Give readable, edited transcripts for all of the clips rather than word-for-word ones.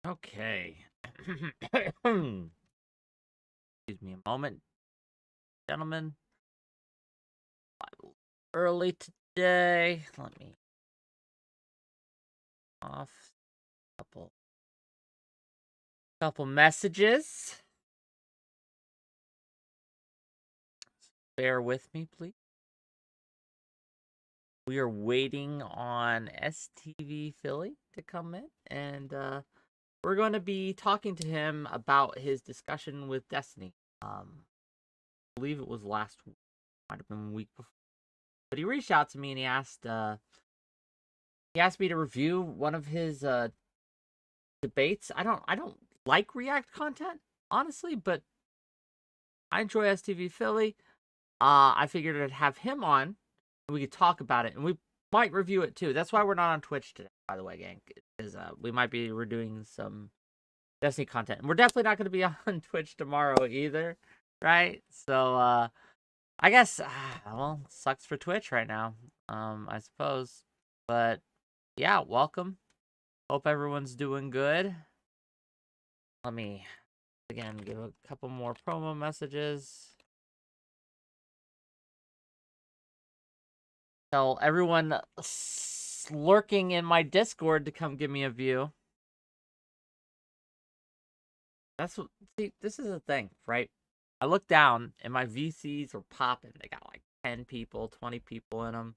Okay. Excuse me a moment, gentlemen. Early today. Let me off couple messages. Bear with me, please. We are waiting on STV Philly to come in, and we're going to be talking to him about his discussion with Destiny. I believe it was last week, might have been a week before. But he reached out to me and he asked me to review one of his debates. I don't like React content, honestly, but I enjoy STV Philly. I figured I'd have him on and we could talk about it, and we might review it too. That's why we're not on Twitch today, by the way, gang. Is we might be redoing some Destiny content, and we're definitely not going to be on Twitch tomorrow either, right? So I guess well, sucks for Twitch right now, I suppose. But yeah, welcome. Hope everyone's doing good. Let me again give a couple more promo messages. Tell everyone lurking in my Discord to come give me a view. That's what, see, this is the thing, right? I look down and my VCs are popping. They got like 10 people, 20 people in them.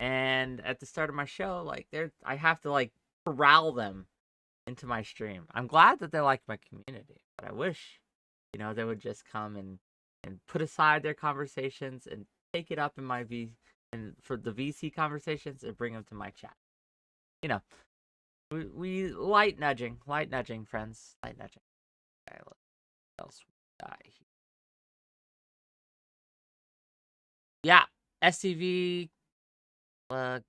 And at the start of my show, like I have to like corral them into my stream. I'm glad that they like my community, but I wish, they would just come and put aside their conversations and take it up in my and for the VC conversations and bring them to my chat. We light nudging, friends, light nudging. Okay, what else we got here? Yeah, STV. Come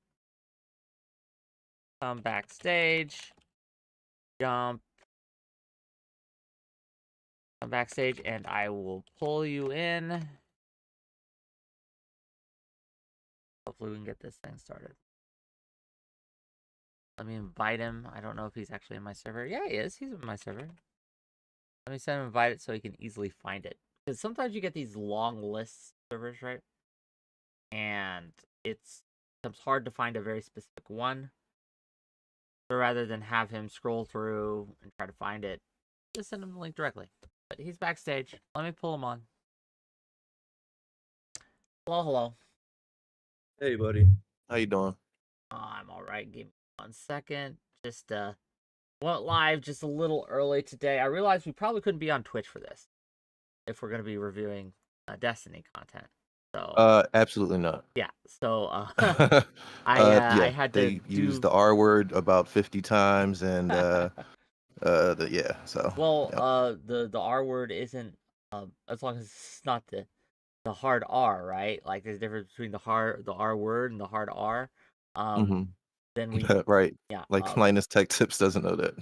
backstage. Come backstage, and I will pull you in. Hopefully we can get this thing started. Let me invite him. I don't know if he's actually in my server. Yeah, he is. He's in my server. Let me send him invite it so he can easily find it. Because sometimes you get these long lists servers, right? And it's hard to find a very specific one. So rather than have him scroll through and try to find it, just send him the link directly. But he's backstage. Let me pull him on. Hello. Hey, buddy. How you doing? I'm all right. Give me 1 second. Just went live just a little early today. I realized we probably couldn't be on Twitch for this if we're going to be reviewing Destiny content. So absolutely not. yeah. So Yeah, I had to they used the R word about 50 times, and yeah. So well, yep. the R word isn't as long as it's not the hard R, right? Like there's a difference between the R word and the hard R. Mm-hmm. Then we Right. yeah. Like Linus Tech Tips doesn't know that.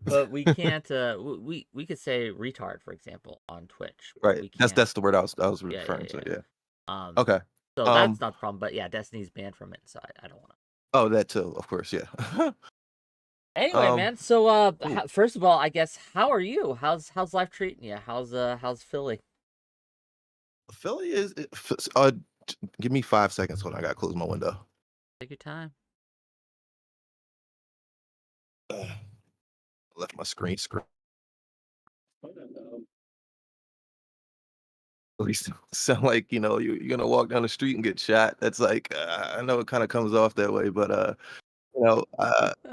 But we can't. We could say retard, for example, on Twitch. But Right. we That's can't. the word I was Yeah, referring to. Yeah. Okay. So that's not the problem. But yeah, Destiny's banned from it, so I don't want to. Oh, that too. Of course. Yeah. Anyway, man. So Cool. first of all, I guess how are you? How's life treating you? How's Philly? Philly is. Give me 5 seconds. Hold on. I gotta close my window. Take your time. Left my screen. Sound like you're gonna walk down the street and get shot. That's like I know it kind of comes off that way, but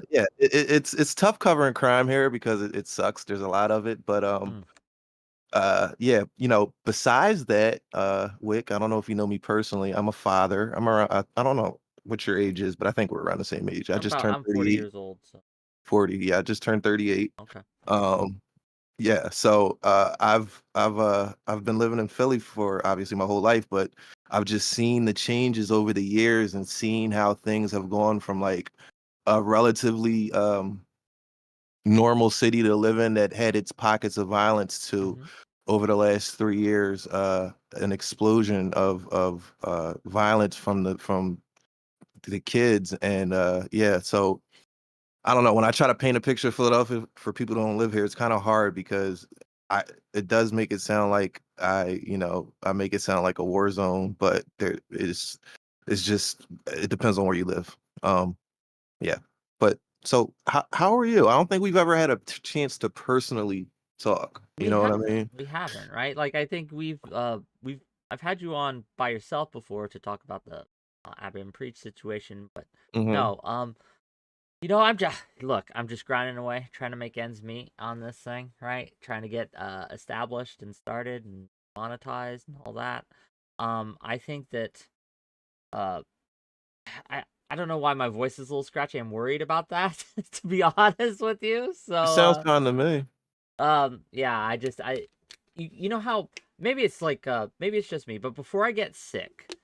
yeah, it's tough covering crime here because it sucks. There's a lot of it, but yeah, besides that, Wick, I don't know if you know me personally. I'm a father. I'm around. I don't know what your age is, but I think we're around the same age. I just turned I'm 40 38. years old. So 40. Yeah, I just turned 38. okay. Yeah, so I've been living in Philly for obviously my whole life, but I've just seen the changes over the years and seen how things have gone from like a relatively normal city to live in that had its pockets of violence to over the last 3 years an explosion of violence from the kids. And yeah, so I don't know. When I try to paint a picture of Philadelphia for people who don't live here, it's kind of hard because I it does make it sound like I make it sound like a war zone, but there is it's just it depends on where you live. Um, yeah. But so how are you? I don't think we've ever had a chance to personally talk. You We know what I haven't. mean? We haven't, right? Like I think we've I've had you on by yourself before to talk about the Abby and Preach situation, but Hmm. no. I'm just look, I'm just grinding away, trying to make ends meet on this thing, right? Trying to get established and started and monetized and all that. I think that uh I don't know why my voice is a little scratchy. I'm worried about that, to be honest with you. It So sounds fine to me. yeah, you know how maybe it's like maybe it's just me, but before I get sick,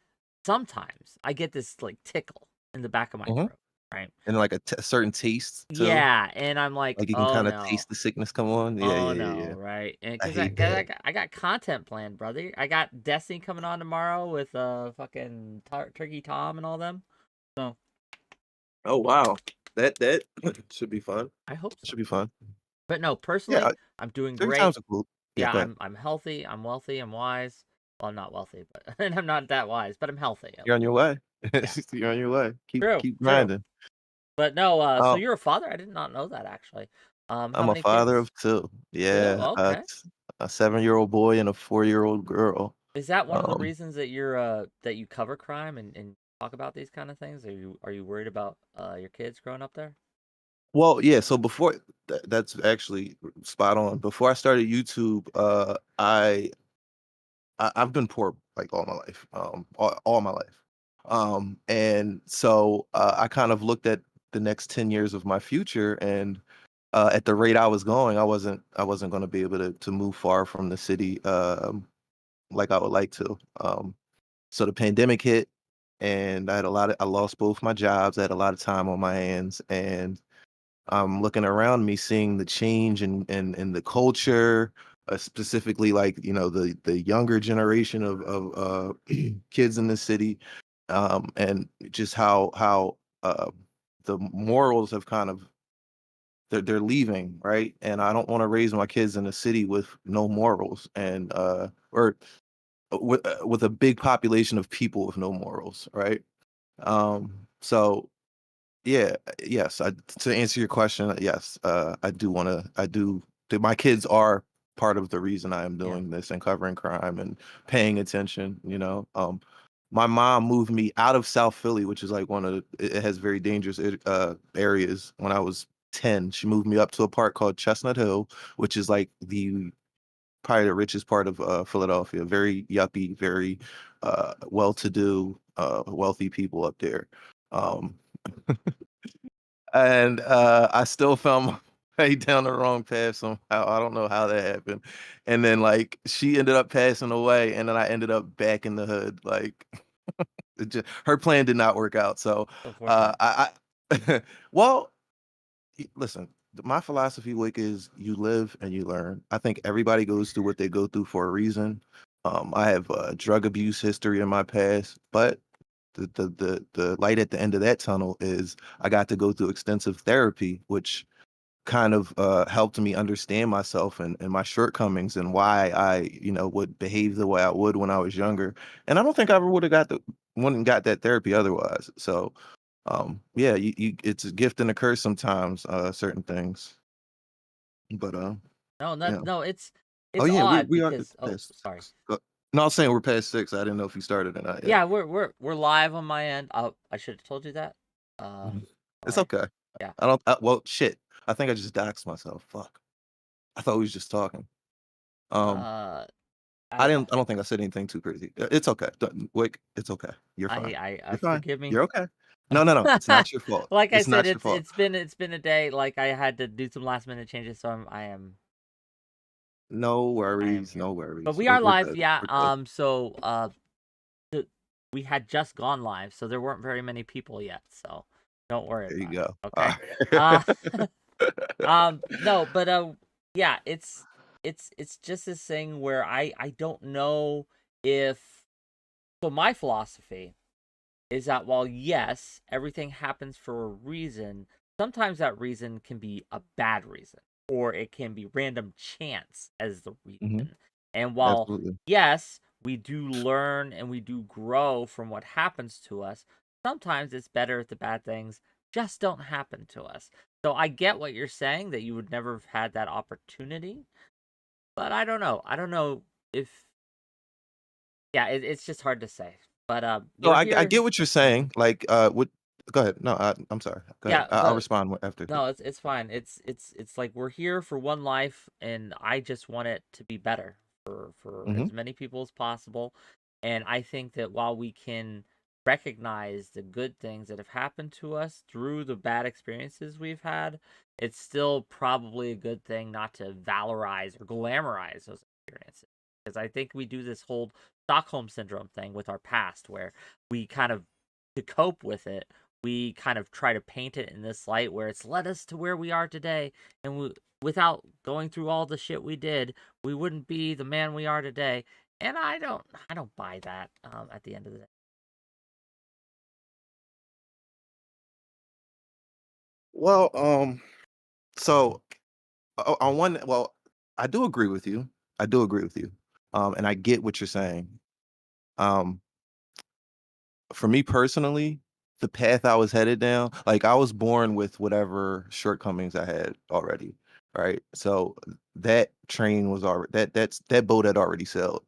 sometimes I get this like tickle in the back of my Hmm. throat, right? And like a certain taste too. Yeah, and I'm like, Like you can "Oh kind of no. taste the sickness come on. Yeah, Oh yeah, yeah, no," yeah. right? And I cuz hate that. I got content planned, brother. I got Destiny coming on tomorrow with fucking Turkey Tom and all them. So, Oh wow, that should be fun. I hope so. Should be fun. But no, Yeah, personally, I'm doing 3 great. times are cool. Yeah, Yeah, go ahead. I'm healthy, I'm wealthy, I'm wise. Well, I'm not wealthy, but and I'm not that wise, but I'm healthy at You're on least. your way. Yeah. You're on your way. True, Keep true. grinding. But no, so Oh, you're a father? I did not know that actually. How I'm a many father kids? of 2. 2? Yeah, Okay. a 7-year-old boy and a 4-year-old girl. Is that one of the Um, reasons that that you cover crime and talk about these kind of things? Are you worried about your kids growing up there? well, yeah, so before that's actually spot on. Before I started YouTube, I've been poor like all my life, all my life. And so I kind of looked at the next 10 years of my future, and at the rate I was going, I wasn't going to be able to move far from the city like I would like to. So the pandemic hit, and I lost both my jobs. I had a lot of time on my hands, and I'm looking around me, seeing the change in the culture, specifically like the younger generation of kids in the city, and just how the morals have kind of they're leaving, right? And I don't want to raise my kids in a city with no morals and or with a big population of people with no morals, right? So yeah, yes. To answer your question, yes, I do want to. My kids are part of the reason I am Yeah. doing this and covering crime and paying attention. My mom moved me out of South Philly, which is like it has very dangerous areas. When I was 10, she moved me up to a part called Chestnut Hill, which is like the probably the richest part of Philadelphia. Very yuppie, very well-to-do, wealthy people up there. Um, and I still found my way down the wrong path somehow. I don't know how that happened. And then like she ended up passing away, and then I ended up back in the hood. Like her plan did not work out. So Unfortunate. I well, listen. My philosophy, Wick, is you live and you learn. I think everybody goes through what they go through for a reason. I have drug abuse history in my past, but the light at the end of that tunnel is I got to go through extensive therapy, which kind of helped me understand myself and my shortcomings and why I, would behave the way I would when I was younger. And I don't think I ever would have wouldn't got that therapy otherwise. So yeah, it's a gift and a curse sometimes, certain things. But No, yeah. no, Oh it's yeah, odd we are because oh, past sorry. 6. No, I was saying we're past 6. I didn't know if you started or not yet. Yeah, we're live on my end. I should have told you that. Mhm. It's Sorry. okay. Yeah. Well, shit. I think I just doxed myself. Fuck. I thought we was just talking. Um, Uh, I I didn't. I don't think I said anything too crazy. It's okay. Wick, it's okay. You're fine. You're fine. forgive me. You're okay. No, no, no. It's not your fault. Like I It's said, not your fault. it's been a day. Like I had to do some last minute changes, so No I am worries. here. No But worries. we We're are we're live, good. yeah. We're good. So th- we had just gone live, so there weren't very many people yet. So don't worry There you about it. go. All Okay. Uh, right. no, but yeah, it's just this thing where I don't know if so. My philosophy is that while yes, everything happens for a reason, sometimes that reason can be a bad reason, or it can be random chance as the Hmm. reason. And while, Absolutely. yes, we do learn and we do grow from what happens to us, sometimes it's better if the bad things just don't happen to us. So I get what you're saying, that you would never have had that opportunity, but I don't know. I don't know if, yeah, it's just hard to say. But So we're I here. get what you're saying. Like, what? Go ahead. No, I'm sorry. Go ahead. Yeah, I'll respond after. no, it's fine. It's like we're here for one life, and I just want it to be better for Hmm. as many people as possible. And I think that while we can recognize the good things that have happened to us through the bad experiences we've had, it's still probably a good thing not to valorize or glamorize those experiences. Because I think we do this whole Stockholm syndrome thing with our past, where we kind of, to cope with it, we kind of try to paint it in this light where it's led us to where we are today, and without going through all the shit we did, we wouldn't be the man we are today. And I don't buy that. At the end of the day. Well, so on one, well, I do agree with you. I do agree with you. And I get what you're saying. Um, for me personally, the path I was headed down, like I was born with whatever shortcomings I had already, right? So that train was already that boat had already sailed.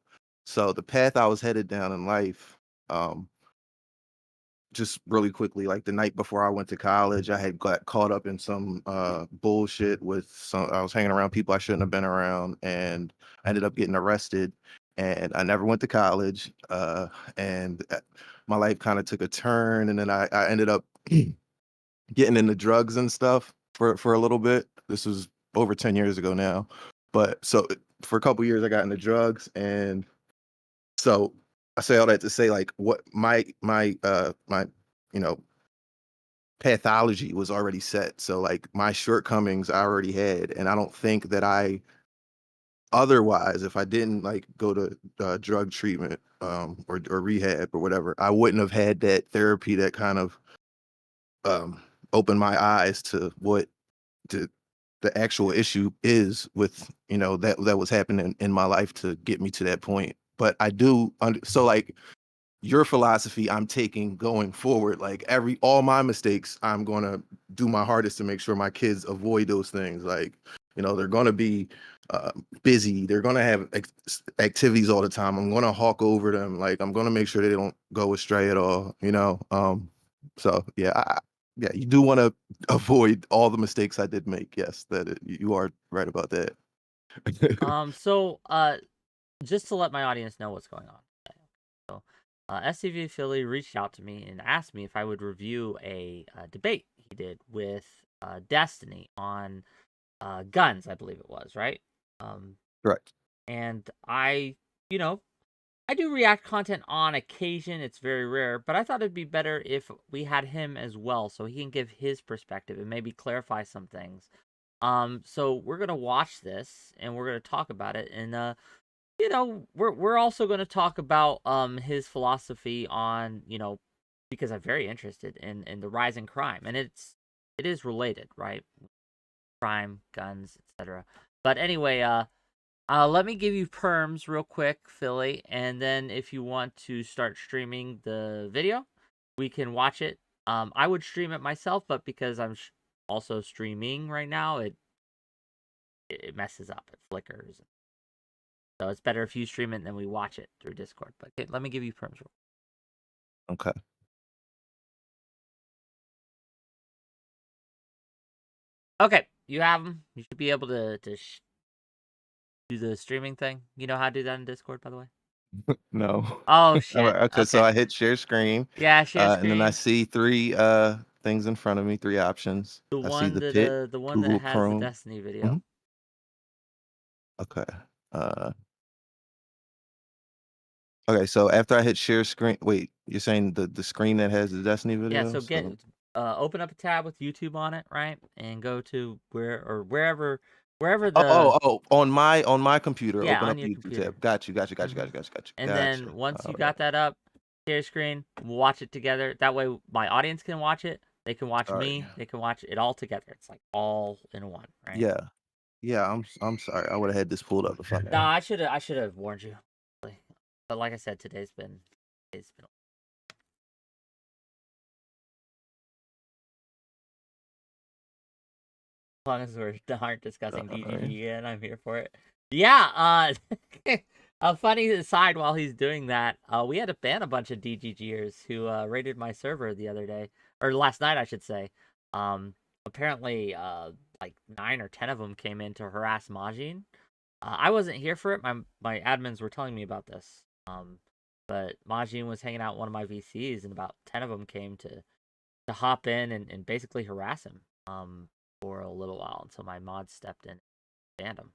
So the path I was headed down in life, um, just really quickly, like the night before I went to college, I had got caught up in some bullshit with some. I was hanging around people I shouldn't have been around, and I ended up getting arrested. And I never went to college, and my life kind of took a turn. And then I ended up getting into drugs and stuff for a little bit. This was over 10 years ago now, but so for a couple years I got into drugs, and so I say all that to say, like, what my you know pathology was already set. So like my shortcomings I already had, and I don't think that I otherwise, if I didn't like go to drug treatment, or rehab or whatever, I wouldn't have had that therapy that kind of opened my eyes to what the actual issue is with, that was happening in my life to get me to that point. But I do so like your philosophy I'm taking going forward, like all my mistakes, I'm going to do my hardest to make sure my kids avoid those things. Like, they're going to be busy, they're going to have activities all the time. I'm going to hawk over them, like I'm going to make sure they don't go astray at all, so yeah, yeah, you do want to avoid all the mistakes I did make. Yes, you are right about that. So just to let my audience know what's going on. So, STV Philly reached out to me and asked me if I would review a debate he did with Destiny on guns, I believe it was, right? Correct. And you know, I do react content on occasion. It's very rare, but I thought it'd be better if we had him as well, so he can give his perspective and maybe clarify some things. So we're gonna watch this and we're gonna talk about it, and we're also gonna talk about his philosophy on, because I'm very interested in the rise in crime, and it is related, right? Crime, guns, etc. But anyway, let me give you perms real quick, Philly, and then if you want to start streaming the video, we can watch it. I would stream it myself, but because I'm also streaming right now, it messes up. It flickers. So it's better if you stream it and then we watch it through Discord. But okay, let me give you perms. Okay. Okay, you have them. You should be able to do the streaming thing. You know how to do that in Discord, by the way? No. Oh, All shit. right, okay, so Okay. I hit share screen, Yeah, share and then I screen. see three things in front of me, three options. The I see one the that pit, Google has the Chrome. Destiny video. Mhm. Okay. Uh, okay, so after I hit share screen, wait, you're saying the screen that has the Destiny Yeah, video? so So open up a tab with YouTube on it, right? And go to wherever on my computer, yeah, open on up your the YouTube computer. tab. Got you, got you, got you, got hmm you, got you, got you, And got then you. once you All got right. that up, share screen, we'll watch it together. That way my audience can watch it, They can watch All right. me. They can watch it all together. It's like all in one, right? Yeah. Yeah, I'm sorry. I would have had this pulled up if I No, knew. I should have warned you. But like I said, today's been. As long as we aren't discussing All right. DGG again, I'm here for it. Yeah, a funny aside while he's doing that, we had to ban a bunch of DGGers who raided my server the other day, or last night, I should say. Apparently, like 9 or 10 of them came in to harass 𝕵𝖎𝖙. I wasn't here for it. My admins were telling me about this. But 𝕵𝖎𝖙 was hanging out in one of my VCs, and about 10 of them came to hop in and basically harass him. For a little while until my mod stepped in and banned him.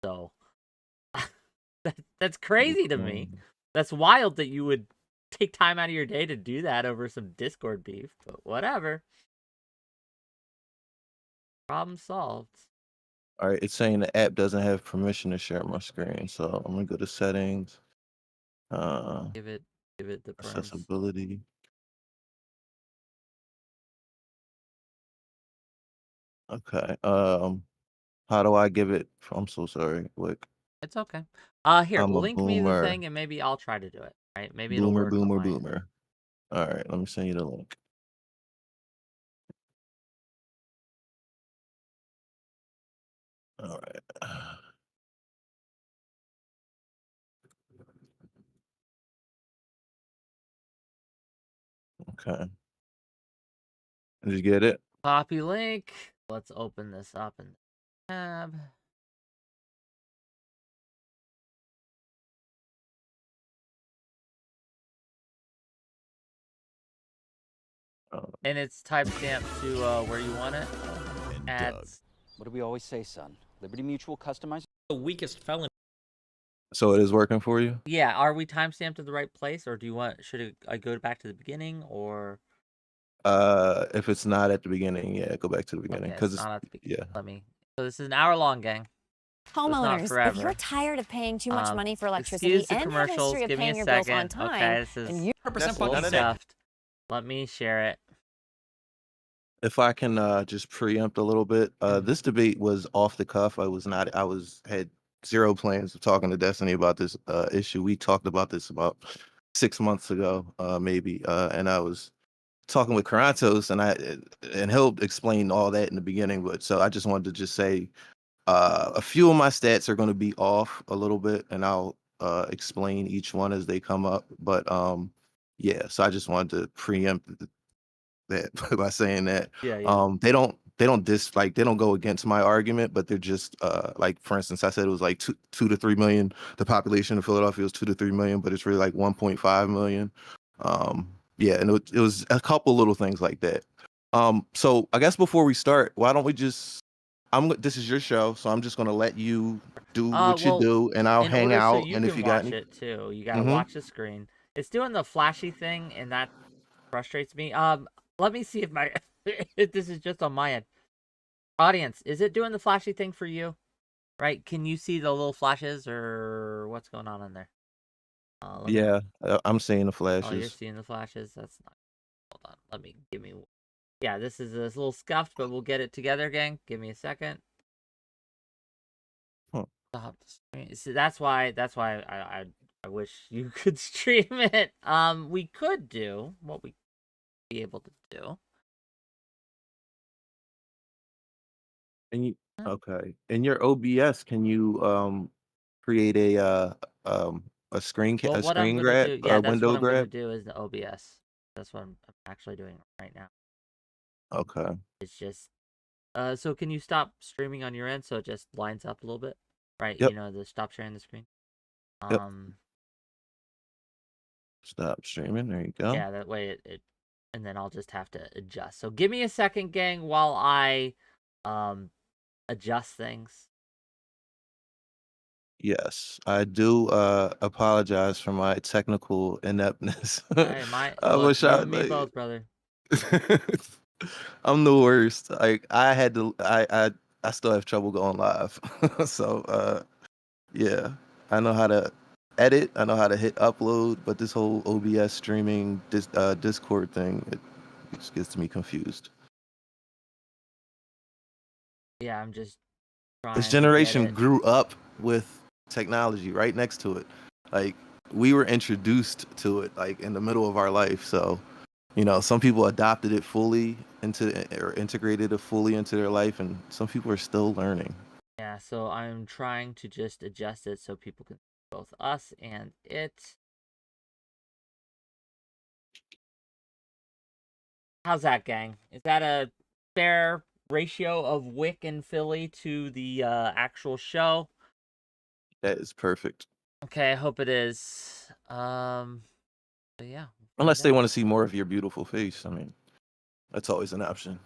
So that's crazy to me. That's wild that you would take time out of your day to do that over some Discord beef, but whatever. Problem solved. All right, it's saying the app doesn't have permission to share my screen, so I'm gonna go to settings, Give it the perms. accessibility. Okay. How do I give it? I'm so sorry. Wick. It's okay. Here, I'm a link me the boomer. thing and maybe I'll try to do it. Right? Maybe it'll work on my end. Boomer. All right, let me send you the link. All right. Okay. Did you get it? Copy link. Let's open this up in the tab. And it's timestamped to where you want it. Ads. What do we always say, son? Liberty Mutual customizes the weakest felon. So it is working for you? Yeah, are we timestamped to the right place, or do you want? Should I go back to the beginning, or? If it's not at the beginning, yeah, go back to the beginning Okay, because it's not at the beginning. yeah. Let me. So this is an hour-long, gang. Homeowners, if forever. you're tired of paying too much money for electricity Excuse the and have a commercials. history of Give me paying a your bills on second. time, Okay, this is and you 100% full fucking stuffed. Let me share it. If I can just preempt a little bit, this debate was off the cuff. I had zero plans of talking to Destiny about this issue. We talked about this about 6 months ago, maybe, and I was talking with Karantos, and he'll explain all that in the beginning. But so I just wanted to just say a few of my stats are going to be off a little bit, and I'll explain each one as they come up. But yeah, so I just wanted to preempt that by saying that. Yeah. They don't they don't go against my argument, but they're just like, for instance, I said it was like 2 to 3 million. The population of Philadelphia was 2 to 3 million, but it's really like 1.5 million. Yeah, and it was a couple little things like that. So I guess before we start, why don't we just this is your show, so I'm just gonna let you do what you do, and I'll in hang order so out. you And if can you got watch any, it too, you gotta watch the screen. It's doing the flashy thing, and that frustrates me. Let me see if my if this is just on my end. Audience, is it doing the flashy thing for you? Right? Can you see the little flashes, or what's going on in there? yeah, I'm seeing the Oh, you're flashes. seeing the flashes. That's not. Hold on. Give me. Yeah, this is a little scuffed, but we'll get it together, gang. Give me a second. Huh. Stop the stream. See, that's why I wish you could stream it. We could do what we be able to do. And you okay? In your OBS, can you create a screen Well, a what I'm screen gonna grab do, or yeah, that's what window I'm gonna grab? do is the OBS. That's what I'm actually doing right now. Okay. It's just, so can you stop streaming on your end so it just lines up a little bit, right? Yep. You know, the stop sharing the screen. Yep. Stop streaming. There you go. Yeah, that way it and then I'll just have to adjust. So give me a second, gang, while I adjust things. Yes, I do apologize for my technical ineptness. Hey, I look, wish you I and me both, brother. I'm the worst. Like I still have trouble going live. So yeah, I know how to edit, I know how to hit upload, but this whole OBS streaming Discord thing, This gets me confused. Yeah, I'm just trying This to generation get it. grew up with technology right next to it. Like, we were introduced to it like in the middle of our life. So, you know, some people adopted it fully into or integrated it fully into their life, and some people are still learning. Yeah, so I'm trying to just adjust it so people can see both us and it. How's that, gang? Is that a fair ratio of Wick and Philly to the actual show? That is perfect. Okay, I hope it is. But yeah. Unless they want to see more of your beautiful face. I mean, that's always an option.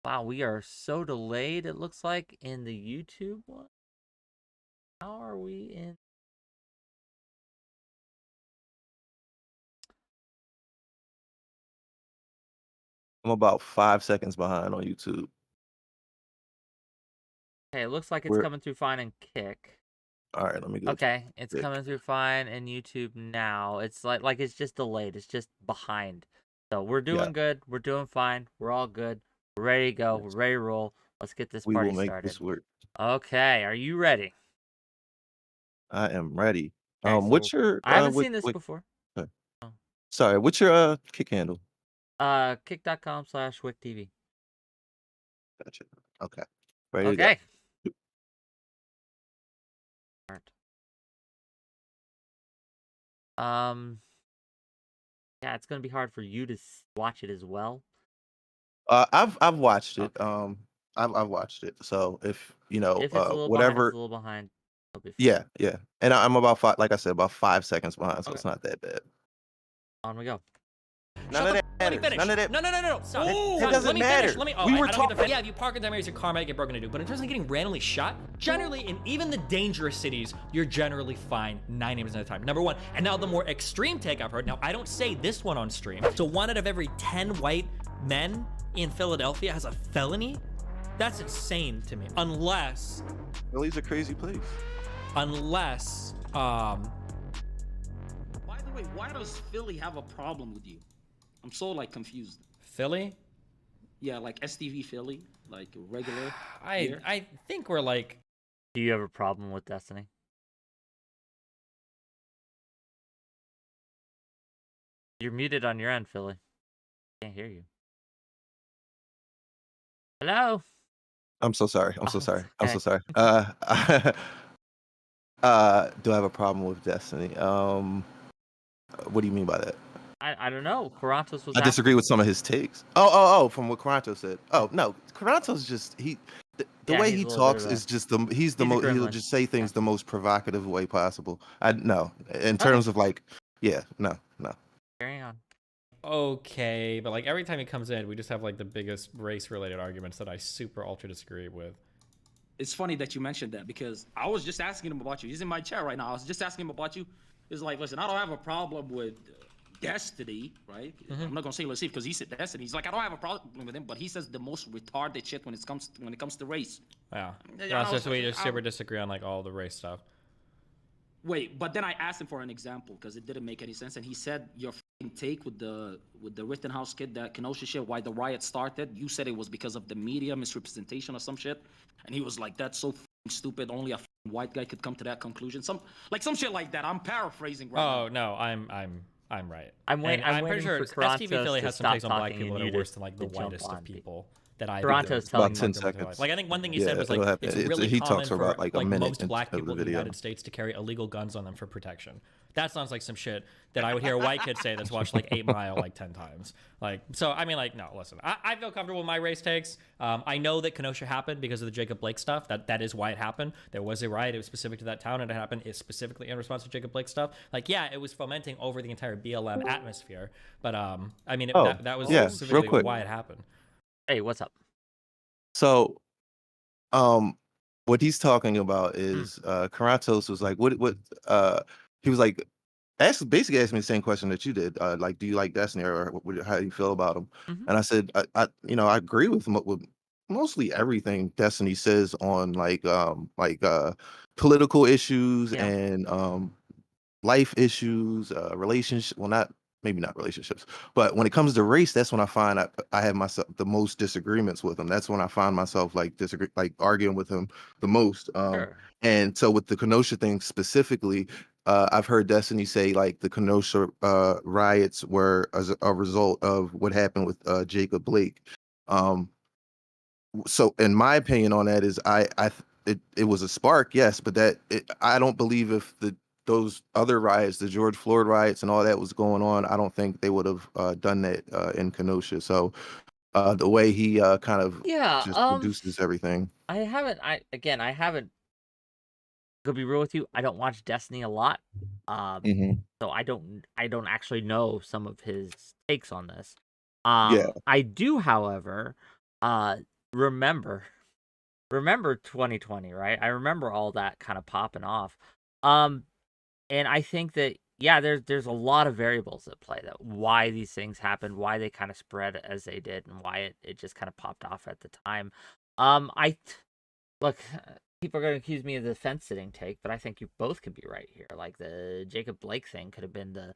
Wow, we are so delayed, it looks like, in the YouTube one. How are we in? I'm about 5 seconds behind on YouTube. Okay, it looks like it's coming through fine in Kick. All right, let me go. Okay, it's coming through fine in YouTube now. It's like it's just delayed. It's just behind. So we're doing good. We're doing fine. We're all good. We're ready to go. We're ready to roll. Let's get this party We will make started. this work. Okay, are you ready? I am ready. Okay, so what's your? I haven't seen this before. Okay. Sorry, what's your Kick handle? Kick.com/WhickTV. Gotcha. Okay. Ready to Okay. Yeah, it's gonna be hard for you to watch it as well. I've watched it. Okay. I've watched it. So if you know, If it's a little behind, it's a little behind. It'll be fine. Yeah. And I'm about like I said, about 5 seconds behind, so it's not that bad. On we go. None of that matters. None of that. No. Stop. It doesn't let me matter. Finish. Let me. Oh, We I were don't get talking. yeah, if you park in that area, your car might get broken into. But in terms of getting randomly shot, generally in even the dangerous cities, you're generally fine 9 times at a time. Number one. And now the more extreme take I've heard. Now I don't say this one on stream. So 1 out of every 10 white men in Philadelphia has a felony. That's insane to me. Unless Philly's a crazy place. Unless By the way, why does Philly have a problem with you? I'm so like confused. Philly? Yeah, like STV Philly, like regular. I think we're like. Do you have a problem with Destiny? You're muted on your end, Philly. Can't hear you. Hello? I'm so sorry. I'm so sorry. I'm so sorry. Do I have a problem with Destiny? What do you mean by that? I don't know. Karantos was. I disagree with some of his takes. Oh, from what Karantos said. Oh no, Karantos just the way he talks is just he'll just say things the most provocative way possible. In terms of like, no. Carry on. Okay, but like every time he comes in, we just have like the biggest race-related arguments that I super ultra disagree with. It's funny that you mentioned that because I was just asking him about you. He's in my chair right now. I was just asking him about you. He's like, listen, I don't have a problem with Destiny, right? I'm not gonna say let's see because he said Destiny. He's like, I don't have a problem with him, but he says the most retarded shit when it comes to race. Yeah, so we just super disagree on like all the race stuff. Wait, but then I asked him for an example because it didn't make any sense, and he said your take with the Rittenhouse kid, that Kenosha shit, why the riot started. You said it was because of the media misrepresentation or some shit, and he was like, "That's so stupid. Only a white guy could come to that conclusion." Some shit like that. I'm paraphrasing. Right now. No, I'm right. I'm pretty sure STV Philly has some takes on black people that are worse than like the whitest of people. That I Toronto's telling about 10 seconds. Like I think one thing he said was like it's really he common talks for about like a minute most black people in the United States to carry illegal guns on them for protection. That sounds like some shit that I would hear a white kid say that's watched like 8 Mile like 10 times. Like, so I mean, like, no, listen, I feel comfortable with my race takes. I know that Kenosha happened because of the Jacob Blake stuff. That is why it happened. There was a riot. It was specific to that town, and it happened specifically in response to Jacob Blake stuff. Like, yeah, it was fomenting over the entire BLM atmosphere. But I mean, that was specifically why it happened. Hey, what's up? So, what he's talking about is Karantos was like, what he was like, basically asked me the same question that you did, like, do you like Destiny or how do you feel about him? And I said, I agree with mostly everything Destiny says on like political issues and life issues, relationship. Well, not maybe not relationships, but when it comes to race, that's when I find I have myself the most disagreements with him. That's when I find myself like arguing with him the most. Sure. And so with the Kenosha thing specifically, I've heard Destiny say like the Kenosha riots were as a result of what happened with Jacob Blake. So in my opinion on that is it was a spark, yes, but I don't believe if those other riots, the George Floyd riots and all that was going on, I don't think they would have done that in Kenosha. So the way he kind of just reduces everything. I haven't. To be real with you, I don't watch Destiny a lot, so I don't actually know some of his takes on this. I do, however, remember 2020, right? I remember all that kind of popping off, and I think that there's a lot of variables at play that why these things happened, why they kind of spread as they did, and why it just kind of popped off at the time. Look. People are going to accuse me of the fence sitting take, but I think you both could be right here. Like the Jacob Blake thing could have been the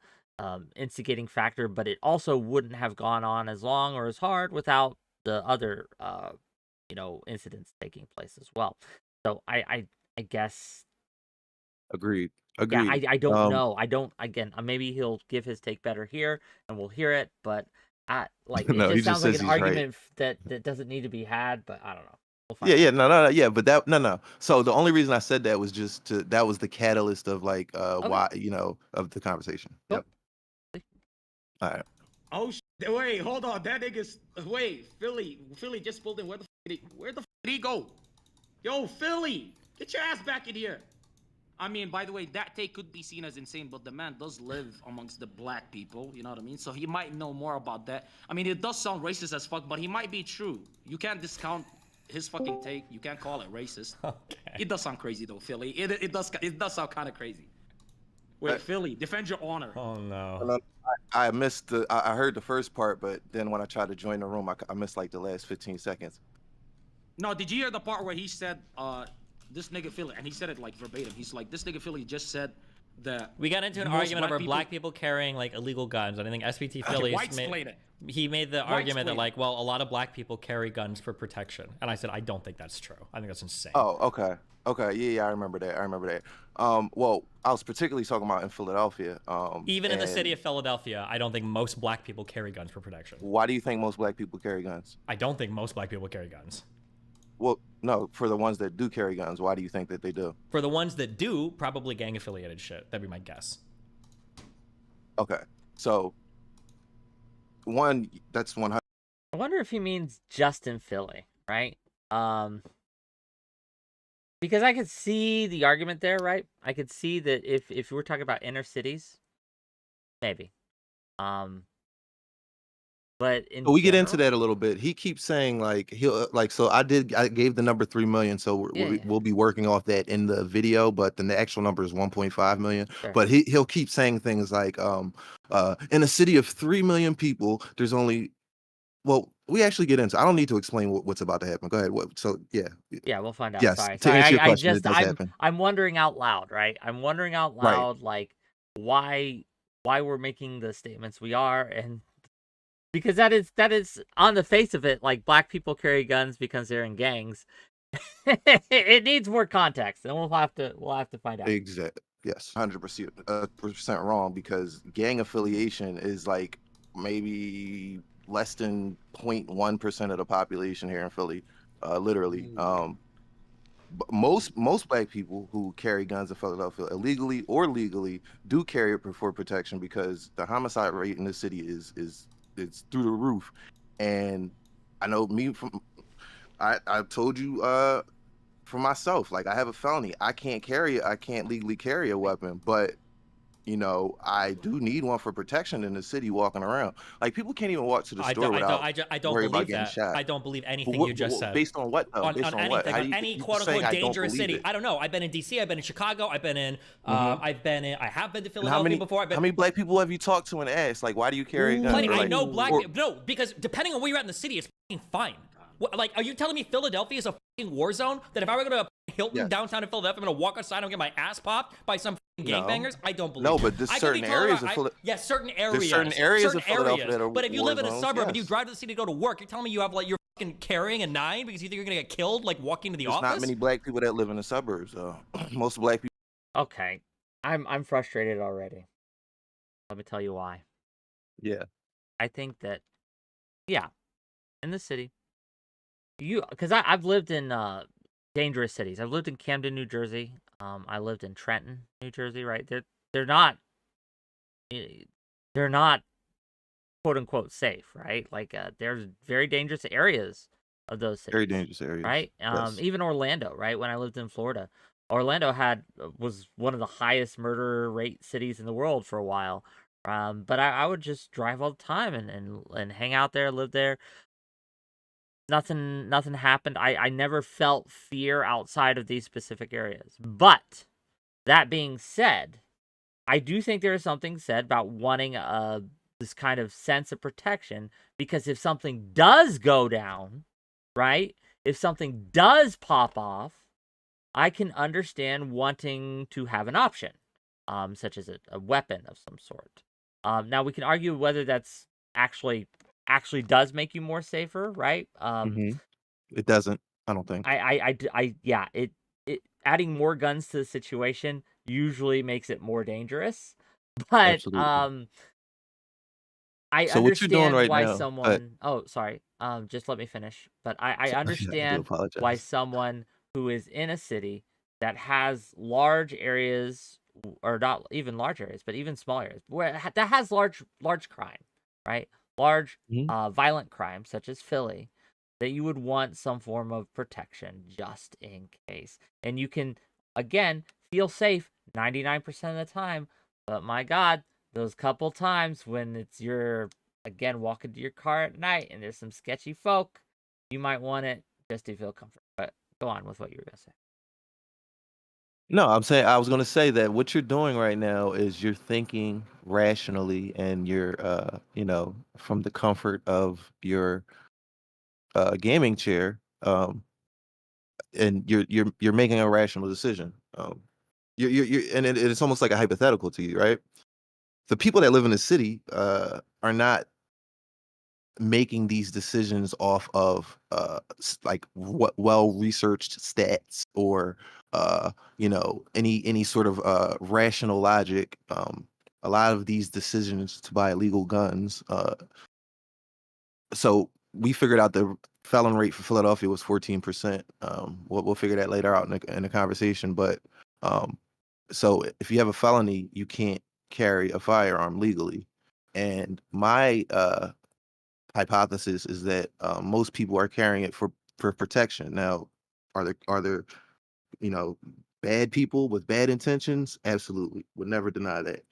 instigating factor, but it also wouldn't have gone on as long or as hard without the other, incidents taking place as well. So I guess. Agreed. Yeah, I don't know. Maybe he'll give his take better here, and we'll hear it. But it no, just sounds like an argument right. that doesn't need to be had. But I don't know. No, but no. So the only reason I said that was that was the catalyst of why of the conversation. Cool. Yep. All right. Oh wait, hold on. That nigga's Philly just pulled in. Where the f did he go? Yo, Philly, get your ass back in here. I mean, by the way, that take could be seen as insane, but the man does live amongst the black people. You know what I mean? So he might know more about that. I mean, it does sound racist as fuck, but he might be true. You can't discount his fucking take. You can't call it racist. Okay. It does sound crazy though, Philly. It does sound kind of crazy. Wait, Philly, defend your honor. Oh no. I missed I heard the first part, but then when I tried to join the room, I missed like the last 15 seconds. No, did you hear the part where he said this nigga Philly, and he said it like verbatim. He's like, this nigga Philly just said that we got into an argument over black people carrying like illegal guns, and I think SVT Philly made the argument that like, well, a lot of black people carry guns for protection, and I said I don't think that's true. I think that's insane. Oh, okay, yeah, I remember that. Well, I was particularly talking about in Philadelphia. Even in the city of Philadelphia, I don't think most black people carry guns for protection. Why do you think most black people carry guns? I don't think most black people carry guns. Well, no, for the ones that do carry guns, why do you think that they do? For the ones that do, probably gang-affiliated shit. That'd be my guess. Okay, so that's 100. I wonder if he means just in Philly, right? Because I could see the argument there, right? I could see that if we're talking about inner cities, maybe. But we get into that a little bit. He keeps saying like I gave the number 3 million, so we'll be working off that in the video, but then the actual number is 1.5 million. Sure. But he'll keep saying things like in a city of 3 million people, there's only we actually get into. I don't need to explain what's about to happen. Go ahead. Yeah, we'll find out. Yes, Sorry. to answer your question, I'm wondering out loud, right? I'm wondering out loud, like why we're making the statements we are, and because that is on the face of it, like black people carry guns because they're in gangs. It needs more context, and we'll have to find out. Exactly. Yes, 100% wrong, because gang affiliation is like maybe less than 0.1% of the population here in Philly, literally. Most black people who carry guns in Philadelphia, illegally or legally, do carry it for protection, because the homicide rate in the city is through the roof. And I know I told you for myself, like I have a felony. I can't legally carry a weapon, but I do need one for protection in the city walking around. Like people can't even walk to the store without worrying about getting shot. I don't believe anything you just said. Based on what though? On anything, what? on any quote unquote dangerous city. I don't know. I've been in DC, I've been in Chicago, I've been in I have been to Philadelphia before. How many black people have you talked to and asked, like, why do you carry a gun? Plenty. I know black people. No, because depending on where you're at in the city, it's fine. Like, are you telling me Philadelphia is a war zone? That if I were going to Hilton Yes. downtown in Philadelphia. I'm gonna walk outside and get my ass popped by some No. gangbangers. I don't believe No, you. but there's I could certain be areas Colorado. of Philly. Yes, certain areas. There's certain areas of Philadelphia areas. that are But if you war live in a zones, suburb and you yes. drive to the city to go to work, you're telling me you have like you're fucking carrying a 9 because you think you're gonna get killed like walking to the There's office? not many black people that live in the suburbs, though. Most black people. Okay, I'm frustrated already. Let me tell you why. Yeah. I think that, yeah, in the city, because I've lived in dangerous cities. I've lived in Camden, New Jersey. I lived in Trenton, New Jersey. Right, they're not quote unquote safe, right? Like there's very dangerous areas of those cities. Very dangerous areas. Right? Yes. Even Orlando, right? When I lived in Florida, Orlando was one of the highest murder rate cities in the world for a while. But I would just drive all the time and hang out there, live there. Nothing happened. I never felt fear outside of these specific areas. But that being said, I do think there is something said about wanting this kind of sense of protection, because if something does go down, right? If something does pop off, I can understand wanting to have an option, such as a weapon of some sort. Now we can argue whether that's actually does make you more safer, right? It doesn't. I don't think. Yeah, it adding more guns to the situation usually makes it more dangerous. But Absolutely. I So what you're doing understand right why now? someone. Oh, sorry. Just let me finish. But I I do understand why apologize. someone who is in a city that has large areas, or not even large areas, but even small areas that has large crime, right? Large Mhm. violent crime, such as Philly, that you would want some form of protection just in case. And you can, again, feel safe 99% of the time. But my God, those couple times when it's again, walking to your car at night and there's some sketchy folk, you might want it just to feel comfort. But go on with what you were going to say. No, I was going to say that what you're doing right now is you're thinking rationally, and you're, from the comfort of your gaming chair, and you're making a rational decision. And it's almost like a hypothetical to you, right? The people that live in the city are not making these decisions off of like what well researched stats, or any sort of rational logic. A lot of these decisions to buy illegal guns, so we figured out the felon rate for Philadelphia was 14%. We'll figure that later out in the conversation. But so if you have a felony, you can't carry a firearm legally. And my hypothesis is that most people are carrying it for protection. Now, are there bad people with bad intentions? Absolutely, would never deny that.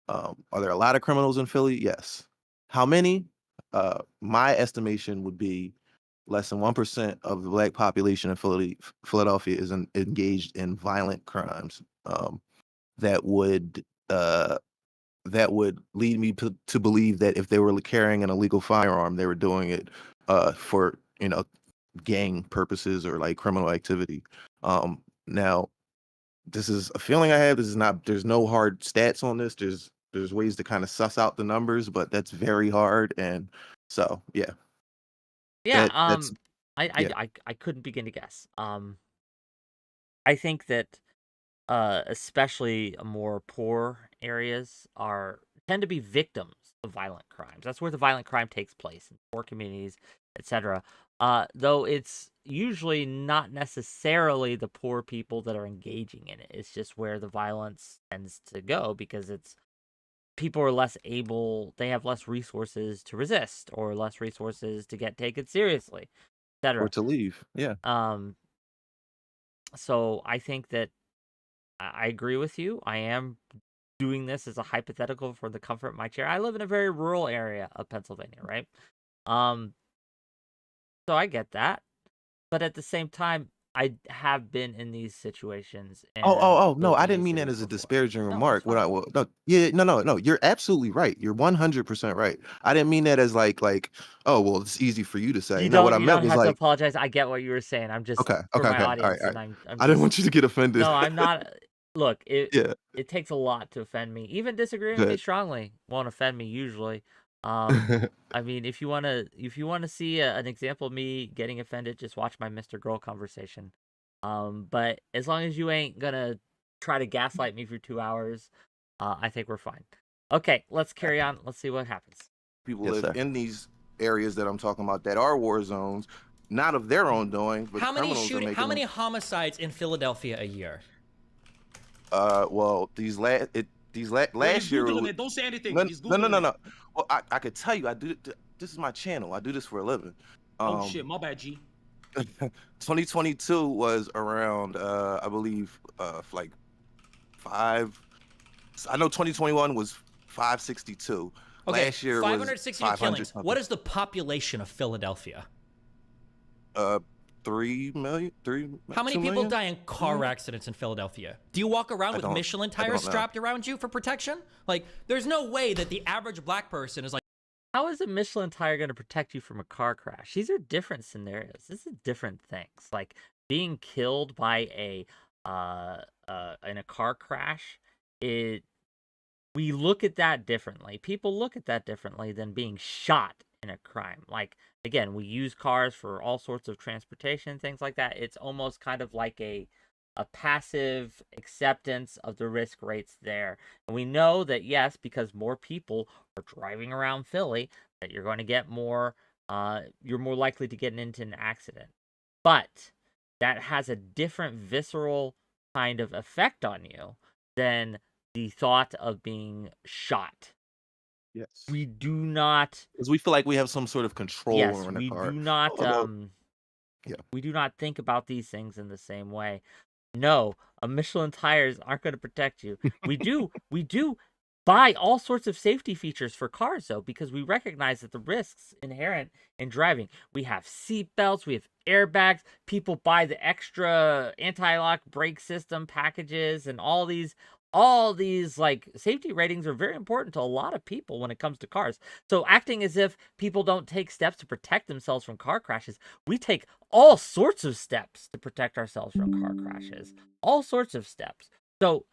Are there a lot of criminals in Philly? Yes. How many? My estimation would be less than 1% of the black population in Philadelphia is engaged in violent crimes. That would lead me to believe that if they were carrying an illegal firearm, they were doing it for gang purposes or like criminal activity. Now, this is a feeling I have. This is not. There's no hard stats on this. There's ways to kind of suss out the numbers, but that's very hard. And so, yeah, Yeah, that's yeah. I couldn't begin to guess. I think that especially more poor areas tend to be victims of violent crimes. That's where the violent crime takes place, in poor communities, etc. Though it's usually not necessarily the poor people that are engaging in it. It's just where the violence tends to go, because people are less able, they have less resources to resist, or less resources to get taken seriously, Or etc. to leave. Yeah. So I think that I agree with you. I am doing this as a hypothetical for the comfort of my chair. I live in a very rural area of Pennsylvania, right? So I get that. But at the same time, I have been in these situations. Oh, And no, lived I in didn't these mean that cities as a before. disparaging No, remark. that's What I fine. well, no, yeah, no, you're absolutely right. You're 100% right. I didn't mean that as like, oh, well, it's easy for you to say. You No, what I don't meant was have to like, apologize. I get what you were saying. I'm just okay, for okay, my okay, all right, audience, all and right. I'm I didn't just want you to get offended. no, I'm not. Look, Yeah, it takes a lot to offend me. Even disagreeing with me good. strongly won't offend me usually. I mean, if you wanna see an example of me getting offended, just watch my Mr. Girl conversation. But as long as you ain't gonna try to gaslight me for 2 hours, I think we're fine. Okay, let's carry on. Let's see what happens. People Yes, live sir. in these areas that I'm talking about that are war zones, not of their own doing, but How many criminals are making how many them. homicides in Philadelphia a year? Well, Wait, last he's year it googling was, it. Don't say anything. no, He's no, no, googling no, it. no. Well, I could tell you, this is my channel. I do this for a living. Oh shit, my bad, G. 2022 was around, I believe, like five. I know 2021 was 562. Okay, Last year was 562 500 killings. something. What is the population of Philadelphia? 3 million, How many 2 people million? die in car accidents in Philadelphia? Do you walk around with Michelin I don't tires know. strapped around you for protection? Like, there's no way that the average black person is like, How is a Michelin tire going to protect you from a car crash? These are different scenarios. This is different things. Like being killed by in a car crash, we look at that differently. People look at that differently than being shot in a crime. Like again, we use cars for all sorts of transportation, things like that. It's almost kind of like a passive acceptance of the risk rates there. And we know that yes, because more people are driving around Philly, that you're going to get more you're more likely to get into an accident. But that has a different visceral kind of effect on you than the thought of being shot. Yes. We do not Because we feel like we have some sort of control yes, over the we car. do not Although, yeah. we do not think about these things in the same way. No, a Michelin tires aren't going to protect you. We do buy all sorts of safety features for cars though, because we recognize that the risks inherent in driving. We have seat belts, we have airbags, people buy the extra anti-lock brake system packages, and all these like safety ratings are very important to a lot of people when it comes to cars. So acting as if people don't take steps to protect themselves from car crashes, we take all sorts of steps to protect ourselves from car crashes. All sorts of steps. So,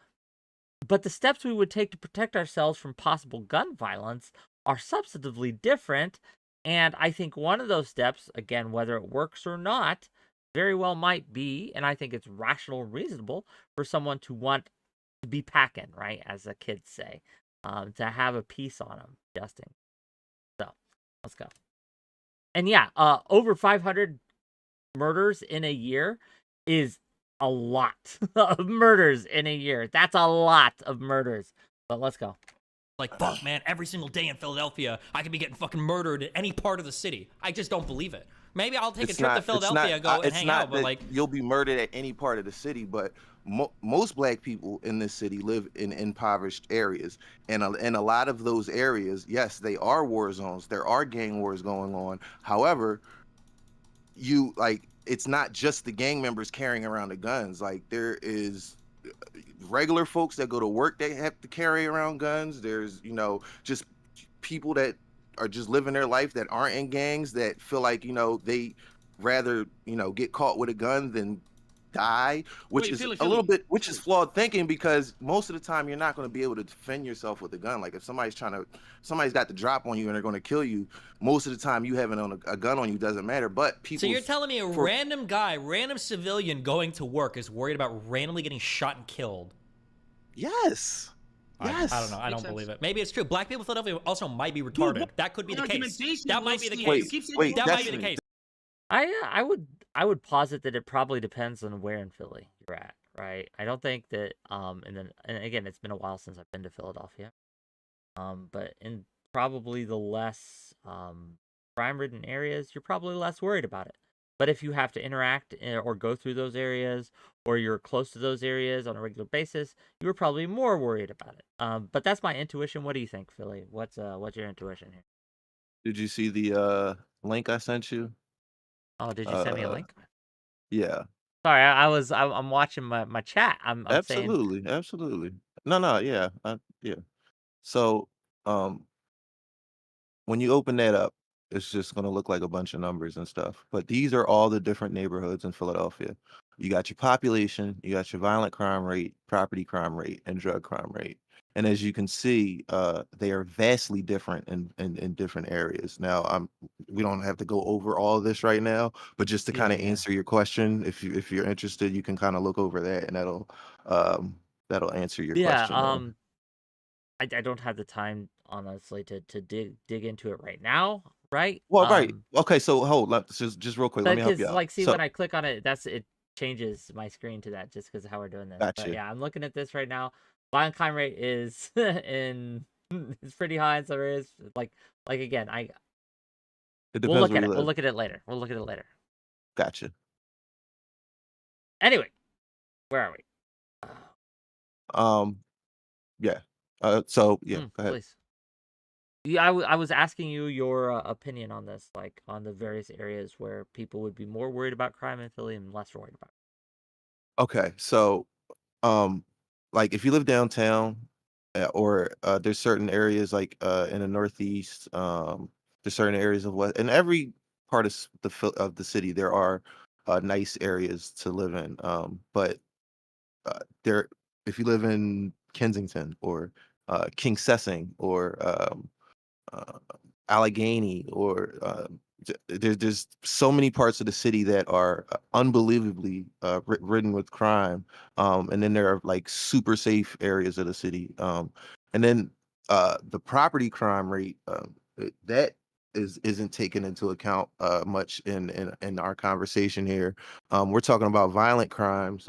but the steps we would take to protect ourselves from possible gun violence are substantively different. And I think one of those steps, again, whether it works or not, very well might be, and I think it's rational, reasonable for someone to want to be packing, right? As the kids say, to have a piece on them, adjusting. So, let's go. And yeah, over 500 murders in a year is a lot of murders in a year. That's a lot of murders. But let's go. like, fuck, man, every single day in Philadelphia, I could be getting fucking murdered in any part of the city. I just don't believe it. Maybe I'll take a trip to Philadelphia and go and hang out, but like, you'll be murdered at any part of the city, but most black people in this city live in impoverished areas, and in a lot of those areas, yes, they are war zones. There are gang wars going on. However, it's not just the gang members carrying around the guns. Like there is regular folks that go to work, they have to carry around guns. There's just people that are just living their life that aren't in gangs, that feel like they rather get caught with a gun than die, which is a little bit, which is flawed thinking, because most of the time you're not going to be able to defend yourself with a gun. Like if somebody's got the drop on you and they're going to kill you, most of the time you having a gun on you doesn't matter. But people, so you're telling me random guy, random civilian going to work is worried about randomly getting shot and killed? Yes. Yes. I don't know. I don't believe it. Maybe it's true. Black people in Philadelphia also might be retarded. That could be the case. That might be the case. Wait, that might be the case. I would posit that it probably depends on where in Philly you're at, right? I don't think that and again, it's been a while since I've been to Philadelphia. But in probably the less crime-ridden areas, you're probably less worried about it. But if you have to interact or go through those areas, or you're close to those areas on a regular basis, you're probably more worried about it. But that's my intuition. What do you think, Philly? What's your intuition here? Did you see the link I sent you? Oh, did you send me a link? Yeah. Sorry, I'm watching my chat. I'm saying Absolutely. No, yeah, yeah. So, um, when you open that up, it's just gonna look like a bunch of numbers and stuff. But these are all the different neighborhoods in Philadelphia. You got your population, you got your violent crime rate, property crime rate, and drug crime rate. And as you can see, they are vastly different in different areas. Now, we don't have to go over all of this right now, but just to kind of yeah. answer your question, if you're interested, you can kind of look over that, and um that'll answer your Yeah, question there. I don't have the time honestly to dig into it right now, right? Well, right. Okay, so just real quick, let But me help you because out. like see So, when I click on it, it changes my screen to that just because of how we're doing this. But gotcha. yeah, I'm looking at this right now. Violent crime rate is in it's pretty high in some areas. Like again, It we'll depends look where at you it. We'll live. look at it later. We'll look at it later. Gotcha. Anyway, where are we? Um, yeah. So yeah, go ahead. Please. Yeah, I was asking you your opinion on this, like on the various areas where people would be more worried about crime in Philly and less worried about. Okay, so um, like if you live downtown, or there's certain areas like in the Northeast, there's certain areas of what in every part of of the city there are nice areas to live in. But there, if you live in Kensington or King Sessing or uh, Allegheny or there's so many parts of the city that are unbelievably ridden with crime, and then there are like super safe areas of the city, and then the property crime rate, that isn't taken into account much in our conversation here. We're talking about violent crimes.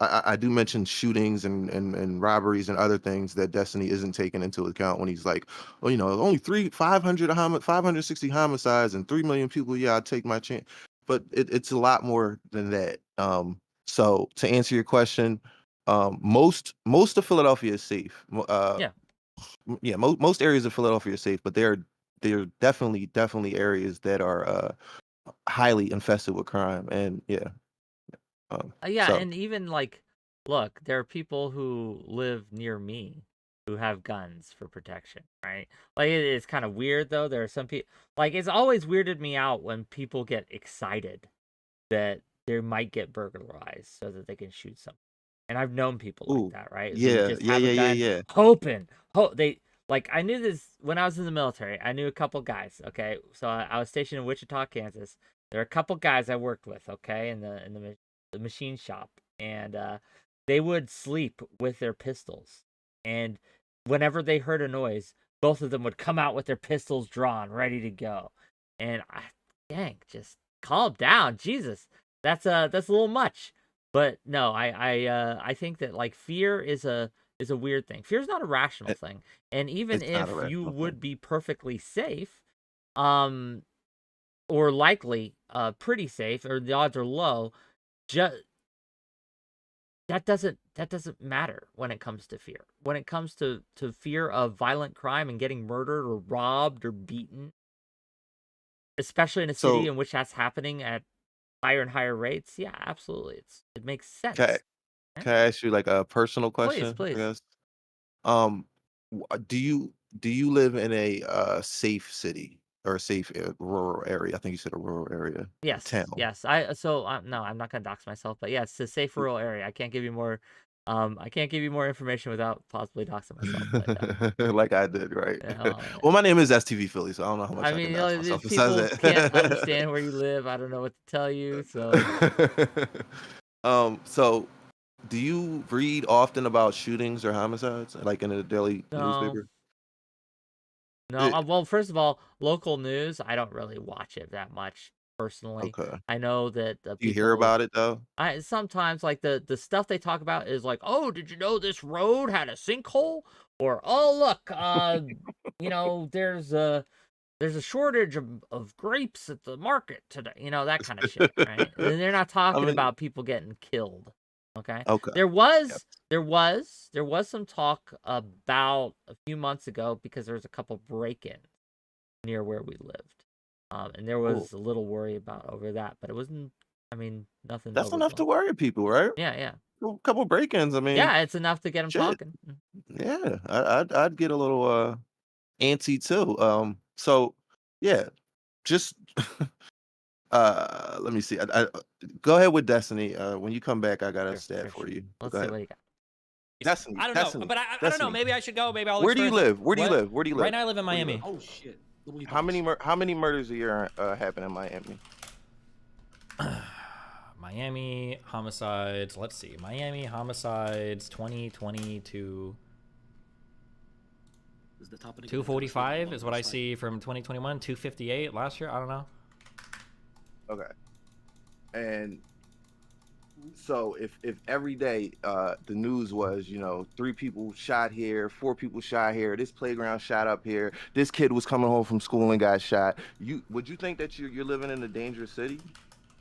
I do mention shootings and robberies and other things that Destiny isn't taken into account when he's like, well, only 560 homicides and 3 million people. Yeah, I'd take my chance. But it's a lot more than that. So to answer your question, most of Philadelphia is safe. Yeah. Yeah, most areas of Philadelphia are safe, but there are definitely areas that are highly infested with crime. And yeah, Yeah, so and even like, look, there are people who live near me who have guns for protection, right? Like it's kind of weird though. There are some people like it's always weirded me out when people get excited that they might get burglarized so that they can shoot someone. And I've known people like ooh, that, right? Who yeah, just yeah, have a yeah, yeah, gun, yeah. hoping, hope they like. I knew this when I was in the military. I knew a couple guys. Okay, so I was stationed in Wichita, Kansas. There are a couple guys I worked with. Okay, in the machine shop, and they would sleep with their pistols. And whenever they heard a noise, both of them would come out with their pistols drawn, ready to go. And dang, just calm down, Jesus. That's a little much. But no, I think that like fear is a weird thing. Fear is not a rational It, thing. And even it's not a if you rational thing. would be perfectly safe, um, or likely pretty safe, or the odds are low, just that doesn't matter when it comes to fear. When it comes to fear of violent crime and getting murdered or robbed or beaten, especially in a city So in which that's happening at higher and higher rates, yeah, absolutely. It makes can I, sense. Right? can I ask you like a personal Please, question, I please. guess? Um, do you live in a safe city or a safe rural area? I think you said a rural area, a Yes, town. yes. No, I'm not gonna dox myself, but yes, it's a safe rural area. I can't give you more. I can't give you more information without possibly doxing myself. But Like I did, right? yeah. Well, my name is STV Philly, so I don't know how much I I mean, can dox if myself besides people can't that. understand where you live, I don't know what to tell you. So So do you read often about shootings or homicides, like in the daily no, newspaper? no. It, Well, first of all, local news, I don't really watch it that much personally. okay. I know that Do you hear people. about it though? I sometimes like the stuff they talk about is like, oh, did you know this road had a sinkhole? Or oh, look, there's a shortage of grapes at the market today. That kind of shit, right? And they're not I talking mean, about people getting killed. Okay. okay. There Yep. was there was there was some talk about a few months ago because there was a couple break-ins near where we lived. And there Oh, was a little worry about over that, but it wasn't I mean, nothing. That's enough to overkill. worry people, right? Yeah. A couple break-ins. I mean, Yeah, it's enough to get them shit. talking. Yeah, I'd get a little antsy too. So yeah, just let me see. Go ahead with Destiny. When you come back, I got a stat for you. Let's Go see ahead. what you got. Destiny. I don't know, Destiny, but I don't know. Destiny. Maybe I should go. Maybe I'll. Where do you experience- live? Where do you What? live? Where do you live? Right now, I live in Where do you Miami. Oh shit. How many murders a year happen in Miami? Miami homicides. Let's see. Miami homicides 2022. Is the top of the 245 is what I see from 2021. 258 last year. I don't know. Okay. And so if every day the news was, 3 people shot here, 4 people shot here, this playground shot up here, this kid was coming home from school and got shot, would you think that you're living in a dangerous city?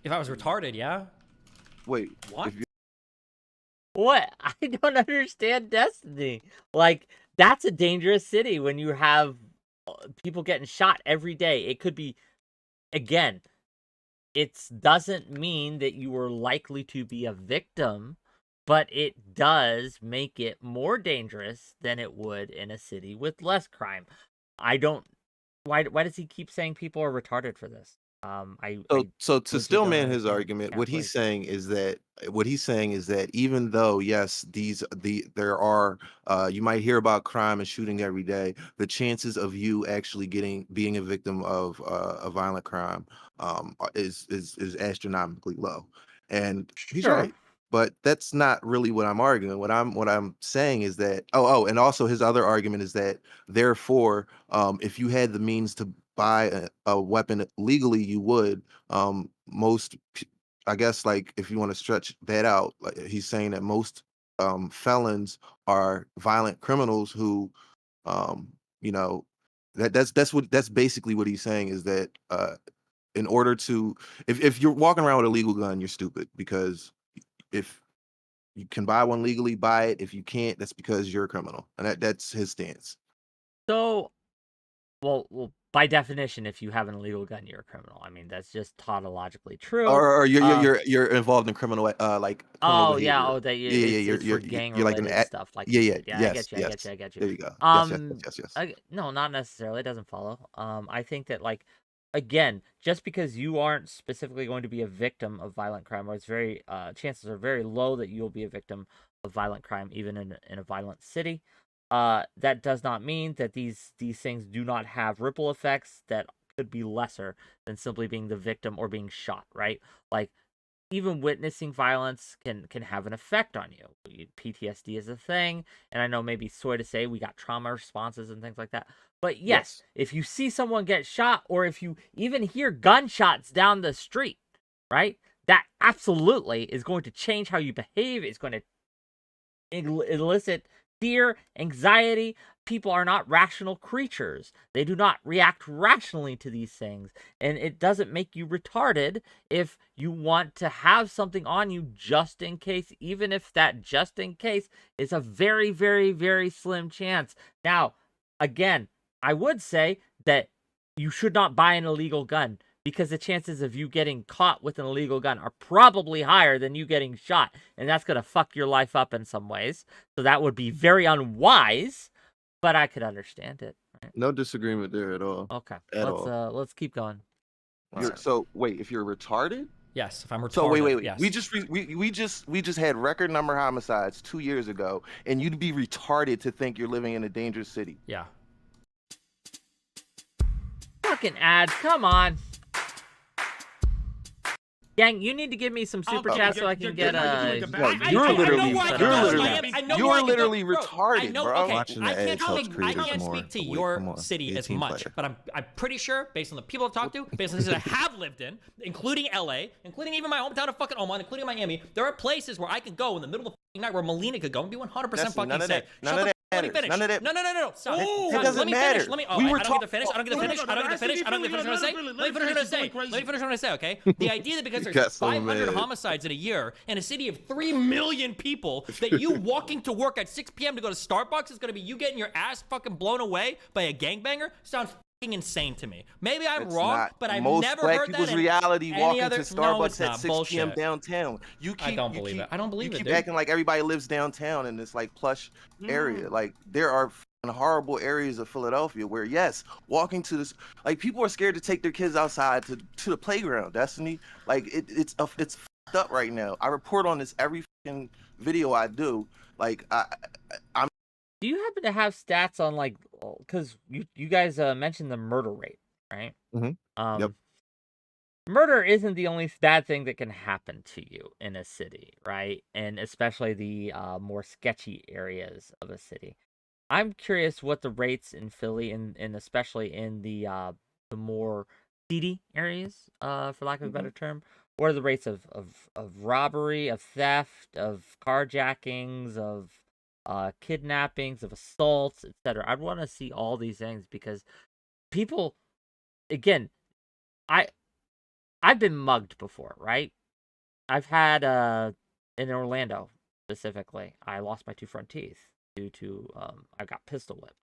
If I was retarded, yeah. Wait, What? What? I don't understand Destiny. Like, that's a dangerous city when you have people getting shot every day. It could be, again, it doesn't mean that you are likely to be a victim, but it does make it more dangerous than it would in a city with less crime. Why does he keep saying people are retarded for this? So to still don't man his understand argument, what he's calculation. saying is that even though yes, there are you might hear about crime and shooting every day, the chances of you actually being a victim of a violent crime is astronomically low, and he's Sure. right. But that's not really what I'm arguing. What I'm saying is that and also his other argument is that therefore, if you had the means to buy a weapon legally, you would. I guess, like, if you want to stretch that out, like he's saying that most felons are violent criminals who, you know, that's basically what he's saying is that in order to, if you're walking around with a legal gun, you're stupid, because if you can buy one legally, buy it. If you can't, that's because you're a criminal, and that's his stance. So, well, by definition, if you have an illegal gun, you're a criminal. I mean, that's just tautologically true. Or you're involved in criminal like criminal Oh behavior. yeah, it's for gang you're like related an stuff. Like yeah, I yes, get you. there you go. Yes. No, not necessarily. It doesn't follow. I think that, like, again, just because you aren't specifically going to be a victim of violent crime, or it's very chances are very low that you'll be a victim of violent crime, even in a violent city. That does not mean that these things do not have ripple effects that could be lesser than simply being the victim or being shot, right? Like, even witnessing violence can have an effect on you. PTSD is a thing, and I know maybe sort of say we got trauma responses and things like that. But yes, if you see someone get shot, or if you even hear gunshots down the street, right? That absolutely is going to change how you behave. It's going to elicit fear, anxiety. People are not rational creatures. They do not react rationally to these things. And it doesn't make you retarded if you want to have something on you just in case, even if that just in case is a very, very, very slim chance. Now, again, I would say that you should not buy an illegal gun, because the chances of you getting caught with an illegal gun are probably higher than you getting shot. And that's going to fuck your life up in some ways. So that would be very unwise, but I could understand it. Right? No disagreement there at all. Okay. Let's keep going. So wait, if you're retarded? Yes, if I'm retarded. So wait. Yes. We just had record number homicides 2 years ago, and you'd be retarded to think you're living in a dangerous city. Yeah. Fucking ads, come on. Gang, you need to give me some super chats so I can get You're literally retarded, bro. Okay, I can't speak to your city as much, but I'm pretty sure, based on the people I've talked to, based on the cities I have lived in, including LA, including even my hometown of fucking Oman, including Miami, there are places where I could go in the middle of the night where Melina could go and be 100% fucking safe. None of that. Let me finish. None of that. No. Stop. It doesn't matter. I don't get to finish what I say. Let me finish what I say, okay? The idea that because there's 500 homicides in a year in a city of 3 million people, that you walking to work at 6 p.m. to go to Starbucks is going to be you getting your ass fucking blown away by a gangbanger sounds insane to me. Maybe I'm It's wrong, not. but I've Most never black heard people's that in reality any walking other... to No, it's Starbucks at not. 6 p.m. Bullshit. downtown. I don't believe it. I don't believe you it, keep dude. acting like everybody lives downtown in this like plush area. Like there are horrible areas of Philadelphia where yes, walking to this, like people are scared to take their kids outside to the playground. Destiny, like it's fucked up right now. I report on this every fucking video I do. Like I'm. Do you happen to have stats on like, because you guys mentioned the murder rate, right? Yep. Murder isn't the only bad thing that can happen to you in a city, right? And especially the more sketchy areas of a city. I'm curious what the rates in Philly and especially in the more seedy areas, for lack of a better term, what are the rates of robbery, of theft, of carjackings, of kidnappings, of assaults, etc. I'd want to see all these things because people, again, I've been mugged before, right? I've had in Orlando specifically, I lost my 2 front teeth due to I got pistol whipped.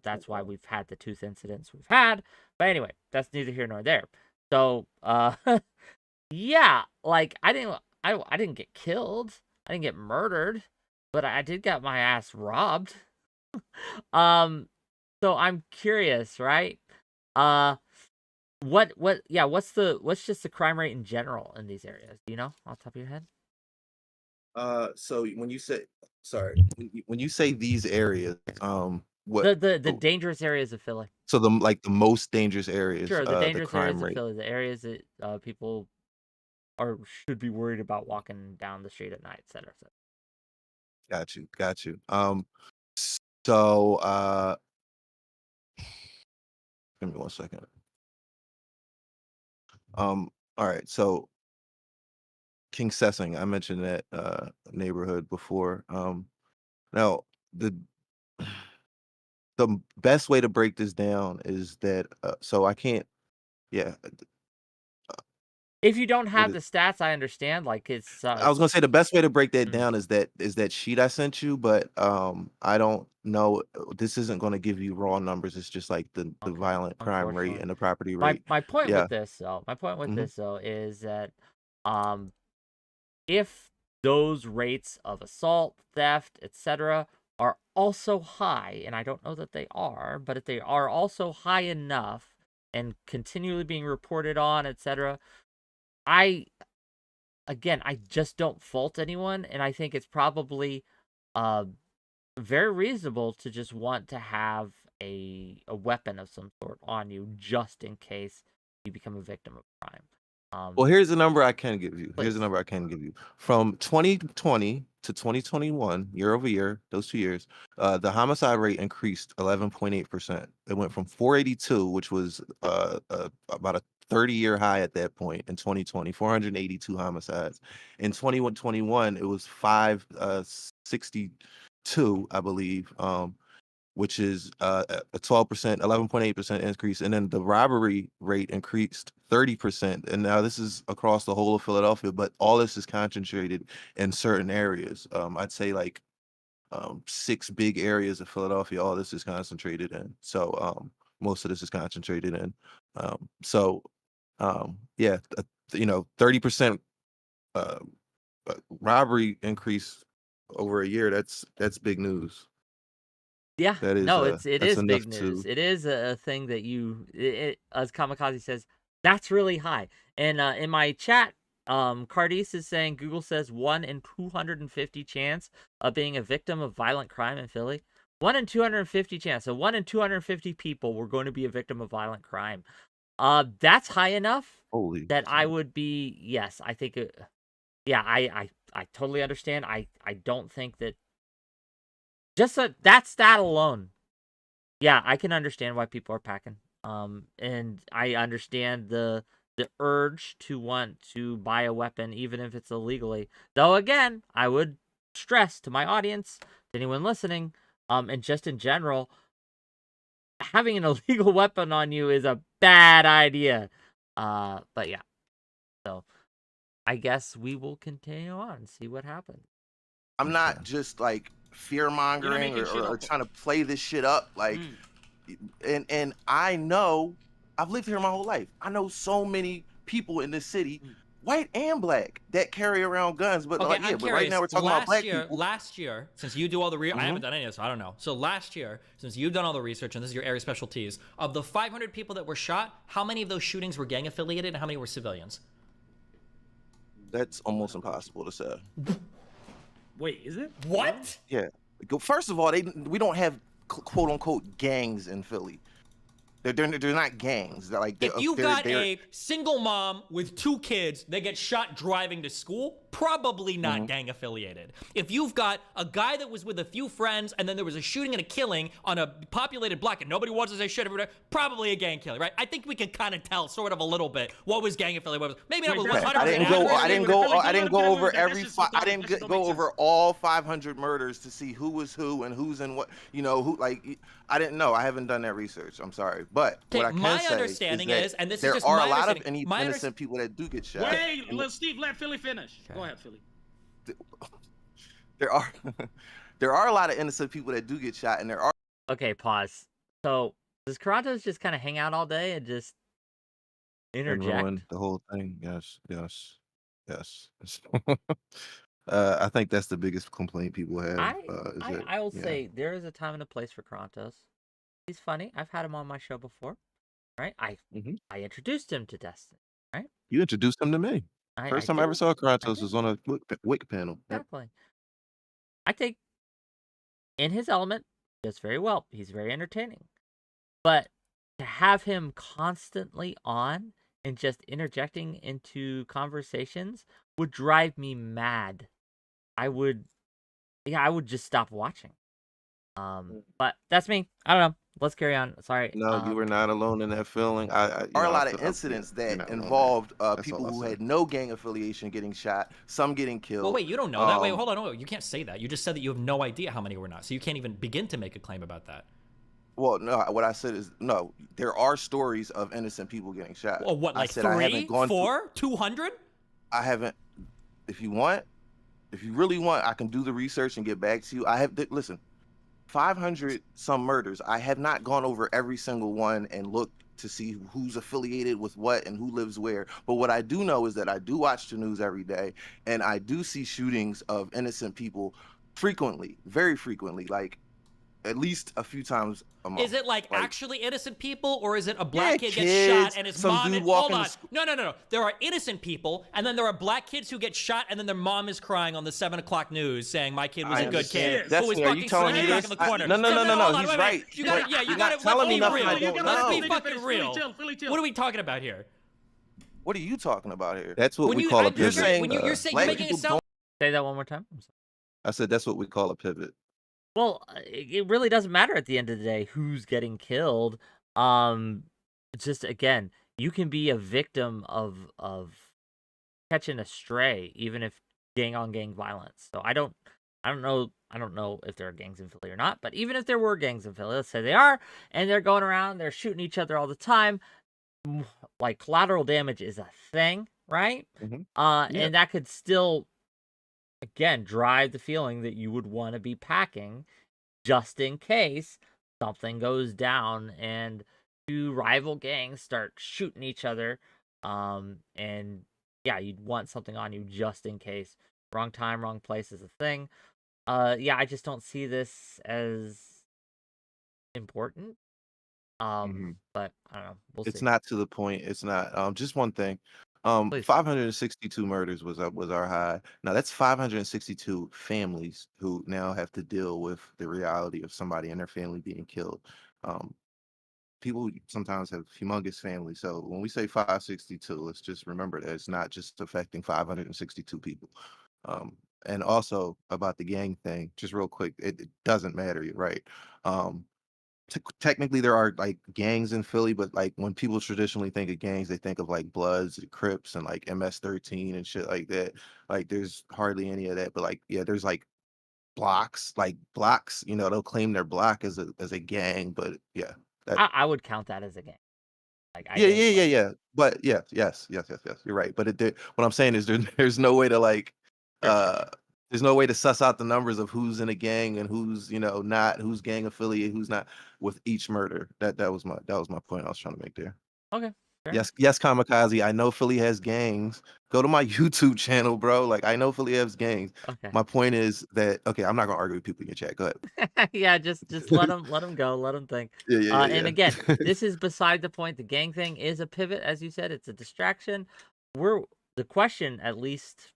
That's why we've had the tooth incidents we've had. But anyway, that's neither here nor there. So yeah, like I didn't get killed. I didn't get murdered, but I did get my ass robbed. So I'm curious, right? What's just the crime rate in general in these areas? Do you know off the top of your head? So when you say these areas, what The dangerous areas of Philly. so the most dangerous areas, Sure, the the dangerous areas crime of rate. Philly, the areas that people should be worried about walking down the street at night, et cetera, et cetera. Got you. So give me 1 second. All right. So King Sessing, I mentioned that neighborhood before. Now the best way to break this down is that so I can't. Yeah. If you don't What have the stats, I understand. Like it's I was gonna say the best way to break that down is that sheet I sent you, but I don't know. This isn't gonna give you raw numbers. It's just like the okay, violent crime rate unfortunately. and the property rate. My point Yeah. with this Mhm. though is that if those rates of assault, theft, etc. are also high, and I don't know that they are, but if they are also high enough and continually being reported on, etc., I just don't fault anyone, and I think it's probably very reasonable to just want to have a weapon of some sort on you just in case you become a victim of crime. Well, here's the number I can give you. Here's the Please. number I can give you. From 2020 to 2021, year over year, those 2 years, the homicide rate increased 11.8%. It went from 482, which was about a 30-year high at that point in 2020, 482 homicides. In 2021, it was 562, I believe. Which is a 12%, 11.8% increase. And then the robbery rate increased 30%. And now this is across the whole of Philadelphia, but all this is concentrated in certain areas. I'd say like 6 big areas of Philadelphia, all this is concentrated in. So most of this is concentrated in. Yeah, 30% robbery increase over a year, that's big news. Yeah, That is no, it that's is enough big news. to It is a thing that as Kamikaze says, that's really high. And in my chat, Cardis is saying Google says 1 in 250 chance of being a victim of violent crime in Philly. 1 in 250 chance. So 1 in 250 people were going to be a victim of violent crime. That's high enough holy that I shit. would be. Yes, I think. Yeah, I totally understand. I don't think that. Just that stat alone, yeah, I can understand why people are packing. And I understand the urge to want to buy a weapon, even if it's illegally. Though again, I would stress to my audience, to anyone listening, and just in general, having an illegal weapon on you is a bad idea. But yeah, so I guess we will continue on and see what happens. I'm not just like fear mongering making shit or up. trying to play this shit up. Like and I know, I've lived here my whole life. I know so many people in this city, white and black, that carry around guns. But Okay, yeah, I'm but curious. right now we're talking about black people. Last year, since you do all the I haven't done any of this, so I don't know. So last year, since you've done all the research and this is your area of specialties, of the 500 people that were shot, how many of those shootings were gang affiliated and how many were civilians? That's almost impossible to say. Wait, is it? What? Yeah. First of all, we don't have quote unquote gangs in Philly. They're not gangs. They're like if you've got a single mom with 2 kids that get shot driving to school, probably not gang affiliated. If you've got a guy that was with a few friends and then there was a shooting and a killing on a populated block and nobody wants to say shit, probably a gang killing, right? I think we can kind of tell sort of a little bit what was gang affiliated. What was, maybe not 100%. I didn't go over I didn't go over all 500 murders to see who was who and who's in what. You know who, like, I didn't know. I haven't done that research. I'm sorry. But what I can say understanding is, and this there is just are my a lot of understanding. innocent people that do get shot. Wait, Steve, let Philly finish. Okay. Go ahead, Philly. There are a lot of innocent people that do get shot, and there are. Okay, pause. So does Karantos just kind of hang out all day and just interject? Ruin the whole thing. Yes. I think that's the biggest complaint people have. I will say there is a time and a place for Karantos. He's funny. I've had him on my show before, right? I introduced him to Destiny, right? You introduced him to me. First time I ever saw Karantos was on a WhickTV panel. Exactly. Yep. I think in his element, he does very well. He's very entertaining. But to have him constantly on and just interjecting into conversations would drive me mad. I would just stop watching. But that's me. I don't know. Let's carry on. Sorry. No, you were not alone in that feeling. There are a lot of incidents that involved people who had no gang affiliation getting shot, some getting killed. Well, wait, you don't know that. Wait, hold on. You can't say that. You just said that you have no idea how many were not. So you can't even begin to make a claim about that. Well, no, what I said is, no, there are stories of innocent people getting shot. Well, what, like 3, 4, 200? I haven't. If you really want, I can do the research and get back to you. Listen, 500 some murders. I have not gone over every single one and looked to see who's affiliated with what and who lives where. But what I do know is that I do watch the news every day, and I do see shootings of innocent people frequently, very frequently, like at least a few times a month. Is it like actually innocent people, or is it a black kid gets shot and his mom is... Hold on. No. There are innocent people, and then there are black kids who get shot, and then their mom is crying on the 7 o'clock news saying, my kid was a good kid. That's are you telling me this? No, he's right. You got to be real. Let's be fucking real. What are we talking about here? What are you talking about here? That's what we call a pivot. You're saying you're making it sound... Say that one more time. I said that's what we call a pivot. Well, it really doesn't matter at the end of the day who's getting killed. Just again, you can be a victim of catching a stray, even if gang on gang violence. So I don't know if there are gangs in Philly or not. But even if there were gangs in Philly, let's say they are, and they're going around, they're shooting each other all the time. Like collateral damage is a thing, right? And that could still, again, drive the feeling that you would want to be packing just in case something goes down and 2 rival gangs start shooting each other. And yeah, you'd want something on you just in case. Wrong time, wrong place is a thing. Yeah, I just don't see this as important. But I don't know. We'll see. It's not to the point. It's not. Just one thing. 562 murders was our high. Now that's 562 families who now have to deal with the reality of somebody in their family being killed. People sometimes have humongous families. So when we say 562, let's just remember that it's not just affecting 562 people. And also about the gang thing, just real quick, it doesn't matter, right? Technically there are like gangs in Philly, but like when people traditionally think of gangs, they think of like Bloods, Crips, and like MS-13 and shit like that. Like there's hardly any of that, but like there's like blocks, you know, they'll claim their block as a gang, but yeah. I would count that as a gang. Like yeah. But yes, you're right. But what I'm saying is there's no way to like there's no way to suss out the numbers of who's in a gang and who's, you know, not, who's gang affiliated, who's not with each murder. That was my point I was trying to make there. Okay. fair Yes, yes, Kamikaze. I know Philly has gangs. Go to my YouTube channel, bro. Like I know Philly has gangs. enough. Okay. My point is that okay, I'm not gonna argue with people in your chat. Go ahead. Yeah, just let them go, let them think. Yeah. And again, this is beside the point. The gang thing is a pivot, as you said. It's a distraction. The question, at least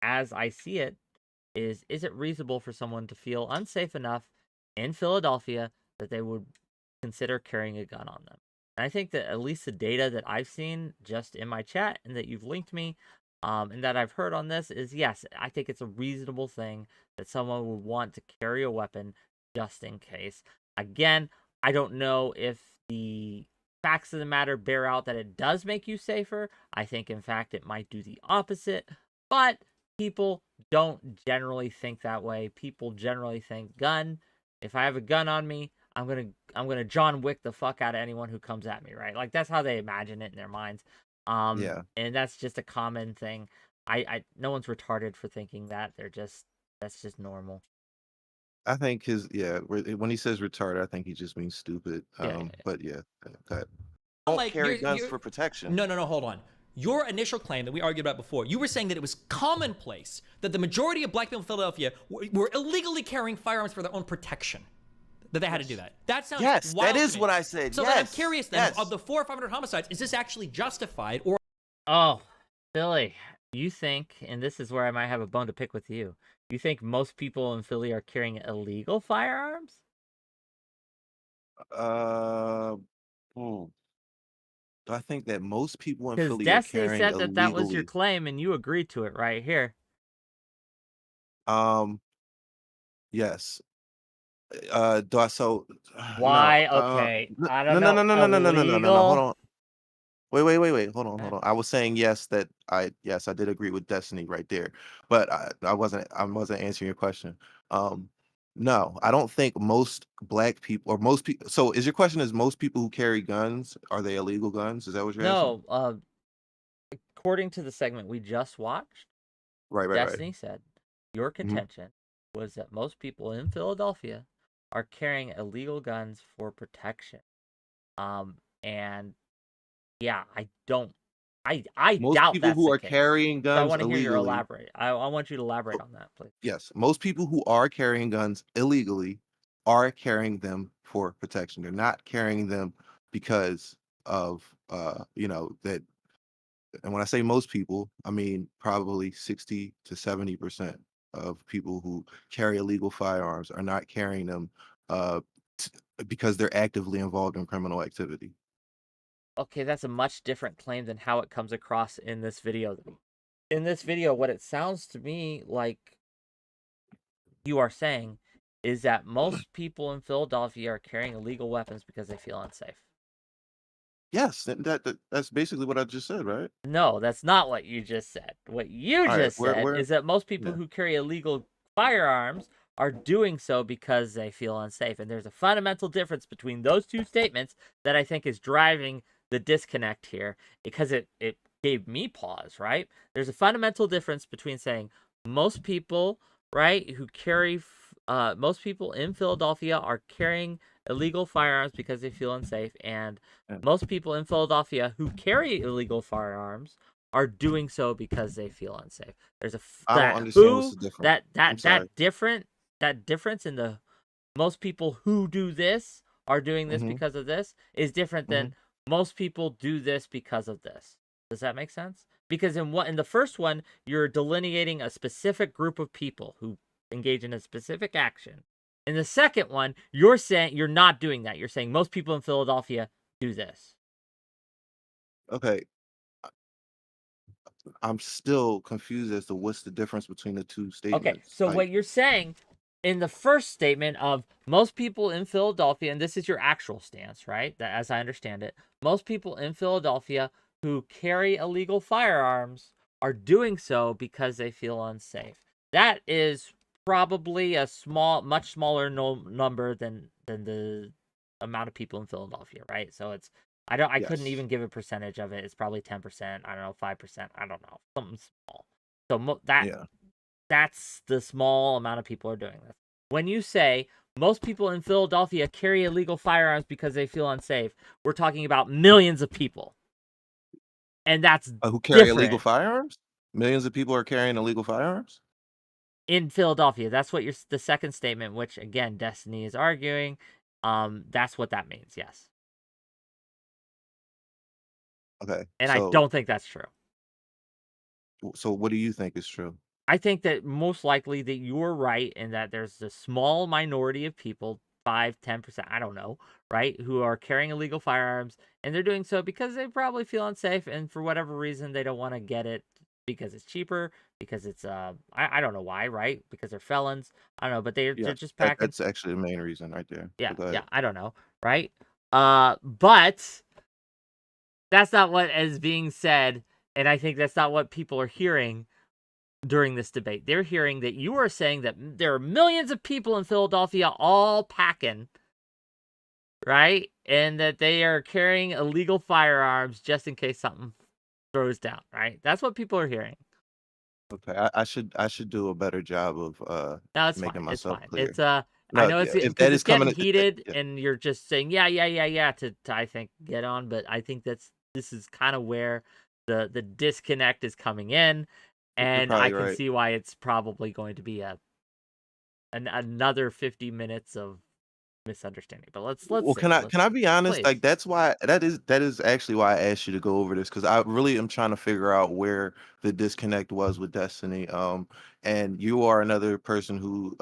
as I see it, is it reasonable for someone to feel unsafe enough in Philadelphia that they would consider carrying a gun on them? And I think that at least the data that I've seen just in my chat and that you've linked me, and that I've heard on this is yes, I think it's a reasonable thing that someone would want to carry a weapon just in case. Again, I don't know if the facts of the matter bear out that it does make you safer. I think, in fact, it might do the opposite. But people don't generally think that way. People generally think gun. If I have a gun on me, I'm gonna John Wick the fuck out of anyone who comes at me, right? Like that's how they imagine it in their minds. Yeah. And that's just a common thing. No one's retarded for thinking that. That's just normal. I think when he says retarded, I think he just means stupid. Yeah. But yeah, okay. I'm Don't like, carry you're- guns you're- for protection. No, hold on. Your initial claim that we argued about before, you were saying that it was commonplace that the majority of black people in Philadelphia were illegally carrying firearms for their own protection. That they had to do that. That sounds Yes, wild that to is me. what I said. So then I'm Yes, curious then, yes. of the 400 or 500 homicides, is this actually justified or Oh, Philly, you think, and this is where I might have a bone to pick with you. You think most people in Philly are carrying illegal firearms? Hmm. I think that most people in Because Philly are Destiny carrying said that was your illegally. claim, and you agreed to it right here. Yes. So Why? no. Okay, I don't No. know. Hold Illegal. on. Wait. Hold Okay. on. I was saying yes that I did agree with Destiny right there, but I wasn't answering your question. No, I don't think most black people or most people. So is your question is most people who carry guns, are they illegal guns? Is that what you're asking? No, according to the segment we just watched, Right. Destiny said your Mhm. contention was that most people in Philadelphia are carrying illegal guns for protection. And yeah, I Most doubt people that's who the are case. carrying So I guns want to hear your illegally. elaborate. I want you to elaborate on that, please. Yes, most people who are carrying guns illegally are carrying them for protection. They're not carrying them because of that. And when I say most people, I mean probably 60 to 70% of people who carry illegal firearms are not carrying them uh t- because they're actively involved in criminal activity. Okay, that's a much different claim than how it comes across in this video. In this video, what it sounds to me like you are saying is that most people in Philadelphia are carrying illegal weapons because they feel unsafe. Yes, that's basically what I just said, right? No, that's not what you just said. What you All right, just said is that most people yeah. who carry illegal firearms are doing so because they feel unsafe. And there's a fundamental difference between those two statements that I think is driving the disconnect here, because it gave me pause, right? There's a fundamental difference between saying most people, right, who carry most people in Philadelphia are carrying illegal firearms because they feel unsafe, and Yeah. most people in Philadelphia who carry illegal firearms are doing so because they feel unsafe. There's I don't understand what's the difference. I'm sorry. that difference in the most people who do this are doing this Mhm. because of this is different than most people do this because of this. Does that make sense? Because in the first one, you're delineating a specific group of people who engage in a specific action. In the second one, you're saying you're not doing that. You're saying most people in Philadelphia do this. Okay, I'm still confused as to what's the difference between the two Okay, statements. so Like, what you're saying in the first statement of most people in Philadelphia, and this is your actual stance, right? That, as I understand it, most people in Philadelphia who carry illegal firearms are doing so because they feel unsafe. That is probably a much smaller number than the amount of people in Philadelphia, right? So it's I couldn't yes. even give a percentage of it. It's probably 10%. I don't know, 5%. I don't know, something small. So that Yeah. That's the small amount of people are doing this. When you say most people in Philadelphia carry illegal firearms because they feel unsafe, we're talking about millions of people. And that's Who carry different. illegal firearms? Millions of people are carrying illegal firearms? In Philadelphia. That's what the second statement, which again, Destiny is arguing. That's what that means, yes. Okay. And I don't think that's true. So what do you think is true? I think that most likely that you're right in that there's a small minority of people, 5-10%, I don't know, right, who are carrying illegal firearms, and they're doing so because they probably feel unsafe, and for whatever reason they don't want to get it because it's cheaper, because it's I don't know why, right? Because they're felons. I don't know, but they're just packing. That's actually the main reason right there. Yeah, I don't know, right? But that's not what is being said, and I think that's not what people are hearing during this debate. They're hearing that you are saying that there are millions of people in Philadelphia all packing, right? And that they are carrying illegal firearms just in case something throws down, right? That's what people are hearing. Okay, I should do a better job of No, it's making fine. myself It's fine. clear. It's No, I know it's if that is getting coming, heated, yeah. and you're just saying yeah to I think get on, but I think this is kind of where the disconnect is coming in, and I can right. see why it's probably going to be another 50 minutes of misunderstanding. But let's Well, see. can I be honest? Please. Like that's why that is actually why I asked you to go over this, because I really am trying to figure out where the disconnect was with Destiny. And you are another person who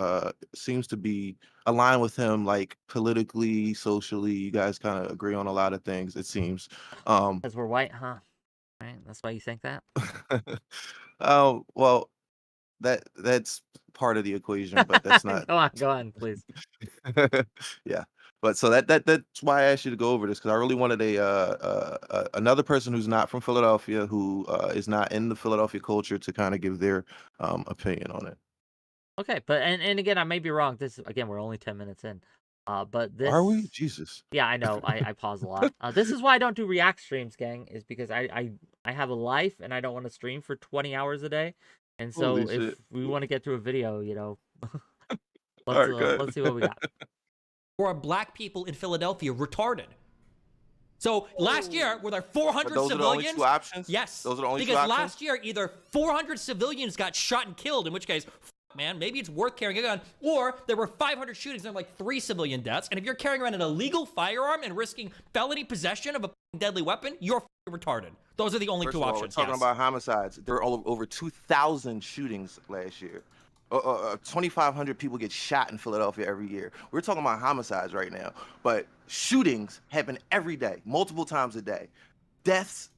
seems to be aligned with him, like politically, socially. You guys kind of agree on a lot of things, it seems. Because we're white, huh? Right? That's why you think that? Well, that's part of the equation, but that's not. Go on, please. Yeah, but so that's why I asked you to go over this, because I really wanted another person who's not from Philadelphia, who is not in the Philadelphia culture, to kind of give their opinion on it. Okay, but and again, I may be wrong. This again, we're only 10 minutes in. But this Are we? Jesus. Yeah, I know. I pause a lot. This is why I don't do react streams, gang, is because I have a life and I don't want to stream for 20 hours a day. And so Holy if shit. we want to get through a video, All right, good. let's see what we got. Or black people in Philadelphia retarded. So last year, were there 400 Those civilians? are the only two options? Yes. Those are the only two because options? last year, either 400 civilians got shot and killed, in which case, man, maybe it's worth carrying a gun, or there were 500 shootings and like 3 civilian deaths. And if you're carrying around an illegal firearm and risking felony possession of a deadly weapon, you're retarded. Those are the only First two of all, options. we're talking about homicides. There were over 2,000 shootings last year. 2,500 people get shot in Philadelphia every year. We're talking about homicides right now, but shootings happen every day, multiple times a day. Deaths,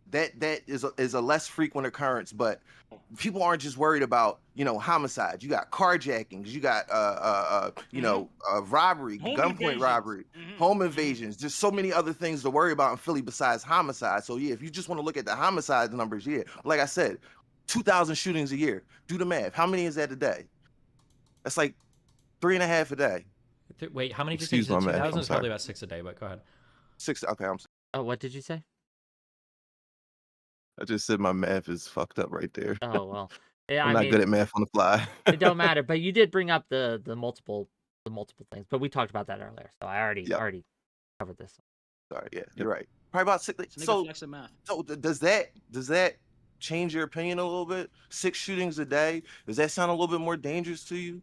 that is a less frequent occurrence, but people aren't just worried about homicides. You got carjackings, you got robbery, gunpoint robbery, home invasions. There's so many other things to worry about in Philly besides homicide. So yeah, if you just want to look at the homicide numbers, yeah, like I said, 2,000 shootings a year. Do the math. How many is that a day? That's like 3.5 a day. Wait, how many? Excuse my math. 2,000 is probably about 6 a day, but go ahead. 6. Okay, I'm. Oh, what did you say? I just said my math is fucked up right there. Oh well. Yeah, I'm not good at math on the fly. It don't matter. But you did bring up the multiple things. But we talked about that earlier, so I already covered this. Sorry, yeah, you're right. Probably about 6. So does that change your opinion a little bit? 6 shootings a day, does that sound a little bit more dangerous to you?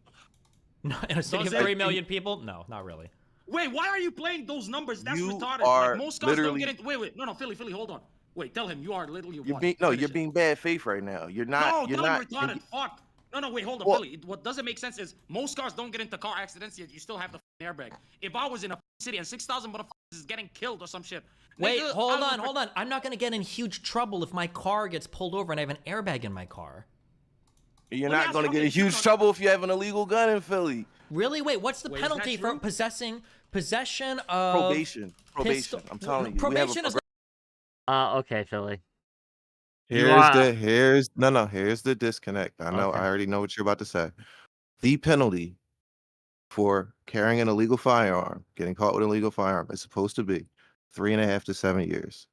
No, in a city of 3 million people? No, not really. Wait, why are you playing those numbers? That's retarded. Like most cars don't get into. Wait, no, Philly, hold on. Wait, tell him you are literally. You're being bad faith right now. You're not. No, tell him retarded. Fuck. No, wait, hold on, Philly. What doesn't make sense is most cars don't get into car accidents yet. You still have the airbag. If I was in a city and 6,000 motherfuckers is getting killed or some shit. Wait, hold on. I'm not gonna get in huge trouble if my car gets pulled over and I have an airbag in my car. You're not gonna get in huge trouble if you have an illegal gun in Philly. Really? Wait, what's the penalty for possession of probation? I'm telling you. Probation is. Okay, Philly. Here's the disconnect. I know. Okay. I already know what you're about to say. The penalty for carrying an illegal firearm, getting caught with an illegal firearm, is supposed to be 3.5 to 7 years.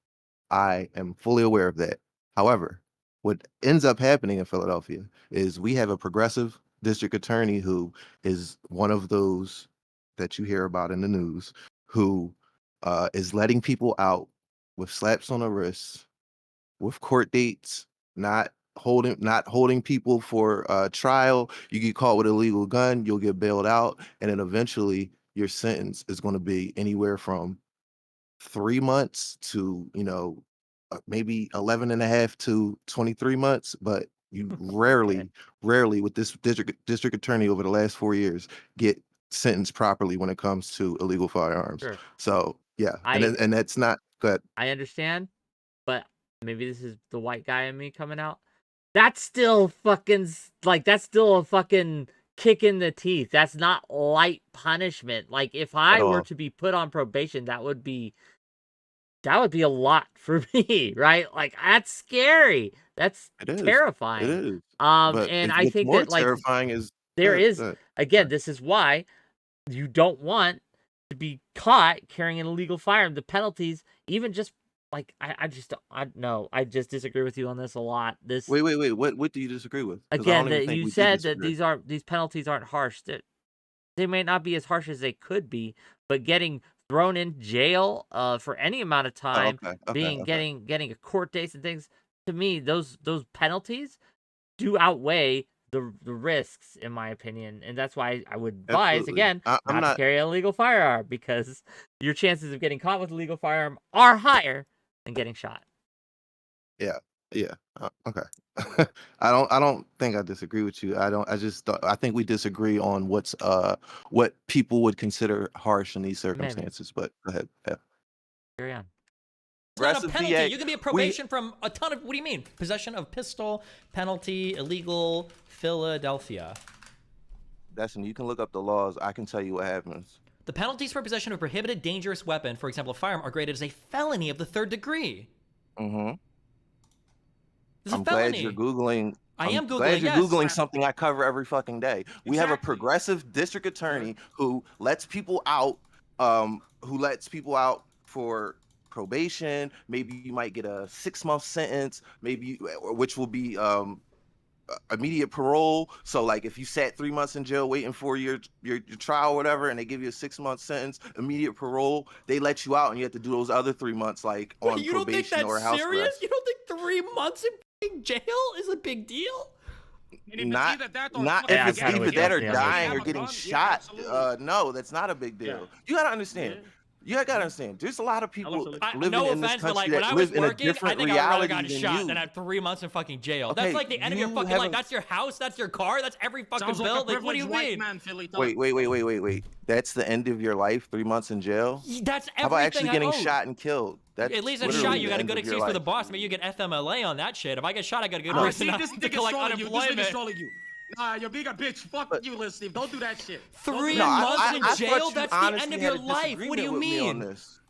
I am fully aware of that. However, what ends up happening in Philadelphia is we have a progressive district attorney who is one of those that you hear about in the news, who is letting people out with slaps on the wrists, with court dates, not holding people for trial. You get caught with a illegal gun, you'll get bailed out, and then eventually your sentence is going to be anywhere from 3 months to, maybe 11 and a half to 23 months, but you Okay. rarely with this district attorney over the last 4 years get sentenced properly when it comes to illegal firearms. Sure. So yeah, I and that's not good. I understand, but maybe this is the white guy in me coming out. That's still fucking that's still a fucking kick in the teeth. That's not light punishment. Like if I were all. to be put on probation, that would be a lot for me, right? Like that's scary. That's It is. It terrifying. is. But And I what's think more that like terrifying is there good, is good. again, this is why you don't want to be caught carrying an illegal firearm. The penalties, even just like I just disagree with you on this a lot. This Wait. What do you disagree with? 'Cause I again, don't even that think you we did said that disagree. these penalties aren't harsh. That they may not be as harsh as they could be, but getting thrown in jail for any amount of Oh, time, okay. getting a court dates and things, to me, those penalties do outweigh the risks, in my opinion, and that's why I would advise Absolutely. again I'm not to not. carry an illegal firearm, because your chances of getting caught with a legal firearm are higher than getting shot. Yeah. Okay. I don't think I disagree with you. I think we disagree on what people would consider harsh in these circumstances. But go ahead. Yeah. Carry on. It's not a Progressive penalty. DA, You can be a probation from a ton of. What do you mean? Possession of pistol, penalty, illegal, Philadelphia. Destiny, you can look up the laws. I can tell you what happens. The penalties for possession of a prohibited dangerous weapon, for example, a firearm, are graded as a felony of the 3rd degree. Mm-hmm. This is I'm a glad felony. you're Googling. I am Googling, Glad you're yes. Googling something I cover every fucking day. We have a Exactly. progressive district attorney who lets people out, for probation. Maybe you might get a 6-month sentence, which will be immediate parole. So like if you sat 3 months in jail waiting for your trial or whatever, and they give you a 6-month sentence, immediate parole, they let you out and you have to do those other 3 months like on Wait, you don't think probation that's or house serious? arrest. You don't think 3 months in jail is a big deal? And if Not, it's either that or not fucking Yeah, if it's kinda either what that or you're saying. dying or Have a getting gun, yeah, shot. absolutely. No, that's not a big deal. Yeah. You gotta understand. Yeah. You gotta understand. There's a lot of people Absolutely. living No in this offense, but country like when that I was live in a working, I different think I would rather reality gotten than shot you. than have 3 months in fucking jail. Okay, That's like the end of your you fucking life. haven't- That's your house. That's your car. That's every fucking Sounds bill. like a Like, what do you privileged white mean? man, Philly. Wait. That's the end of your life? 3 months in jail? That's How about actually everything I getting own. shot and killed? That's At least in literally shot, you the got a end good of your excuse for the life. boss. Maybe you get FMLA on that shit. If I get shot, I got a good Oh, reason See, to this nigga's collect trolling you. This nigga's unemployment. trolling you. Nah, you're being a bitch. Fuck But- you, Lil Steve. Don't do that shit. Don't do 3 that. months I in thought jail? you That's the end honestly of had your a life. What do disagreement you with me on mean? this.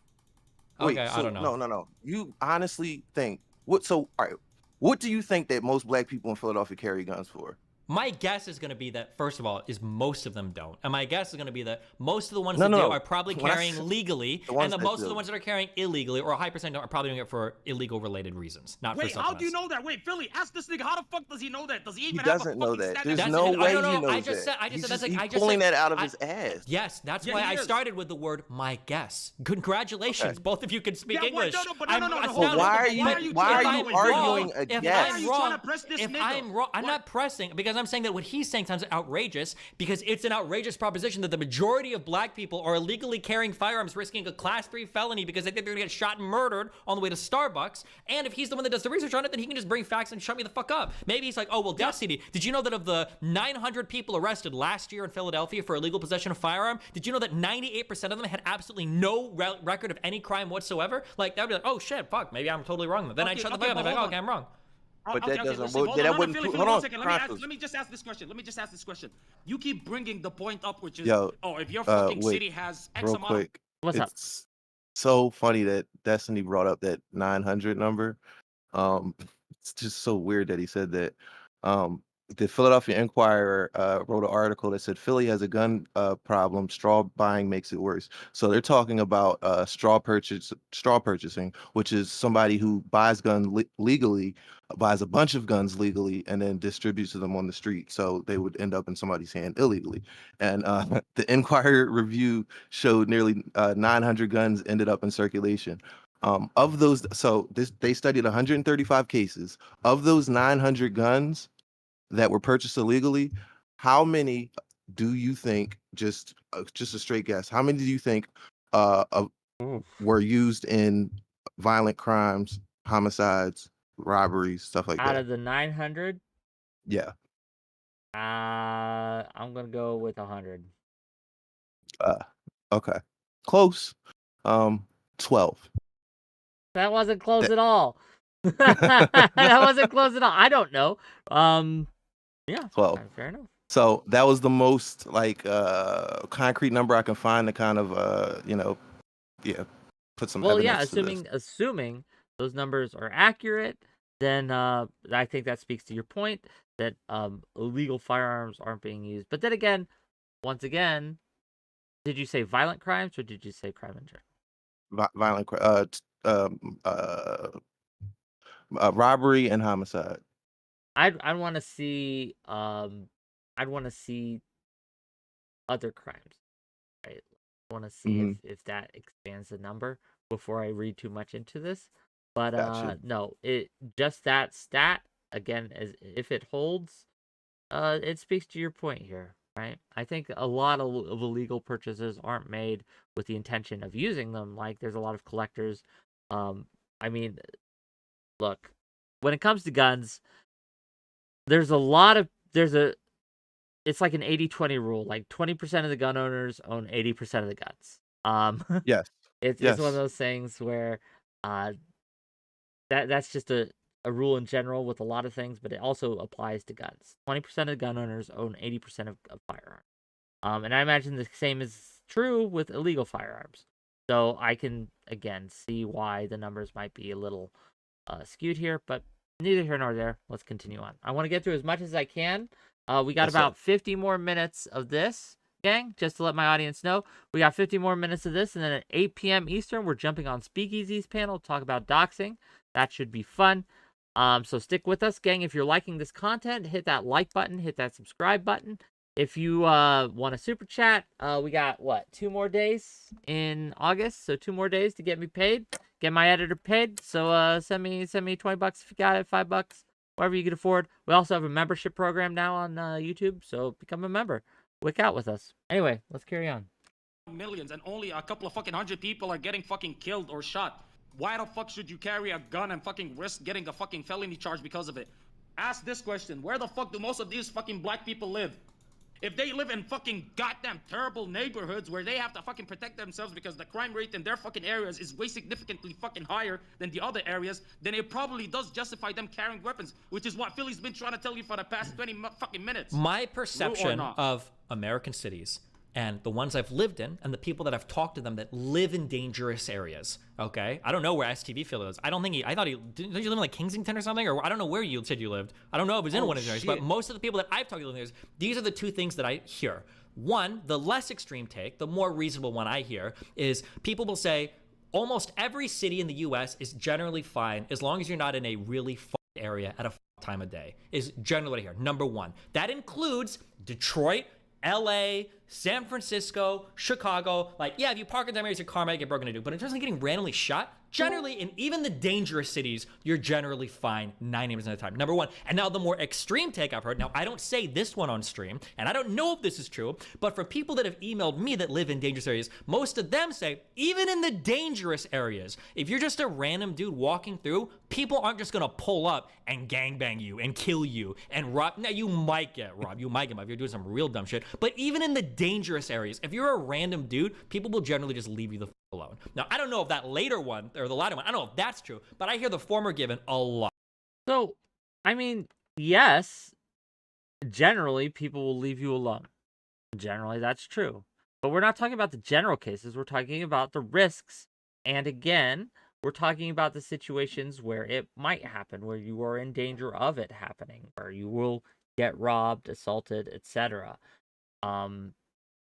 Okay, Wait, I don't know. No. You honestly think all right, what do you think that most black people in Philadelphia carry guns for? My guess is going to be that, first of all, is most of them don't. And my guess is going to be that most of the ones No, that do no. are probably When I carrying said legally, the ones and the that most of do. the ones that are carrying illegally, or a high percent are probably doing it for illegal related reasons, not for Wait, self-defense. how do you know that? Wait, Philly, ask this nigga. How the fuck does he know that? Does he even have doesn't a know fucking that. standard? There's That's no it. way I don't he know. knows I just that. said He's that's just- like I he's just pulling said, that out of his ass. Yes, that's Yeah, why he I is. started with the word "my guess." Congratulations, Okay. both of you can speak Yeah, wait, English. no, but I'm hold on. astounded. Why are you- But why if are I'm you arguing wrong, a If guess? Why are I'm you wrong, trying to press this if nigga? I'm wrong, I'm What? not pressing because I'm saying that what he's saying sounds outrageous because it's an outrageous proposition that the majority of black people are illegally carrying firearms, risking a class 3 felony because they think they're gonna get shot and murdered on the way to Starbucks. And if he's the one that does the research on it, then he can just bring facts and shut me the fuck up. Maybe he's like, oh well, Destiny, did you know that of the 900 people arrested last year in Philadelphia for illegal possession of firearm, did you know that 98% of them had absolutely no record of any crime whatsoever? Like that would be like, oh shit, fuck, maybe I'm totally wrong. Then I'd shut the fuck up. I'd be like, oh, okay, I'm wrong. But that doesn't- listen, hold that on, wouldn't Philly, prove- Philly, hold one on, second. Chronicles. Let me just ask this question. You keep bringing the point up, which is, Yo, if your fucking wait, city has X real amount quick. What's up? It's so funny that Destiny brought up that 900 number. It's just so weird that he said that. the Philadelphia Inquirer wrote an article that said Philly has a gun problem. Straw buying makes it worse. So they're talking about straw purchasing, which is somebody who buys guns legally, buys a bunch of guns legally, and then distributes them on the street. So they would end up in somebody's hand illegally. And the Inquirer review showed nearly 900 guns ended up in circulation. Of those, they studied 135 cases. Of those 900 guns that were purchased illegally, how many do you think, just a straight guess, how many do you think were used in violent crimes, homicides, robberies, stuff like Out that? of the 900, Yeah. I'm gonna go with 100. Okay. Close. 12. That wasn't close at all. That wasn't close at all. I don't know. Yeah. 12. Fair enough. So that was the most like concrete number I can find to kind of put some evidence to this. Assuming those numbers are accurate, then I think that speaks to your point that illegal firearms aren't being used. But then again, once again, did you say violent crimes or did you say crime in general? Violent robbery and homicide. I'd want to see I'd want to see other crimes. Right? I want to see if that expands the number before I read too much into this. But Gotcha. no, it just that stat again, as if it holds, it speaks to your point here, right? I think a lot of illegal purchases aren't made with the intention of using them. Like there's a lot of collectors. I mean, look, when it comes to guns, it's like an 80-20 rule. Like 20% of the gun owners own 80% of the guns. Yes. It's one of those things where that's just a rule in general with a lot of things, but it also applies to guns. 20% of the gun owners own 80% of firearms. And I imagine the same is true with illegal firearms. So I can, again, see why the numbers might be a little skewed here, but neither here nor there. Let's continue on. I want to get through as much as I can. We got about 50 more minutes of this, gang, just to let my audience know. We got 50 more minutes of this, and then at 8 p.m. Eastern, we're jumping on Speakeazy's panel to talk about doxing. That should be fun. So stick with us, gang. If you're liking this content, hit that like button, hit that subscribe button. If you want a super chat, we got, 2 more days in August, so 2 more days to get me paid, get my editor paid. So send me $20 if you got it, $5, whatever you can afford. We also have a membership program now on YouTube, so become a member. Wick out with us. Anyway, let's carry on. Millions, and only a couple of fucking 100 people are getting fucking killed or shot. Why the fuck should you carry a gun and fucking risk getting a fucking felony charge because of it? Ask this question: where the fuck do most of these fucking black people live? If they live in fucking goddamn terrible neighborhoods where they have to fucking protect themselves because the crime rate in their fucking areas is way significantly fucking higher than the other areas, then it probably does justify them carrying weapons, which is what Philly's been trying to tell you for the past 20 fucking minutes. My perception of American cities and the ones I've lived in and the people that I've talked to them that live in dangerous areas, okay? I don't know where STV Philly is. I thought didn't you live in like Kensington or something? Or I don't know where you said you lived. I don't know if it was in one of these areas, but most of the people that I've talked to, these are the two things that I hear. One, the less extreme take, the more reasonable one I hear, is people will say almost every city in the US is generally fine as long as you're not in a really fucked area at a time of day, is generally what I hear. Number one. That includes Detroit, LA, San Francisco, Chicago. Like, yeah, if you park in them areas, your car might get broken into. But in terms of getting randomly shot, generally, in even the dangerous cities, you're generally fine 90% of the time. Number one. And now the more extreme take I've heard, now I don't say this one on stream, and I don't know if this is true, but from people that have emailed me that live in dangerous areas, most of them say, even in the dangerous areas, if you're just a random dude walking through, people aren't just gonna pull up and gangbang you and kill you and rob. Now, you might get robbed. You might get robbed if you're doing some real dumb shit. But even in the dangerous areas, if you're a random dude, people will generally just leave you the alone. Now, I don't know if that later one, or the latter one, I don't know if that's true, but I hear the former given a lot. So, I mean, yes, generally people will leave you alone. Generally, that's true. But we're not talking about the general cases. We're talking about the risks. And again, we're talking about the situations where it might happen, where you are in danger of it happening, where you will get robbed, assaulted, etc.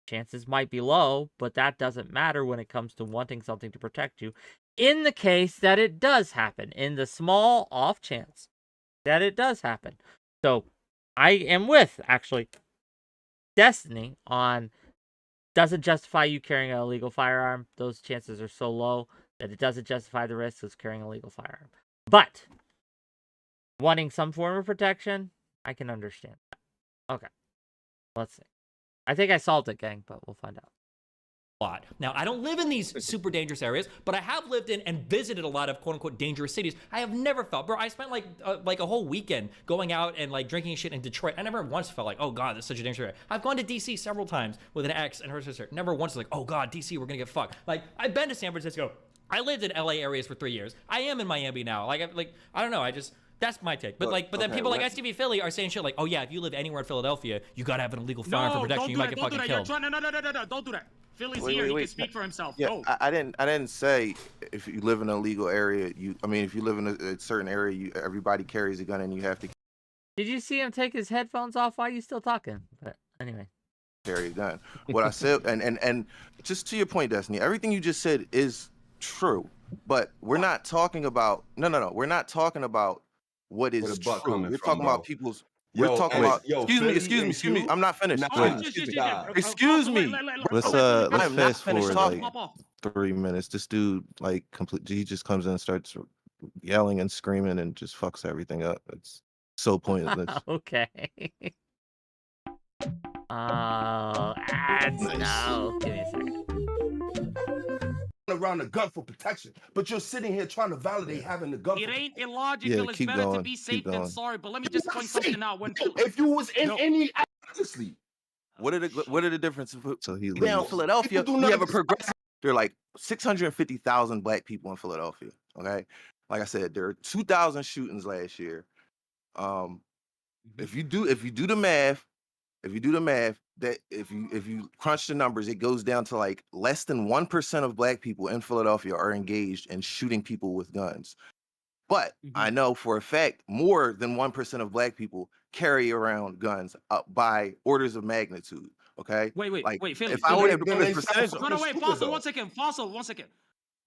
Chances might be low, but that doesn't matter when it comes to wanting something to protect you. In the case that it does happen, in the small off chance that it does happen. So I am with, actually, Destiny on doesn't justify you carrying an illegal firearm. Those chances are so low that it doesn't justify the risks of carrying a legal firearm. But wanting some form of protection, I can understand that. Okay, let's see. I think I solved it, gang, but we'll find out. Lot. Now, I don't live in these super dangerous areas, but I have lived in and visited a lot of quote-unquote dangerous cities. I have never felt, bro, I spent like a whole weekend going out and like drinking shit in Detroit. I never once felt like, oh God, this is such a dangerous area. I've gone to DC several times with an ex and her sister. Never once like, oh God, DC, we're gonna get fucked. Like, I've been to San Francisco. I lived in LA areas for 3 years. I am in Miami now. Like I don't know. That's my take. But then people like STV Philly are saying shit like, oh yeah, if you live anywhere in Philadelphia, you gotta have an illegal firearm for protection. You might get fucking killed. No, don't do that. Philly's here. He can speak for himself. Yeah, Go. I didn't say if you live in an illegal area. If you live in a certain area, everybody carries a gun and you have to Did you see him take his headphones off while you still talking? But anyway, carry a gun. What I said, and just to your point, Destiny, everything you just said is true. But we're not talking about We're not talking about what is true. We're talking about people's. We're talking about. Excuse me. I'm not finished. Excuse me. Let's fast forward like 3 minutes. This dude he just comes in and starts yelling and screaming and just fucks everything up. It's so pointless. Okay. Ads. No. Give me a second. Around the gun for protection, but you're sitting here trying to validate having the gun. It ain't illogical. It's better to be safe than sorry. But let me just point something out. If you was in any, honestly, what are the differences? So he now in Philadelphia. We have a progressive. There are like 650,000 black people in Philadelphia. Okay, like I said, there are 2,000 shootings last year. If you do the math, that if you crunch the numbers, it goes down to like less than 1% of black people in Philadelphia are engaged in shooting people with guns. But I know for a fact more than 1% of black people carry around guns by orders of magnitude. Okay. Wait, Philly. If I were to put a percentage, Fossil, one second.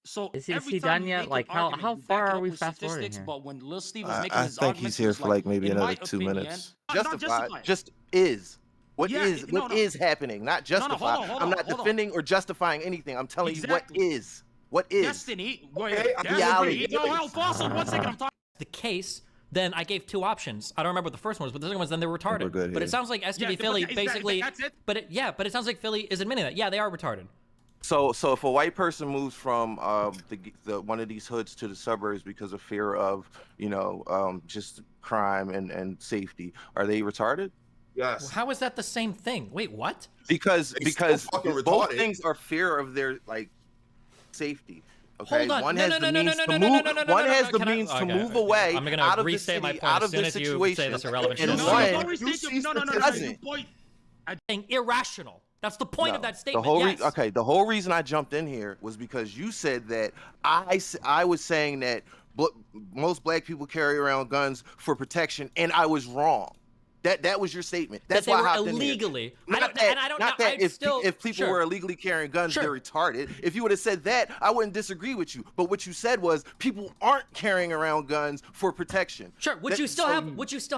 So is he done yet? Like how far are we fast forwarding here? But when Lil Steve was making I his think he's here for like maybe another 2 minutes. Justify. Just is. What is happening? Not justify. I'm not defending or justifying anything. I'm telling you what is. What is. Destiny. Reality. Fossil, 1 second. I'm talking. The case, then I gave two options. I don't remember what the first one was, but the second one was then they were retarded. But it sounds like STV Philly basically. That's it? But it sounds like Philly is admitting that. Yeah, they are retarded. So if a white person moves from the one of these hoods to the suburbs because of fear of just crime and safety, are they retarded? Yes. Well, how is that the same thing? Wait, what? Because both things are fear of their safety. Okay. Hold on. One has the means to move. One has the means to move away out of the city, out of the situation. Say this irrelevant shit. I'm saying irrational. That's the point of that statement. The whole reason I jumped in here was because you said that I was saying that most black people carry around guns for protection, and I was wrong. That was your statement. That's why I hopped illegally. In here. Not that if people were illegally carrying guns, they're retarded. If you would have said that, I wouldn't disagree with you. But what you said was people aren't carrying around guns for protection. Sure. Which you still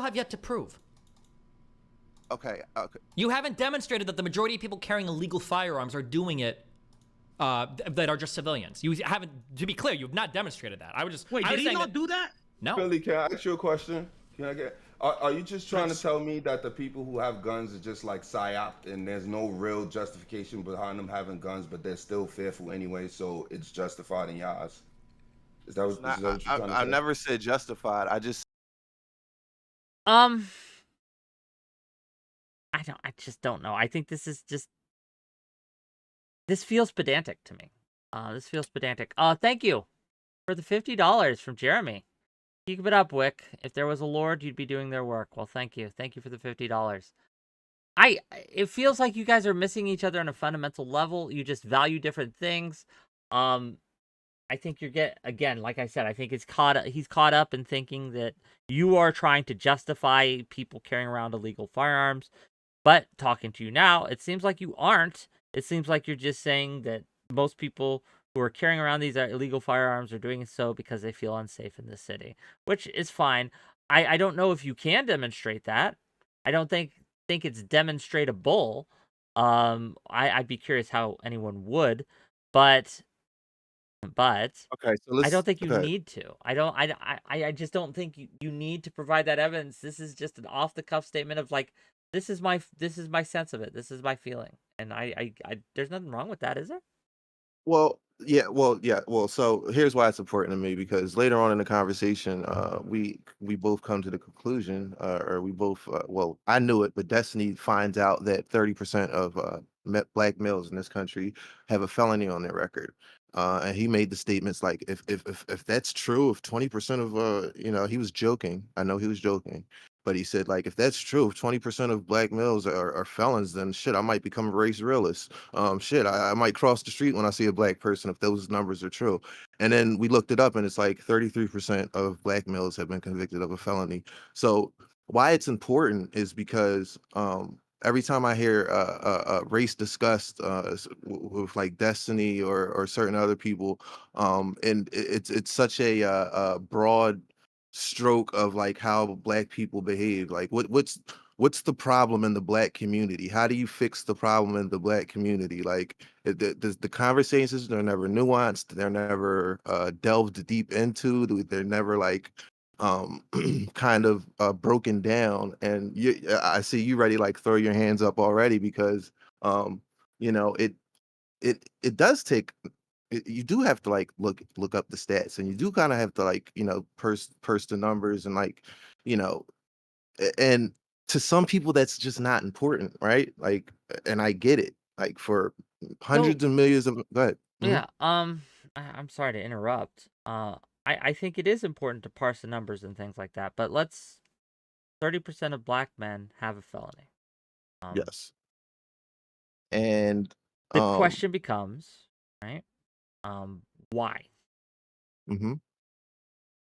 have yet to prove. Okay. You haven't demonstrated that the majority of people carrying illegal firearms are doing it that are just civilians. You haven't, to be clear, you've not demonstrated that. Wait, did he not do that? No. Philly, can I ask you a question? Are you just trying to tell me that the people who have guns are just like psyop and there's no real justification behind them having guns, but they're still fearful anyway, so it's justified in your eyes? Is that what you're trying to say? I never said justified. I just I just don't know. I think this feels pedantic to me. This feels pedantic. Thank you for the $50 from Jeremy. Keep it up, Wick. If there was a Lord, you'd be doing their work. Well, thank you. Thank you for the $50. It feels like you guys are missing each other on a fundamental level. You just value different things. I think again, like I said, I think he's caught up in thinking that you are trying to justify people carrying around illegal firearms. But talking to you now, it seems like you aren't. It seems like you're just saying that most people who are carrying around these illegal firearms are doing so because they feel unsafe in the city, which is fine. I don't know if you can demonstrate that. I don't think it's demonstratable. I'd be curious how anyone would, but Okay, so I don't think you okay. need to. I just don't think you need to provide that evidence. This is just an off the cuff statement of like, this is my sense of it. This is my feeling. And I there's nothing wrong with that, is there? Well, yeah, well. So here's why it's important to me, because later on in the conversation, we both come to the conclusion, or we both, well, I knew it, but Destiny finds out that 30% of black males in this country have a felony on their record. And he made the statements like, if that's true, if 20% of he was joking. I know he was joking. But he said, like, if that's true, if 20% of black males are felons, then shit, I might become a race realist. Shit, I might cross the street when I see a black person if those numbers are true. And then we looked it up, and it's like 33% of black males have been convicted of a felony. So why it's important is because every time I hear race discussed with like Destiny or certain other people, and it's such a broad stroke of like how black people behave. Like what's the problem in the black community? How do you fix the problem in the black community? Like the conversations, they're never nuanced, they're never delved deep into, they're never like kind of broken down. And I see you ready, like throw your hands up already, because you know it does take you do have to like look up the stats, and you do kind of have to like purse the numbers, and like you know and to some people that's just not important, right? Like, and I get it, like for hundreds So of millions of go ahead. yeah, I'm sorry to interrupt. I think it is important to parse the numbers and things like that, but 30% of black men have a felony. Yes. And The question becomes, right? Why? mhm.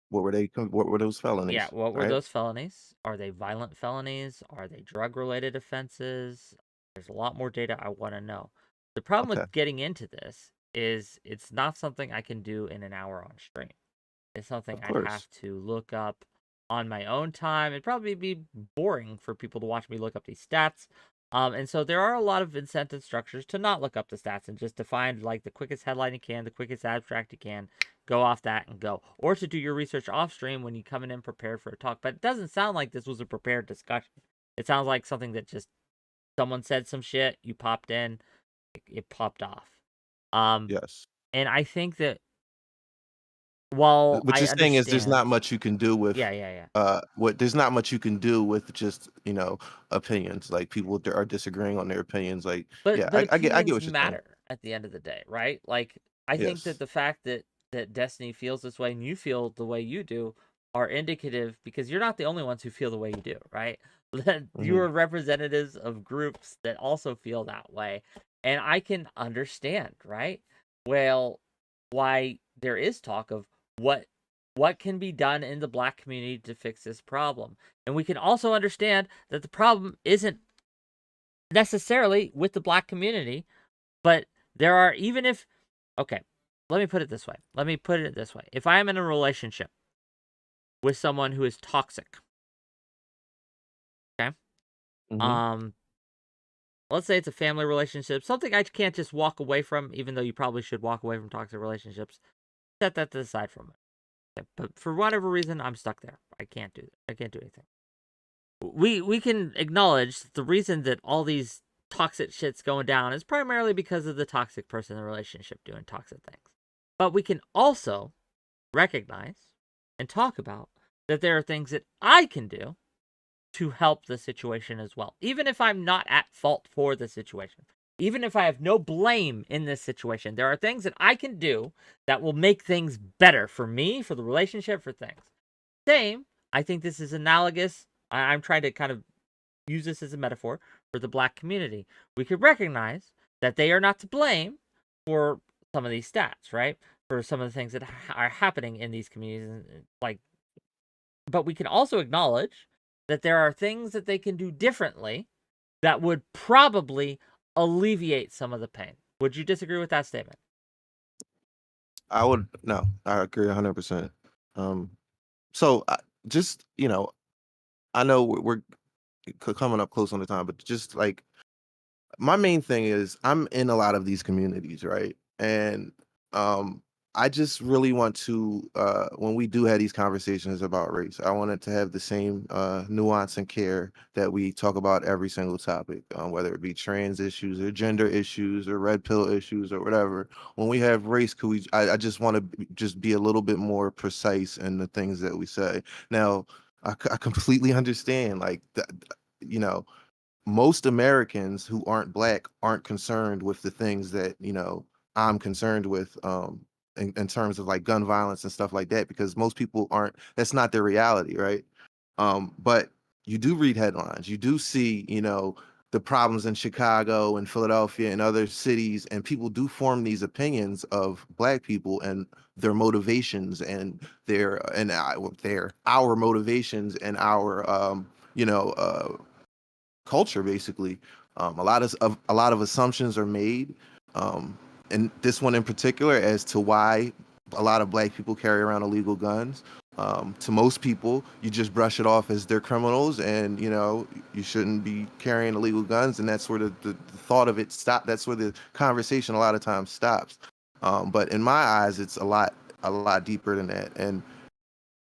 What were those felonies? Yeah, what were Right? those felonies? Are they violent felonies? Are they drug-related offenses? There's a lot more data I want to know. The problem Okay. with getting into this is it's not something I can do in an hour on stream. It's something Of I'd course. have to look up on my own time. It'd probably be boring for people to watch me look up these stats. And so there are a lot of incentive structures to not look up the stats and just to find like the quickest headline you can, the quickest abstract you can, go off that and go. Or to do your research off stream when you come in prepared for a talk. But it doesn't sound like this was a prepared discussion. It sounds like something that just someone said some shit, you popped in, it popped off. Yes. And I think that while What I you're saying is there's not understand, much you can do with yeah. what there's not much you can do with just opinions. Like people are disagreeing on their opinions. Like But yeah, I get opinions what you're saying. matter at the end of the day, right? Like I think that Yes. the fact that Destiny feels this way and you feel the way you do are indicative, because you're not the only ones who feel the way you do, right? That you Hmm. are representatives of groups that also feel that way. And I can understand, right? Well, why there is talk of what can be done in the black community to fix this problem. And we can also understand that the problem isn't necessarily with the black community, but there are, even if, okay, let me put it this way. If I am in a relationship with someone who is toxic, okay, Hmm. um, let's say it's a family relationship, something I can't just walk away from, even though you probably should walk away from toxic relationships. Set that to the side for a minute. Okay, but for whatever reason, I'm stuck there. I can't do anything. We can acknowledge the reason that all these toxic shit's going down is primarily because of the toxic person in the relationship doing toxic things. But we can also recognize and talk about that there are things that I can do to help the situation as well. Even if I'm not at fault for the situation, even if I have no blame in this situation, there are things that I can do that will make things better for me, for the relationship, for things. Same, I think this is analogous. I'm trying to kind of use this as a metaphor for the black community. We could recognize that they are not to blame for some of these stats, right? for some of the things that are happening in these communities, like, but we can also acknowledge that there are things that they can do differently that would probably alleviate some of the pain. Would you disagree with that statement? I would no, I agree 100%. So just I know we're coming up close on the time, but just like my main thing is I'm in a lot of these communities, right? And I just really want to when we do have these conversations about race, I want it to have the same nuance and care that we talk about every single topic, whether it be trans issues or gender issues or red pill issues or whatever. When we have race, I just want to just be a little bit more precise in the things that we say. Now, I completely understand, like most Americans who aren't black aren't concerned with the things that I'm concerned with in terms of like gun violence and stuff like that, because most people aren't, that's not their reality, right? But you do read headlines, you do see the problems in Chicago and Philadelphia and other cities, and people do form these opinions of black people and their motivations and our motivations and our culture, basically. A lot of assumptions are made, and this one in particular, as to why a lot of black people carry around illegal guns. To most people, you just brush it off as they're criminals, and you shouldn't be carrying illegal guns, and that's where the thought of it stop. That's where the conversation a lot of times stops. But in my eyes, it's a lot deeper than that, and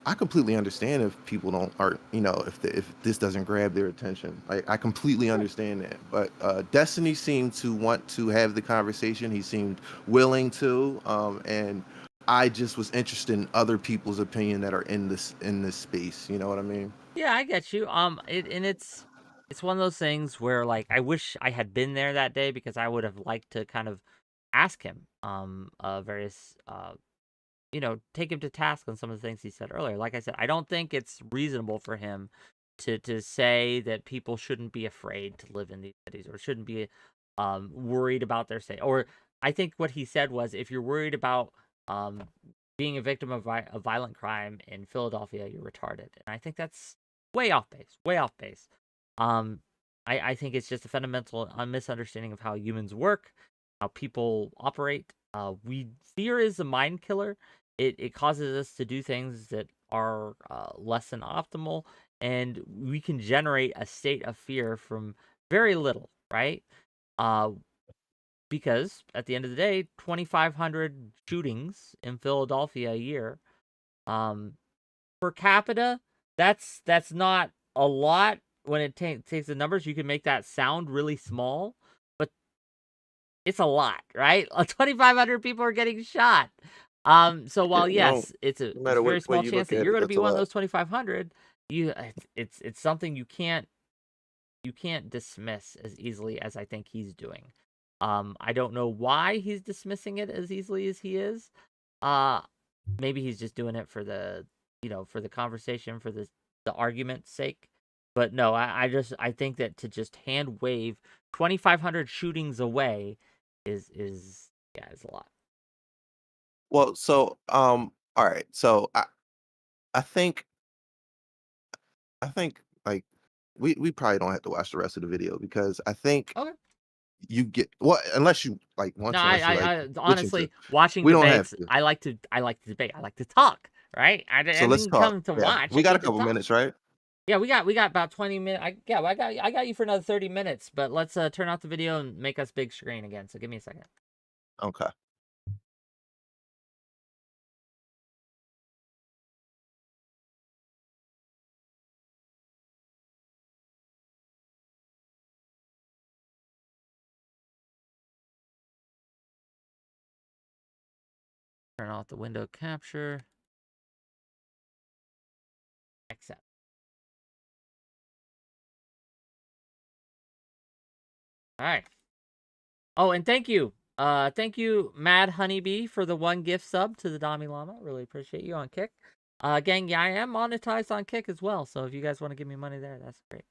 I completely understand if people aren't, if this doesn't grab their attention. I completely understand that. But Destiny seemed to want to have the conversation. He seemed willing to, and I just was interested in other people's opinion that are in this space. You know what I mean? Yeah, I get you. It's one of those things where, like, I wish I had been there that day, because I would have liked to kind of ask him various take him to task on some of the things he said earlier. Like I said, I don't think it's reasonable for him to say that people shouldn't be afraid to live in these cities, or shouldn't be worried about their state. Or I think what he said was, if you're worried about being a victim of a violent crime in Philadelphia, you're retarded. And I think that's way off base. Way off base. I think it's just a fundamental misunderstanding of how humans work, how people operate. Fear is a mind killer. It causes us to do things that are less than optimal, and we can generate a state of fear from very little, right? Because at the end of the day, 2,500 shootings in Philadelphia a year, per capita, that's not a lot. When it takes the numbers, you can make that sound really small, but it's a lot, right? 2,500 people are getting shot. So while yes, it's a very small chance that you're going to be one of those 2,500, it's something you can't dismiss as easily as I think he's doing. I don't know why he's dismissing it as easily as he is. Maybe he's just doing it for the for the conversation, for the argument's sake. But no, I think that to just hand wave 2,500 shootings away is a lot. Well, so all right. So I think like we probably don't have to watch the rest of the video, because I think Okay. you get unless you like want No, to. I honestly, watching we don't have debates, to. I like to debate. I like to talk, right? I So let's didn't talk. come to Yeah. watch. We I got a came to couple talk. minutes, right? Yeah, we got about 20 minutes. I got you for another 30 minutes, but let's turn off the video and make us big screen again. So give me a second. Okay. Turn off the window capture. Accept. All right. Oh, and thank you, Mad Honeybee, for the 1 gift sub to the Dami Llama. Really appreciate you on Kick. Gang, yeah, I am monetized on Kick as well. So if you guys want to give me money there, that's great.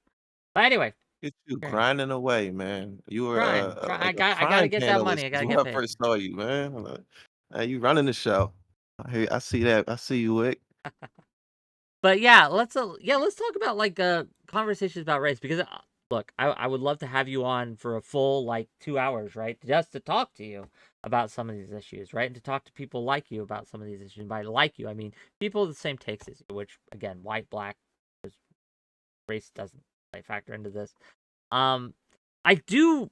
But anyway, Get you grinding away, man. You were I gotta get that money. I gotta get when I paid. first saw you, man. You running the show. I see that. I see you, Wick. But yeah, let's talk about like conversations about race, because look, I would love to have you on for a full like 2 hours, right? Just to talk to you about some of these issues, right? And to talk to people like you about some of these issues. By like you, I mean people with the same takes as you, which again, white, black, race doesn't play factor into this. I do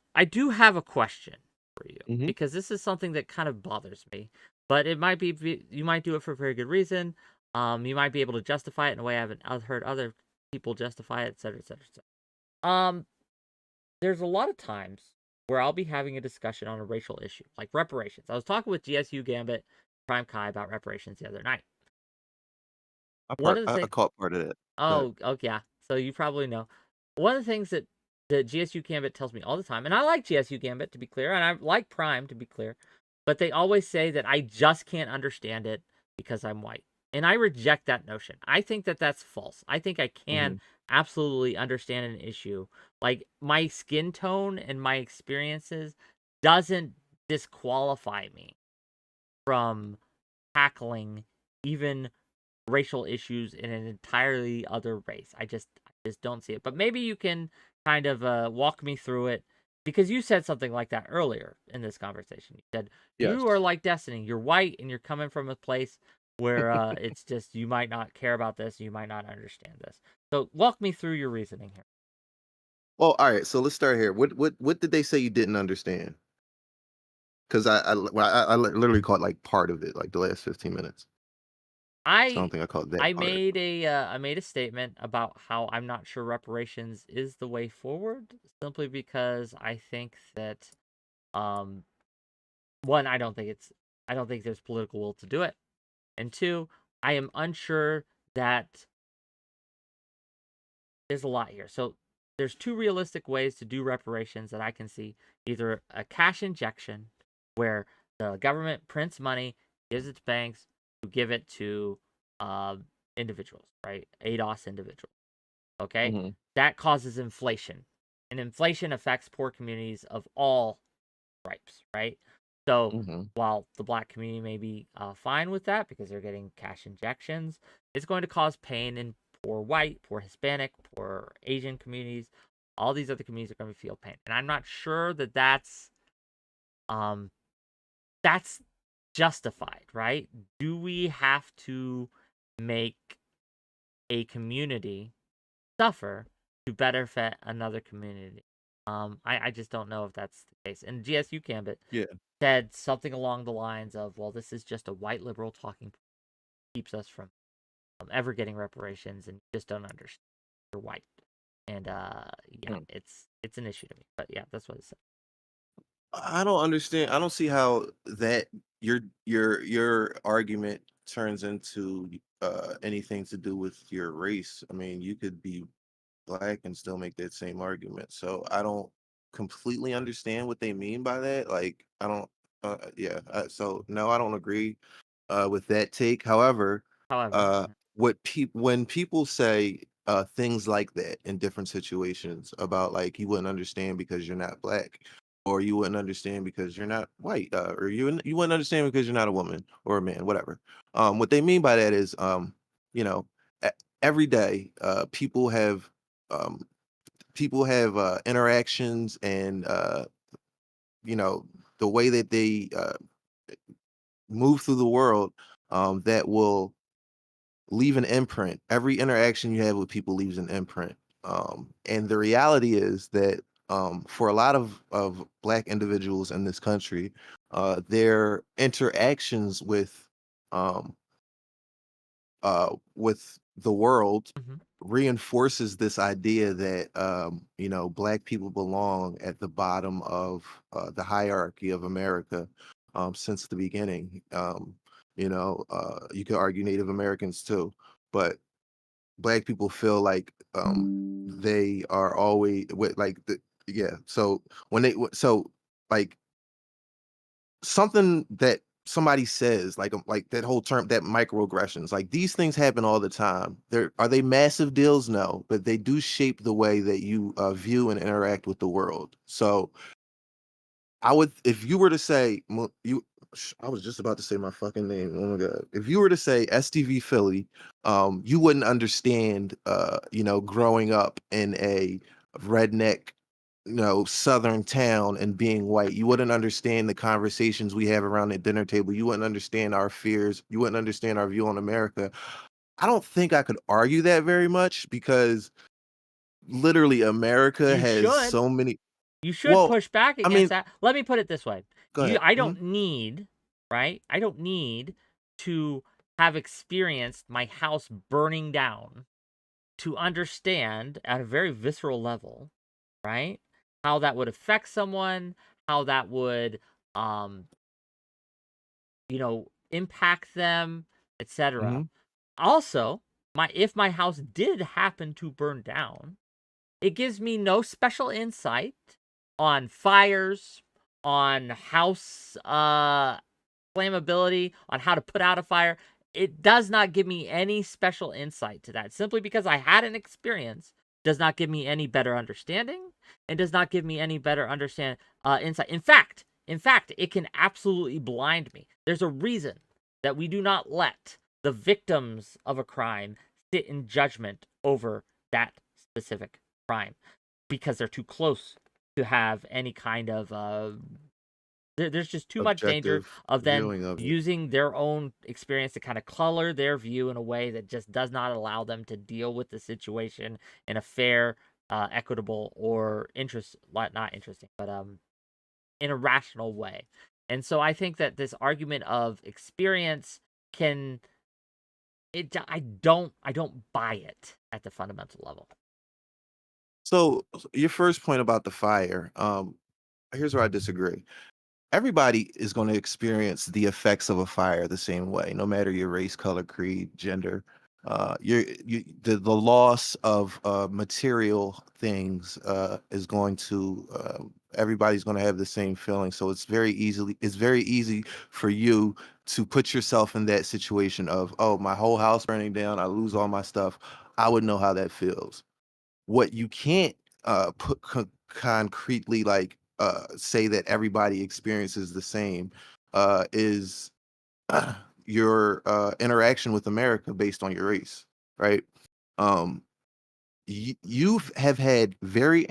have a question for you, because this is something that kind of bothers me, but it might be you might do it for a very good reason. You might be able to justify it in a way I haven't heard other people justify it, etc., etc., etc. There's a lot of times where I'll be having a discussion on a racial issue, like reparations. I was talking with GSU Gambit, Prime Kai about reparations the other night. I caught part of that. Oh, yeah. So you probably know. One of the things that the GSU Gambit tells me all the time, and I like GSU Gambit to be clear, and I like Prime to be clear, but they always say that I just can't understand it because I'm white. And I reject that notion. I think that that's false. I think I can absolutely understand an issue. Like, my skin tone and my experiences doesn't disqualify me from tackling even racial issues in an entirely other race. I just don't see it. But maybe you can kind of walk me through it, because you said something like that earlier in this conversation. You said you are like Destiny. You're white and you're coming from a place where it's just you might not care about this, you might not understand this. So walk me through your reasoning here. Well, all right. So let's start here. What did they say you didn't understand? Because I literally caught like part of it, like the last 15 minutes. I don't think I caught that. I made a statement about how I'm not sure reparations is the way forward, simply because I think that one, I don't think there's political will to do it, and two, I am unsure that there's a lot here. So there's two realistic ways to do reparations that I can see: either a cash injection, where the government prints money, gives it to banks, who give it to individuals, right? ADOS individuals. Okay, that causes inflation, and inflation affects poor communities of all stripes, right? So while the black community may be fine with that because they're getting cash injections, it's going to cause pain in poor white, poor Hispanic, poor Asian communities. All these other communities are going to feel pain, and I'm not sure that that's justified, right? Do we have to make a community suffer to benefit another community? I just don't know if that's the case. And GSU Gambit said something along the lines of, well, this is just a white liberal talking point, keeps us from ever getting reparations, and you just don't understand. You're white. And it's an issue to me. But yeah, that's what it said. I don't understand. I don't see how that your argument turns into anything to do with your race. I mean, you could be black and still make that same argument. So I don't completely understand what they mean by that. Like, I don't. So no, I don't agree with that take. However, when people say things like that in different situations about like you wouldn't understand because you're not black, or you wouldn't understand because you're not white, or you wouldn't understand because you're not a woman or a man, whatever. What they mean by that is, you know, every day, um, people have interactions, and the way that they move through the world, that will leave an imprint. Every interaction you have with people leaves an imprint. And the reality is that for a lot of black individuals in this country, their interactions with the world reinforces this idea that black people belong at the bottom of the hierarchy of America since the beginning. You could argue Native Americans too, but black people feel like they are always with like so when they so like something that somebody says, like that whole term, that microaggressions, like these things happen all the time. Are they massive deals? No, but they do shape the way that you view and interact with the world. So I would, if you were to say I was just about to say my fucking name. Oh my god! If you were to say STV Philly, you wouldn't understand. Growing up in a redneck, southern town and being white, you wouldn't understand the conversations we have around the dinner table. You wouldn't understand our fears. You wouldn't understand our view on America. I don't think I could argue that very much because literally America You has should. so many. You should Well, push back I against mean, that. Let me put it this way. go ahead. I don't need, right? I don't need to have experienced my house burning down to understand at a very visceral level, right? How that would affect someone, how that would impact them, etc. Mhm. Also, if my house did happen to burn down, it gives me no special insight on fires, on house flammability, on how to put out a fire. It does not give me any special insight to that. Simply because I had an experience does not give me any better understanding and does not give me any better insight. In fact, it can absolutely blind me. There's a reason that we do not let the victims of a crime sit in judgment over that specific crime because they're too close to have any kind of there's just too much danger Objective of them viewing of it. using their own experience to kind of color their view in a way that just does not allow them to deal with the situation in a fair, equitable, or not interesting, but in a rational way. And so I think that this argument of experience I don't buy it at the fundamental level. So your first point about the fire, here's where I disagree. Everybody is going to experience the effects of a fire the same way, no matter your race, color, creed, gender. The loss of material things is going to everybody's going to have the same feeling. So it's very easy for you to put yourself in that situation of, oh, my whole house burning down, I lose all my stuff. I would know how that feels. What you can't put concretely say that everybody experiences the same is your interaction with America based on your race, right? You have had very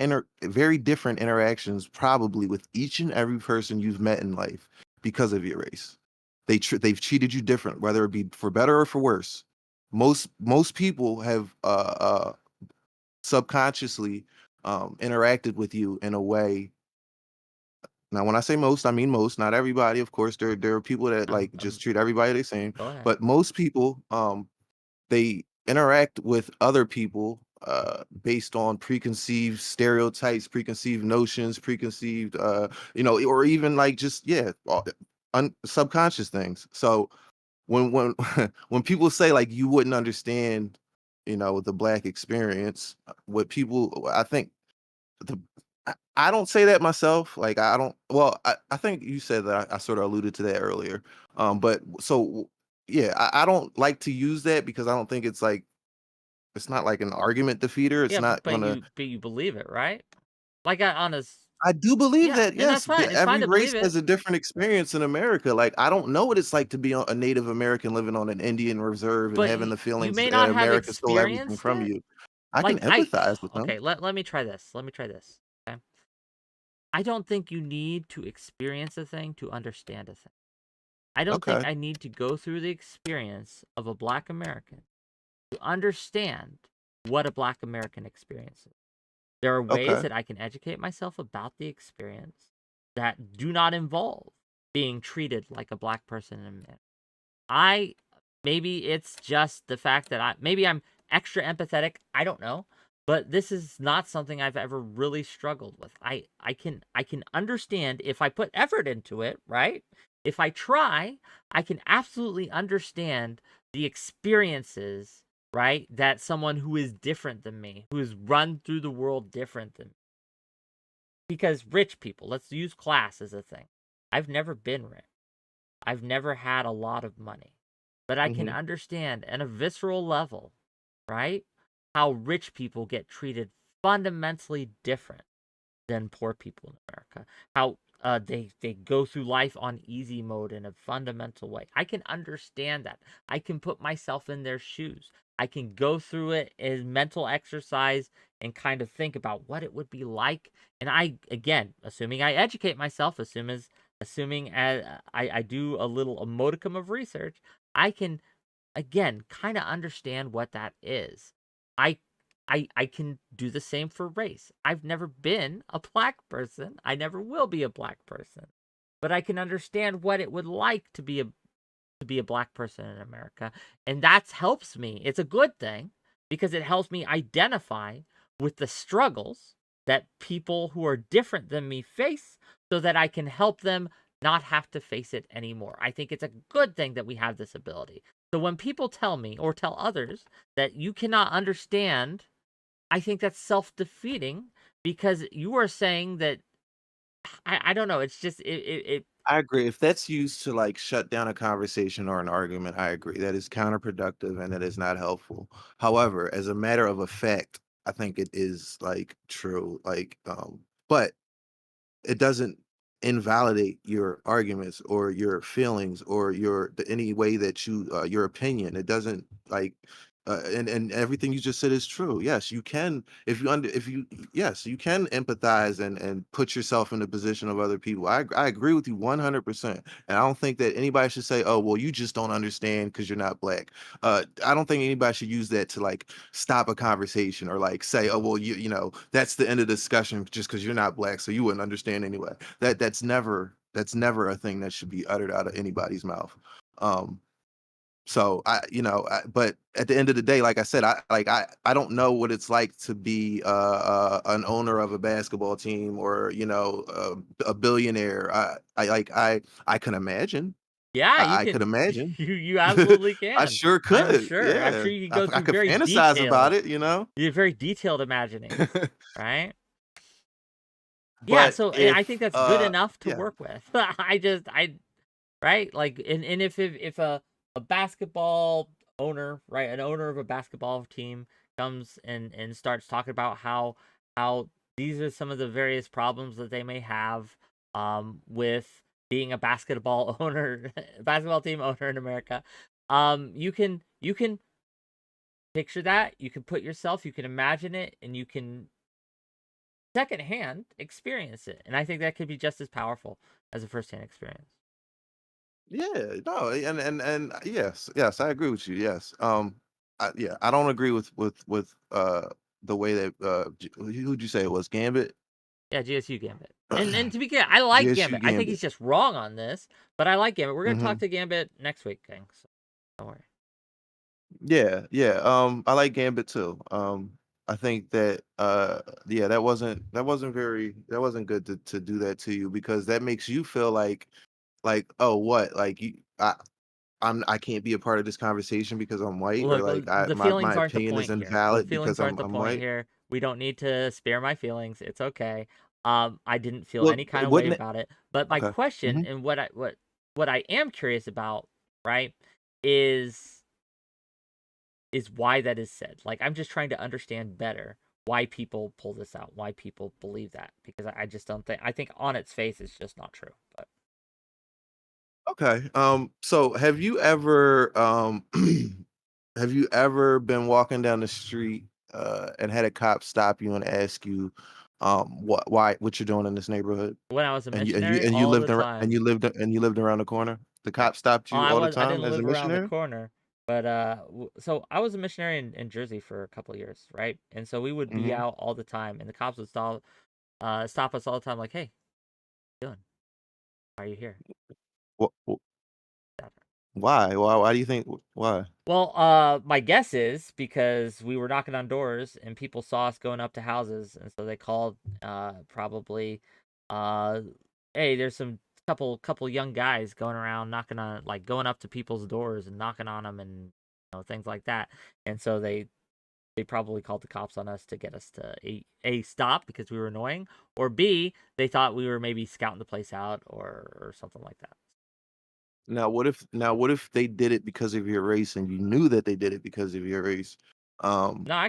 different interactions probably with each and every person you've met in life because of your race. They've treated you different, whether it be for better or for worse. Most people have subconsciously interacted with you in a way. Now, when I say most, I mean most, not everybody. Of course, there are people that just treat everybody the same. Go ahead. But most people, they interact with other people based on preconceived stereotypes, preconceived notions, preconceived, or even subconscious things. So when when people say you wouldn't understand, the Black experience, I think I don't say that myself. I don't. Well, I think you said that I sort of alluded to that earlier. But so yeah, I don't like to use that because I don't think it's not like an argument defeater. It's Yeah, not but gonna. you believe it, right? I do believe Yeah, that. and that's Yes, fine. It's fine every to race believe it. has a different experience in America. I don't know what it's like to be a Native American living on an Indian reserve and But having the you feelings may that not have America stole everything experienced from it. you. I can empathize with them. Okay, let me try this. Okay. I don't think you need to experience a thing to understand a thing. I don't think Okay. I need to go through the experience of a Black American to understand what a Black American experience is. There are ways Okay. that I can educate myself about the experience that do not involve being treated like a Black person in America. Maybe it's just the fact that maybe I'm extra empathetic. I don't know. But this is not something I've ever really struggled with. I can understand if I put effort into it, right? If I try, I can absolutely understand the experiences, right? That someone who is different than me, who has run through the world different than me. Because rich people, let's use class as a thing. I've never been rich. I've never had a lot of money. But I can understand at a visceral level, right? How rich people get treated fundamentally different than poor people in America. How they go through life on easy mode in a fundamental way. I can understand that. I can put myself in their shoes. I can go through it as mental exercise and kind of think about what it would be like. And I, again, assuming I educate myself, assuming I do a little modicum of research, I can, again, kind of understand what that is. I can do the same for race. I've never been a black person. I never will be a black person. But I can understand what it would like to be a black person in America. And that helps me. It's a good thing because it helps me identify with the struggles that people who are different than me face so that I can help them not have to face it anymore. I think it's a good thing that we have this ability. So when people tell me or tell others that you cannot understand, I think that's self-defeating because you are saying that I don't know. It's just it I agree. If that's used to like shut down a conversation or an argument, I agree. That is counterproductive and that is not helpful. However, as a matter of a fact, I think it is like true. But it doesn't invalidate your arguments or your feelings or any way that you your opinion. It doesn't like and everything you just said is true. Yes, you can if you yes, you can empathize and put yourself in the position of other people. I agree with you 100%. And I don't think that anybody should say, "Oh, well, you just don't understand because you're not black." I don't think anybody should use that to like stop a conversation or like say, "Oh, well, you know, that's the end of the discussion just because you're not black, so you wouldn't understand anyway." That's never a thing that should be uttered out of anybody's mouth. Um, so but at the end of the day, like I said, I don't know what it's like to be an owner of a basketball team or a billionaire. I can imagine. yeah, you I could can imagine. you absolutely I can. sure I'm could. sure. I'm Yeah, sure you can go I through could very fantasize about detailed, it. you have very detailed imaginings, right? Yeah, But so and I think if that's good enough to yeah. work with. I right? Like and if a basketball owner, right, an owner of a basketball team comes and starts talking about how these are some of the various problems that they may have with being a basketball owner, basketball team owner in America. You can picture that, you can put yourself, you can imagine it, and you can secondhand experience it. And I think that could be just as powerful as a firsthand experience. Yeah, no, and yes, I agree with you. Yes. Yeah, I don't agree with the way that who'd you say it was? Gambit? Yeah, GSU Gambit. And to be clear, I like GSU Gambit. I think Gambit. he's just wrong on this, but I like Gambit. We're gonna talk Hmm. to Gambit next week, King. So don't worry. Yeah, yeah. I like Gambit too. I think that yeah, that wasn't good to do that to you because that makes you feel like oh what like I can't be a part of this conversation because I'm white, or Look, like the my feelings aren't the opinion is point here. The invalid feelings because aren't the I'm point white. here. We don't need to spare my feelings. It's okay. I didn't feel Well, any kind of way wouldn't it? about it. But my Okay. question Hmm. and what I am curious about, right, is why that is said. Like I'm just trying to understand better why people pull this out, why people believe that, because I just don't think I think on its face it's just not true. But Okay. So have you ever been walking down the street and had a cop stop you and ask you what you're doing in this neighborhood? when I was a And you missionary, all the time. and you lived around the corner? The Right. cop stopped Oh, you all the I time didn't as a live around the missionary? corner, but so I was a missionary in Jersey for a couple of years, right? And so we would be Hmm. out all the time, and the cops would stop us all the time, like, "Hey, what are you doing? Why are you here?" Why? Why do you think why? Well, my guess is because we were knocking on doors and people saw us going up to houses, and so they called, probably, uh, "Hey, there's some couple young guys going around knocking on, like, going up to people's doors and knocking on them, and things like that." And so they probably called the cops on us to get us to a stop because we were annoying, or B, they thought we were maybe scouting the place out or something like that. What if they did it because of your race and you knew that they did it because of your race? Um, No,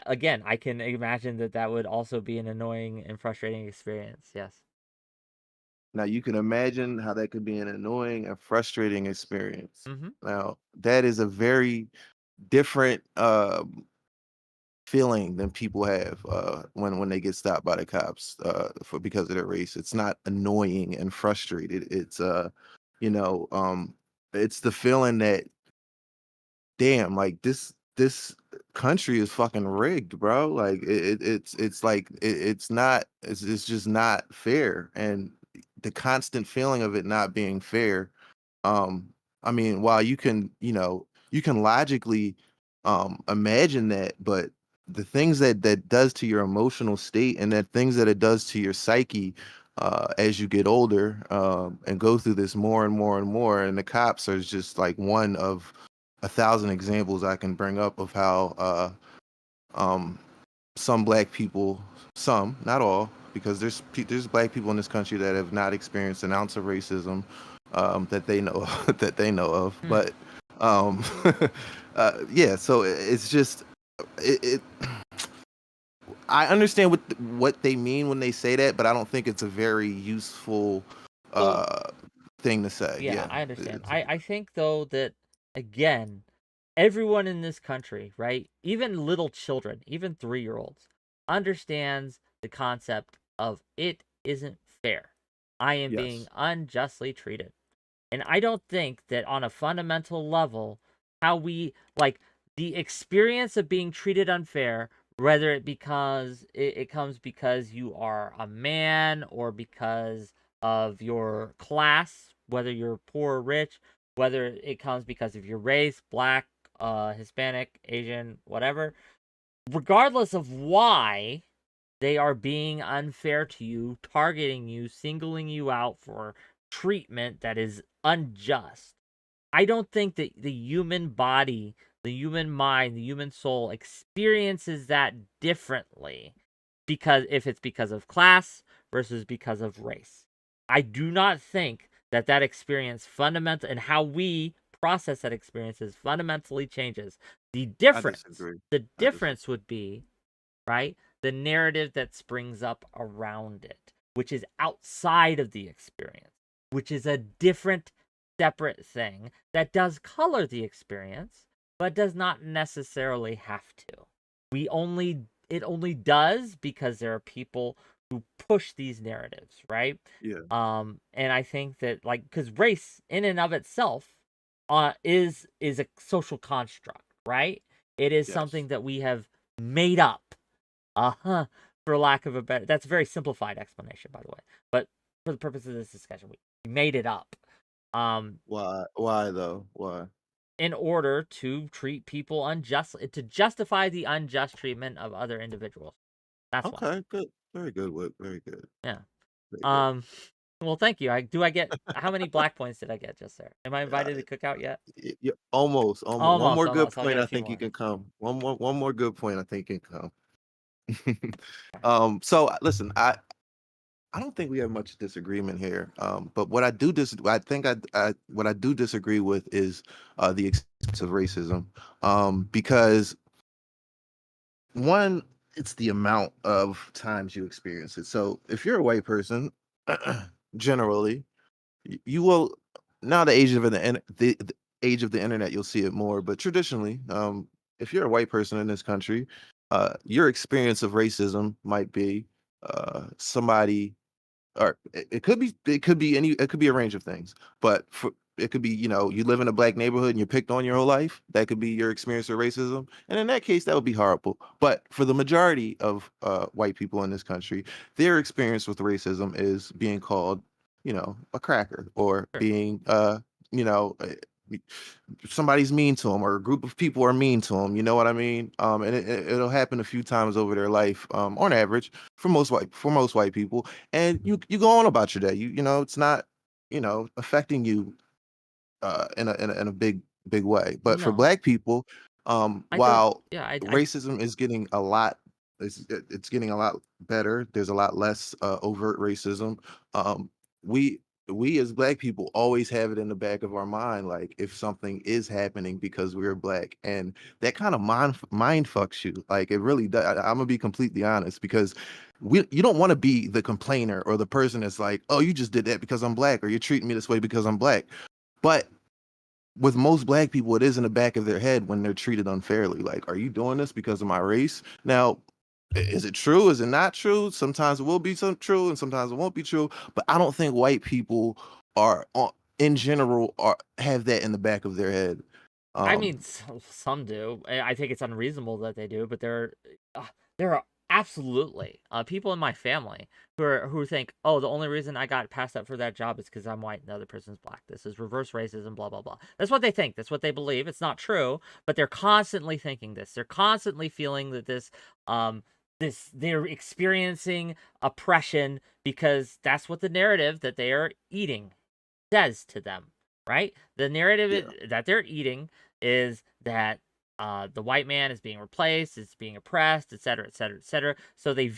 again, I can imagine that would also be an annoying and frustrating experience. Yes. Now you can imagine how that could be an annoying and frustrating experience. Mm-hmm. Now that is a very different feeling than people have when they get stopped by the cops for because of their race. It's not annoying and frustrated. It's you know, it's the feeling that damn, like this country is fucking rigged, bro. Like it's like it's just not fair, and the constant feeling of it not being fair. I mean, while you can you can logically imagine that, but the things that does to your emotional state and the things that it does to your psyche as you get older and go through this more and more and more, and the cops are just like one of 1,000 examples I can bring up of how some black people, some, not all, because there's black people in this country that have not experienced an ounce of racism that they know that they know of. But yeah, so it's just it I understand what they mean when they say that, but I don't think it's a very useful thing to say. Yeah, I understand. I think though that again, everyone in this country, right? Even little children, even 3-year-olds, understands the concept of it isn't fair. I am being Yes. unjustly treated. And I don't think that on a fundamental level, how we like the experience of being treated unfair, whether it comes because you are a man or because of your class, whether you're poor or rich, whether it comes because of your race, black, Hispanic, Asian, whatever, regardless of why they are being unfair to you, targeting you, singling you out for treatment that is unjust. I don't think that the human body, the human mind, the human soul experiences that differently because if it's because of class versus because of race. I do not think that that experience fundamental and how we process that experience is fundamentally changes. I Difference, disagree. the I disagree. difference would be, right? The narrative that springs up around it, which is outside of the experience, which is a different, separate thing that does color the experience, but does not necessarily have to. It only does because there are people who push these narratives, right? Yeah. And I think that because race in and of itself is a social construct, right? It is Yes. something that we have made up. For lack of a better, that's a very simplified explanation, by the way. But for the purpose of this discussion, we made it up. Why though? Why? In order to treat people unjustly, to justify the unjust treatment of other individuals. That's why. Okay, good. Very good, Whip. Very good. Yeah. Very good. Well, thank you. I get how many black points did I get just there? Am I invited to cookout yet? Almost. One more good Almost. I'll point get a I few think you more. can come. One more good point I think you can come. So listen, I don't think we have much disagreement here. But what I do what I do disagree with is the extent of racism. Because one, it's the amount of times you experience it. So if you're a white person, generally, you will now the age of the internet, you'll see it more. But traditionally, if you're a white person in this country, your experience of racism might be somebody or it could be a range of things, but it could be you live in a black neighborhood and you're picked on your whole life. That could be your experience of racism, and in that case that would be horrible. But for the majority of white people in this country, their experience with racism is being called a cracker, or Sure. being you know somebody's mean to them, or a group of people are mean to them. You know what I mean? And it'll happen a few times over their life, on average, for most white people. And you go on about your day. It's not affecting you in a big way. But for No. black people, I don't. while Yeah, I racism is getting a lot, it's getting a lot better. There's a lot less overt racism. We we as black people always have it in the back of our mind, like if something is happening because we're black, and that kind of mind fucks you. Like it really does. I'm gonna be completely honest, because you don't want to be the complainer or the person that's like, oh, you just did that because I'm black, or you're treating me this way because I'm black. But with most black people, it is in the back of their head when they're treated unfairly. Like, are you doing this because of my race? Now, is it true? Is it not true? Sometimes it will be some true, and sometimes it won't be true. But I don't think white people are, in general, have that in the back of their head. I mean, some do. I think it's unreasonable that they do, but there are absolutely people in my family who think, oh, the only reason I got passed up for that job is because I'm white and the other person's black. This is reverse racism, blah blah blah. That's what they think. That's what they believe. It's not true, but they're constantly thinking this. They're constantly feeling that they're experiencing oppression because that's what the narrative that they are eating says to them, right? The narrative that they're eating is that the white man is being replaced, is being oppressed, et cetera, et cetera, et cetera. So they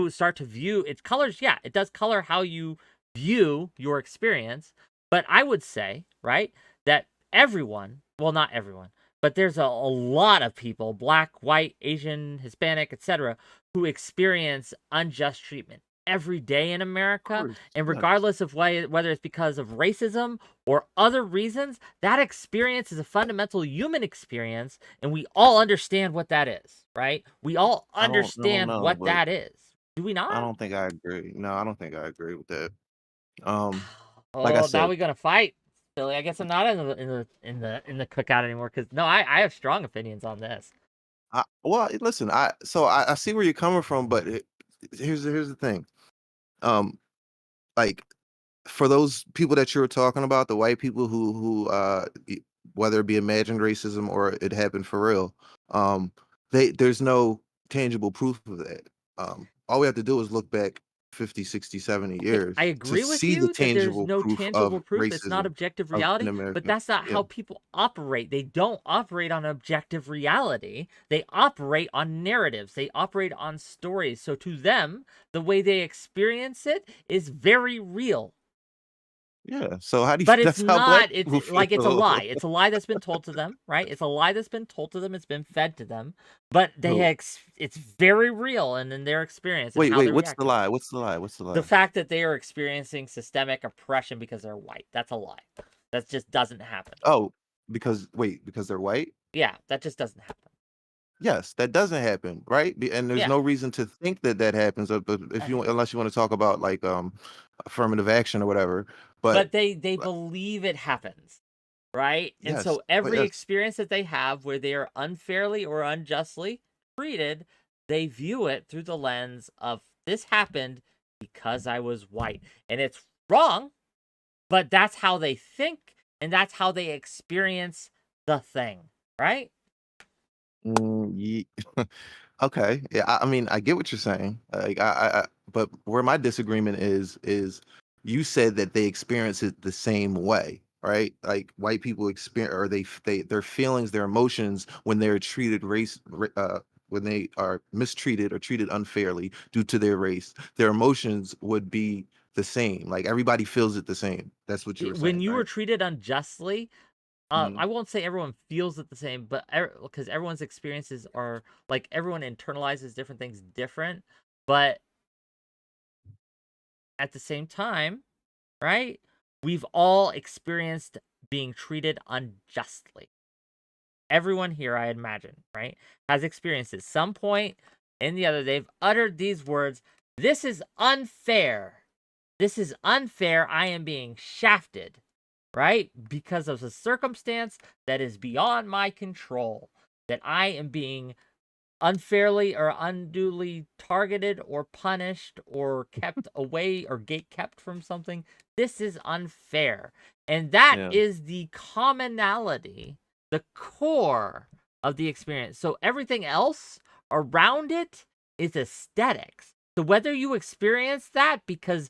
start to view, it colors, it does color how you view your experience. But I would say, right, that everyone, well, not everyone, but there's a lot of people, black, white, Asian, Hispanic, et cetera, who experience unjust treatment every day in America, and regardless of whether it's because of racism or other reasons, that experience is a fundamental human experience, and we all understand what that is, right? We all understand what that is. Do we not? I don't think I agree. No, I don't think I agree with that. Like I Oh, said, now we're gonna fight, Billy. I guess I'm not in the cookout anymore, because no, I have strong opinions on this. well, listen, I see where you're coming from, but here's the thing. Like, for those people that you were talking about, the white people who whether it be imagined racism or it happened for real, there's no tangible proof of that. All we have to do is look back 50, 60, 70 years I to agree with see the you that there's tangible no proof tangible of proof. It's not racism objective in reality, America. but that's not how people operate. They don't operate on objective reality. They operate on narratives. They operate on stories. So to them, the way they experience it is very real. Yeah. So how do you? But it's That's how black not. It's people like it's a feel. lie. It's a lie that's been told to them, right? It's a lie that's been told to them. It's been fed to them. But it's very real, and in their experience. And Wait, how they what's react the to it. lie? What's the lie? What's the lie? The fact that they are experiencing systemic oppression because they're white. That's a lie. That just doesn't happen. Oh, because they're white? Yeah, that just doesn't happen. Yes, that doesn't happen, right? And there's Yeah. no reason to think that happens, but unless you want to talk about like affirmative action or whatever. But they believe it happens, right? And Yes, so every experience that they have where they are unfairly or unjustly treated, they view it through the lens of this happened because I was white. And it's wrong, but that's how they think, and that's how they experience the thing, right? Okay. Yeah, I mean, I get what you're saying. Like, but where my disagreement is you said that they experience it the same way, right? Like white people experience, or their feelings, their emotions when they're treated when they are mistreated or treated unfairly due to their race, their emotions would be the same. Like everybody feels it the same. That's what you were saying. When you right? were treated unjustly, Mhm. I won't say everyone feels it the same, but because everyone's experiences are like everyone internalizes different things different, but at the same time, right? We've all experienced being treated unjustly. Everyone here, I imagine, right, has experienced at some point in the other. They've uttered these words: "This is unfair. This is unfair. I am being shafted." Right? Because of a circumstance that is beyond my control, that I am being unfairly or unduly targeted or punished or kept away or gate kept from something. This is unfair. And that is the commonality, the core of the experience. So everything else around it is aesthetics. So whether you experience that because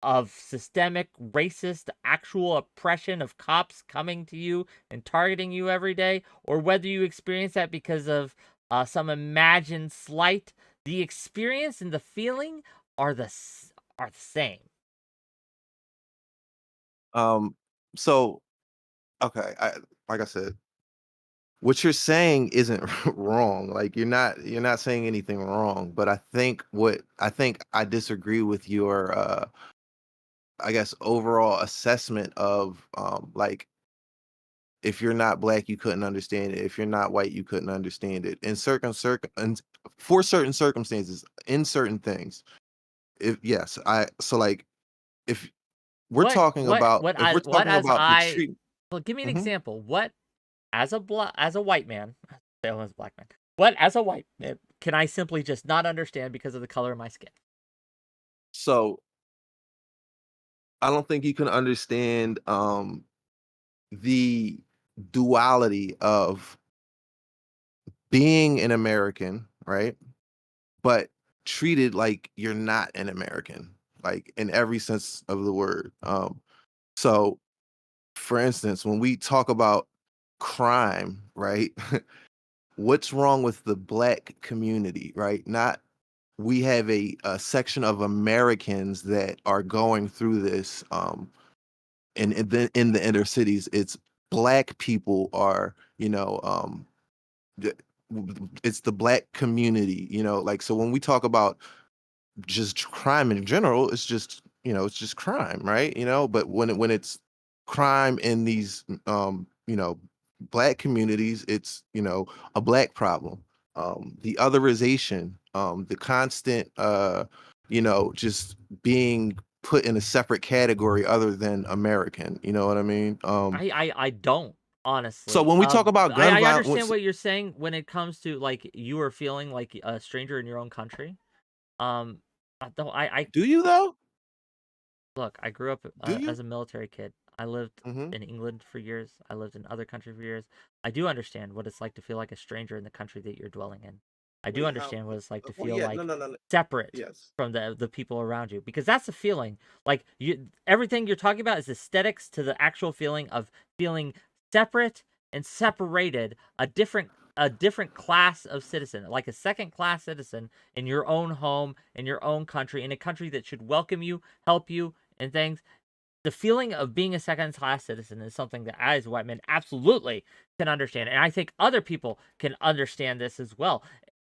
of systemic, racist, actual oppression of cops coming to you and targeting you every day, or whether you experience that because of some imagined slight, the experience and the feeling are the same. So okay, like I said, what you're saying isn't wrong. Like you're not saying anything wrong. But I think I disagree with your I guess overall assessment of like if you're not black, you couldn't understand it. If you're not white, you couldn't understand it. In for certain circumstances, in certain things. If yes, I so like if we're talking about if we're talking about the treat. Well, give me an Mhm. example. What as a white man, say I was a black man. What as a white man can I simply just not understand because of the color of my skin? So I don't think you can understand the duality of being an American, right? But treated like you're not an American, like in every sense of the word. So for instance, when we talk about crime, right? What's wrong with the black community, right? Not we have a section of Americans that are going through this in the inner cities. It's black people are, the- it's the black community, like so when we talk about just crime in general, it's just, it's just crime, right? But when it's crime in these black communities, it's, a black problem. The otherization, the constant just being put in a separate category other than American, you know what I mean? I don't honestly. So when we talk about gun I understand violence, what you're saying when it comes to like you are feeling like a stranger in your own country. Though I do you though? look, I grew up Do you? as a military kid. I lived Hmm. in England for years. I lived in other countries for years. I do understand what it's like to feel like a stranger in the country that you're dwelling in. I do Wait, how? understand what it's like to Well, feel yeah, no, like no, no, no. separate Yes. from the people around you because that's the feeling. Like everything you're talking about is aesthetics to the actual feeling of feeling separate and separated, a different class of citizen, like a second class citizen in your own home, in your own country, in a country that should welcome you, help you, and things. The feeling of being a second class citizen is something that I, as a white man, absolutely can understand. And I think other people can understand this as well.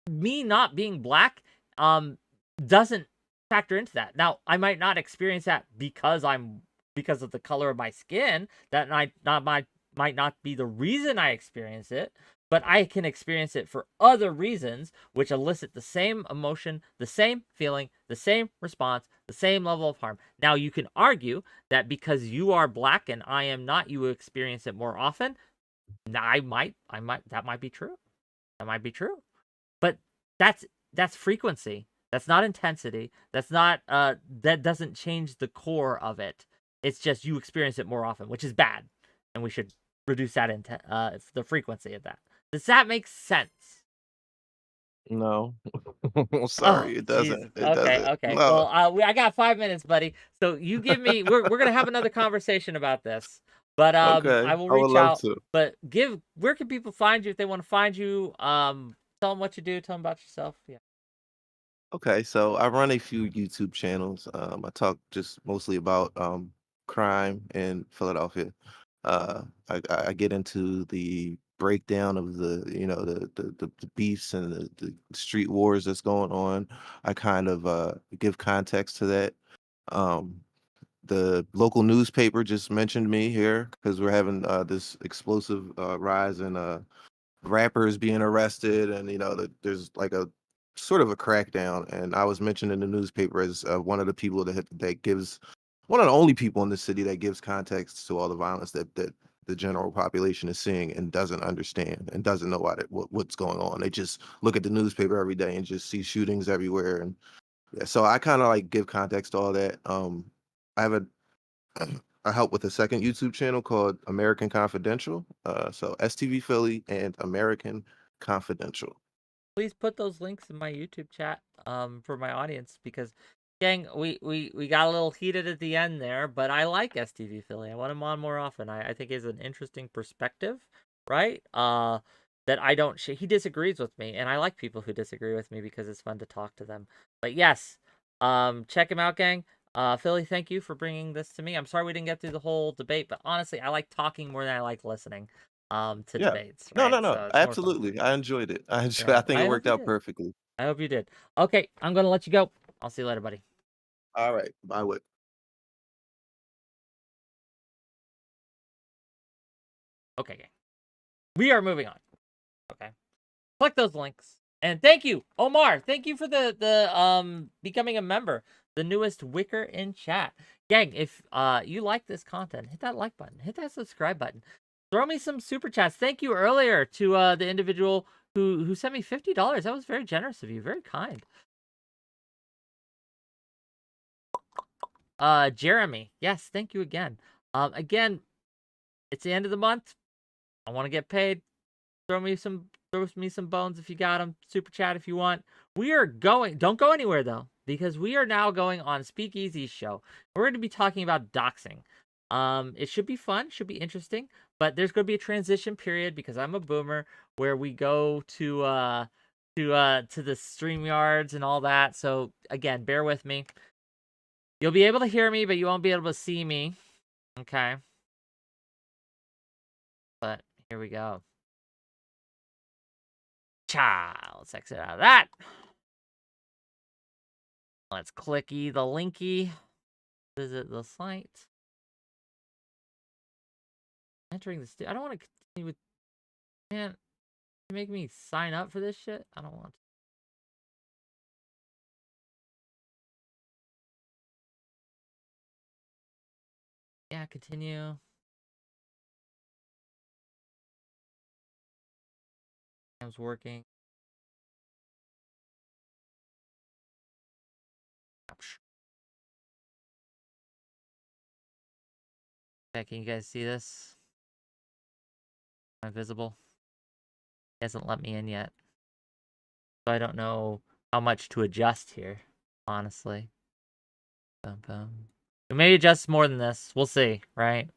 Me not being black doesn't factor into that. Now, I might not experience that because of the color of my skin. That might not be the reason I experience it, but I can experience it for other reasons, which elicit the same emotion, the same feeling, the same response, the same level of harm. Now, you can argue that because you are black and I am not, you experience it more often. That might be true. That might be true. But that's frequency. That's not intensity. That's not that doesn't change the core of it. It's just you experience it more often, which is bad, and we should reduce that the frequency of that. Does that make sense? No. Oh, Sorry, it Jesus. doesn't. It Okay, doesn't. okay. No. Well, I got 5 minutes, buddy. So you give me. We're gonna have another conversation about this. But Okay, I will I would reach love out. to. But where can people find you if they want to find you? Tell them what you do. Tell them about yourself. Yeah. Okay, so I run a few YouTube channels. I talk just mostly about crime in Philadelphia. I get into the breakdown of the beefs and the street wars that's going on. I kind of give context to that. Um, the local newspaper just mentioned me here because we're having this explosive rise in rappers being arrested, and there's like a sort of a crackdown. And I was mentioned in the newspaper as one of the people that gives one of the only people in the city that gives context to all the violence that the general population is seeing and doesn't understand and doesn't know what's going on. They just look at the newspaper every day and just see shootings everywhere. And yeah, so I kind of like give context to all that. I have a I help with a second YouTube channel called American Confidential. So STV Philly and American Confidential. Please put those links in my YouTube chat for my audience because gang, we got a little heated at the end there, but I like STV Philly. I want him on more often. I think he has an interesting perspective, right? That I don't he disagrees with me, and I like people who disagree with me because it's fun to talk to them. But yes, check him out, gang. Philly, thank you for bringing this to me. I'm sorry we didn't get through the whole debate, but honestly, I like talking more than I like listening to Yeah. debates. No, Right? no, no. So it's more fun. Absolutely. I enjoyed it. I Yeah, think I it hope worked you out did. perfectly. I hope you did. Okay, I'm gonna let you go. I'll see you later, buddy. All right. Bye, Wick. Okay, gang. We are moving on. Okay. Click those links. And thank you, Omar. Thank you for the becoming a member. The newest wicker in chat. Gang, if you like this content, hit that like button. Hit that subscribe button. Throw me some super chats. Thank you earlier to the individual who sent me $50. That was very generous of you. Very kind. Jeremy. Yes, thank you again. Again, it's the end of the month. I want to get paid. Throw me some bones if you got them. Super chat if you want. We are going. Don't go anywhere though, because we are now going on Speakeazy's show. We're going to be talking about doxing. It should be fun. Should be interesting. But there's going to be a transition period because I'm a boomer where we go to the StreamYards and all that. So again, bear with me. You'll be able to hear me, but you won't be able to see me. Okay. But here we go. Let's exit out of that. Let's clicky the linky. Visit the site. Entering the I don't want to continue with. Man, you make me sign up for this shit. I don't want to. Yeah, continue. It's working. Okay, can you guys see this? Am I visible? He hasn't let me in yet. So I don't know how much to adjust here, honestly. Boom, boom. We may adjust more than this. We'll see, right?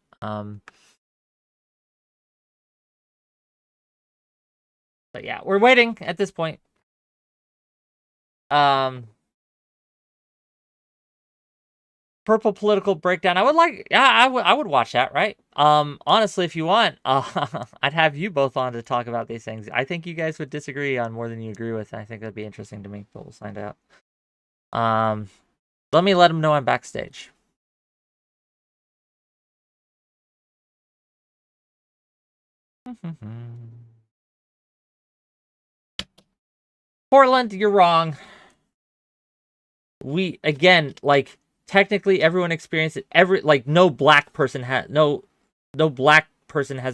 But yeah, we're waiting at this point. Purple political breakdown. I would like, yeah, I would watch that, right? Honestly, if you want, I'd have you both on to talk about these things. I think you guys would disagree on more than you agree with. I think that'd be interesting to me, but we'll find out. Let me let them know I'm backstage. Portland, you're wrong. We again, like, technically everyone experienced it. No black person has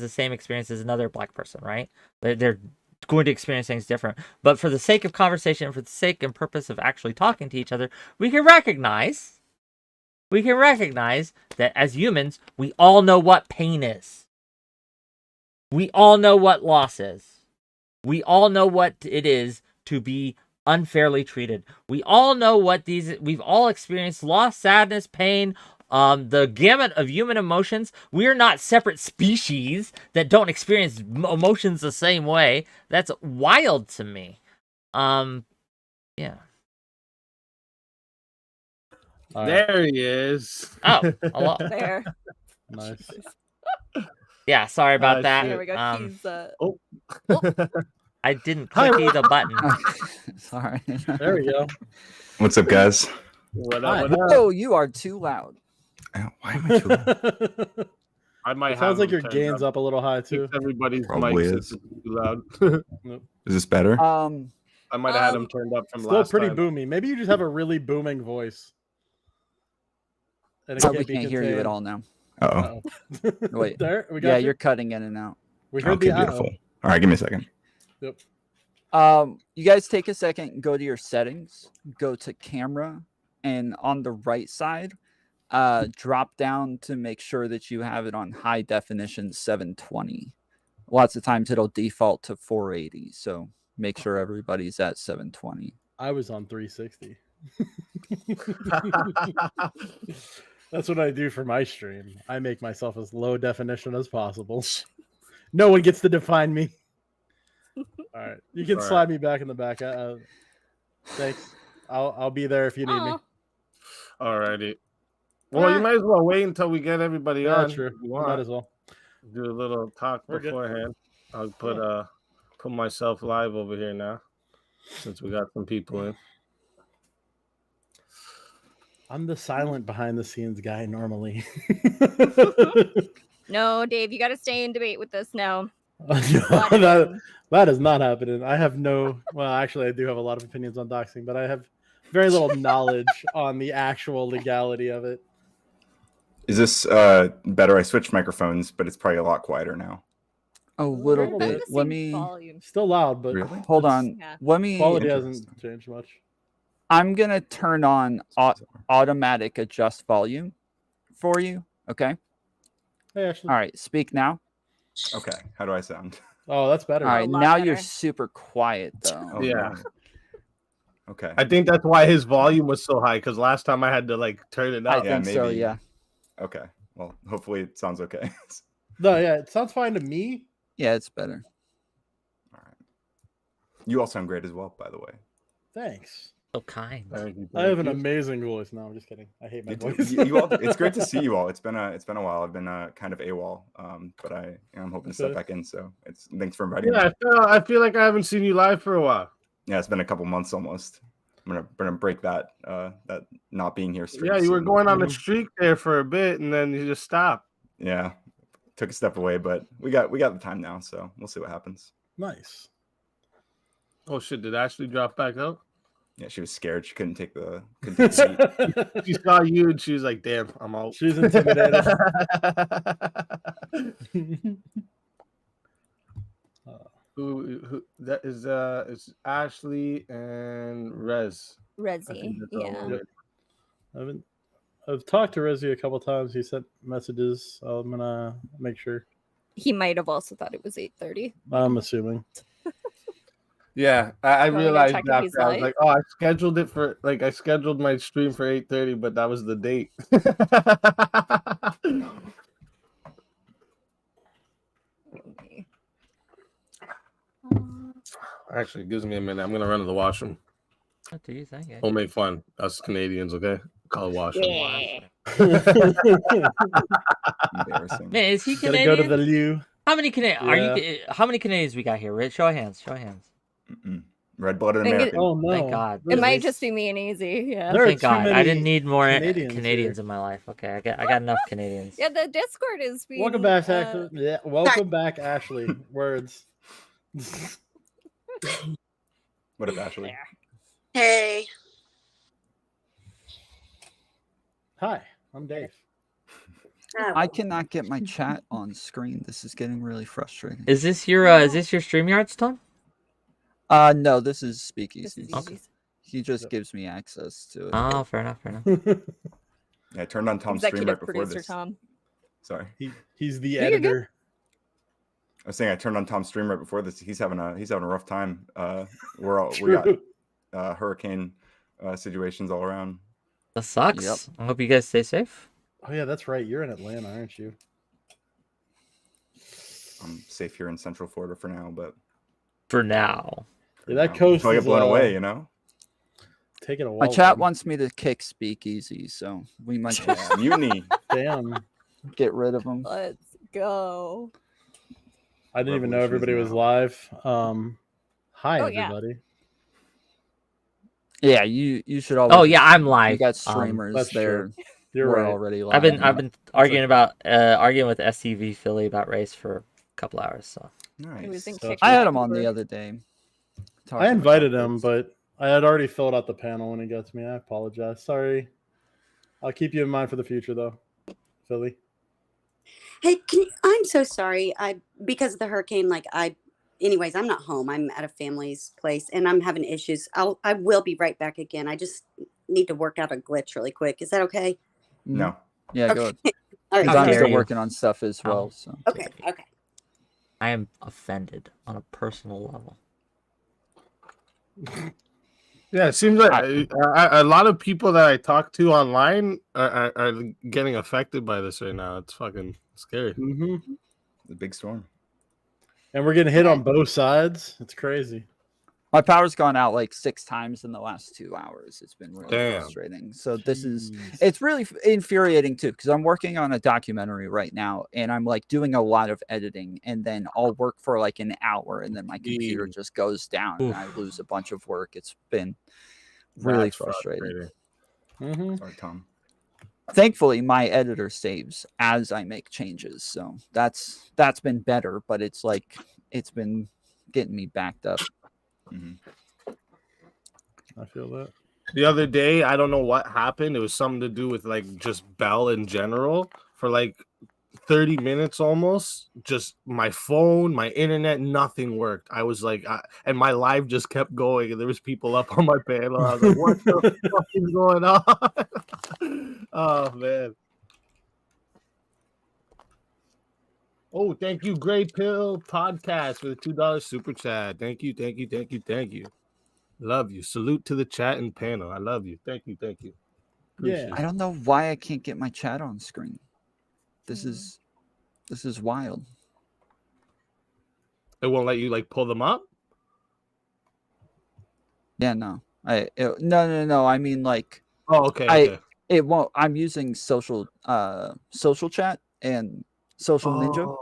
the same experience as another black person, right? They're going to experience things different. But for the sake of conversation, for the sake and purpose of actually talking to each other, we can recognize that as humans, we all know what pain is. We all know what loss is. We all know what it is to be unfairly treated. We all know we've all experienced loss, sadness, pain, the gamut of human emotions. We are not separate species that don't experience emotions the same way. That's wild to me. Yeah. There he is. Oh, hello. There. Nice. Yeah, sorry about that. Here we go. He's Oh. I didn't click the button. Sorry. There we go. What's up, guys? What Hi. up? What up? Oh, you are too loud. Why am I too loud? I might It sounds like your turned gain's up a little high too. Everybody's Probably mics is. is too loud. Is this better? I might have had them turned up from Still last pretty time. boomy. Maybe you just have a really booming voice. And it So we be can't hear you at contained. all now. Uh-oh. Wait. There, we got Yeah, you. you're cutting in and out. We heard Okay, the beautiful. All right, give me a second. Yep. You guys take a second and go to your settings, go to camera, and on the right side, drop down to make sure that you have it on high definition 720. Lots of times it'll default to 480, so make sure everybody's at 720. I was on 360. That's what I do for my stream. I make myself as low definition as possible. No one gets to define me. All right, you can slide me back in the back. Thanks. I'll be there if you need me. Alrighty. Well, you might as well wait until we get everybody Yeah, on. true. if you Might want. as well. Do a little talk We're good. beforehand. I'll put myself live over here now, since we got some people in. I'm the silent behind the scenes guy normally. No, Dave, you got to stay in debate with us now. that is not happening. I have no. Well, actually, I do have a lot of opinions on doxing, but I have very little knowledge on the actual legality of it. Is this better? I switched microphones, but it's probably a lot quieter now. A little About bit. the Let same me volume. Still loud, but Really? hold on. Yeah. Let me. quality hasn't changed much. I'm gonna turn on automatic adjust volume for you. Okay. Hey, Ashley. All right. Speak now. Okay. How do I sound? Oh, that's better. All right. lot Now better. you're super quiet though. Oh, Yeah. no. Okay. I think that's why his volume was so high, because last time I had to like turn it I up. think so. maybe. Yeah. Okay. Well, hopefully it sounds okay. No, yeah, it sounds fine to me. Yeah, it's better. All right. You all sound great as well, by the way. Thanks. So kind. I have an amazing voice. No, I'm just kidding. I hate my voice. You all, it's great to see you all. It's been a while. I've been kind of AWOL, but I'm hoping to step back in. So thanks for inviting me. Yeah, I feel like I haven't seen you live for a while. Yeah, it's been a couple months almost. I'm gonna break that that not being here streak. Yeah, you were soon. going on a streak there for a bit, and then you just stopped. Yeah, took a step away, but we got the time now, so we'll see what happens. Nice. Oh shit! Did Ashley drop back out? Yeah, she was scared. She couldn't take the heat. She saw you, and she was like, "Damn, I'm out." She's intimidated. Who that is? It's Ashley and Rez. I think Resi, that's all yeah. of it. I've talked to Rezi a couple times. He sent messages. So I'm gonna make sure. He might have also thought it was 8:30. I'm assuming. Yeah, I You wanna go realized check if he's after I was live? like, oh, I scheduled it for I scheduled my stream for 8:30, but that was the date. Actually, it gives me a minute. I'm gonna run to the washroom. What do you think? We'll make fun. Us Canadians, okay? Call it washroom. Yeah. Embarrassing. Man, is he Gotta Canadian? go to the Liu. How many How many Canadians we got here? Rich? Show of hands. Show of hands. Red-blooded Think it- American. Oh no! Thank God. It might just be me and Easy. Yeah. There are Thank too God. I many didn't need more Canadians Canadians here. in my life. Okay, I got enough Canadians. Yeah, the Discord is being. Welcome back, Ashley. Yeah, welcome back, Ashley. Words. What up, Ashley? There. Hey. Hi, I'm Dave. I cannot get my chat on screen. This is getting really frustrating. Is this your StreamYard Stone? No, this is Speakeazy. This is Okay. Easy's. He just gives me access to it. Oh, fair enough. Fair enough. Yeah, I turned on Tom's stream Executive right before producer this. Tom. Sorry, He's the No, you're good. editor. I was saying I turned on Tom's stream right before this. He's having a rough time. We got True. hurricane situations all around. That sucks. Yep. I hope you guys stay safe. Oh yeah, that's right. You're in Atlanta, aren't you? I'm safe here in Central Florida for now, but For now. Yeah, that coast I get is blown away, you know. taking a My while. chat wants me to kick Speakeazy, so we might just Mutiny. Damn. get rid of him. Let's go. I didn't even know Revolution is everybody was now. live. Hi Oh, yeah. everybody. Yeah, you should always. Oh yeah, I'm You live. got streamers that's there. true. You're We're right. already live. I've been now. arguing with STV Philly about race for a couple hours. So He was Nice. in So- kick I had him on Vancouver. the other day. I invited him, but I had already filled out the panel when he got to me. I apologize. Sorry. I'll keep you in mind for the future, though, Philly. Hey, I'm so sorry. Because of the hurricane, anyways, I'm not home. I'm at a family's place and I'm having issues. I will be right back again. I just need to work out a glitch really quick. Is that okay? No. Yeah, go Okay. ahead. All 'Cause right. How I'm dare still you. working on stuff as well. So Okay. Okay. I am offended on a personal level. Yeah, it seems like a lot of people that I talk to online are getting affected by this right now. It's fucking scary. The big storm. And we're getting hit on both sides. It's crazy. My power's gone out like 6 times in the last 2 hours. It's been really Damn. frustrating. So this is, it's really infuriating too, because I'm working on a documentary right now and I'm like doing a lot of editing, and then I'll work for like an hour and then my computer just goes down and I lose a bunch of work. It's been really frustrating. Sorry, Tom. Thankfully, my editor saves as I make changes. So that's been better, but it's like, it's been getting me backed up. I feel that. The other day, I don't know what happened. It was something to do with like just Bell in general. For like 30 minutes almost, just my phone, my internet, nothing worked. I was like, and my live just kept going, and there was people up on my panel. I was like, what the fuck is going on? Oh man. Oh, thank you, Gray Pill Podcast, for the $2 super chat. Thank you. Love you. Salute to the chat and panel. I love you. Thank you. Appreciate I don't know why I can't get my chat on screen. This is wild. It won't let you like pull them up? Yeah, no. No. I mean, like, oh, okay. It won't. I'm using social chat and social ninja.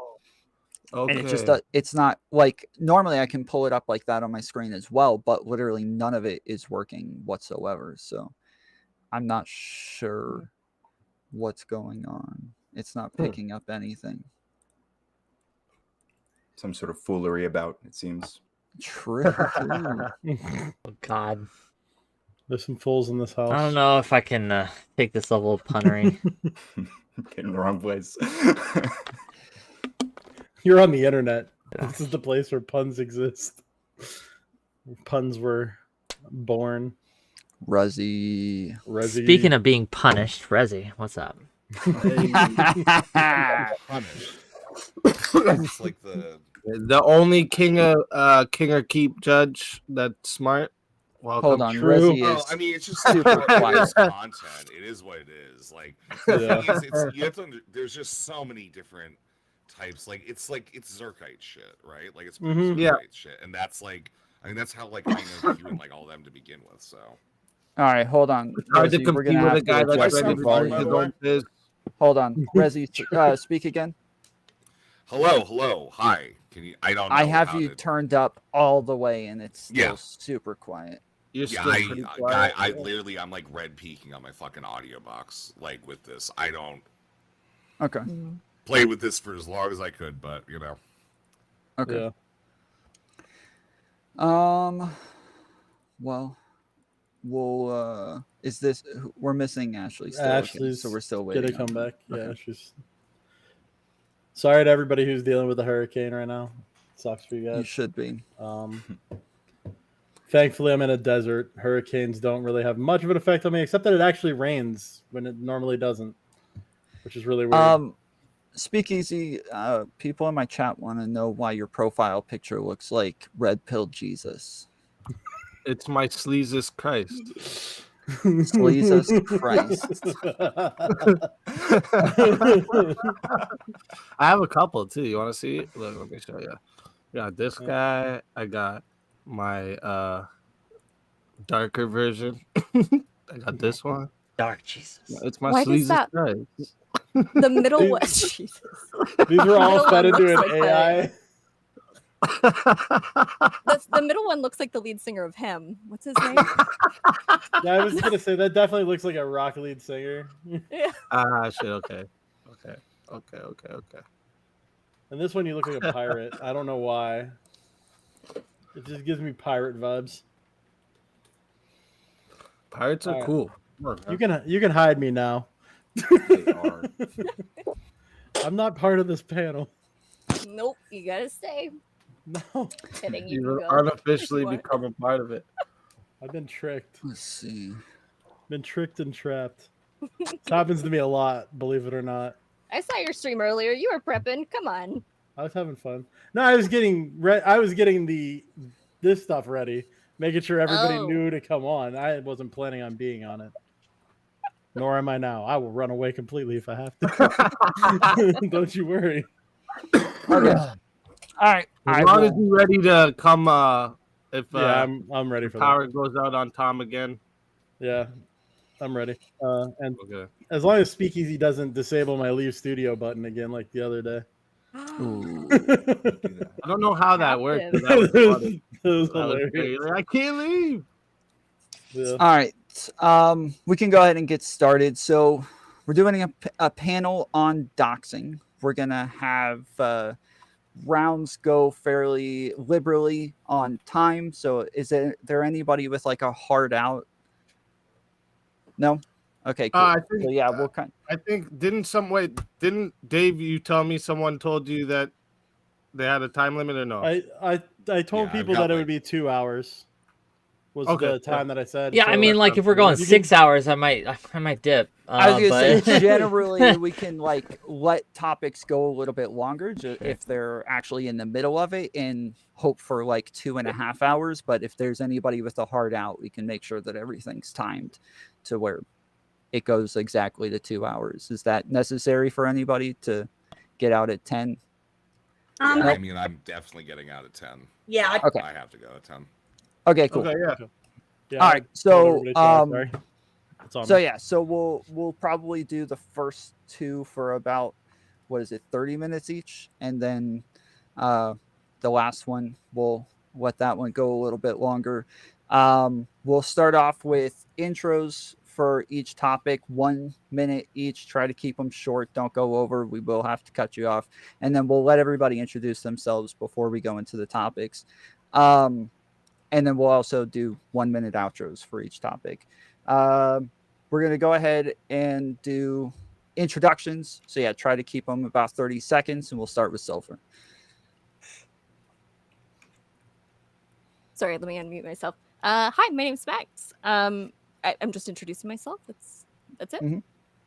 Okay. And it just it's not like, normally I can pull it up like that on my screen as well, but literally none of it is working whatsoever. So I'm not sure what's going on. It's not picking up anything. Some sort of foolery about, it seems. True. Oh God. There's some fools in this house. I don't know if I can take this level of punnery. Getting in the wrong place. You're on the internet. This is the place where puns exist. Puns were born. Ruzzy. Speaking of being punished, Rezzy, what's up? It's like the only king or keep judge that's smart. Welcome. Hold on, Rezzy Oh, is I mean, it's just super quiet quiet. content. It is what it is. Like, Yeah. you have to. There's just so many different types. Like it's Zerkite shit, right? Like it's Zerkite shit, and that's like, I mean, that's how like I know you and like all them to begin with. So. All right, hold on. Hard to Rezzy, we're compete gonna with a have guy to that's adjust ready the to volume. go. Hold on, Rezzy, speak again. Hello, hi. Can you? I don't know. I have how you to... turned up all the way, and it's still super quiet. You're yeah, still pretty quiet. I literally, I'm like red peaking on my fucking audio box. Like with this, I don't. Okay. Play with this for as long as I could, but you know. Okay. Yeah. Well, we'll. Is this? We're missing Ashley still. Ashley's so we're still waiting. gonna come back. Yeah, she's. Sorry to everybody who's dealing with the hurricane right now. It sucks for you guys. You should be. Thankfully, I'm in a desert. Hurricanes don't really have much of an effect on me, except that it actually rains when it normally doesn't, which is really weird. Speakeazy, people in my chat want to know why your profile picture looks like Red Pill Jesus. It's my sleazus Christ. Jesus Christ. I have a couple too. You want to see it? Look, let me show you. I got this guy. I got my darker version. I got this one. Dark Jesus. It's my Why does sleazus that- Christ. The middle one. Jesus. These were all Middle fed one into an looks like AI. The middle one looks like the lead singer of Him. What's his name? Yeah, I was gonna say that definitely looks like a rock lead singer. Yeah. Shit. Okay. And this one, you look like a pirate. I don't know why. It just gives me pirate vibes. Pirates are All right. cool. You can hide me now. They are. I'm not part of this panel. Nope, you gotta stay. No, Kidding, you You can go. artificially You want- become a part of it. I've been tricked. Let's see. Been tricked and trapped. This happens to me a lot, believe it or not. I saw your stream earlier. You were prepping. Come on. I was having fun. No, I was getting this stuff ready, making sure everybody Oh. knew to come on. I wasn't planning on being on it. Nor am I now. I will run away completely if I have to. Don't you worry. Okay. All right. As long as you're ready to come If Yeah, I'm ready for that. power goes out on Tom again. Yeah, I'm ready. And Okay. as long as Speakeazy doesn't disable my leave studio button again like the other day. Ooh. I don't know how that worked. Happened. That was funny. That was That was great. hilarious. Like, I can't leave. Yeah. All right. We can go ahead and get started. So we're doing a panel on doxing. We're going to have rounds go fairly liberally on time. So is there anybody with like a hard out? No? Okay, cool. I think, so yeah, we'll kind I think didn't Dave, you tell me someone told you that they had a time limit or no? I told people that it would be 2 hours. Was the time that I said. Yeah, I mean, like if we're going 6 hours, I might dip. I was gonna but... say generally we can like let topics go a little bit longer if they're actually in the middle of it and hope for like 2.5 hours. But if there's anybody with a hard out, we can make sure that everything's timed to where it goes exactly to 2 hours. Is that necessary for anybody to get out at 10? I mean, I'm definitely getting out at 10. Yeah. Okay. I have to go at 10. Okay, cool. Okay, yeah. All right. So so we'll probably do the first two for about 30 minutes each, and then the last one we'll let that one go a little bit longer. We'll start off with intros for each topic, 1 minute each. Try to keep them short. Don't go over. We will have to cut you off, and then we'll let everybody introduce themselves before we go into the topics. And then we'll also do 1 minute outros for each topic. We're going to go ahead and do introductions. So yeah, try to keep them about 30 seconds, and we'll start with Sulfur. Sorry, let me unmute myself. Hi, my name's Max. I'm just introducing myself. That's it. Mm-hmm.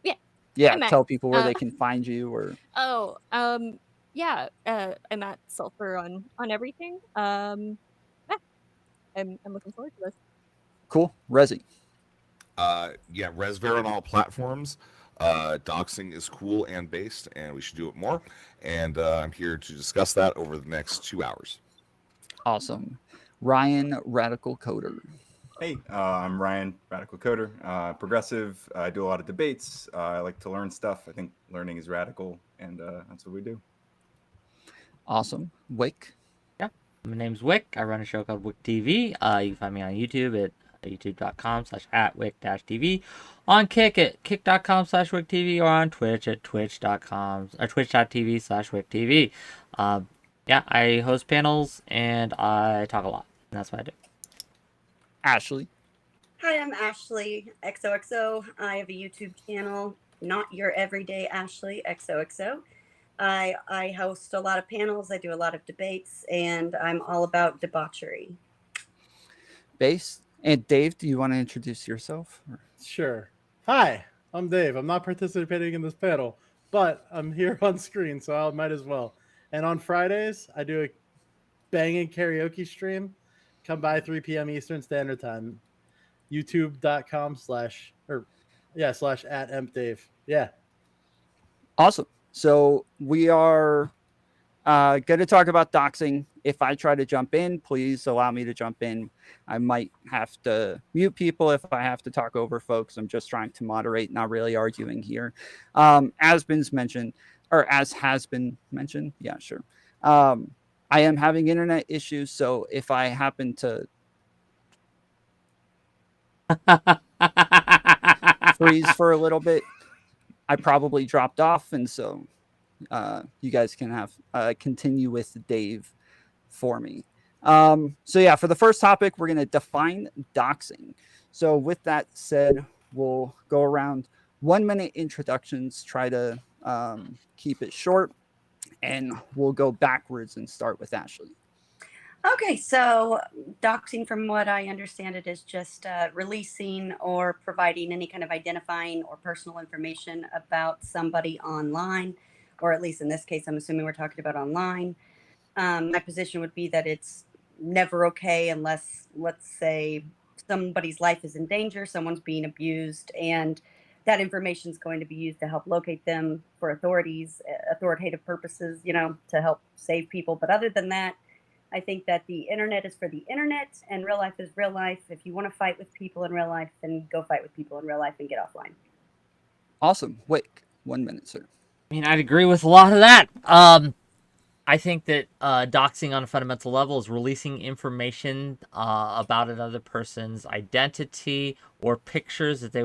Yeah. Yeah. I'm Tell Max. people where they can find you or. Yeah. I'm at Sulfur on everything. I'm looking forward to this. Cool. Resi. Yeah, resurrecting on all platforms. Doxing is cool and based, and we should do it more. And I'm here to discuss that over the next 2 hours. Awesome. Ryan, Radical Coder. Hey, I'm Ryan, Radical Coder, progressive. I do a lot of debates. I like to learn stuff. I think learning is radical, and that's what we do. Awesome. Wick. Yeah, my name's Wick. I run a show called WhickTV. You can find me on YouTube at youtube.com/@wick-tv, on Kick at kick.com/wicktv, or on Twitch at twitch.tv/wicktv. Yeah, I host panels and I talk a lot. And that's what I do. Ashley. Hi, I'm Ashley XOXO. I have a YouTube channel, not your everyday Ashley XOXO. I host a lot of panels. I do a lot of debates, and I'm all about debauchery. Base. And Dave, do you want to introduce yourself? Sure. Hi, I'm Dave. I'm not participating in this panel, but I'm here on screen, so I might as well. And on Fridays, I do a banging karaoke stream. Come by 3 p.m. Eastern Standard Time. YouTube.com/@empdave. Yeah. Awesome. So we are going to talk about doxing. If I try to jump in, please allow me to jump in. I might have to mute people if I have to talk over folks. I'm just trying to moderate, not really arguing here. As has been mentioned. Yeah, sure. I am having internet issues, so if I happen to freeze for a little bit, I probably dropped off, and so you guys can have continue with Dave for me. So yeah, for the first topic, we're going to define doxing. So with that said, we'll go around 1 minute introductions, try to keep it short, and we'll go backwards and start with Ashley. Okay, so doxing, from what I understand it, is just releasing or providing any kind of identifying or personal information about somebody online, or at least in this case, I'm assuming we're talking about online. My position would be that it's never okay unless, let's say, somebody's life is in danger, someone's being abused, and that information is going to be used to help locate them for authoritative purposes, to help save people. But other than that, I think that the internet is for the internet and real life is real life. If you want to fight with people in real life, then go fight with people in real life and get offline. Awesome. Wick, 1 minute, sir. I mean, I'd agree with a lot of that. I think that doxing on a fundamental level is releasing information about another person's identity or pictures that they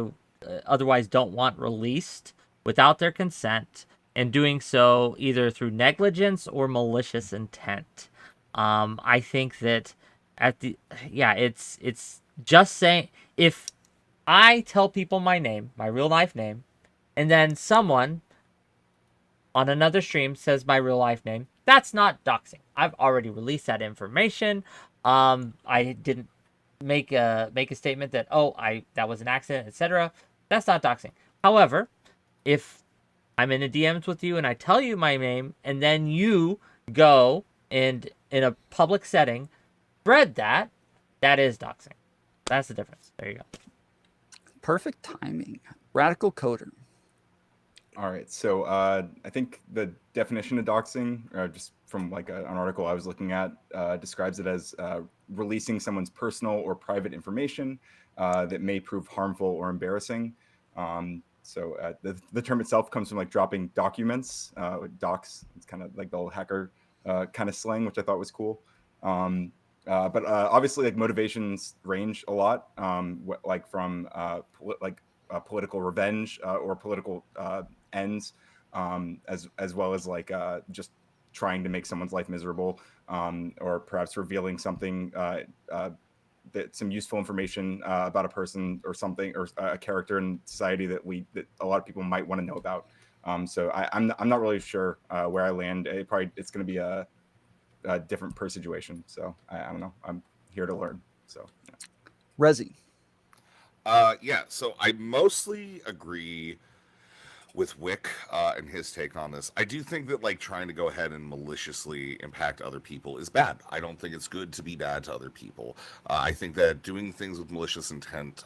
otherwise don't want released without their consent, and doing so either through negligence or malicious intent. I think that it's just saying, if I tell people my name, my real life name, and then someone on another stream says my real life name, that's not doxing. I've already released that information. I didn't make a statement that that was an accident, etc. That's not doxing. However, if I'm in a DMs with you and I tell you my name, and then you go and in a public setting spread that, that is doxing. That's the difference. There you go. Perfect timing. Radical Coder. All right, so I think the definition of doxing, just from like an article I was looking at, describes it as releasing someone's personal or private information that may prove harmful or embarrassing. So the term itself comes from like dropping documents, docs. It's kind of like the old hacker kind of slang, which I thought was cool. But obviously, like motivations range a lot, like from political revenge or political ends, as well as like just trying to make someone's life miserable, or perhaps revealing something, some useful information about a person or something, or a character in society that a lot of people might want to know about. So I'm not really sure where I land. It's going to be a different per situation. So I don't know. I'm here to learn. So yeah. Rezi. Yeah, so I mostly agree with Wick and his take on this. I do think that like trying to go ahead and maliciously impact other people is bad. I don't think it's good to be bad to other people. I think that doing things with malicious intent,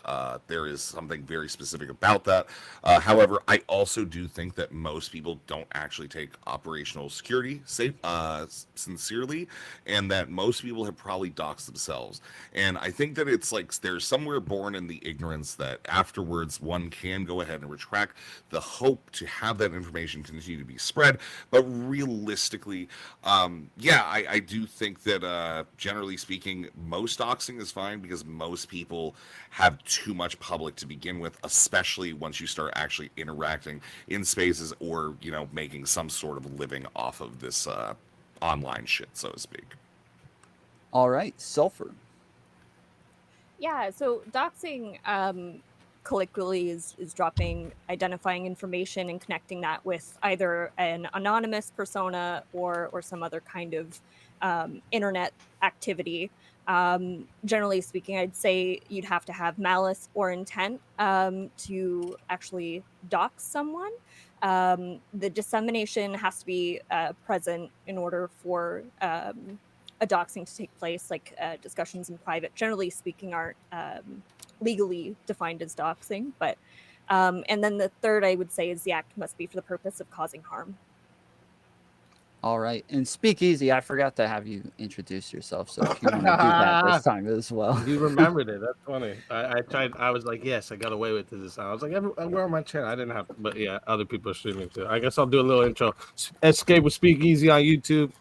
there is something very specific about that. However, I also do think that most people don't actually take operational security sincerely, and that most people have probably doxed themselves. And I think that it's like there's somewhere born in the ignorance that afterwards one can go ahead and retract the hope to have that information continue to be spread. But realistically, I do think that generally speaking, most doxing is fine because most people have too much public to begin with, especially once you start actually interacting in spaces or, making some sort of living off of this online shit, so to speak. All right, Sulfur. Yeah, so doxing colloquially is dropping identifying information and connecting that with either an anonymous persona or some other kind of internet activity. Generally speaking, I'd say you'd have to have malice or intent to actually dox someone. The dissemination has to be present in order for a doxing to take place, like discussions in private, generally speaking, aren't legally defined as doxing. But and then the third I would say is the act must be for the purpose of causing harm. All right, and Speakeazy, I forgot to have you introduce yourself, so if you want to do that this time as well. You remembered it. That's funny. I tried. I was like, yes, I got away with this. I was like, where on my channel? I didn't have to, but yeah, other people are streaming too. I guess I'll do a little intro. Escape with Speakeazy on YouTube.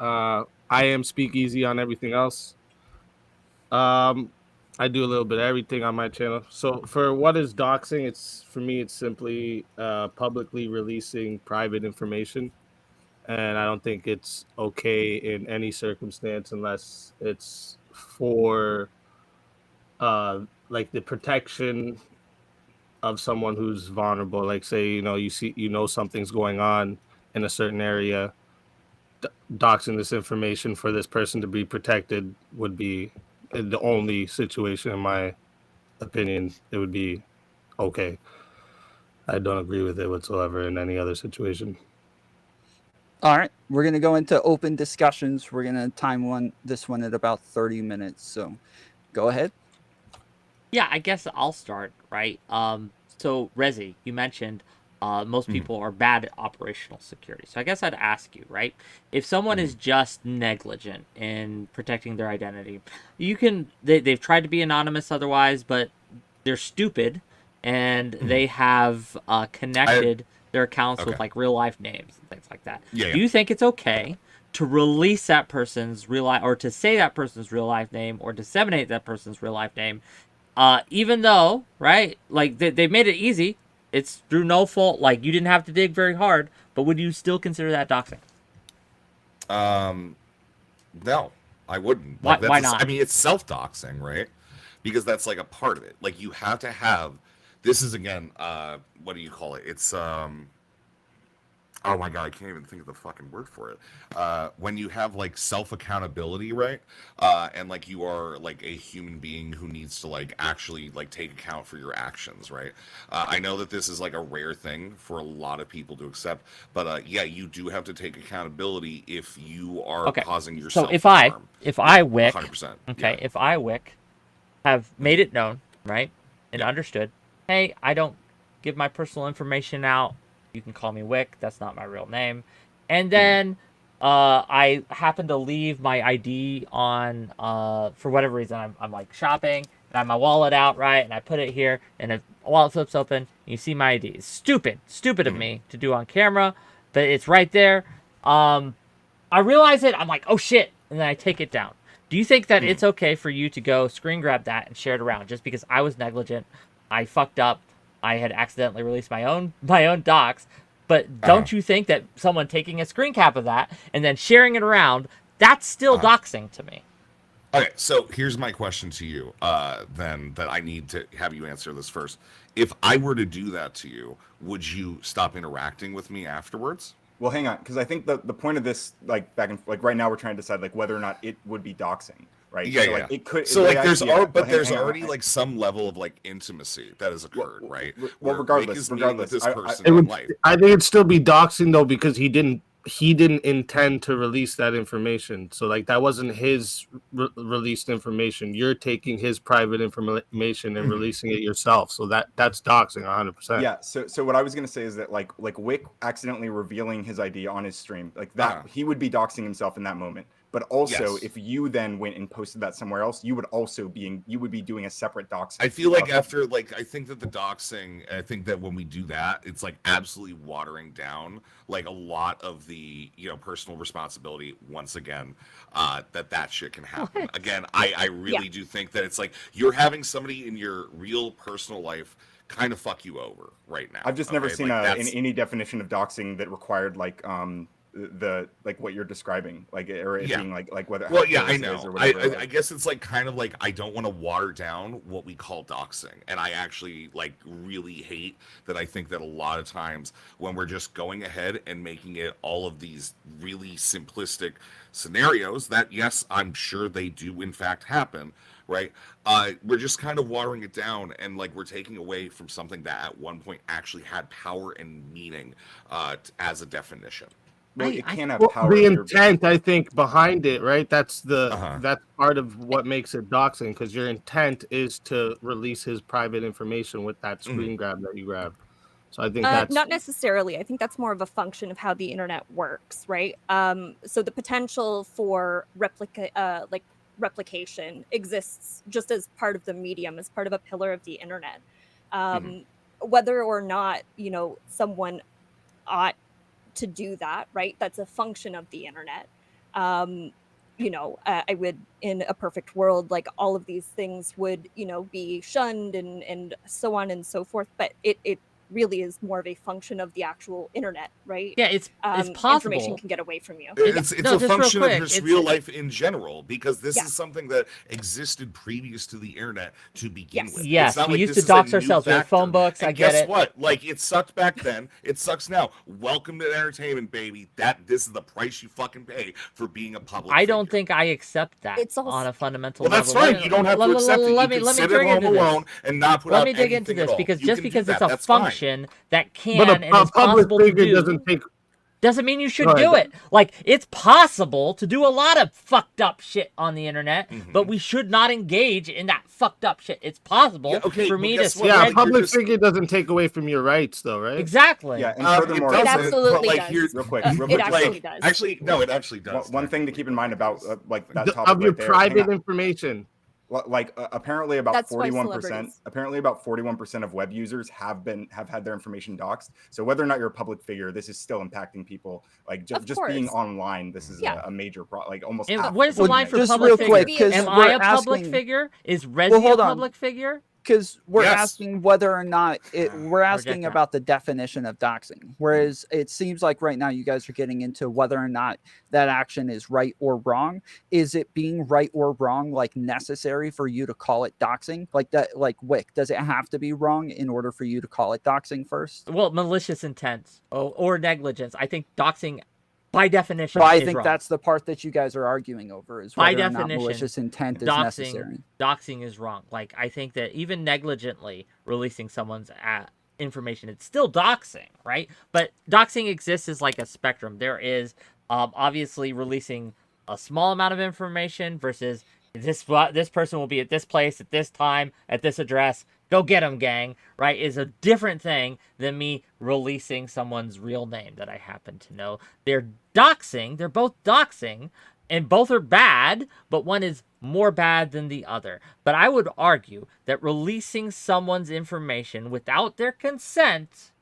I am Speakeazy on everything else. I do a little bit of everything on my channel. So for what is doxing, it's simply publicly releasing private information. And I don't think it's okay in any circumstance unless it's for like the protection of someone who's vulnerable. Like say, you know something's going on in a certain area, doxing this information for this person to be protected would be the only situation, in my opinion, it would be okay. I don't agree with it whatsoever in any other situation. All right, we're going to go into open discussions. We're going to time this one at about 30 minutes. So go ahead. Yeah, I guess I'll start, right? So Rezi, you mentioned Most people are bad at operational security. So I guess I'd ask you, right? If someone is just negligent in protecting their identity, they've tried to be anonymous otherwise, but they're stupid and they have connected their accounts with like real life names and things like that. Do you think it's okay to release that person's real life, or to say that person's real life name, or disseminate that person's real life name, even though, right, like they've made it easy? It's through no fault. Like, you didn't have to dig very hard, but would you still consider that doxing? No, I wouldn't. Why, Like, why not? I mean, it's self-doxing, right? Because that's like a part of it. Like, you have to have. This is again. What do you call it? It's oh my god, I can't even think of the fucking word for it. When you have like self-accountability, right? And like you are like a human being who needs to like actually like take account for your actions, right? I know that this is like a rare thing for a lot of people to accept, but yeah, you do have to take accountability if you are causing yourself So if I WhickTV, 100%, if I WhickTV have made it known, right, and understood, hey, I don't give my personal information out. You can call me WhickTV. That's not my real name. And then I happen to leave my ID on, for whatever reason, I'm like shopping, and I have my wallet out, right? And I put it here, and the wallet flips open, and you see my ID. It's stupid of me to do on camera, but it's right there. I realize it. I'm like, oh shit. And then I take it down. Do you think that it's okay for you to go screen grab that and share it around just because I was negligent? I fucked up. I had accidentally released my own docs, but don't you think that someone taking a screen cap of that and then sharing it around, that's still doxing to me? Okay, so here's my question to you, then, that I need to have you answer this first. If I were to do that to you, would you stop interacting with me afterwards? Well, hang on, because I think the point of this, like back and like right now, we're trying to decide like whether or not it would be doxing, right? Yeah, so, yeah. Like, it could. So like, there's hang on. already like some level of like intimacy that has occurred, right? Well, Where regardless, Rick is meeting with this person It in would, life. I think it'd still be doxing though, because he didn't intend to release that information. So like that wasn't his released information. You're taking his private information and releasing it yourself. So that's doxing 100%. Yeah. So what I was gonna say is that like WhickTV accidentally revealing his ID on his stream, like that, he would be doxing himself in that moment. But also, if you then went and posted that somewhere else, you would also be doing a separate doxing. I feel like after like I think that the doxing, I think that when we do that, it's like absolutely watering down like a lot of the personal responsibility once again, that shit can happen. Again, I really do think that it's like you're having somebody in your real personal life kind of fuck you over right now. I've just never seen like, any definition of doxing that required like the like what you're describing, like or it being like whether I know. I guess it's like kind of like I don't want to water down what we call doxing, and I actually like really hate that. I think that a lot of times when we're just going ahead and making it all of these really simplistic scenarios that yes, I'm sure they do in fact happen, right? We're just kind of watering it down, and like we're taking away from something that at one point actually had power and meaning as a definition. Well, it can have power. The intent, I think, behind it, right? That's that's part of what makes it doxing, because your intent is to release his private information with that screen grab that you grabbed. So I think that's not necessarily. I think that's more of a function of how the internet works, right? So the potential for replication exists just as part of the medium, as part of a pillar of the internet. Whether or not someone ought to do that, right? That's a function of the internet. I would, in a perfect world, like all of these things would, be shunned and so on and so forth. But it really is more of a function of the actual internet, right? Yeah, it's possible. Information can get away from you. It's a function of just real life in general, because this is something that existed previous to the internet to begin with. Yes, we used to dox ourselves with phone books. I get it. Guess what? Like, it sucked back then. It sucks now. Welcome to entertainment, baby. This is the price you fucking pay for being a public I don't think I accept that on a fundamental level. Well, that's fine. You don't have to accept it. You can sit at home alone and not put out anything at all. Let me dig into this, because just because it's a function that can but and is possible to do. doesn't mean you should No, do it. Like, it's possible to do a lot of fucked up shit on the internet, but we should not engage in that fucked up shit. It's possible for me to spread... Yeah, a public figure doesn't take away from your rights, though, right? Exactly. Yeah, and furthermore, it absolutely does. Real quick, It actually does. Actually, no, it actually does. One thing to keep in mind about like that topic Of your right there, private information. Like apparently about That's why 41%. celebrities- Apparently about 41% of web users have had their information doxed. So whether or not you're a public figure, this is still impacting people. Like just being online, this is a major problem. Like almost. And half where's the of line for just public real figure? quick, 'cause Am we're I a public asking- figure? Is Resi Well, hold a on. public figure? Because we're Yes. asking whether or not we're asking Reject that. about the definition of doxing, whereas it seems like right now you guys are getting into whether or not that action is right or wrong. Is it being right or wrong like necessary for you to call it doxing? Like that, like Wick, does it have to be wrong in order for you to call it doxing first? Well, malicious intent or negligence. I think doxing, by definition, Well, I is think wrong. that's the part that you guys are arguing over is By whether or not definition, malicious intent is necessary. Doxing is wrong. Like, I think that even negligently releasing someone's information, it's still doxing, right? But doxing exists as like a spectrum. There is obviously releasing a small amount of information versus this person will be at this place at this time at this address. Go get them, gang, right? Is a different thing than me releasing someone's real name that I happen to know. They're doxing. They're both doxing, and both are bad, but one is more bad than the other. But I would argue that releasing someone's information without their consent,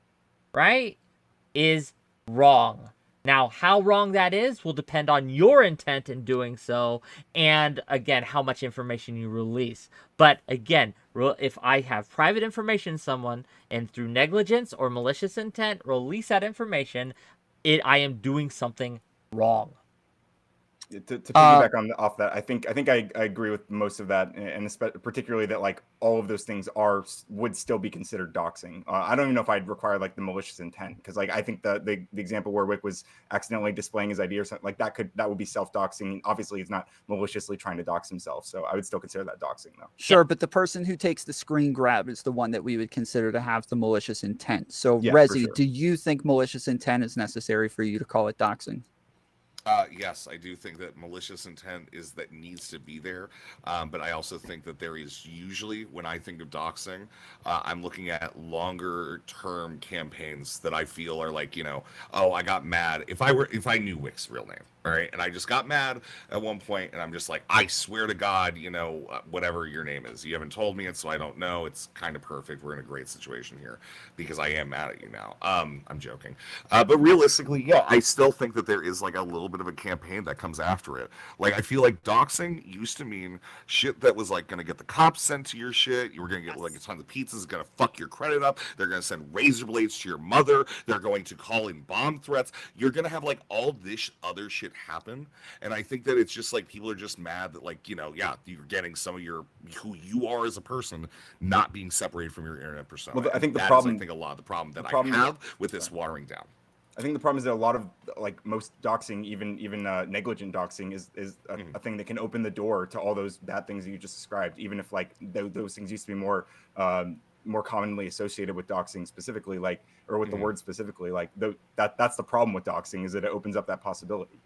right, is wrong. Now, how wrong that is will depend on your intent in doing so, and again, how much information you release. But again, if I have private information in someone, and through negligence or malicious intent release that information, I am doing something wrong. To piggyback off that, I think I agree with most of that, and particularly that like all of those things would still be considered doxing. I don't even know if I'd require like the malicious intent, because like I think the example where Wick was accidentally displaying his ID or something like that would be self-doxing. Obviously, he's not maliciously trying to dox himself, so I would still consider that doxing though. Sure, but the person who takes the screen grab is the one that we would consider to have the malicious intent. So, Yeah, for Resi, sure. do you think malicious intent is necessary for you to call it doxing? Yes, I do think that malicious intent needs to be there, but I also think that there is usually, when I think of doxing, I'm looking at longer term campaigns that I feel are like, oh, I got mad. If I knew Wick's real name, all right, and I just got mad at one point, and I'm just like, I swear to God, whatever your name is, you haven't told me it, so I don't know. It's kind of perfect. We're in a great situation here because I am mad at you now. I'm joking, but realistically, yeah, I still think that there is like a little bit of a campaign that comes after it. Like, I feel like doxing used to mean shit that was like going to get the cops sent to your shit. You were going to get like a ton of pizzas, going to fuck your credit up. They're going to send razor blades to your mother. They're going to call in bomb threats. You're going to have like all this other shit happen. And I think that it's just like people are just mad that like, yeah, you're getting some of who you are as a person not being separated from your internet persona. Well, I think the that problem, is, I think a lot of the problem that problem I have with this watering down. I think the problem is that a lot of like most doxing, even negligent doxing, is a thing that can open the door to all those bad things that you just described. Even if like those things used to be more commonly associated with doxing specifically, like or with the word specifically, like that's the problem with doxing, is that it opens up that possibility.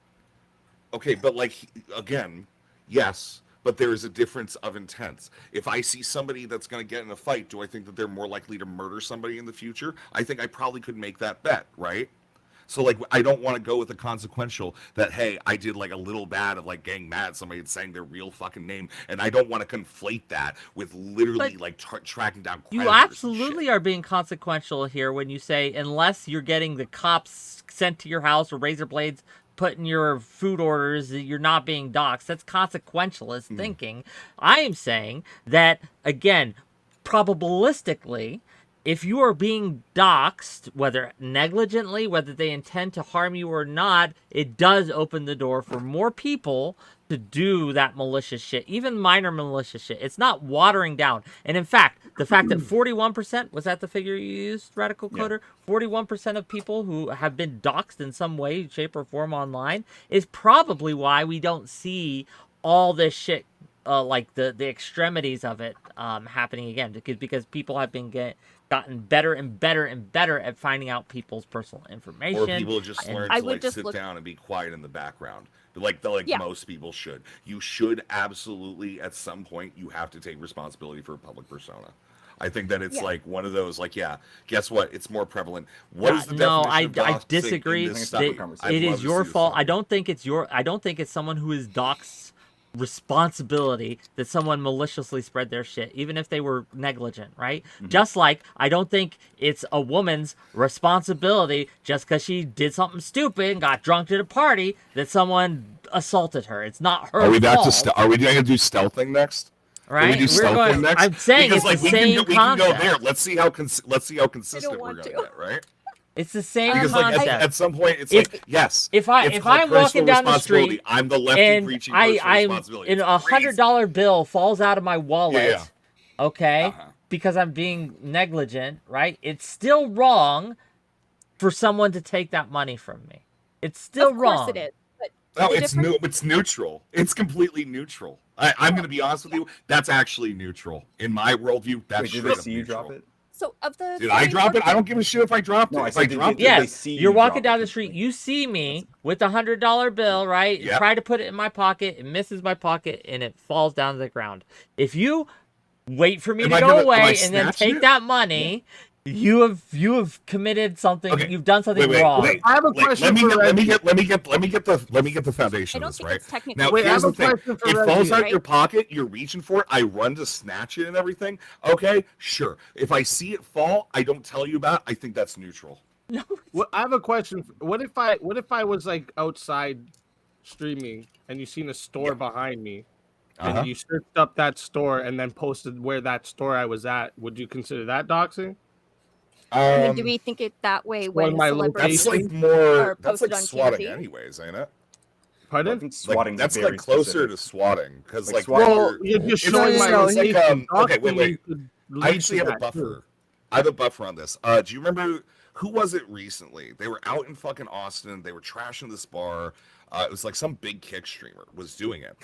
Okay, but like again, yes. But there is a difference of intents. If I see somebody that's going to get in a fight, do I think that they're more likely to murder somebody in the future? I think I probably could make that bet, right? So like, I don't want to go with the consequential that, hey, I did like a little bad of like getting mad at somebody and saying their real fucking name, and I don't want to conflate that with literally like tracking down predators. You absolutely are being consequential here when you say unless you're getting the cops sent to your house or razor blades put in your food orders, you're not being doxxed. That's consequentialist thinking. I am saying that, again, probabilistically, if you are being doxxed, whether negligently, whether they intend to harm you or not, it does open the door for more people to do that malicious shit, even minor malicious shit. It's not watering down. And in fact, the fact that 41%, was that the figure you used, Radical Coder? Yeah. 41% of people who have been doxxed in some way, shape, or form online is probably why we don't see all this shit like the extremities of it happening again, because people have been gotten better and better and better at finding out people's personal information. Or people just learn to like sit down and be quiet in the background, like most people should. You should absolutely at some point you have to take responsibility for a public persona. I think that it's like one of those like, yeah, guess what? It's more prevalent. What is the definition of doxing? I disagree. It is your fault. I don't think it's someone who is doxed responsibility that someone maliciously spread their shit, even if they were negligent, right? Just like I don't think it's a woman's responsibility just because she did something stupid and got drunk at a party that someone assaulted her. It's not her fault. Are we going to do stealthing next? Right? Next? I'm saying because, it's the same concept. We can go there. Let's see how consistent we're going to get, right? It's the same because concept. At some point, it's like, yes. If I'm walking down the street, I'm the lefty preaching personal responsibility. And $100 bill falls out of my wallet, okay, because I'm being negligent, right? It's still wrong for someone to take that money from me. It's still wrong. Of course it is. No, it's neutral. It's completely neutral. I'm going to be honest with you. That's actually neutral in my worldview. That's did they see you drop it? So of the did I drop it? I don't give a shit if I dropped it. If I dropped it, yes, you're walking down the street. You see me with a $100 bill, right? Yep. Try to put it in my pocket. It misses my pocket and it falls down to the ground. If you wait for me to go away and then take that money. You have committed something. Okay. You've done something wrong. Wait, I have a question. Let me get the foundation of this, right? Now, here's the thing: it falls out your pocket. You're reaching for it. I run to snatch it and everything. Okay, sure. If I see it fall, I don't tell you about it. I think that's neutral. No. Well, I have a question. What if I was like outside streaming and you seen a store behind me? And you searched up that store and then posted where that store I was at? Would you consider that doxing? I mean, do we think it that way when celebrities that's like swatting anyways, ain't it? Pardon? I think swatting that's like closer to swatting because like you're just showing my location. Okay, wait. I actually have a buffer. I have a buffer on this. Do you remember who was it recently? They were out in fucking Austin. They were trashing this bar. It was like some big kick streamer was doing it.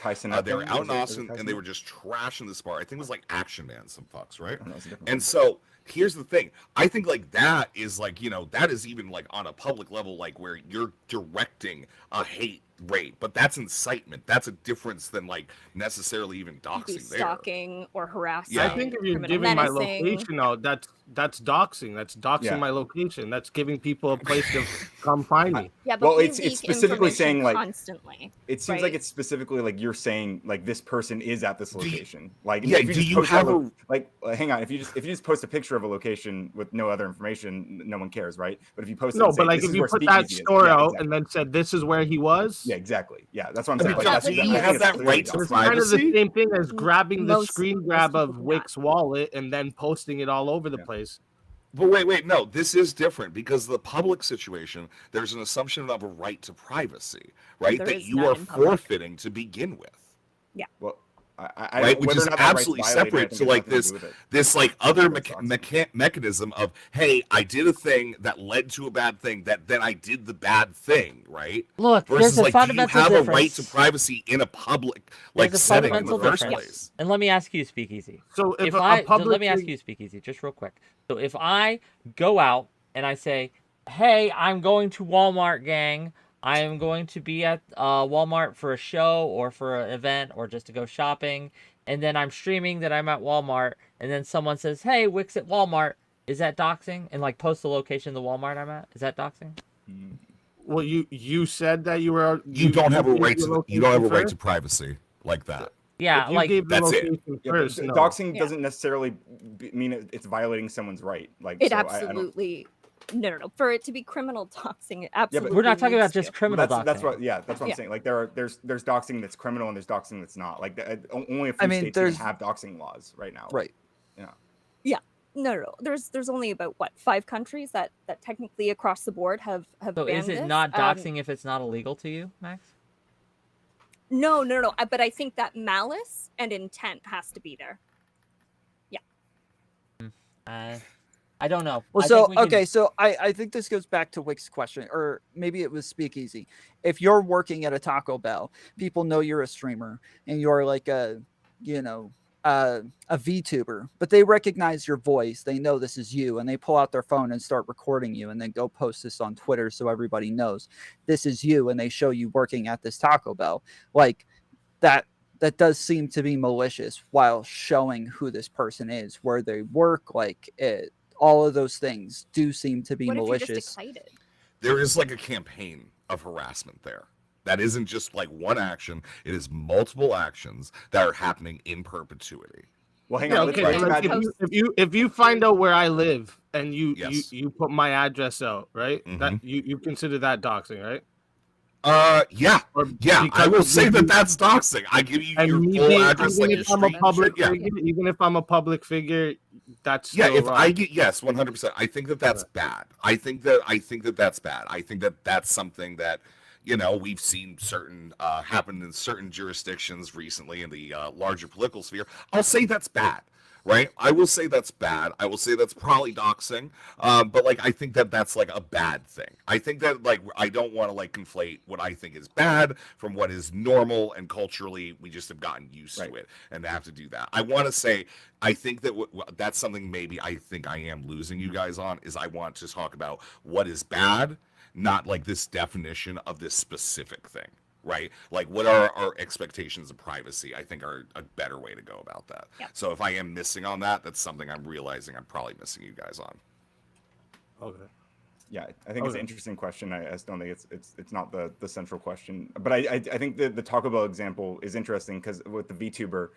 They were out in Austin and they were just trashing this bar. I think it was like Action Man, some fucks, right? And so here's the thing. I think like that is like, that is even like on a public level, like where you're directing a hate rate, but that's incitement. That's a difference than like necessarily even doxing. Stalking or harassing. I think if you're giving my location out, that's doxing. That's doxing my location. That's giving people a place to come find me. Yeah, but it's specifically saying like constantly. It seems like it's specifically like you're saying like this person is at this location. Like do you have a hang on, if you just post a picture of a location with no other information, no one cares, right? But if you post if you put that store out and then said this is where he was. Yeah, exactly. Yeah, that's what I'm saying. Like, you have that right to it's privacy. Kind of the same thing as grabbing the screen grab of Wick's wallet and then posting it all over the place. But wait, no, this is different because the public situation, there's an assumption of a right to privacy, right? That you are forfeiting to begin with. Yeah. Well, right, which is absolutely separate to like this like other mechanism of, hey, I did a thing that led to a bad thing that then I did the bad thing, right? Look, versus there's a like, fundamental do you have difference. a right to privacy in a public setting in the first place? And let me ask you, Speakeazy. So let me ask you, Speakeazy, just real quick. So if I go out and I say, hey, I'm going to Walmart, gang. I am going to be at Walmart for a show or for an event or just to go shopping. And then I'm streaming that I'm at Walmart. And then someone says, hey, Wick's at Walmart. Is that doxing? And like post the location of the Walmart I'm at. Is that doxing? Well, you said that you were. You don't have a right to privacy like that. Yeah, like that's it. First, doxing doesn't necessarily mean it's violating someone's right. Like it absolutely. No. For it to be criminal doxing, it absolutely. Yeah, but we're not talking about just criminal doxing. That's what I'm saying. Like there's doxing that's criminal and there's doxing that's not. Like only a few states even have doxing laws right now. Right. Yeah. Yeah. No. There's only about 5 countries that technically across the board have So banned is it this. not doxing if it's not illegal to you, Max? No. But I think that malice and intent has to be there. Yeah. I don't know. Well, so I think this goes back to Wick's question, or maybe it was Speakeazy. If you're working at a Taco Bell, people know you're a streamer and you're like a you know, a VTuber, but they recognize your voice. They know this is you, and they pull out their phone and start recording you, and then go post this on Twitter so everybody knows this is you, and they show you working at this Taco Bell. Like that does seem to be malicious while showing who this person is, where they work, like all of those things do seem to be What if you're malicious. just excited? There is like a campaign of harassment there. That isn't just like one action; it is multiple actions that are happening in perpetuity. Well, hang Yeah, on. okay. let's Like, imagine- if you find out where I live and Yes. you put my address out, right? Mhm. That you consider that doxing, right? Yeah, Or yeah. I because will of say you- that that's doxing. I give you And your me full being, address, even like your if I'm a street. public Yeah. figure, even if I'm a public figure, that's Yeah, still if wrong. I get yes, 100%. I think that that's bad. I think that that's bad. I think that that's something that we've seen certain happen in certain jurisdictions recently in the larger political sphere. I'll say that's bad, right? I will say that's bad. I will say that's probably doxing. But like, I think that that's like a bad thing. I think that like I don't want to like conflate what I think is bad from what is normal, and culturally we just have gotten used to it and have to do that. I want to say I think that that's something maybe I think I am losing you guys on, is I want to talk about what is bad, not like this definition of this specific thing, right? Like, what are our expectations of privacy? I think are a better way to go about that. Yeah. So if I am missing on that, that's something I'm realizing I'm probably missing you guys on. Okay. Yeah, I think it's an interesting question. I just don't think it's not the central question. But I think the Taco Bell example is interesting because with the VTuber,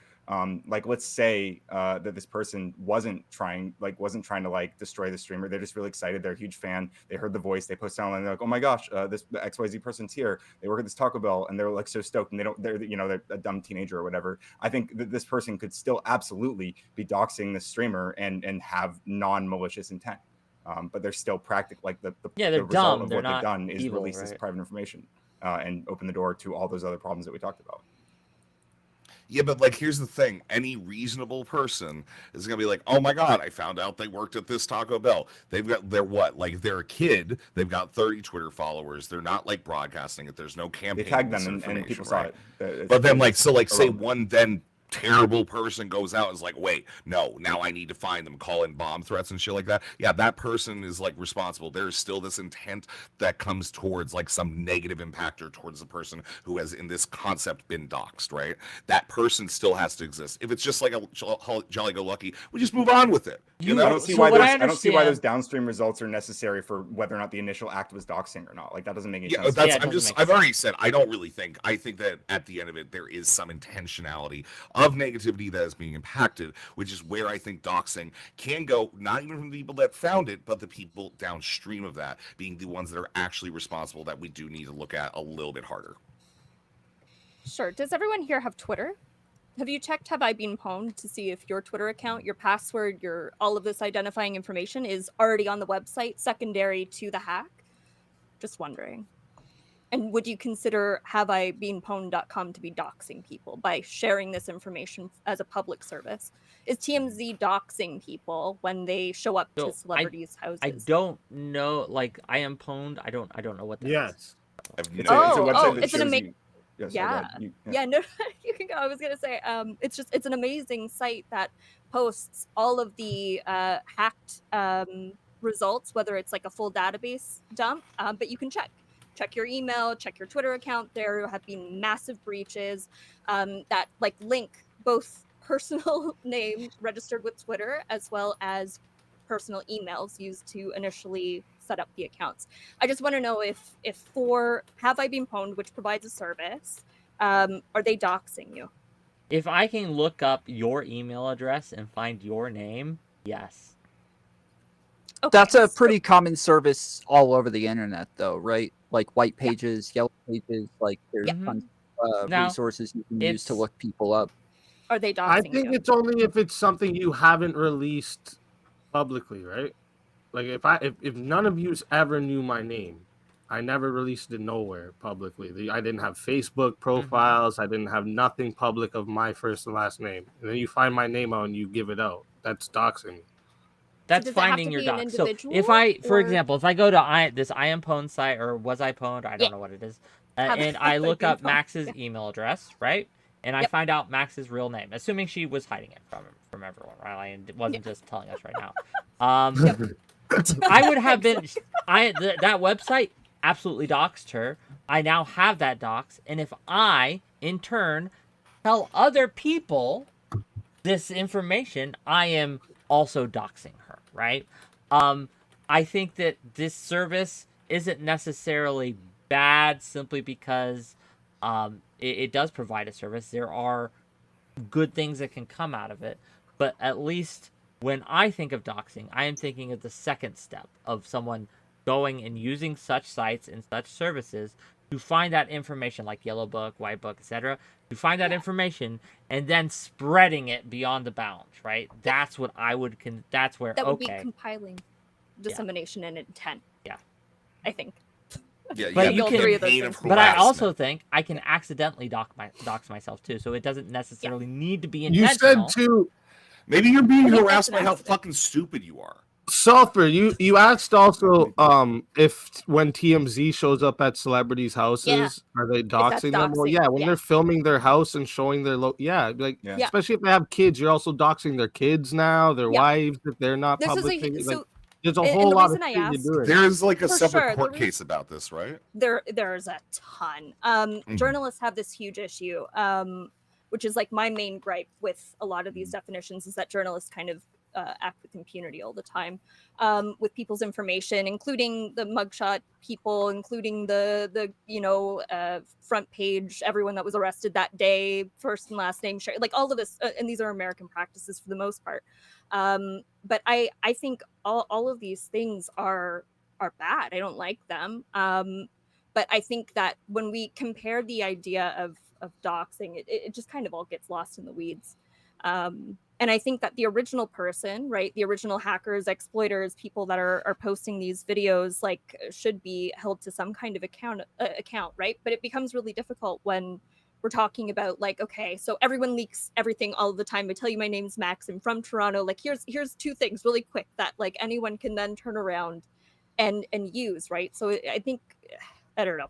like let's say that this person wasn't trying to like destroy the streamer. They're just really excited. They're a huge fan. They heard the voice. They post online. They're like, oh my gosh, this XYZ person's here. They work at this Taco Bell, and they're like so stoked. And they're a dumb teenager or whatever. I think that this person could still absolutely be doxing the streamer and have non-malicious intent. But they're still practical. Like the they're result dumb. of They're what they've not done is evil, release this right? private information and open the door to all those other problems that we talked about. Yeah, but like, here's the thing. Any reasonable person is going to be like, oh my God, I found out they worked at this Taco Bell. They're what? Like, if they're a kid, they've got 30 Twitter followers. They're not like broadcasting it. There's no campaign. They tagged them and people saw it. But then like, so like, say one then terrible person goes out and is like, wait, no, now I need to find them, call in bomb threats and shit like that. Yeah, that person is like responsible. There's still this intent that comes towards like some negative impactor towards the person who has in this concept been doxxed, right? That person still has to exist. If it's just like a jolly-go-lucky, we just move on with it. You know? I don't see why those downstream results are necessary for whether or not the initial act was doxing or not. Like, that doesn't make any sense. I've already said I don't really think. I think that at the end of it, there is some intentionality of negativity that is being impacted, which is where I think doxing can go, not even from the people that found it, but the people downstream of that being the ones that are actually responsible, that we do need to look at a little bit harder. Sure. Does everyone here have Twitter? Have you checked Have I Been Pwned to see if your Twitter account, your password, your all of this identifying information is already on the website secondary to the hack? Just wondering. And would you consider haveibeenpwned.com to be doxing people by sharing this information as a public service? Is TMZ doxing people when they show up to celebrities' houses? I don't know. Like, I am pwned. I don't know what that is. Yes. It's an amazing. Yeah. No, you can go. I was gonna say, it's an amazing site that posts all of the hacked results, whether it's like a full database dump, but you can check your email, check your Twitter account. There have been massive breaches that like link both personal name registered with Twitter as well as personal emails used to initially set up the accounts. I just want to know if for Have I Been Pwned, which provides a service, are they doxing you? If I can look up your email address and find your name, yes. Okay, that's a pretty common service all over the internet, though, right? Like white pages, yellow pages, like there's tons of resources you can use to look people up. Are they doxing I think you? it's only if it's something you haven't released publicly, right? Like if none of you ever knew my name, I never released it nowhere publicly. I didn't have Facebook profiles. I didn't have nothing public of my first and last name. And then you find my name out and you give it out. That's doxing. That's finding your dox. So if I, for example, if I go to this I am pwned site, or was I pwned? I don't know what it is. And I look up Max's email address, right? and I find out Max's real name, assuming she was hiding it from everyone, right? And it wasn't just telling us right now. I would have been. That website absolutely doxed her. I now have that dox, and if I, in turn, tell other people this information, I am also doxing her, right? I think that this service isn't necessarily bad simply because it does provide a service. There are good things that can come out of it, but at least when I think of doxing, I am thinking of the second step of someone going and using such sites and such services to find that information, like Yellow Book, White Book, etc., to find that information and then spreading it beyond the bounds, right? That's what I would. That's where that would be compiling, dissemination, and intent. Yeah, I think. Yeah, but you can. But I also think I can accidentally dox myself too, so it doesn't necessarily need to be intentional. You said too. Maybe you're being harassed by how fucking stupid you are. Sulfur, you asked also if when TMZ shows up at celebrities' houses, are they doxing them? Well, yeah, when they're filming their house and showing their especially if they have kids, you're also doxing their kids now, their wives if they're not public figures. Like, there's a whole lot of things to do. There's like a separate court case about this, right? There's a ton. Journalists have this huge issue, which is like my main gripe with a lot of these definitions is that journalists kind of act with impunity all the time with people's information, including the mugshot people, including the front page, everyone that was arrested that day, first and last name share, like all of this, and these are American practices for the most part. But I think all of these things are bad. I don't like them. But I think that when we compare the idea of doxing, it just kind of all gets lost in the weeds. And I think that the original person, right, the original hackers, exploiters, people that are posting these videos, like, should be held to some kind of account, right? But it becomes really difficult when we're talking about, like, okay, so everyone leaks everything all the time. I tell you my name's Max, I'm from Toronto. Like, here's two things really quick that, like, anyone can then turn around and use, right? So I think, I don't know.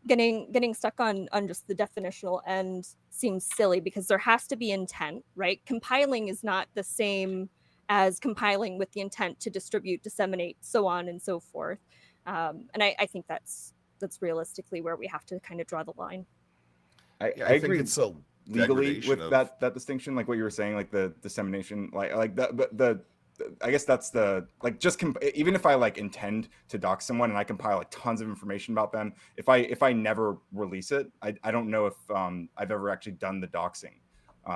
Getting stuck on just the definitional end seems silly because there has to be intent, right? Compiling is not the same as compiling with the intent to distribute, disseminate, so on and so forth. And I think that's realistically where we have to kind of draw the line. I agree. It's so legally with that distinction, like what you were saying, like the dissemination, like the I guess that's the, like, just even if I like intend to dox someone and I compile like tons of information about them, if I never release it, I don't know if I've ever actually done the doxing.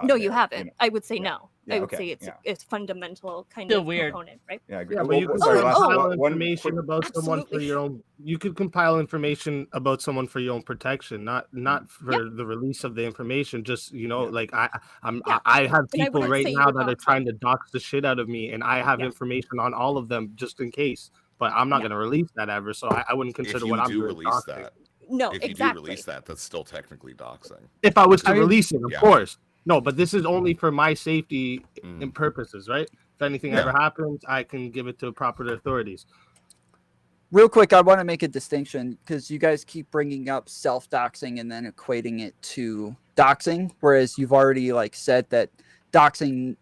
No, you haven't. You know. I would say no. Yeah, I would say it's fundamental kind Still of weird component, right? Yeah, but you can compile information about someone for your own. You could compile information about someone for your own protection, not for the release of the information. Just like I have people right now that are trying to dox the shit out of me, and I have information on all of them just in case. But I'm not going to release that ever, so I wouldn't consider what I'm doing. Release that. No, if you do release that, that's still technically doxing. If I was to release it, of course. No, but this is only for my safety and purposes, right? If anything ever happens, I can give it to proper authorities. Real quick, I want to make a distinction because you guys keep bringing up self-doxing and then equating it to doxing, whereas you've already said that doxing,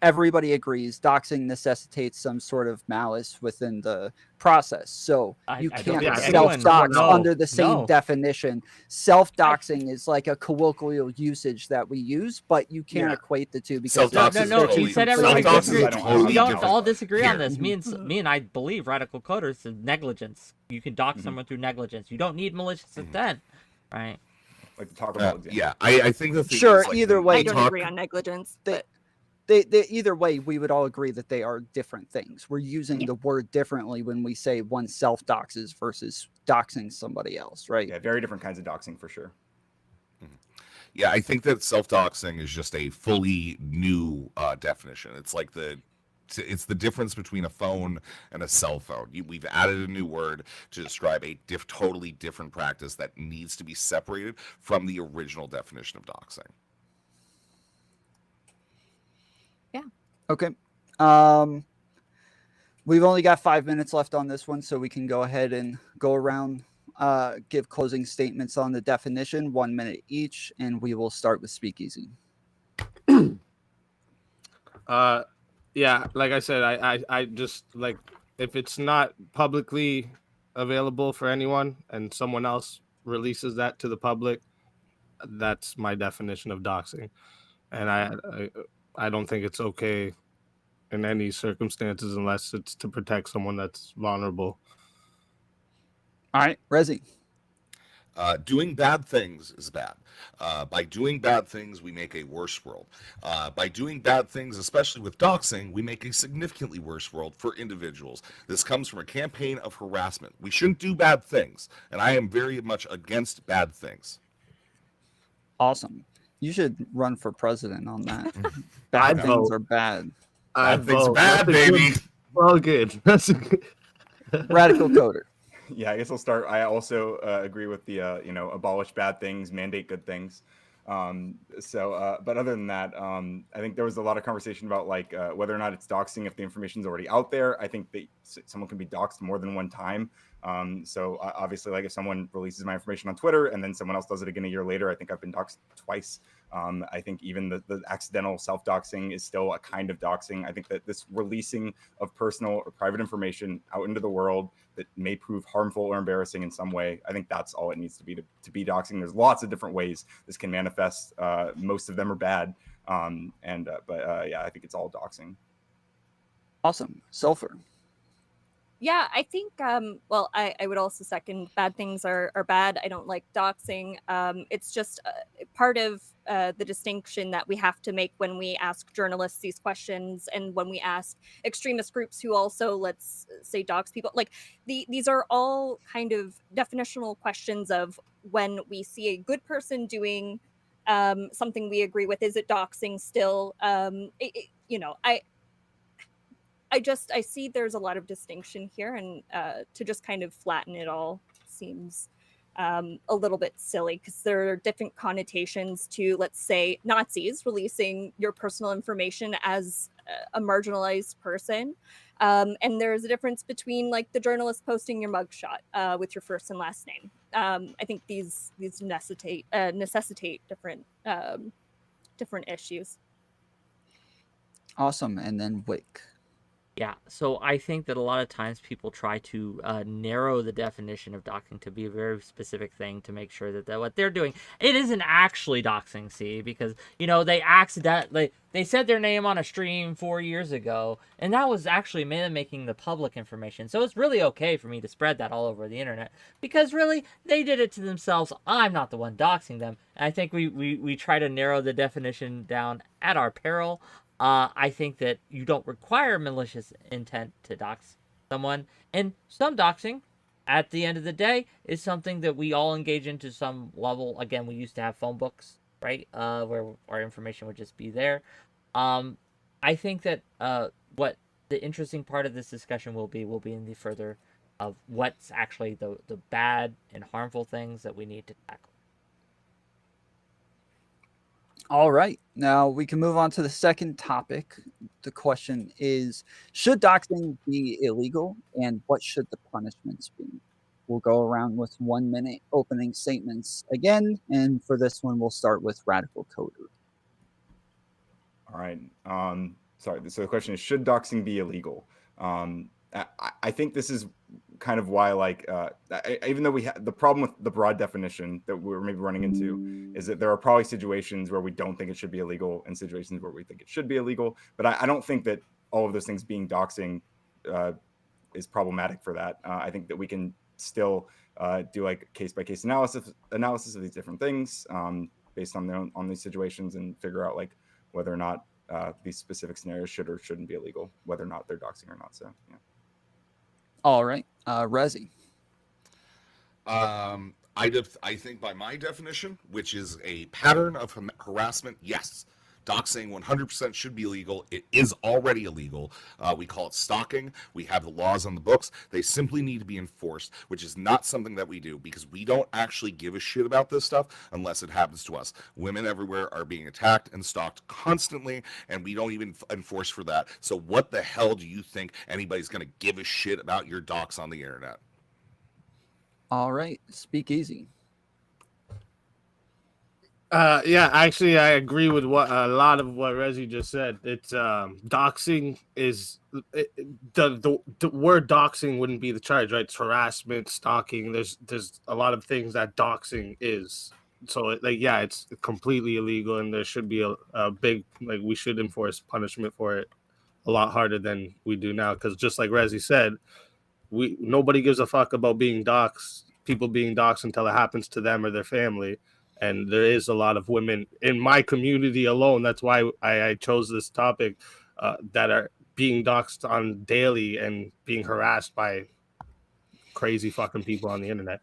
everybody agrees, doxing necessitates some sort of malice within the process. So you can't self-dox under the same definition. Self-doxing is like a colloquial usage that we use, but you can't equate the two because he said everybody disagree. We don't all disagree on this. Me and I believe radical coders is negligence. You can dox someone through negligence. You don't need malicious intent, right? Like to talk about I think the thing is, like, either way, I don't agree on negligence. They either way, we would all agree that they are different things. We're using the word differently when we say one self-doxes versus doxing somebody else, right? Yeah, very different kinds of doxing for sure. Yeah, I think that self-doxing is just a fully new definition. It's like it's the difference between a phone and a cell phone. We've added a new word to describe a totally different practice that needs to be separated from the original definition of doxing. Yeah. Okay. We've only got 5 minutes left on this one, so we can go ahead and go around give closing statements on the definition, 1 minute each, and we will start with Speakeazy. Yeah, like I said, I just like, if it's not publicly available for anyone and someone else releases that to the public, that's my definition of doxing. And I don't think it's okay in any circumstances unless it's to protect someone that's vulnerable. All right, Rezi. Doing bad things is bad. By doing bad things, we make a worse world. By doing bad things, especially with doxing, we make a significantly worse world for individuals. This comes from a campaign of harassment. We shouldn't do bad things, and I am very much against bad things. Awesome. You should run for president on that. Bad things are bad. Bad things are bad, baby. Well, good. That's a good. Radical Coder. Yeah, I guess I'll start. I also agree with the abolish bad things, mandate good things. But other than that, I think there was a lot of conversation about like whether or not it's doxing if the information's already out there. I think that someone can be doxed more than one time. Obviously, like if someone releases my information on Twitter and then someone else does it again a year later, I think I've been doxed twice. I think even the accidental self-doxing is still a kind of doxing. I think that this releasing of personal or private information out into the world that may prove harmful or embarrassing in some way, I think that's all it needs to be doxing. There's lots of different ways this can manifest. Most of them are bad. Yeah, I think it's all doxing. Awesome. Sulfur. Yeah, I think, I would also second bad things are bad. I don't like doxing. It's just part of the distinction that we have to make when we ask journalists these questions and when we ask extremist groups who also, let's say, dox people. Like, these are all kind of definitional questions of when we see a good person doing something we agree with, is it doxing still? I see there's a lot of distinction here, and to just kind of flatten it all seems a little bit silly because there are different connotations to, let's say, Nazis releasing your personal information as a marginalized person. And there's a difference between like the journalist posting your mugshot with your first and last name. I think these necessitate different issues. Awesome. And then Wick. Yeah, so I think that a lot of times people try to narrow the definition of doxing to be a very specific thing to make sure that what they're doing, it isn't actually doxing, see, because, they said their name on a stream 4 years ago, and that was actually making the public information. So it's really okay for me to spread that all over the internet, because really, they did it to themselves. I'm not the one doxing them. And I think we try to narrow the definition down at our peril. I think that you don't require malicious intent to dox someone, and some doxing, at the end of the day, is something that we all engage in to some level. Again, we used to have phone books, right, where our information would just be there. I think that what the interesting part of this discussion will be in the further of what's actually the bad and harmful things that we need to tackle. All right, now we can move on to the second topic. The question is, should doxing be illegal, and what should the punishments be? We'll go around with 1 minute opening statements again, and for this one, we'll start with Radical Coder. All right. Sorry. So the question is, should doxing be illegal? I think this is kind of why, even though we have the problem with the broad definition that we're maybe running into is that there are probably situations where we don't think it should be illegal and situations where we think it should be illegal. But I don't think that all of those things being doxing is problematic for that. I think that we can still do like case-by-case analysis of these different things based on these situations and figure out like whether or not these specific scenarios should or shouldn't be illegal, whether or not they're doxing or not. So, yeah. All right, Rezi. I think by my definition, which is a pattern of harassment, yes, doxing 100% should be illegal. It is already illegal. We call it stalking. We have the laws on the books. They simply need to be enforced, which is not something that we do because we don't actually give a shit about this stuff unless it happens to us. Women everywhere are being attacked and stalked constantly, and we don't even enforce for that. So what the hell do you think anybody's going to give a shit about your dox on the internet? All right, Speakeazy. Yeah, actually, I agree with what a lot of what Rezi just said. It's doxing is the word doxing wouldn't be the charge, right? It's harassment, stalking. There's a lot of things that doxing is. So it's completely illegal, and there should be a big we should enforce punishment for it a lot harder than we do now. Because just like Rezi said, nobody gives a fuck about being doxxed, people being doxxed until it happens to them or their family. And there is a lot of women in my community alone. That's why I chose this topic that are being doxxed on daily and being harassed by crazy fucking people on the internet.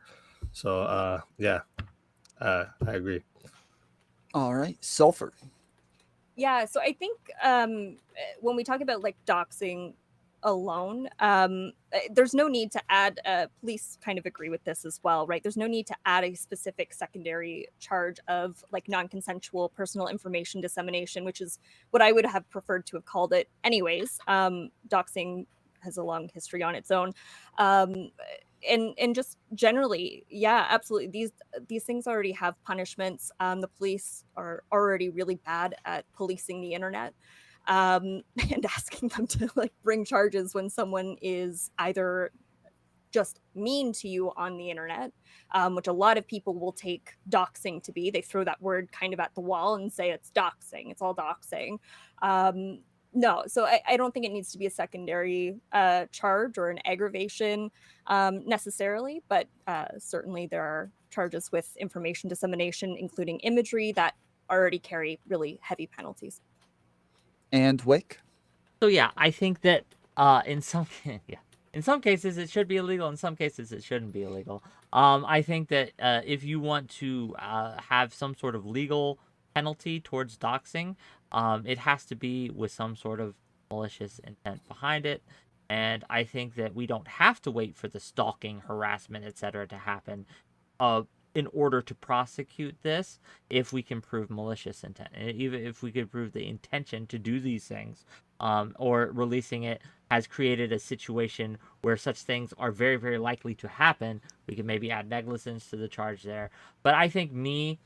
So I agree. All right, Sulfur. Yeah, so I think when we talk about like doxing alone, there's no need to add, police kind of agree with this as well, right? There's no need to add a specific secondary charge of like non-consensual personal information dissemination, which is what I would have preferred to have called it anyways. Doxing has a long history on its own. And just generally, yeah, absolutely. These things already have punishments. The police are already really bad at policing the internet. And asking them to like bring charges when someone is either just mean to you on the internet, which a lot of people will take doxing to be. They throw that word kind of at the wall and say it's doxing. It's all doxing. No, so I don't think it needs to be a secondary charge or an aggravation necessarily, but certainly there are charges with information dissemination, including imagery, that already carry really heavy penalties. And Wick? So yeah, I think that in some cases it should be illegal. In some cases it shouldn't be illegal. I think that if you want to have some sort of legal penalty towards doxing, it has to be with some sort of malicious intent behind it. And I think that we don't have to wait for the stalking, harassment, etc. to happen in order to prosecute this, if we can prove malicious intent, and even if we could prove the intention to do these things, or releasing it has created a situation where such things are very, very likely to happen, we can maybe add negligence to the charge there. But I think me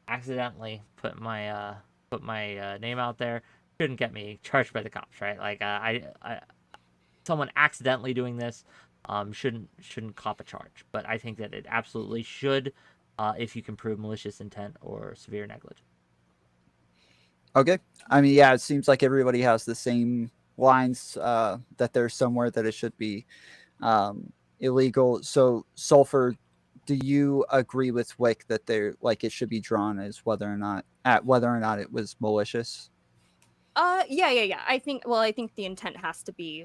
accidentally put my name out there shouldn't get me charged by the cops, right? Like someone accidentally doing this shouldn't cop a charge. But I think that it absolutely should, if you can prove malicious intent or severe negligence. Okay. I mean, yeah, it seems like everybody has the same lines, that there's somewhere that it should be illegal. So, Sulfur, do you agree with Wick that it should be drawn as whether or not it was malicious? Yeah. I think the intent has to be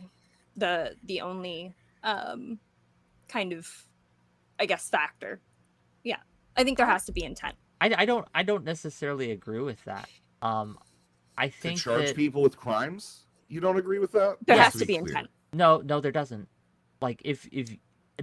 the only kind of, I guess, factor. Yeah, I think there has to be intent. I don't necessarily agree with that. I think to charge that people with crimes, you don't agree with that? There has to be intent. No, there doesn't. Like if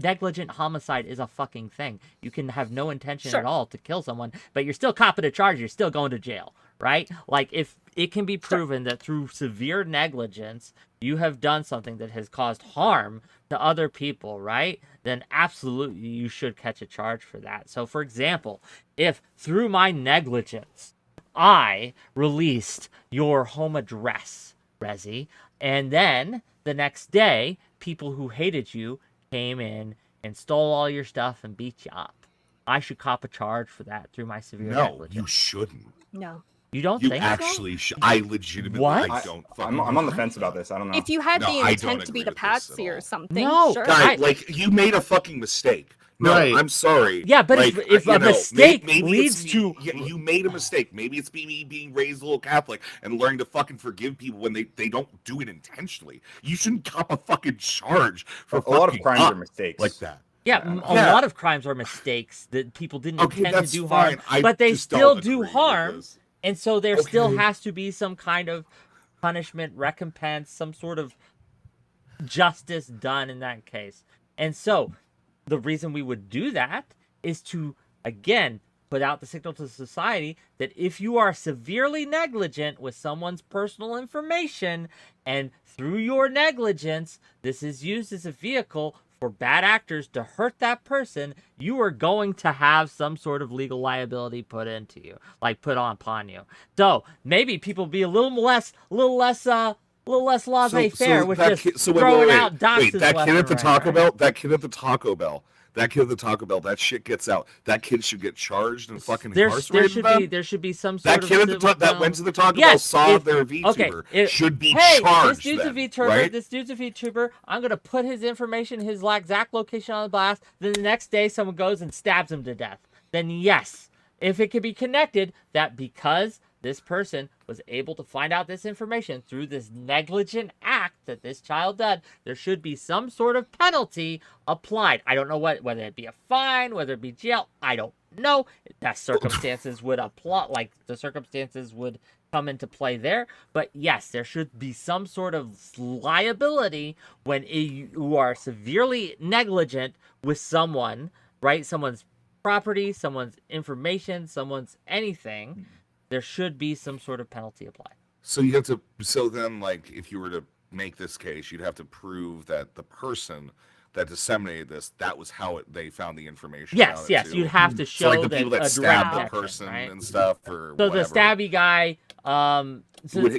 negligent homicide is a fucking thing. You can have no intention at all to kill someone, but you're still copping a charge. You're still going to jail, right? Like if it can be proven that through severe negligence you have done something that has caused harm to other people, right? Then absolutely you should catch a charge for that. So for example, if through my negligence I released your home address, Rezi, and then the next day people who hated you came in and stole all your stuff and beat you up, I should cop a charge for that through my severe negligence. No, you shouldn't. No. You don't You think actually should. I legitimately What? I don't I'm on the fence about this. I don't know. If you had No, the I don't intent to be agree the with this at patsy or all. something, No, sure. Guy, like you made a fucking mistake. No, Right. I'm sorry. Yeah, but like, if you a know, mistake maybe leads it's me. to- Yeah, you made a mistake. Maybe it's me being raised a little Catholic and learning to fucking forgive people when they don't do it intentionally. You shouldn't cop a fucking charge for A lot of fucking crimes up are mistakes. like that. Yeah, a lot of crimes are mistakes that people didn't Okay, intend to that's do fine. harm, I but they just still don't do agree with harm, this. and so there still Okay. has to be some kind of punishment, recompense, some sort of justice done in that case. And so the reason we would do that is to, again, put out the signal to society that if you are severely negligent with someone's personal information and through your negligence, this is used as a vehicle for bad actors to hurt that person, you are going to have some sort of legal liability put into you, like put upon you. So maybe people be a little less laissez-faire with just throwing out doxes that left kid at and the right, Taco right? Bell, that kid at the Taco Bell, that shit gets out. That kid should get charged and fucking incarcerated. There should be some sort that kid of at the that went to the Taco Bell saw their VTuber should be charged. This dude's a VTuber. Right? This dude's a VTuber. I'm gonna put his information, his exact location on the blast. Then the next day, someone goes and stabs him to death. Then yes, if it could be connected, that because this person was able to find out this information through this negligent act that this child did, there should be some sort of penalty applied. I don't know whether it be a fine, whether it be jail. I don't know. That circumstances would apply, like the circumstances would come into play there. But yes, there should be some sort of liability when you are severely negligent with someone, right? Someone's property, someone's information, someone's anything. There should be some sort of penalty applied. So you have to. So then, like, if you were to make this case, you'd have to prove that the person that disseminated this, that was how they found the information. Yes, you'd have to show so, like, the that people that a stabbed direct the person right? and stuff, or so whatever. the stabby guy.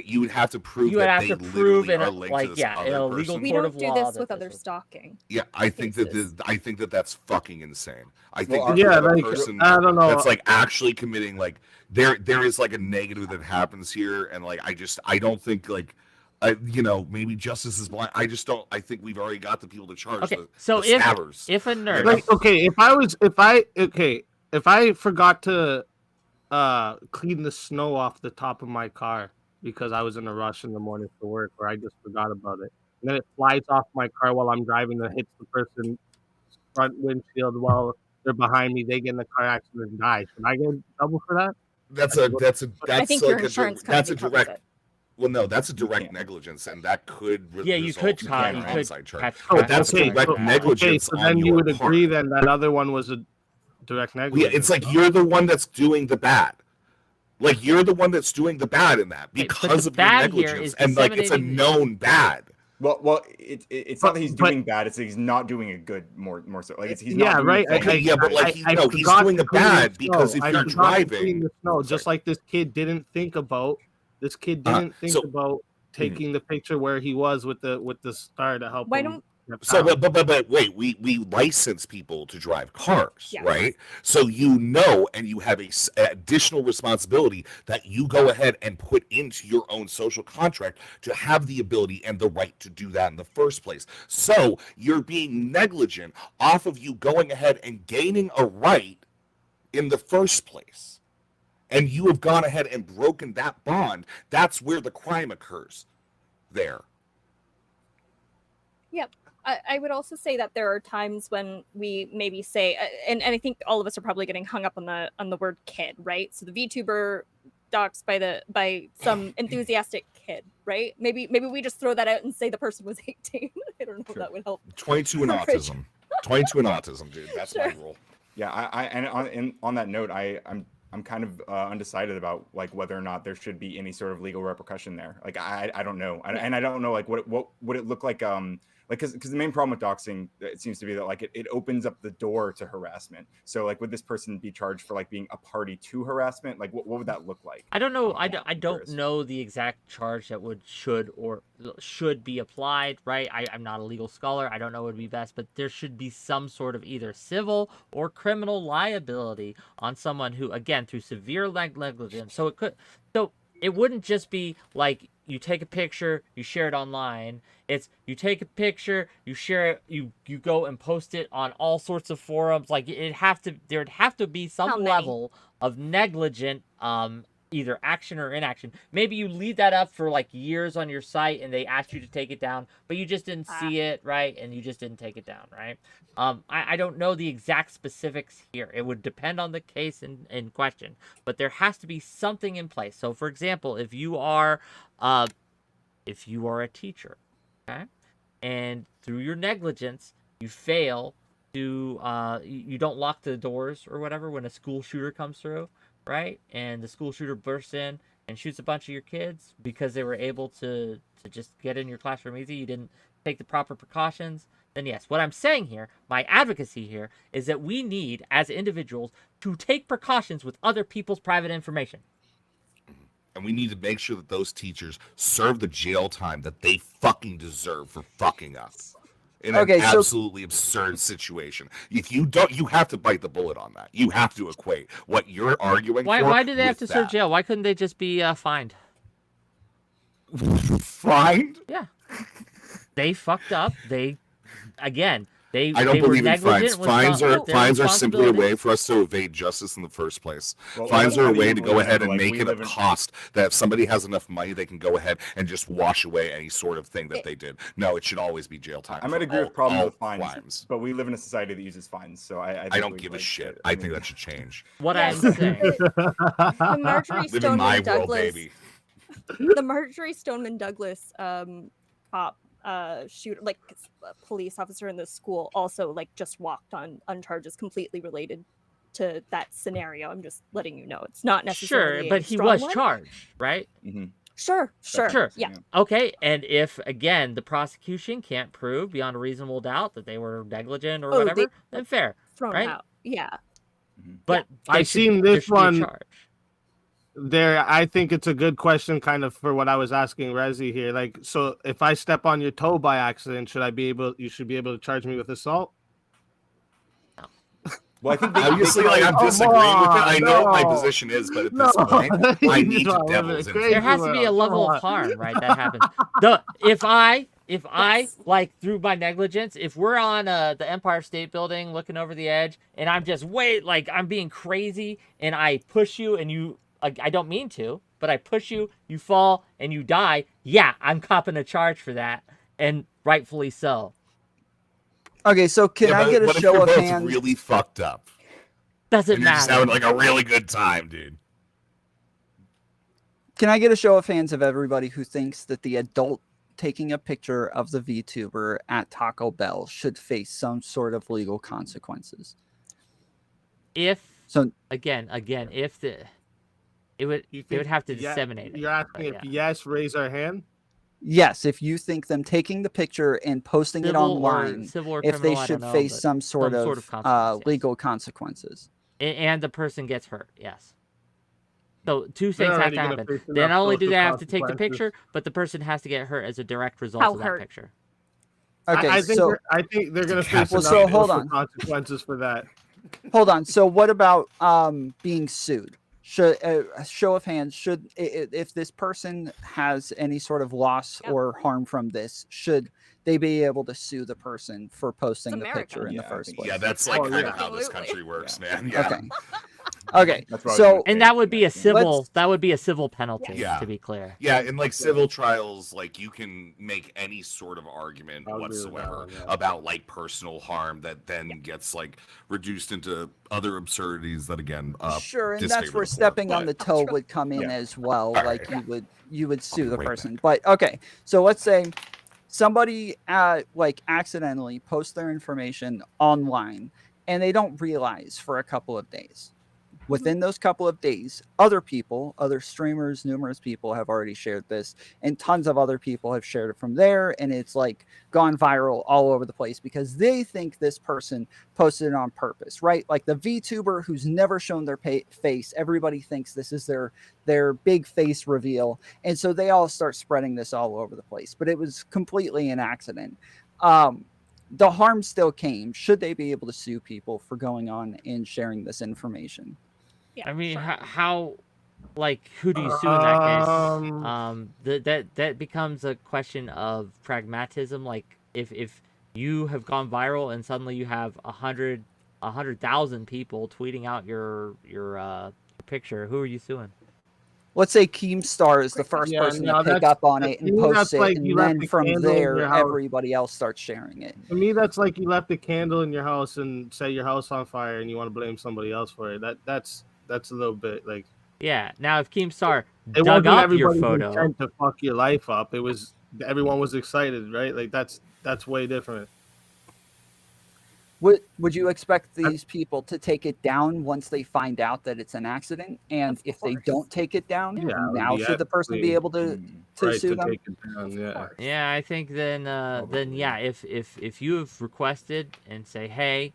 You would have to prove you would that have they to prove literally in are a, linked like, to this yeah, in a other legal person. We court don't of do law. this with other stalking. Yeah, I think that that's fucking insane. I think Well, that yeah, the like, person I don't know. that's like actually committing, like, there is like a negative that happens here, and like I don't think like maybe justice is blind. I just don't. I think we've already got the people to charge. Okay, the so stabbers. if a nurse, like, okay, if I forgot to clean the snow off the top of my car because I was in a rush in the morning for work, or I just forgot about it, and then it flies off my car while I'm driving and hits the person's front windshield while they're behind me, they get in the car accident and die. Should I get double for that? I think your insurance company covers it. Well, no, that's a direct negligence, and that could you could onside charge. catch. But that's direct negligence. So then you would agree then that other one was a direct negligence. Yeah, it's like you're the one that's doing the bad. Like, you're the one that's doing the bad in that because of your negligence, and like it's a known bad. Well, it's not that he's doing bad; it's that he's not doing a good more so. Like he's not doing right. But like he's doing the bad because if you're driving, the snow, just like this kid didn't think about. This kid didn't think about taking the picture where he was with the star to help him. So, but wait, we license people to drive cars, right? So and you have a additional responsibility that you go ahead and put into your own social contract to have the ability and the right to do that in the first place. So you're being negligent off of you going ahead and gaining a right in the first place. And you have gone ahead and broken that bond. That's where the crime occurs there. Yep. I would also say that there are times when we maybe say, and I think all of us are probably getting hung up on the word kid, right? So the VTuber doxed by some enthusiastic kid, right? Maybe we just throw that out and say the person was 18. I don't know if that would help. 22 and autism. 22 and autism, dude. That's my rule. Yeah, on that note, I'm kind of undecided about like whether or not there should be any sort of legal repercussion there. Like I don't know, and I don't know like what would it look like because the main problem with doxing, it seems to be that like it opens up the door to harassment. So like would this person be charged for like being a party to harassment? Like what would that look like? I don't know. I don't know the exact charge that should be applied, right? I'm not a legal scholar. I don't know what would be best, but there should be some sort of either civil or criminal liability on someone who, again, through severe negligence. So it wouldn't just be like you take a picture, you share it online. It's you take a picture, you share it, you go and post it on all sorts of forums. Like there'd have to be some level of negligent either action or inaction. Maybe you leave that up for like years on your site and they ask you to take it down, but you just didn't see it, right? And you just didn't take it down, right? I don't know the exact specifics here. It would depend on the case in question, but there has to be something in place. So for example, if you are a teacher, okay, and through your negligence, you fail to, you don't lock the doors or whatever when a school shooter comes through, right? And the school shooter bursts in and shoots a bunch of your kids because they were able to just get in your classroom easy. You didn't take the proper precautions, then yes. What I'm saying here, my advocacy here, is that we need, as individuals, to take precautions with other people's private information. And we need to make sure that those teachers serve the jail time that they fucking deserve for fucking us. In an absolutely absurd situation. If you don't, you have to bite the bullet on that. You have to equate what you're arguing for. Why do they have to with serve that. jail? Why couldn't they just be fined? Fined? Yeah. They fucked up. They I don't were believe in fines. negligent with Fines their are simply a way responsibilities. for us to evade justice in the first place. Well, Fines are a way to go ahead and like, make we it a live in- cost that if somebody has enough money, they can go ahead and just wash away any sort of thing that they did. No, it should always be jail time. I might for agree all- with problem all with fines, crimes. but we live in a society that uses fines, so I I think don't we, give a like, shit. I I mean- think that should change. What Yeah, I'm so saying. the Marjorie Live in Stoneman my world, Douglas, baby. the Marjorie Stoneman Douglas cop shooter, like police officer in the school, also like just walked on charges completely related to that scenario. I'm just letting you know it's not necessarily Sure, but a he strong was one. charged, right? Sure. Yeah. Okay, and if again the prosecution can't prove beyond a reasonable doubt that they were negligent or Oh, whatever, they- then fair, Thrown right? out. Yeah. But I they should- seen there this should be a one. charge. There, I think it's a good question, kind of for what I was asking Rezi here. Like, so if I step on your toe by accident, you should be able to charge me with assault? Well, I think Obviously, like, I'm disagreeing with it. I know what my position is, but at this point, I need to devil's in. There has to be a level of harm, right? That happens. If I like through my negligence, if we're on the Empire State Building looking over the edge, and I'm just I'm being crazy, and I push you, and you, like, I don't mean to, but I push you, you fall, and you die. Yeah, I'm copping a charge for that, and rightfully so. Okay, so can I get a what if show you're of both hands? really fucked up? Doesn't And you're just matter. having like a really good time, dude. Can I get a show of hands of everybody who thinks that the adult taking a picture of the VTuber at Taco Bell should face some sort of legal consequences? If So again, if they would have to disseminate it. You're asking but if yes, raise our hand? yes, if you think them taking the picture and posting it Civil or- online, civil or if they criminal, I should don't know, face but some sort of, consequence, yes. legal consequences. And the person gets hurt, yes. So two They're things have already to gonna happen. face Then enough not only do social they have to take the consequences. picture, but the person has to get hurt as a direct result How of that hurt? picture. Okay, I think so they're going to face Well, enough so hold social on. consequences for that. hold on. So what about being sued? Should a show of hands, should if this person has any sort of loss or harm from this, should they be able to sue the person for posting the America. picture in the Yeah, I first think place? Yeah, that's like Oh, kind yeah. of how this Absolutely. country works, man. Yeah. Okay. Okay. That's what I was So gonna And say. that would be a civil Let's- that would be a civil penalty, Yeah. to be clear. Yeah, in like civil trials, like you can make any sort of argument I'll agree with that whatsoever one, yeah. about like personal harm that then gets like reduced into other absurdities that again sure, and that's disfavor where the poor, stepping on but- the toe would come in Yeah. as well. All Like right. you would sue the Right person. back. But okay, so let's say somebody like accidentally posts their information online and they don't realize for a couple of days. Within those couple of days, other streamers, numerous people have already shared this, and tons of other people have shared it from there, and it's like gone viral all over the place because they think this person posted it on purpose, right? Like the VTuber who's never shown their face, everybody thinks this is their big face reveal, and so they all start spreading this all over the place. But it was completely an accident. The harm still came. Should they be able to sue people for going on and sharing this information? Yeah, I mean, sure. how like who do you sue in that Um, case? That becomes a question of pragmatism. Like if you have gone viral and suddenly you have 100,000 people tweeting out your picture, who are you suing? Let's say Keemstar is the first Yeah, person no, to pick that's- up on it to and me, post that's it, like and you left then the from candle in there, your house. everybody else starts sharing it. To me, that's like you left a candle in your house and set your house on fire, and you want to blame somebody else for it. That's a little bit like Yeah. Now, if Keemstar it dug wasn't up your everybody's photo, intent to fuck your life up. It was everyone was excited, right? Like that's way different. Would you expect these people to take it down once they find out that it's an accident? And if they don't take it down, now should the person be able to sue them? Take it down, yeah. Yeah, I think then yeah, if you have requested and say, hey,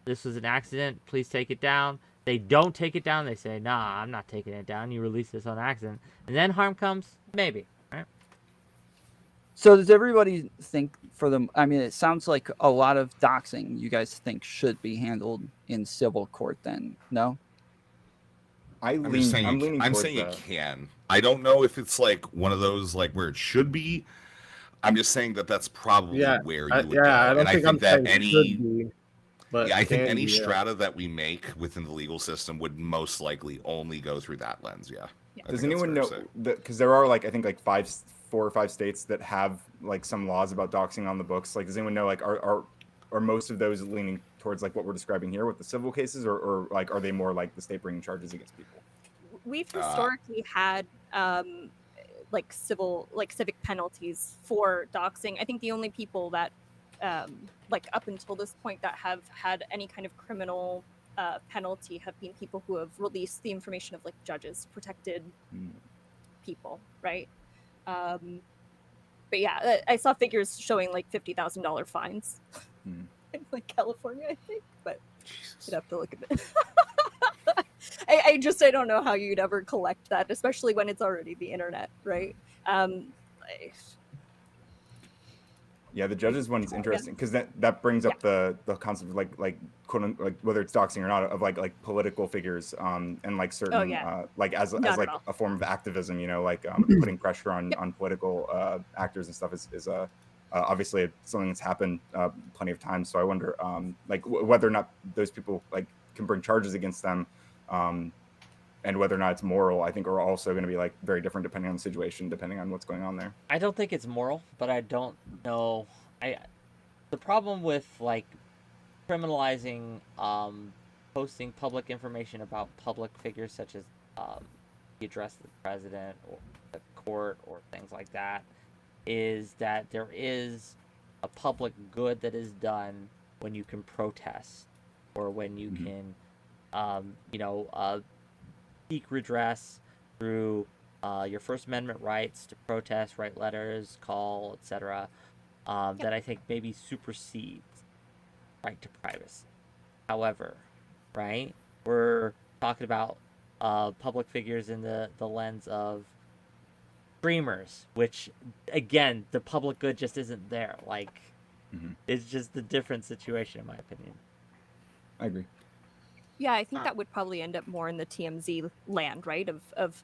this was an accident, please take it down. They don't take it down. They say, nah, I'm not taking it down. You release this on accident, and then harm comes, maybe, right? So does everybody think for them? I mean, it sounds like a lot of doxing you guys think should be handled in civil court. Then no. I'm saying it can. I don't know if it's like one of those like where it should be. I'm just saying that that's probably where you would go. I don't and think I think that any I think any be, strata that we make within the legal system would most likely only go through that lens. Yeah. Does anyone know? Because there are like I think like 4 or 5 states that have like some laws about doxing on the books. Like, does anyone know like are most of those leaning towards like what we're describing here with the civil cases, or like are they more like the state bringing charges against people? We've historically had like civic penalties for doxing. I think the only people that like up until this point that have had any kind of criminal penalty have been people who have released the information of like judges, protected people, right? But yeah, I saw figures showing like $50,000 fines in like California, I think, but you'd have to look at it. I don't know how you'd ever collect that, especially when it's already the internet, right? Yeah, the judges one is interesting because that brings up the concept of like quote like whether it's doxing or not of like political figures and like certain like as like a form of activism, you know, like putting pressure on political actors and stuff is obviously something that's happened plenty of times. So I wonder like whether or not those people like can bring charges against them. And whether or not it's moral, I think are also going to be like very different depending on the situation, depending on what's going on there. I don't think it's moral, but I don't know. The problem with like criminalizing posting public information about public figures such as the address of the president or the court or things like that is that there is a public good that is done when you can protest or when you can seek redress through your First Amendment rights to protest, write letters, call, etc. That I think maybe supersedes right to privacy. However, right, we're talking about public figures in the lens of streamers, which again, the public good just isn't there. Like, it's just a different situation, in my opinion. I agree. Yeah, I think that would probably end up more in the TMZ land, right? Of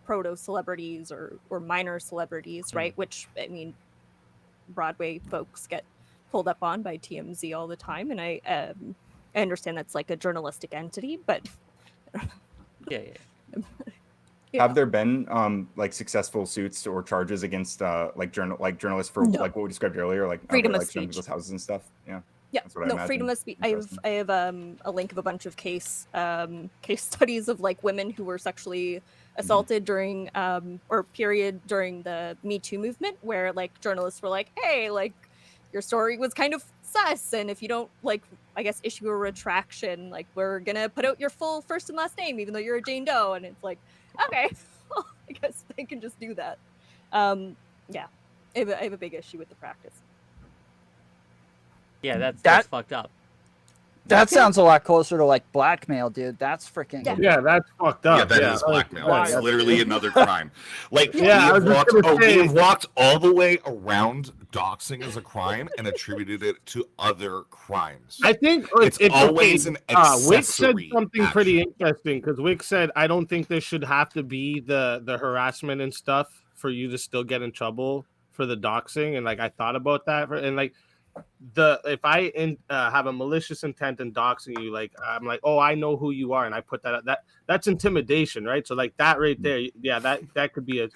proto-celebrities or minor celebrities, right? Which, I mean, Broadway folks get pulled up on by TMZ all the time. And I understand that's like a journalistic entity, but... yeah. Have there been like successful suits or charges against journalists for like what we described earlier, like freedom of like speech, people's houses and stuff? Yeah. Yeah, no, freedom of speech. I have a link of a bunch of case studies of like women who were sexually assaulted during during the Me Too movement, where like journalists were like, hey, like your story was kind of sus, and if you don't like, I guess, issue a retraction, like we're gonna put out your full first and last name, even though you're a Jane Doe, and it's like, okay, well, I guess they can just do that. Yeah, I have a big issue with the practice. Yeah, that's fucked up. That sounds a lot closer to like blackmail, dude. That's freaking. Yeah, that's fucked up. Yeah, that is blackmail. That's literally another crime. Like, we Yeah, have walked all the way around doxing as a crime and attributed it to other crimes. I think it's always an Wick said accessory something action. pretty interesting because Wick said, I don't think there should have to be the harassment and stuff for you to still get in trouble for the doxing. And like, I thought about that. And like, if I have a malicious intent in doxing you, like I'm like, oh, I know who you are, and I put that's intimidation, right? So like that right there, yeah, that could be like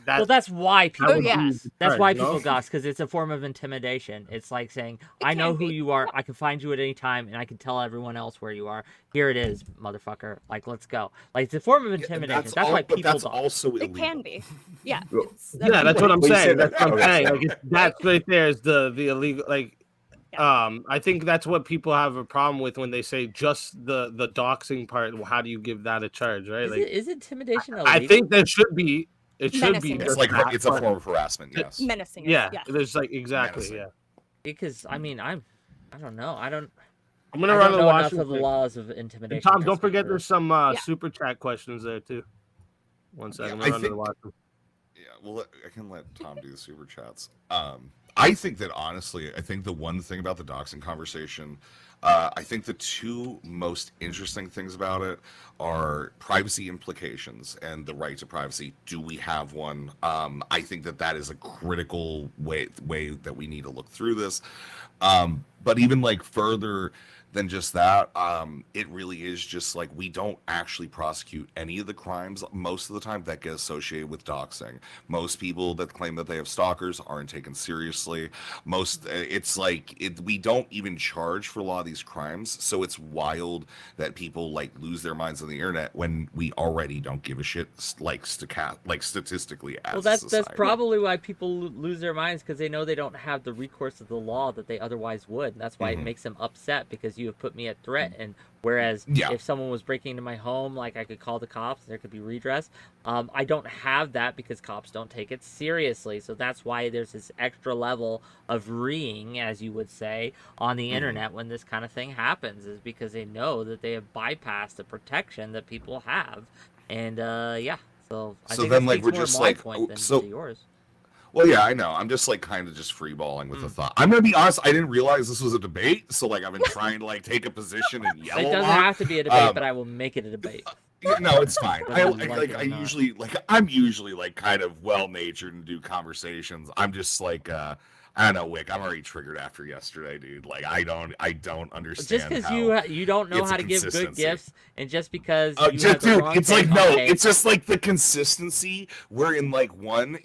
that. Well, that's why people dox. That's right, why no? people dox, because it's a form of intimidation. It's like saying, I know who you are, I can find you at any time, and I can tell everyone else where you are. Here it is, motherfucker. Like, let's go. Like, it's a form of intimidation. That's why people dox. Also illegal. It can be. Yeah. That's what I'm saying. That's what I'm saying. Like, that's right there is the illegal. Like, I think that's what people have a problem with when they say just the doxing part. Well, how do you give that a charge, right? Is intimidation illegal? I think there should be. It should be. Menacing It's just like that, it's a but- form of harassment. Yes. Menacing. Yeah, Yeah. there's like exactly. Menacing. Yeah. Because I mean, I don't know. I don't I'm gonna run know the enough Washington. of the laws of And intimidation. Tom, to don't speak forget for there's it. some super chat questions there too. One second, I'm I gonna run to the think- Washington. Yeah, well, I can let Tom do the super chats. I think that honestly, I think the one thing about the doxing conversation, I think the two most interesting things about it are privacy implications and the right to privacy. Do we have one? I think that is a critical way that we need to look through this. But even like further than just that, it really is just like we don't actually prosecute any of the crimes most of the time that get associated with doxing. Most people that claim that they have stalkers aren't taken seriously. It's like we don't even charge for a lot of these crimes, so it's wild that people like lose their minds on the internet when we already don't give a shit like statistically as Well, that's society. probably why people lose their minds, because they know they don't have the recourse of the law that they otherwise would. That's why it makes them upset, because you have put me at threat. And whereas if someone was breaking into my home, like I could call the cops, there could be redress. I don't have that because cops don't take it seriously. So that's why there's this extra level of reeing, as you would say, on the internet when this kind of thing happens, is because they know that they have bypassed the protection that people have. And yeah, so I think then that like speaks we're more just to my like point than so to yours. Well, yeah, I know. I'm just like kind of just freeballing with the thought. I'm gonna be honest. I didn't realize this was a debate, so like I've been trying to like take a position and yell. It a doesn't lot. have to be a debate, but I will make it a debate. No, it's fine. Whether you like it or I'm not. usually like kind of well-natured and do conversations. I'm just like I don't know, Wick. I'm already triggered after yesterday, dude. Like I don't understand. Just because you don't know it's how a to give good consistency. gifts, and just because you Just, have the dude, wrong it's like take no, on tape- it's just like the consistency. We're in like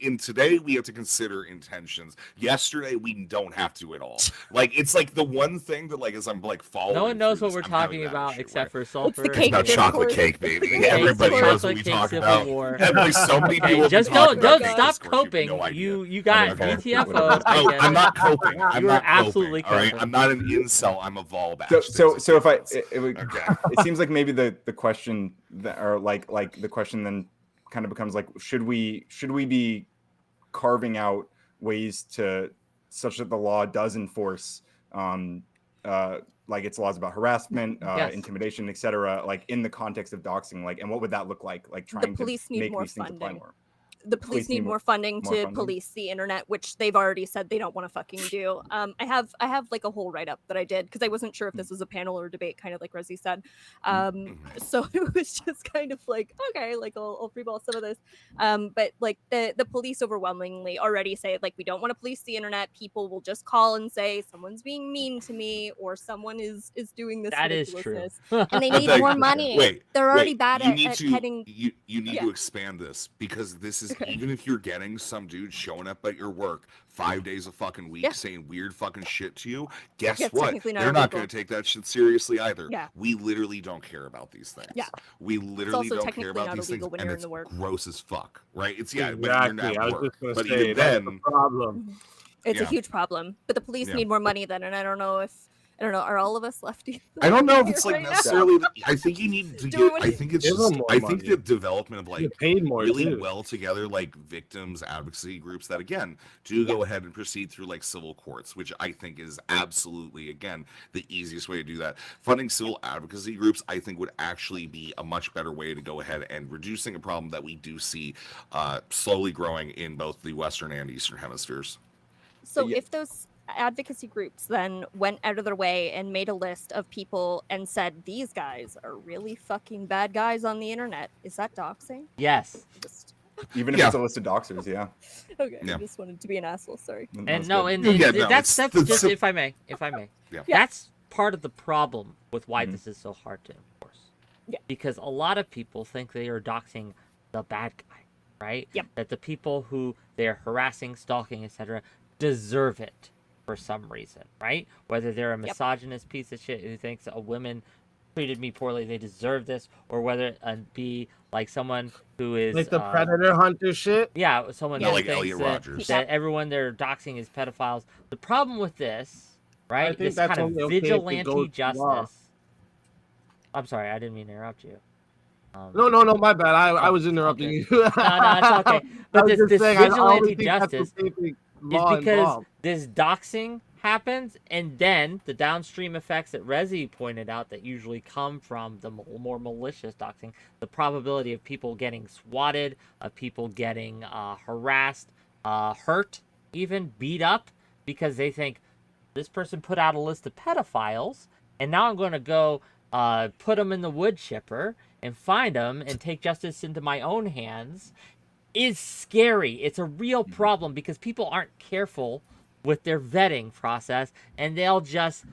in today we have to consider intentions. Yesterday we don't have to at all. Like it's like the one thing that like as I'm like following. No one knows through what this, we're I'm having talking that about issue except where for sulfur. it's about chocolate cake, baby. Everybody knows what we talk about. War. There's so many Okay, people. just talking don't about stop cake coping. discourse, you You got Okay. VTFO'd. Oh, I'm not coping. I'm You are not absolutely coping. All right, coping. I'm not an incel. I'm a Volbash. So if Okay. it seems like maybe the question that, or like the question then kind of becomes like, should we be carving out ways to such that the law does enforce like its laws about harassment, Yes. intimidation, etc., like in the context of doxing, like, and what would that look like trying police to need make more these things apply funding. more? The police need more funding to police the internet, which they've already said they don't want to fucking do. I have like a whole write-up that I did because I wasn't sure if this was a panel or debate, kind of like Resi said. So it was just kind of like, okay, like I'll freeball some of this. But like the police overwhelmingly already say like we don't want to police the internet. People will just call and say someone's being mean to me or someone is doing this That is true. ridiculousness. And they But need more money. Wait, They're already wait, bad you at need to, getting. You need Yeah. to expand this because this is even if you're getting some dude showing up at your work 5 days a fucking week saying weird fucking shit to you, guess Yeah, it's what? technically not They're not illegal. going to take that shit seriously either. Yeah. We literally don't care about these things. Yeah. We literally also don't care technically about not these things, illegal when and you're in it's the work. gross as fuck, right? It's but Exactly. you're I not was at just gonna work. But say even that's the then, problem. It's a Yeah. huge problem. But the police Yeah. need more money then, and I don't know, are all of us lefties? I don't know if here it's like right now? necessarily. I think you need to Do get. we- I think it's Give just. them more I think money. the development of like Get paid more really too. well together, like victims advocacy groups that again do go ahead and proceed through like civil courts, which I think is absolutely again the easiest way to do that. Funding civil advocacy groups, I think, would actually be a much better way to go ahead and reducing a problem that we do see slowly growing in both the Western and Eastern hemispheres. So if those advocacy groups then went out of their way and made a list of people and said these guys are really fucking bad guys on the internet, is that doxing? Yes. Even if Yeah. it's a list of doxers, yeah. Okay, Yeah. I just wanted to be an asshole. Sorry. And no, and Yeah, no, that's it's just the- if I may, Yeah. that's part of the problem with why this is so hard to enforce. Yeah. Because a lot of people think they are doxing the bad guy, right? Yep. That the people who they're harassing, stalking, etc., deserve it for some reason, right? Whether they're a misogynist piece of shit who thinks a woman treated me poorly, they deserve this, or whether it be like someone who is Like the predator hunter shit. yeah, someone Yeah, who like thinks Elliot that, Rogers. that everyone they're doxing is pedophiles. The problem with this, right? think This that's kind of only okay if it vigilante goes to law. justice. I'm sorry, I didn't mean to interrupt you. No, my bad. I was interrupting good. you. No, it's okay. I But was this just saying, I only vigilante think that's justice okay if is law because involved. this doxing happens, and then the downstream effects that Rezi pointed out that usually come from the more malicious doxing, the probability of people getting swatted, of people getting harassed, hurt, even beat up, because they think this person put out a list of pedophiles, and now I'm going to go put them in the wood chipper and find them and take justice into my own hands, is scary. It's a real problem because people aren't careful with their vetting process, and they'll just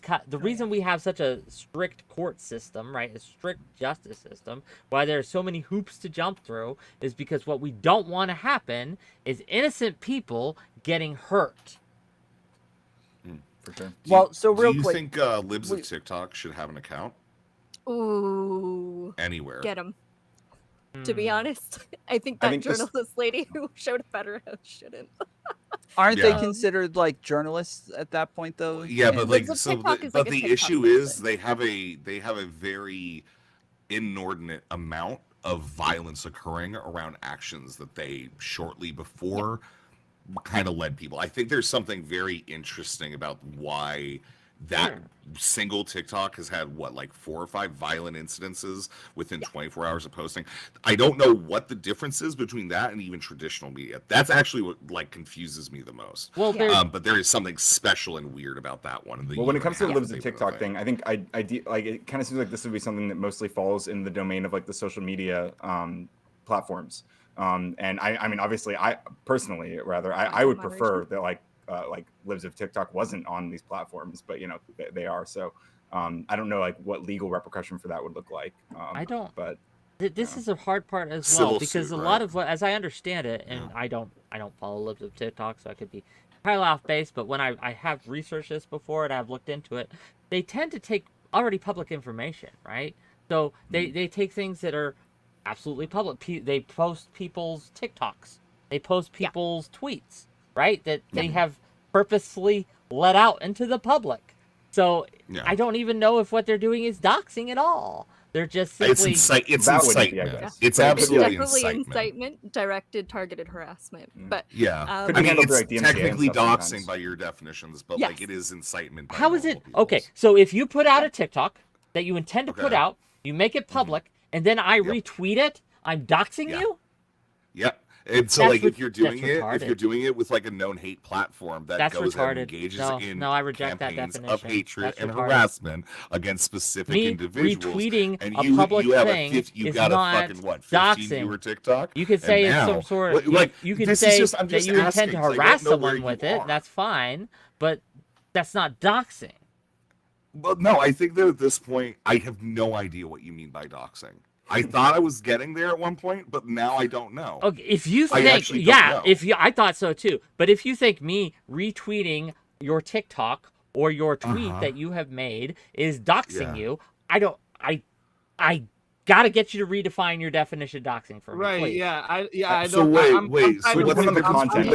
cut. The reason we have such a strict court system, right, a strict justice system, why there are so many hoops to jump through, is because what we don't want to happen is innocent people getting hurt. For sure. Well, so real do you quick, think libs of TikTok should have an account Ooh. anywhere? Get him. To be honest, I think that journalist lady who showed it better shouldn't. Aren't they considered like journalists at that point, though? Yeah, but like, so, but the TikTok issue is they have a very inordinate amount of violence occurring around actions that they shortly before kind of led people. I think there's something very interesting about why that single TikTok has had like 4 or 5 violent incidences within 24 hours of posting. I don't know what the difference is between that and even traditional media. That's actually what like confuses me the most. Well, but there is something special and weird about that one. Well, when it comes to the libs of TikTok thing, I think I like it kind of seems like this would be something that mostly falls in the domain of like the social media platforms. And I mean, obviously, I personally, rather, I would prefer that like libs of TikTok wasn't on these platforms, but you know they are. So I don't know like what legal repercussion for that would look like. I don't. But this is a hard part as Civil well because suit, a lot of what, as I understand it, and I don't follow libs of TikTok, so I could be entirely off base. But when I have researched this before and I've looked into it, they tend to take already public information, right? So they take things that are absolutely public. They post people's TikToks. They post people's tweets, right? That they have purposefully let out into the public. So I don't even know if what they're doing is doxing at all. They're just simply... It's incitement. It's absolutely incitement, directed, targeted harassment. But I mean, it's technically doxing by your definitions, but like it is incitement. How is it? Okay, so if you put out a TikTok that you intend to put out, you make it public, and then I retweet it, I'm doxing you? Yep. And so, like, if you're doing it with like a known hate platform that goes and engages in I reject that campaigns definition. of hatred That's and retarded. harassment against specific individuals, retweeting and a public you have thing you've is got not a fucking 15 doxing. viewer TikTok. You could say it's some sort of you could say that you intend to harass someone with it. That's fine, but that's not doxing. Well, no, I think that at this point, I have no idea what you mean by doxing. I thought I was getting there at one point, but now I don't know. Okay, if you think, I thought so too. But if you think me retweeting your TikTok or your tweet that you have made is doxing you, I gotta get you to redefine your definition of doxing for me. Right? Please. I don't. So wait. So what's the content?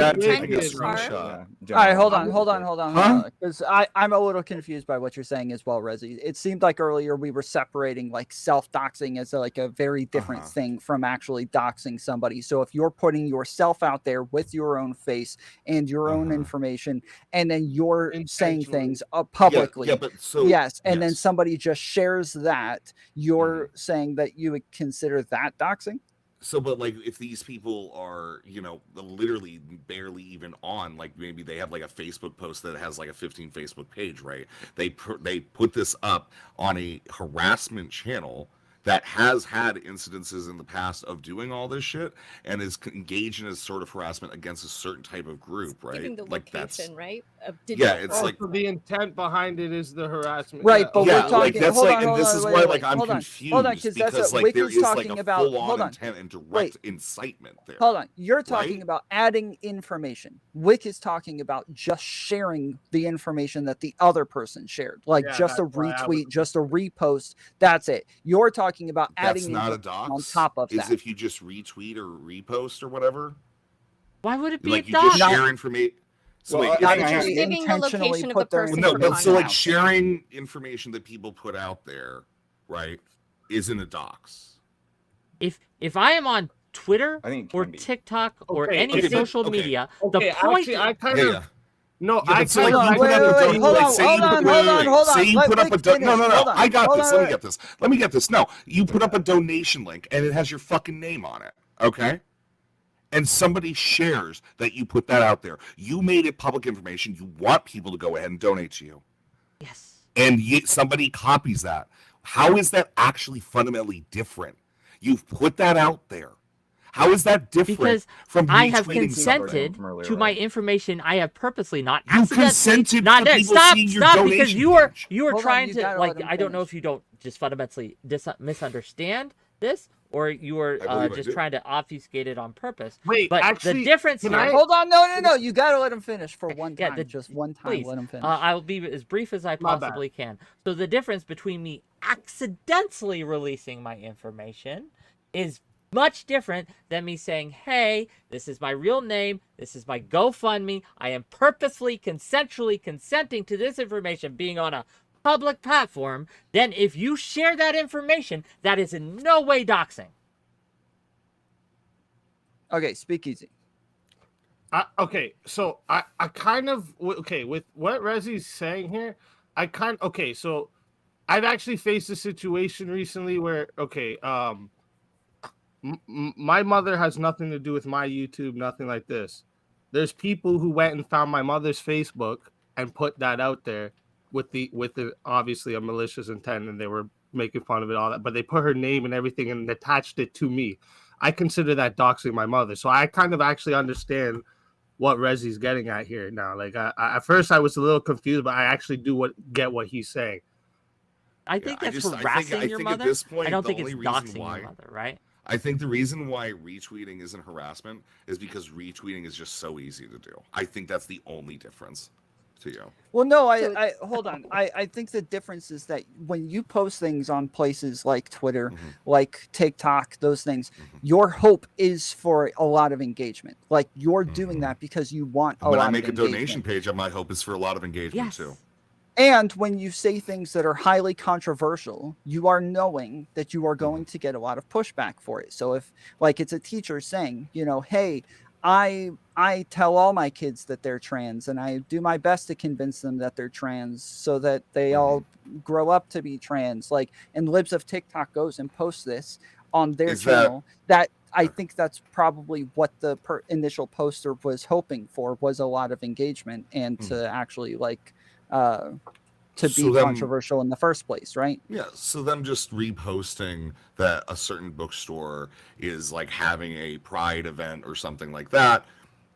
All right, hold on, because I'm a little confused by what you're saying as well, Rezi. It seemed like earlier we were separating like self-doxing as like a very different thing from actually doxing somebody. So if you're putting yourself out there with your own face and your own information, and then you're saying things publicly, and then somebody just shares that, you're saying that you would consider that doxing? So, but like, if these people are, you know, literally barely even on, like, maybe they have like a Facebook post that has like a 15 Facebook page, right? They put this up on a harassment channel that has had incidences in the past of doing all this shit and is engaged in a sort of harassment against a certain type of group, right? Giving the like location, right? It's like the intent behind it is the harassment, right? But we're talking. Like, that's hold like, on, and this is why like I'm confused because because like there is like a full-on intent and direct incitement there. Hold on, you're talking about adding information. Wick is talking about just sharing the information that the other person shared, like just a retweet, just a repost. That's it. You're talking about adding not a dox on top of that. Is if you just retweet or repost or whatever. Why would it be like a dox? You just share information. So Well, wait, not if- actually giving the intentionally location of put the their person no, for but so like contact. sharing information that people put out there, right, isn't a dox. If I am on Twitter I think it or can be. TikTok or Okay, any okay, but- social okay. media, Okay, the point actually, I kind Yeah, of yeah. no, Yeah, I but so kind like of you put out a wait, donation, hold like on, say hold you put, on, wait, hold wait, on, wait. hold Say on. you Let put up a Wick no, finish. no, no, Hold no. on, I got hold this. on, Let me get this. Let me get this. No, you put up a donation link and it has your fucking name on it. Okay. And somebody shares that you put that out there. You made it public information. You want people to go ahead and donate to you. yes. And somebody copies that. How is that actually fundamentally different? You've put that out there. How is that different Because from I have retweeting consented from earlier, to my right? information. I have purposely not You accidentally consented not for there. people Stop, seeing your stop, because donation you are page. Hold on, trying you to gotta like. let him I don't know finish. if you don't just fundamentally misunderstand this, or you are I believe I just do. trying to obfuscate it on purpose. wait. But Actually, the difference can here. I? Hold on, no. You gotta let him finish for one Yeah, time. Just one time, please. let him finish. I will be as brief as I My bad. possibly can. So the difference between me accidentally releasing my information is much different than me saying, hey, this is my real name, this is my GoFundMe, I am purposefully, consensually consenting to this information being on a public platform. Then if you share that information, that is in no way doxing. Okay, Speakeazy. Okay, so I kind of okay with what Rezi's saying here. Okay, so I've actually faced a situation recently where my mother has nothing to do with my YouTube, nothing like this. There's people who went and found my mother's Facebook and put that out there with the obviously a malicious intent, and they were making fun of it, all that, but they put her name and everything and attached it to me. I consider that doxing my mother. So I kind of actually understand what Rezi's getting at here now. Like I at first I was a little confused, but I actually get what he's saying. I think Yeah, that's I harassing think your at mother. this point, I don't the think it's only reason doxing why- your mother, right? I think the reason why retweeting isn't harassment is because retweeting is just so easy to do. I think that's the only difference to you. Well, no, So I hold on. I think the difference is that when you post things on places like Twitter, Mm-hmm. like TikTok, those things, your hope is for a lot of engagement. Like you're doing that because you want a When lot I make of a donation engagement. page, my hope is for a lot of engagement Yes. too. And when you say things that are highly controversial, you are knowing that you are going to get a lot of pushback for it. So if like it's a teacher saying, you know, hey, I tell all my kids that they're trans and I do my best to convince them that they're trans so that they all grow up to be trans. Like, and Libs of TikTok goes and posts this on their Is that- channel. That I think that's probably what the initial poster was hoping for, was a lot of engagement and to actually like to be So then- controversial in the first place, right? Yeah, so them just reposting that a certain bookstore is like having a pride event or something like that,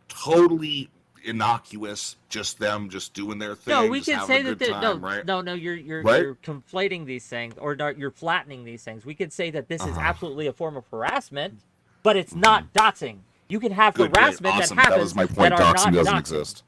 totally innocuous, just them just doing their thing. No, we just can having say a that good time, right? no, you're Right? you're conflating these things, or you're flattening these things. We could say that this is absolutely a form of harassment, but it's not doxing. You can have Good, harassment awesome. that happens That was my point. that are Doxing not doesn't doxing. exist.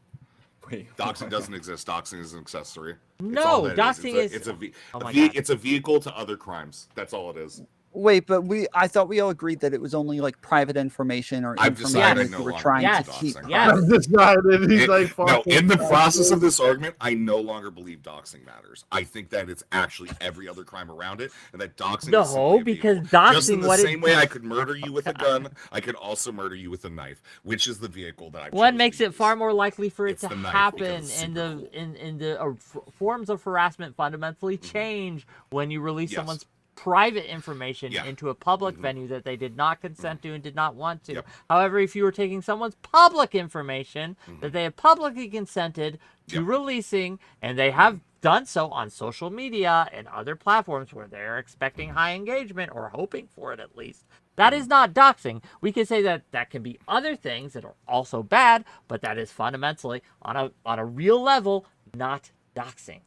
Wait, Doxing doesn't exist. Doxing is an accessory. It's No, all that it doxing is- It's Oh my God. it's a vehicle to other crimes. That's all it is. Wait, but I thought we all agreed that it was only like private information or I've information decided I that no you were longer trying believe to doxing. keep. Yes. I'm decided. He's like, No, fuck in the it. process of this argument, I no longer believe doxing matters. I think that it's actually every other crime around it, and that doxing No, is simply a because vehicle. Just in doxing, the what it same way I could murder you with a gun, I could also murder you with a knife, which is the vehicle that I. One makes it far more likely for it It's to the knife happen, because it's and super the forms of harassment fundamentally change when you release Yes. someone's private information Yeah. into a public venue that they did not consent to and did not want to. Yep. However, if you were taking someone's public information that they have publicly consented to Yep. releasing, and they have done so on social media and other platforms where they're expecting high engagement or hoping for it at least, that is not doxing. We could say that that can be other things that are also bad, but that is fundamentally on a real level not doxing.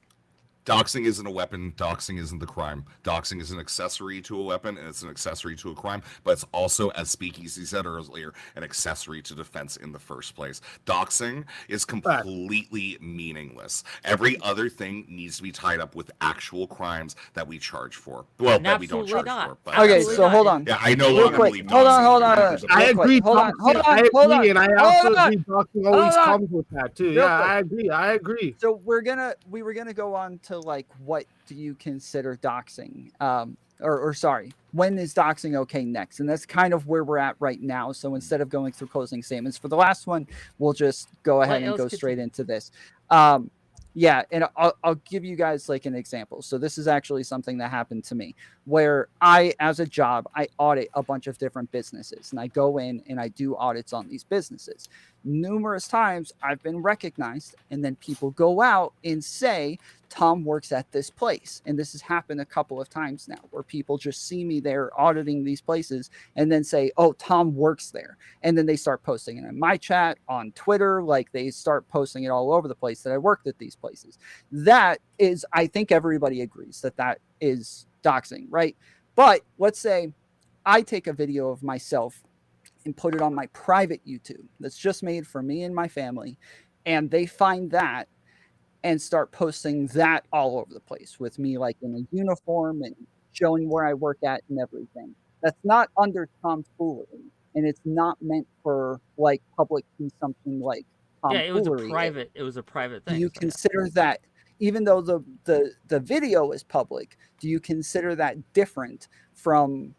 Doxing isn't a weapon. Doxing isn't the crime. Doxing is an accessory to a weapon, and it's an accessory to a crime, but it's also, as Speakeazy said earlier, an accessory to defense in the first place. Doxing is completely meaningless. Every other thing needs to be tied up with actual crimes that we charge for. Well, And that we don't absolutely charge not. for. But Okay, so hold on. Yeah, I no Real longer quick. believe Hold on, doxing hold on. is a I Real quick. agree. Hold on, hold on, I hold on. agree, and I Hold also on. agree. Doxing always Hold on. comes with that too. Real Yeah, quick. I agree. I agree. So we were gonna go on to like, what do you consider doxing? Or sorry, when is doxing okay next? And that's kind of where we're at right now. So instead of going through closing statements for the last one, we'll just go ahead and go straight into this. Yeah, and I'll give you guys like an example. So this is actually something that happened to me, where I, as a job, I audit a bunch of different businesses, and I go in and I do audits on these businesses. Numerous times I've been recognized, and then people go out and say, Tom works at this place. And this has happened a couple of times now, where people just see me there auditing these places and then say, oh, Tom works there. And then they start posting it in my chat, on Twitter, like they start posting it all over the place that I worked at these places. That is, I think everybody agrees that that is doxing, right? But let's say I take a video of myself and put it on my private YouTube that's just made for me and my family, and they find that and start posting that all over the place with me like in a uniform and showing where I work at and everything. That's not under tomfoolery, and it's not meant for like public consumption like tomfoolery. Yeah, it was a private thing. Do you consider that, even though the video is public, do you consider that different from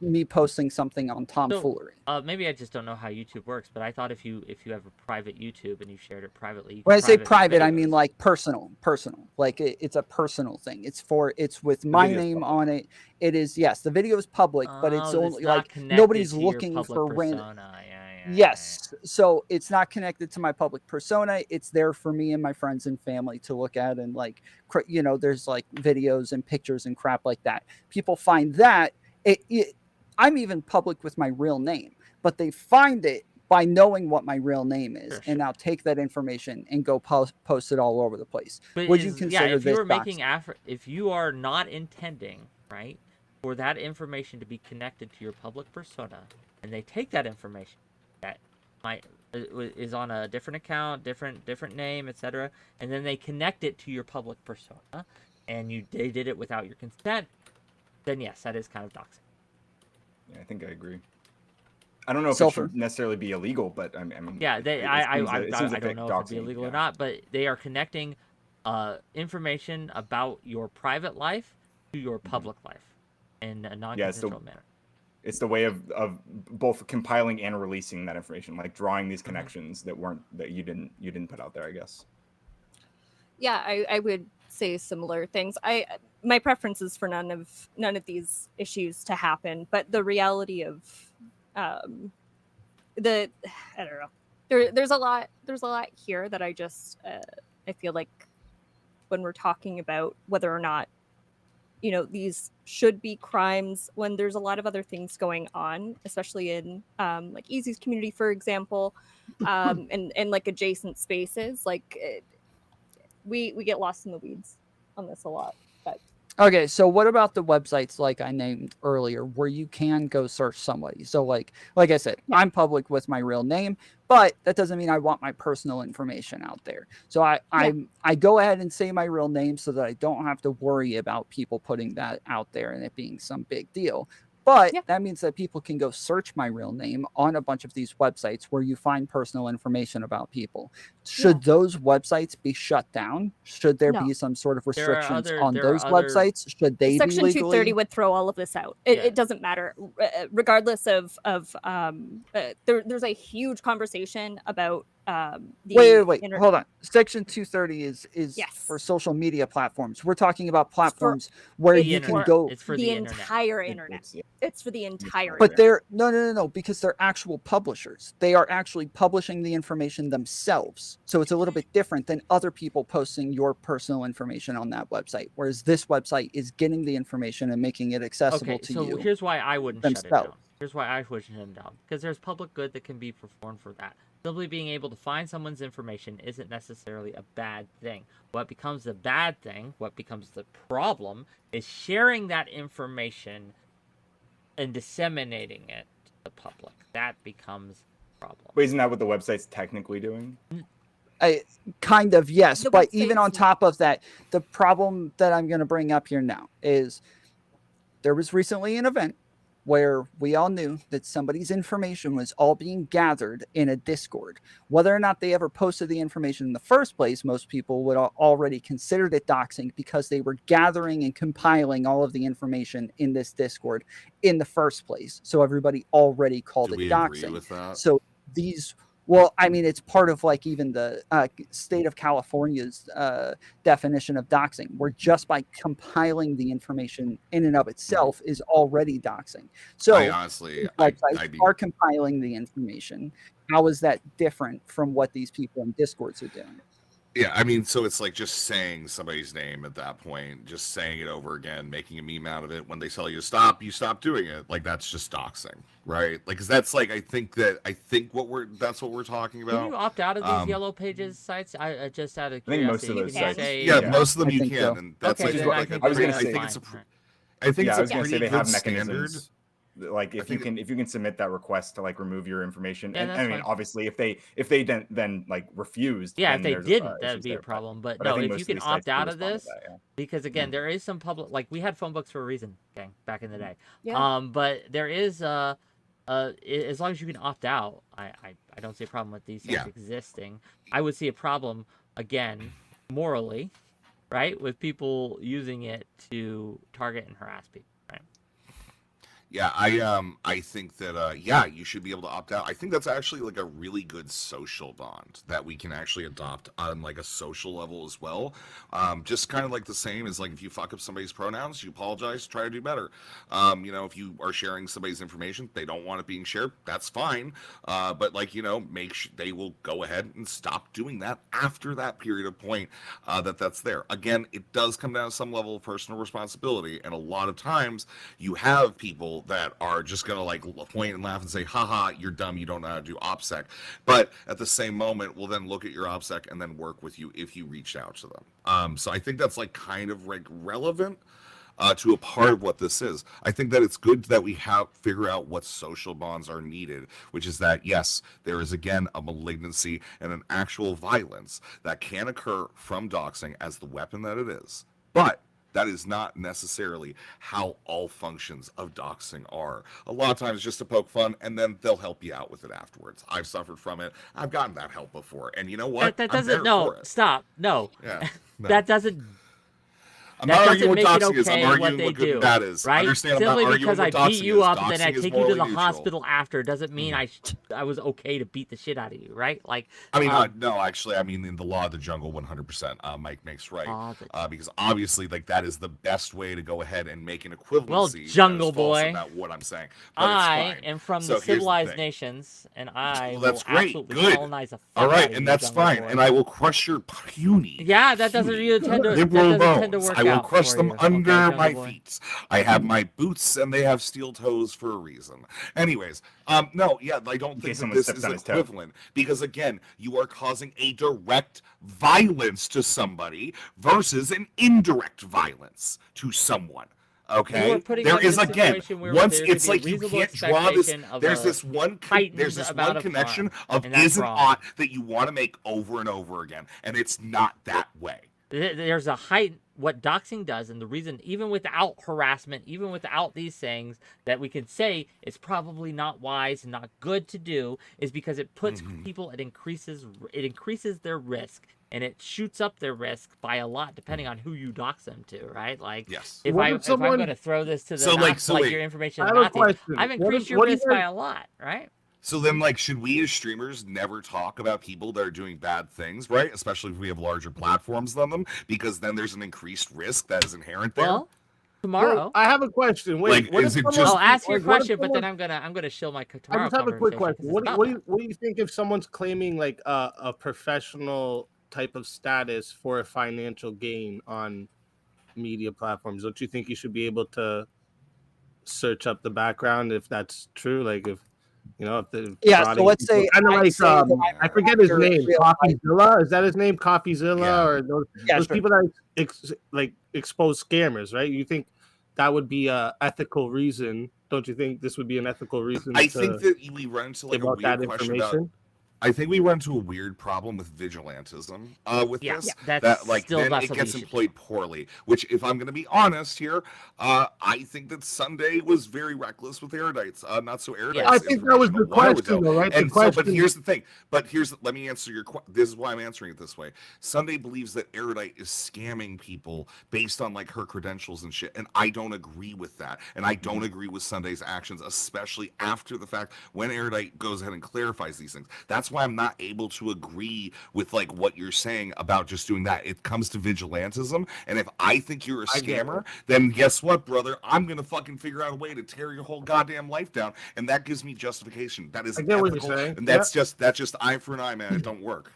me posting something on tomfoolery? So, maybe I just don't know how YouTube works, but I thought if you have a private YouTube and you shared it privately, you When I could say private private, I videos. mean like personal, like it's a personal thing. It's with my name on it. It is, yes, the video is public, but it's Oh, only not like connected nobody's to your looking public for random. persona. Yes, so it's not connected to my public persona. It's there for me and my friends and family to look at, and like, you know, there's like videos and pictures and crap like that. People find that I'm even public with my real name, but they find it by knowing what my real name is, and now take that information and go post it all over the place. But Would you consider if you this were making doxing? if you are not intending, right, for that information to be connected to your public persona, and they take that information that is on a different account, different name, etc., and then they connect it to your public persona, and they did it without your consent, then yes, that is kind of doxing. Yeah, I think I agree. I don't know if So it should necessarily be illegal, but I mean, yeah, I don't know if it'd be doxing, illegal or yeah. not, but they are connecting information about your private life to your public life in a non-consensual manner. It's the way of both compiling and releasing that information, like drawing these connections that you didn't put out there, I guess. Yeah, I would say similar things. My preference is for none of these issues to happen, but the reality of I don't know. There's a lot here that I just I feel like when we're talking about whether or not, you know, these should be crimes, when there's a lot of other things going on, especially in like Easy's community, for example, and like adjacent spaces, like we get lost in the weeds on this a lot. But Okay, so what about the websites like I named earlier, where you can go search somebody? So like I said, I'm public with my real name, but that doesn't mean I want my personal information out there. So I go ahead and say my real name so that I don't have to worry about people putting that out there and it being some big deal. But that means that people can go search my real name on a bunch of these websites where you find personal information about people. Should those websites be shut down? Should there be some sort of restrictions on those websites? Should they Section be 230 legally? would throw all of this out. It doesn't matter, regardless of there's a huge conversation about Wait, hold on. Section 230 is for social media platforms. We're talking about platforms where you can go. It's for the internet. entire internet. It's for the entire But internet. they're no, because they're actual publishers. They are actually publishing the information themselves. So it's a little bit different than other people posting your personal information on that website. Whereas this website is getting the information and making it accessible to you. Here's why I wouldn't shut it down. themselves. Here's why I wouldn't shut it down. Because there's public good that can be performed for that. Simply being able to find someone's information isn't necessarily a bad thing. What becomes the bad thing, what becomes the problem, is sharing that information and disseminating it to the public. That becomes a problem. But isn't that what the website's technically doing? Kind of, yes. The But even on website's- top of that, the problem that I'm going to bring up here now is there was recently an event where we all knew that somebody's information was all being gathered in a Discord. Whether or not they ever posted the information in the first place, most people would already considered it doxing because they were gathering and compiling all of the information in this Discord in the first place. So everybody already called Do it we doxing. agree with that? So these, well, I mean, it's part of like even the state of California's definition of doxing, where just by compiling the information in and of itself is already doxing. So I honestly, websites are compiling the information. How is that different from what these people in Discords are doing? Yeah, I mean, so it's like just saying somebody's name at that point, just saying it over again, making a meme out of it. When they tell you to stop, you stop doing it. Like that's just doxing, right? Like, cause that's like that's what we're talking about. Can you opt out of these yellow pages sites? I just out of I think most curiosity. of those you can sites. say, Yeah, most of them I you think can, so. and that's Okay, like then I think I was gonna that's say- think it's a fine. I think Yeah, it's I a was gonna say pretty they have good standard. mechanisms. Like if you can submit that request to like remove your information, Yeah, and that's I mean fine. obviously if they then like refused, Yeah, then if they there's, didn't, that'd issues be a there, problem. But but I no, think if most you of can these sites opt do out of respond to this, that, yeah. because again, there is some public, like we had phone books for a reason, gang, back in the day. Yeah. But there is as long as you can opt out, I don't see a problem with these things Yeah. existing. I would see a problem again, morally, right, with people using it to target and harass people. Right? Yeah, I think that yeah, you should be able to opt out. I think that's actually like a really good social bond that we can actually adopt on like a social level as well. Just kind of like the same as like if you fuck up somebody's pronouns, you apologize, try to do better. If you are sharing somebody's information, they don't want it being shared, that's fine. But like make sure they will go ahead and stop doing that after that period of point that's there. Again, it does come down to some level of personal responsibility, and a lot of times you have people that are just gonna like point and laugh and say, haha, you're dumb, you don't know how to do OPSEC. But at the same moment, we'll then look at your OPSEC and then work with you if you reach out to them. So I think that's like kind of like relevant to a part of what this is. I think that it's good that we figure out what social bonds are needed, which is that, yes, there is again a malignancy and an actual violence that can occur from doxing as the weapon that it is. But that is not necessarily how all functions of doxing are. A lot of times just to poke fun, and then they'll help you out with it afterwards. I've suffered from it. I've gotten that help before. And you know what? That I'm doesn't, there no, for it. stop, no. Yeah, no. That doesn't. I'm That not doesn't arguing what make it doxing is. I'm okay what arguing they what good do, and bad is. right? Understand, I'm Simply not arguing because I what beat doxing you is. up and then I Doxing is take you to the morally neutral. hospital after doesn't mean I was okay to beat the shit out of you, right? Like, I mean, no, actually, I mean, in the law of the jungle, 100%, Mike makes right. Because obviously, like, that is the best way to go ahead and make an equivalency. Well, that is Jungle false Boy, about what I'm saying. But I it's fine. am from So the here's the civilized thing. nations, and I Well, that's will great. absolutely Good. colonize the fuck All out right, of and you, that's Jungle fine. Boy. And I will crush your puny. Yeah, that doesn't puny tend to liberal tend to bones. work I will out crush for them you, under okay, my Jungle Boy? feet. I have my boots, and they have steel toes for a reason. Anyways, no, yeah, I don't think that someone this steps is on his toe. equivalent because again, you are causing a direct violence to somebody versus an indirect violence to someone. You Okay, are putting there them in is a again situation where once there could it's be a like you reasonable can't draw this. expectation of There's a this one. heightened There's this amount one of connection crime, of and that's is and wrong. ought that you want to make over and over again, and it's not that way. There's a height. What doxing does, and the reason, even without harassment, even without these things, that we can say it's probably not wise and not good to do, is because it puts people. It increases their risk, and it shoots up their risk by a lot, depending on who you dox them to, right? Like, yes. if I'm going to throw this to the So, like, so wait. your information, I to have a Nazi, question. I've What increased if- your what do you risk by guys- a lot, right? So then, like, should we as streamers never talk about people that are doing bad things, right? Especially if we have larger platforms than them, because then there's an increased risk that is inherent there. Well, tomorrow. Well, I have a question. Wait, Like, what is if it someone- just- I'll ask your like, what if question, but then someone- I'm gonna shill my I tomorrow just have a quick conversation, question. 'cause What it's do, about what, that. do you, what do you think if someone's claiming like a professional type of status for a financial gain on media platforms? Don't you think you should be able to search up the background if that's true? Like if You know, if the Yeah, so frauding let's people- say kind of I like say that I forget his you're name, real life- CoffeeZilla. Is that his name, CoffeeZilla, Yeah. or Yeah, those sure. people that expose scammers, right? You think that would be a ethical reason? Don't you think this would be an ethical reason? I to think that we run into like give a out that weird question about. information? I think we run into a weird problem with vigilantism with Yeah, this. yeah, that's that like still then not it something gets you should employed poorly. Which, if I'm going to be honest here, I think that Sunday was very reckless with Erudites. Not so Erudite. Yeah. I think that was the question, though, right? The And so, but question- here's the thing. Let me answer your question. This is why I'm answering it this way. Sunday believes that Erudite is scamming people based on like her credentials and shit, and I don't agree with that. And I don't agree with Sunday's actions, especially after the fact when Erudite goes ahead and clarifies these things. That's why I'm not able to agree with like what you're saying about just doing that. It comes to vigilantism, and if I think you're a I get scammer, then guess what, brother? I'm gonna fucking figure out a way to tear your whole goddamn life down, and that gives me justification. That is I get what you're ethical, saying. and that's just eye for an eye, man. It don't work.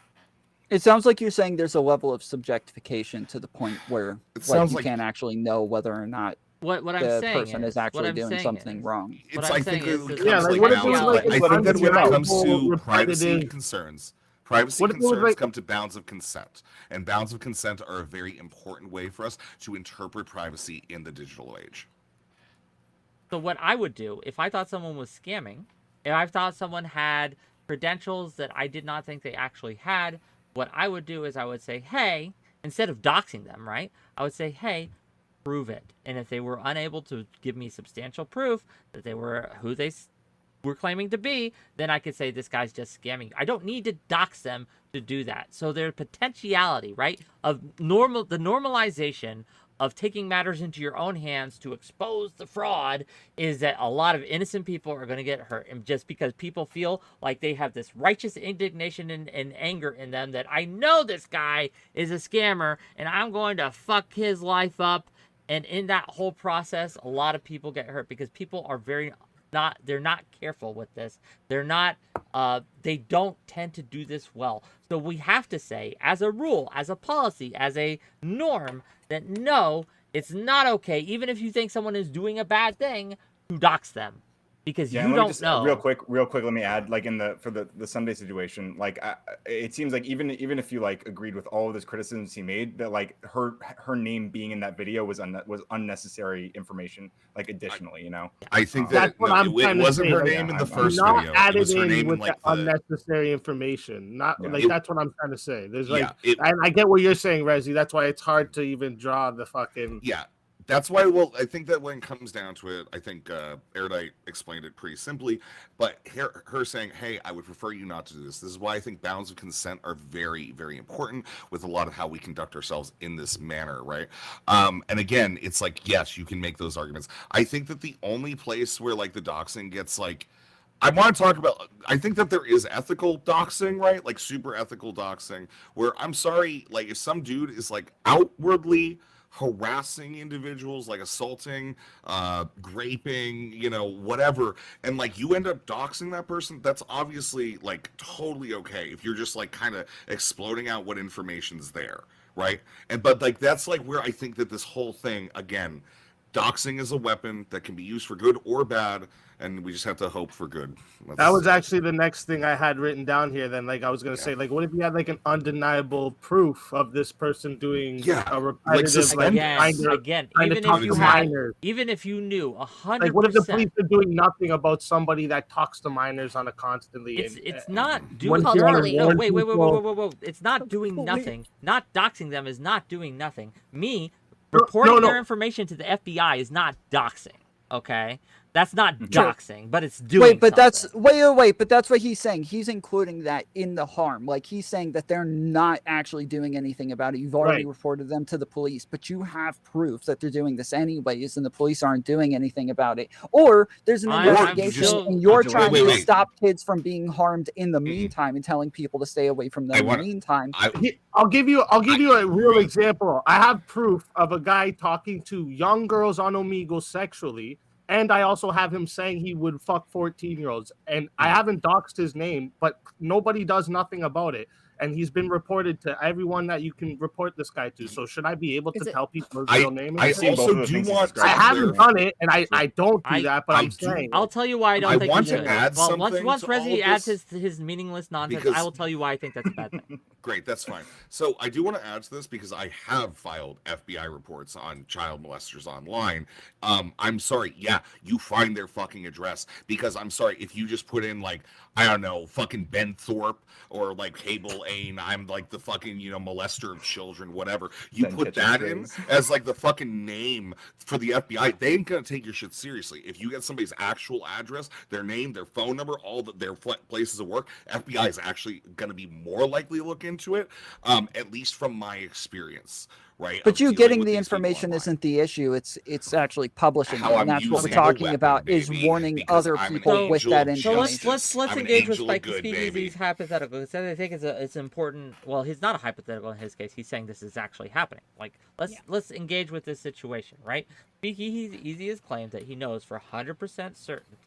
It sounds like you're saying there's a level of subjectification to the point where sounds you like- can't actually know whether or not What I'm the saying person is what actually I'm doing saying something is- wrong. What It's I'm I saying think is it this comes like, like what if it balance. was, like, I think that when it undeniable, comes to privacy repetitive- concerns, privacy What if it was concerns like- come to bounds of consent, and bounds of consent are a very important way for us to interpret privacy in the digital age. So what I would do if I thought someone was scamming, if I thought someone had credentials that I did not think they actually had, what I would do is I would say, hey, instead of doxing them, right? I would say, hey, prove it. And if they were unable to give me substantial proof that they were who they were claiming to be, then I could say this guy's just scamming. I don't need to dox them to do that. So there's potentiality, right, of the normalization of taking matters into your own hands to expose the fraud is that a lot of innocent people are going to get hurt. And just because people feel like they have this righteous indignation and anger in them that I know this guy is a scammer and I'm going to fuck his life up. And in that whole process, a lot of people get hurt because people are they're not careful with this. They're not, they don't tend to do this well. So we have to say, as a rule, as a policy, as a norm, that no, it's not okay, even if you think someone is doing a bad thing, to dox them. Because Yeah, you and let me don't just, know. real quick, let me add, like for the Sunday situation, like it seems like even if you like agreed with all of those criticisms he made, that like her name being in that video was unnecessary information. Like additionally, you know. I think That's that what no, I'm it trying to wasn't say, her like, name in the I'm first not video. It added was her in name in with like the the unnecessary information. Not Yeah. like that's what I'm trying to say. There's like, Yeah, and I get what you're saying, Rezi. That's why it's hard to even draw the fucking. Yeah, that's why. Well, I think that when it comes down to it, I think Erudite explained it pretty simply. But her saying, "Hey, I would prefer you not to do this." This is why I think bounds of consent are very, very important with a lot of how we conduct ourselves in this manner, right? And again, it's like, yes, you can make those arguments. I think that the only place where like the doxing gets like, I want to talk about, I think that there is ethical doxing, right? Like super ethical doxing, where I'm sorry, like if some dude is like outwardly harassing individuals, like assaulting, raping, you know, whatever, and like you end up doxing that person, that's obviously like totally okay if you're just like kind of exploding out what information's there, right? But like that's like where I think that this whole thing, again, doxing is a weapon that can be used for good or bad, and we just have to hope for good. That was actually the next thing I had written down here. Then, like, I was gonna say, like, what if you had like an undeniable proof of this person doing a repetitive, again, even if you knew 100%, like, what if the police are doing nothing about somebody that talks to minors on a constantly? It's not doing. Wait. It's not doing nothing. Not doxing them is not doing nothing. Me reporting their information to the FBI is not doxing. Okay. That's not doxing, but it's doing. But that's but that's what he's saying. He's including that in the harm. Like he's saying that they're not actually doing anything about it. You've already reported them to the police, but you have proof that they're doing this anyways, and the police aren't doing anything about it. Or there's an investigation, and you're trying to stop kids from being harmed in the meantime, and telling people to stay away from them in the meantime. I'll give you a real example. I have proof of a guy talking to young girls on Omegle sexually. And I also have him saying he would fuck 14-year-olds. And I haven't doxed his name, but nobody does nothing about it. and he's been reported to everyone that you can report this guy to. So should I be able to tell people his real name? I also do want to I haven't done it, and I don't do that, but I'm do- saying I'll tell you why I don't I think want you to should. add Well, something once to all Rezi of adds this, his meaningless nonsense, because- I will tell you why I think that's a bad thing. Great, that's fine. So I do want to add to this because I have filed FBI reports on child molesters online. I'm sorry, yeah, you find their fucking address, because I'm sorry, if you just put in like, I don't know, fucking Ben Thorpe or like 𝕾𝖎𝖙, I'm like the fucking, molester of children, whatever. You Ben put Kitchen that in Strings. as like the fucking name for the FBI, they ain't gonna take your shit seriously. If you get somebody's actual address, their name, their phone number, all their places of work, FBI is actually gonna be more likely to look into it, at least from my experience, right? But of you dealing getting with the these people information online. isn't the issue. It's actually publishing How it, I'm and that's what we're using the talking weapon, about is baby, warning because other I'm an people with angel that of information. So let's I'm an engage with angel of Spike good, baby. Speakeazy's hypothetical, because I think it's important. Well, he's not a hypothetical in his case. He's saying this is actually happening. Like, let's engage with this situation, right? Speakeasy has claimed that he knows for 100% certain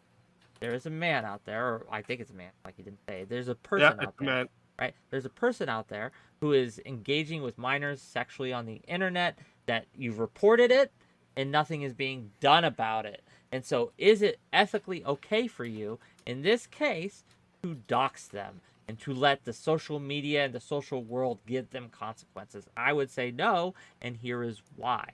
there is a man out there, or I think it's a man, like he didn't say. There's a person out there, man. right? There's a person out there who is engaging with minors sexually on the internet, that you've reported it, and nothing is being done about it. And so is it ethically okay for you, in this case, to dox them and to let the social media and the social world give them consequences? I would say no, and here is why.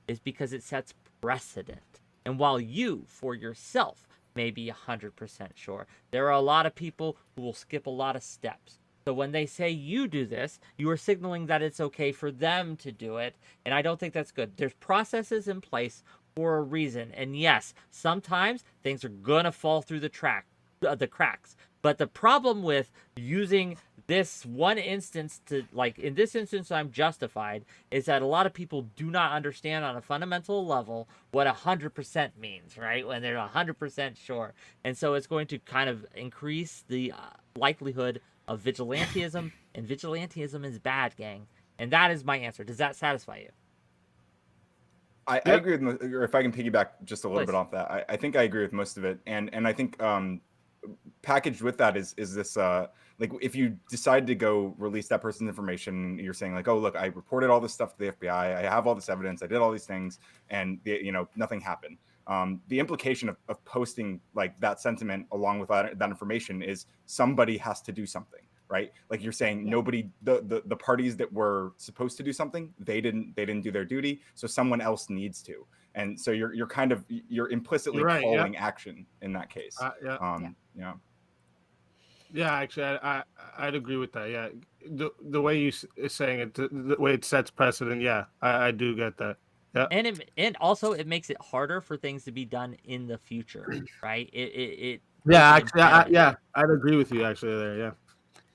Is because it sets precedent. And while you, for yourself, may be 100% sure, there are a lot of people who will skip a lot of steps. So when they say you do this, you are signaling that it's okay for them to do it, and I don't think that's good. There's processes in place for a reason, and yes, sometimes things are gonna fall through the cracks. But the problem with using this one instance to, like, in this instance I'm justified, is that a lot of people do not understand on a fundamental level what 100% means, right? When they're 100% sure. And so it's going to kind of increase the likelihood of vigilantism, and vigilantism is bad, gang. And that is my answer. Does that satisfy you? I agree with, or if I can piggyback just a little Please. bit off that, I think I agree with most of it, and I think packaged with that is this like, if you decide to go release that person's information, you're saying like, oh look, I reported all this stuff to the FBI, I have all this evidence, I did all these things, and nothing happened. The implication of posting like that sentiment along with that information is somebody has to do something, right? Like you're saying, nobody, the parties that were supposed to do something, they didn't do their duty, so someone else needs to. And so you're implicitly calling action in that case. Yeah, actually, I'd agree with that. Yeah, the way you saying it, the way it sets precedent. Yeah, I do get that. Yeah, And also it makes it harder for things to be done in the future, right? Yeah, actually, I'd agree with you actually there. Yeah.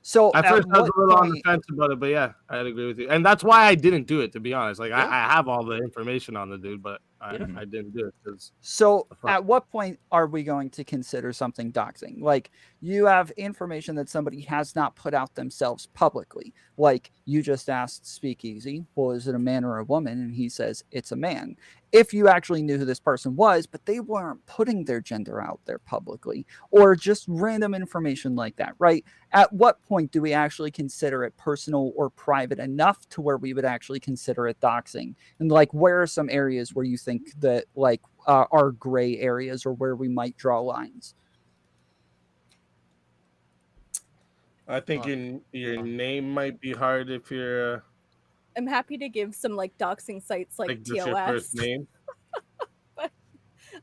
So at first I was a little on the fence about it, but yeah, I'd agree with you, and that's why I didn't do it, to be honest. Like I have all the information on the dude, but I didn't do it because. So at what point are we going to consider something doxing? Like, you have information that somebody has not put out themselves publicly. Like you just asked Speakeazy, well, is it a man or a woman? And he says it's a man. If you actually knew who this person was, but they weren't putting their gender out there publicly, or just random information like that, right? At what point do we actually consider it personal or private enough to where we would actually consider it doxing? And like, where are some areas where you think that like are gray areas, or where we might draw lines? I think your name might be hard if you're. I'm happy to give some like doxing sites like just your first TOS. name. But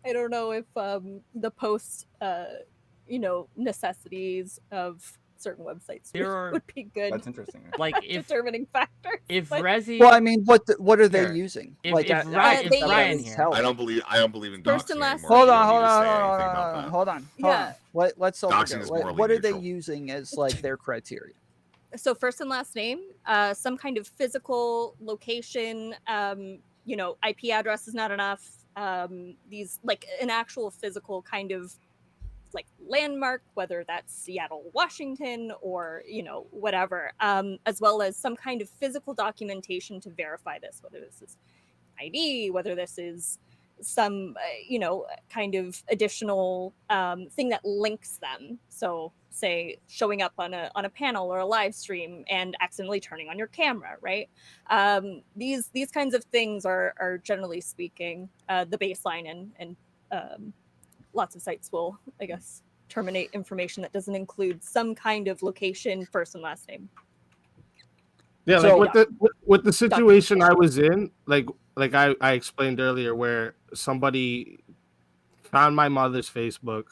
I don't know if the post necessities of certain websites would be good. That's interesting. Like if determining factor. If Rezi, well, I mean, what are they using? If, like, if Ryan here, I don't believe in First doxing and last. anymore. Hold on. Let's Doxing is morally what are they neutral. using as like their criteria? So first and last name, some kind of physical location, IP address is not enough. These like an actual physical kind of like landmark, whether that's Seattle, Washington, or whatever, as well as some kind of physical documentation to verify this, whether this is ID, whether this is some kind of additional thing that links them. So say showing up on a panel or a live stream and accidentally turning on your camera, right? These kinds of things are generally speaking the baseline, and lots of sites will, I guess, terminate information that doesn't include some kind of location, first and last name. Yeah, So- like with the situation I was in, like I explained earlier, where somebody found my mother's Facebook,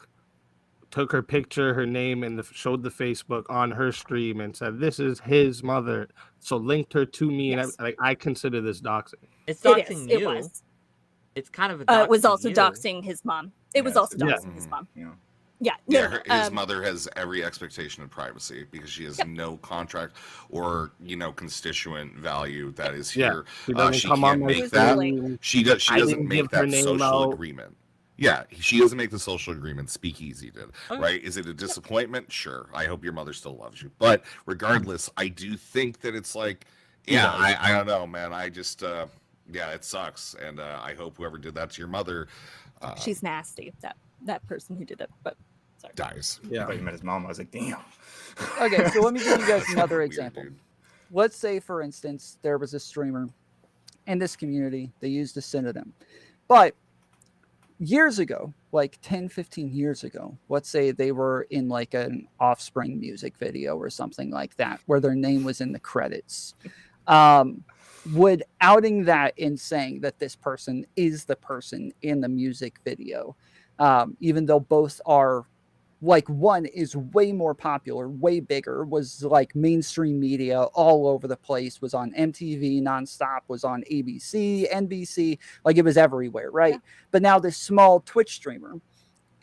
took her picture, her name, and showed the Facebook on her stream and said, "This is his mother," so linked her to me, Yes. and I consider this doxing. It's It doxing is. you. It was. It's kind of a It was doxing also you. doxing his mom. It was also Yeah. doxing his mom. Yeah. Yeah. Yeah, No, his mother has every expectation of privacy because she has no contract or constituent value that is Yeah, here. she doesn't She come on can't my make that. stream. She I doesn't didn't make give her that name social out. agreement. Yeah, she doesn't make the social agreement. Speakeazy did, Okay. right? Is it a disappointment? Sure. I hope your mother still loves you, but regardless, I do think that it's like, yeah, I don't know, man. I just, yeah, it sucks, and I hope whoever did that to your mother, she's nasty. That person who did it, but sorry. dies. Yeah. I thought you met his mom. I was like, damn. Okay, so let me give you guys That's another weird, example. dude. Let's say, for instance, there was a streamer in this community. They used a synonym. But years ago, like 10, 15 years ago, let's say they were in like an Offspring music video or something like that, where their name was in the credits. Would outing that and saying that this person is the person in the music video, even though both are, like, one is way more popular, way bigger, was like mainstream media all over the place, was on MTV nonstop, was on ABC, NBC, like it was everywhere, right? Yeah. But now this small Twitch streamer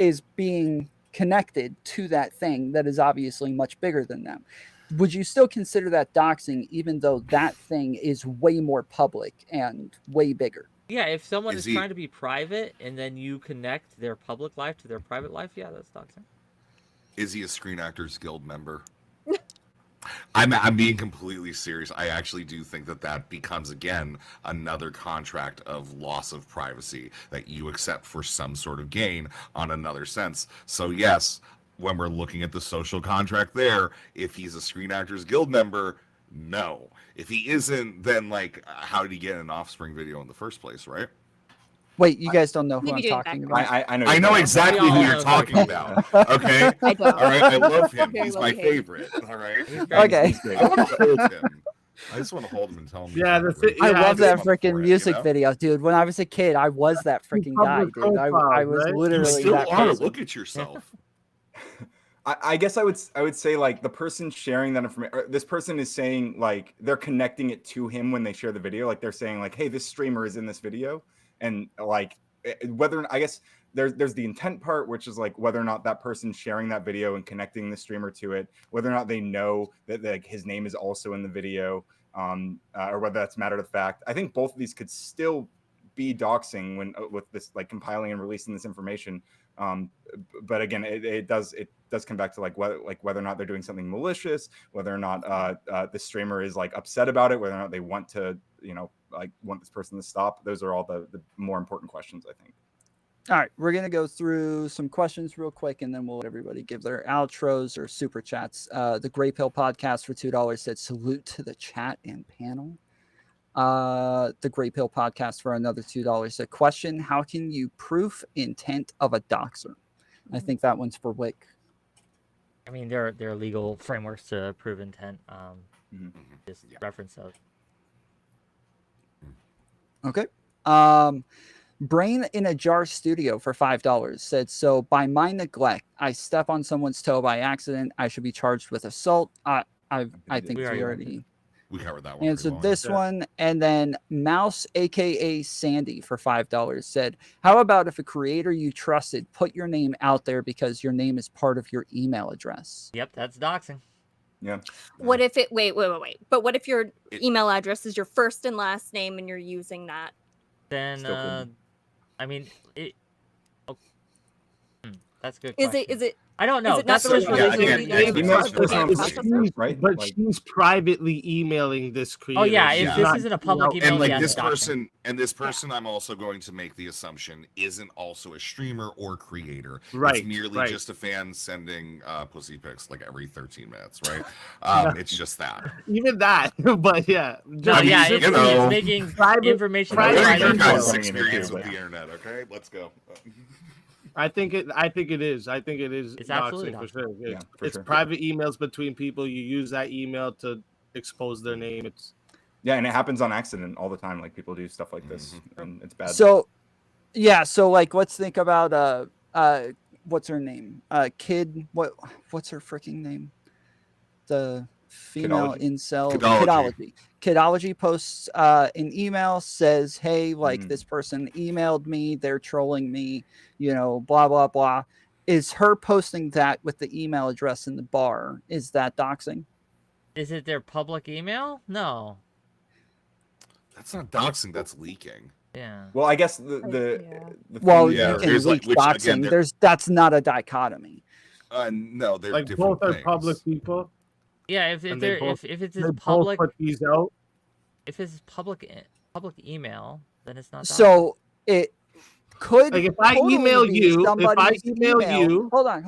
is being connected to that thing that is obviously much bigger than them. Would you still consider that doxing, even though that thing is way more public and way bigger? Yeah, if someone Is is he- trying to be private and then you connect their public life to their private life, yeah, that's doxing. Is he a Screen Actors Guild member? I'm being completely serious. I actually do think that becomes, again, another contract of loss of privacy that you accept for some sort of gain on another sense. So yes, when we're looking at the social contract there, if he's a Screen Actors Guild member, no. If he isn't, then like, how did he get an Offspring video in the first place, right? Wait, you guys don't know who Maybe I'm doing talking background. about? I know. I know exactly We all who you're know talking exactly. about. Okay? I don't. All right, I love him. Very He's well my behaved. favorite. All right. Okay. I want to hold him. I just want to hold him and tell him. Yeah, he's the not thi- I really- yeah, love I that just want freaking for it, music you know? video, dude. When I was a kid, I was that freaking guy, public dude. I profile, was right? You literally You still that are. person. Look at yourself. I guess I would say, like, the person sharing that information, this person is saying, like, they're connecting it to him when they share the video. Like, they're saying, like, hey, this streamer is in this video. And like, whether, I guess there's the intent part, which is like whether or not that person sharing that video and connecting the streamer to it, whether or not they know that like his name is also in the video, or whether that's matter of fact. I think both of these could still be doxing when with this, like, compiling and releasing this information. But again, it does come back to like whether or not they're doing something malicious, whether or not the streamer is like upset about it, whether or not they want to, like, want this person to stop. Those are all the more important questions, I think. All right, we're going to go through some questions real quick, and then we'll let everybody give their outros or super chats. The 𝕾𝖍𝖎𝖙 podcast for $2 said, salute to the chat and panel. The 𝕾𝖍𝖎𝖙 podcast for another $2 said, question, how can you proof intent of a doxer? I think that one's for Wick. I mean, there are legal frameworks to prove intent. Just reference those. Okay. Brain in a Jar Studio for $5 said, so by my neglect, I step on someone's toe by accident. I should be charged with assault. I think we already We covered that one. answered this one. And then Mouse, aka Sandy, for $5 said, how about if a creator you trusted put your name out there because your name is part of your email address? Yep, that's doxing. Yeah. What if it wait. But what if your email address is your first and last name and you're using that? Then I mean, that's a good. Is question. it I don't know. it That's not what so- Yeah, Maybe again, that's email what is we're personal being information, processed. right? But Like, she's privately emailing this creator. Oh yeah, if She's this not, isn't a public email, and like yeah, this doxing. person and this person I'm also going to make the assumption isn't also a streamer or creator. Right, It's merely right. just a fan sending pussy pics like every 13 minutes, right? No. It's just that. even that, but yeah. No, I mean, yeah, you it's know, making private- information. private What are your email. guys' experience with the internet? Okay, let's go. I think it is. I think it is It's absolutely doxing for sure. Yeah, for It's sure. private emails between people. You use that email to expose their name. It's Yeah, and it happens on accident all the time. Like people do stuff like this, and it's bad. So, yeah. So like, let's think about what's her name? What's her freaking name? The female Kidology? incel Kidology. Kidology posts an email, says, hey, like Mm. this person emailed me, they're trolling me, you know, blah blah blah. Is her posting that with the email address in the bar, is that doxing? Is it their public email? No. That's not doxing. That's leaking. Yeah. Well, I guess Yeah. the Well, thing Yeah, you can here's, like, leak which, doxing. again, they're- That's not a dichotomy. No, they're like different both are things. public people. Yeah, if And they they're both- if it's They his both public put these out. if it's public email, then it's not. doxing. So it could Like, if I totally email be you- if I somebody's email you- hold on,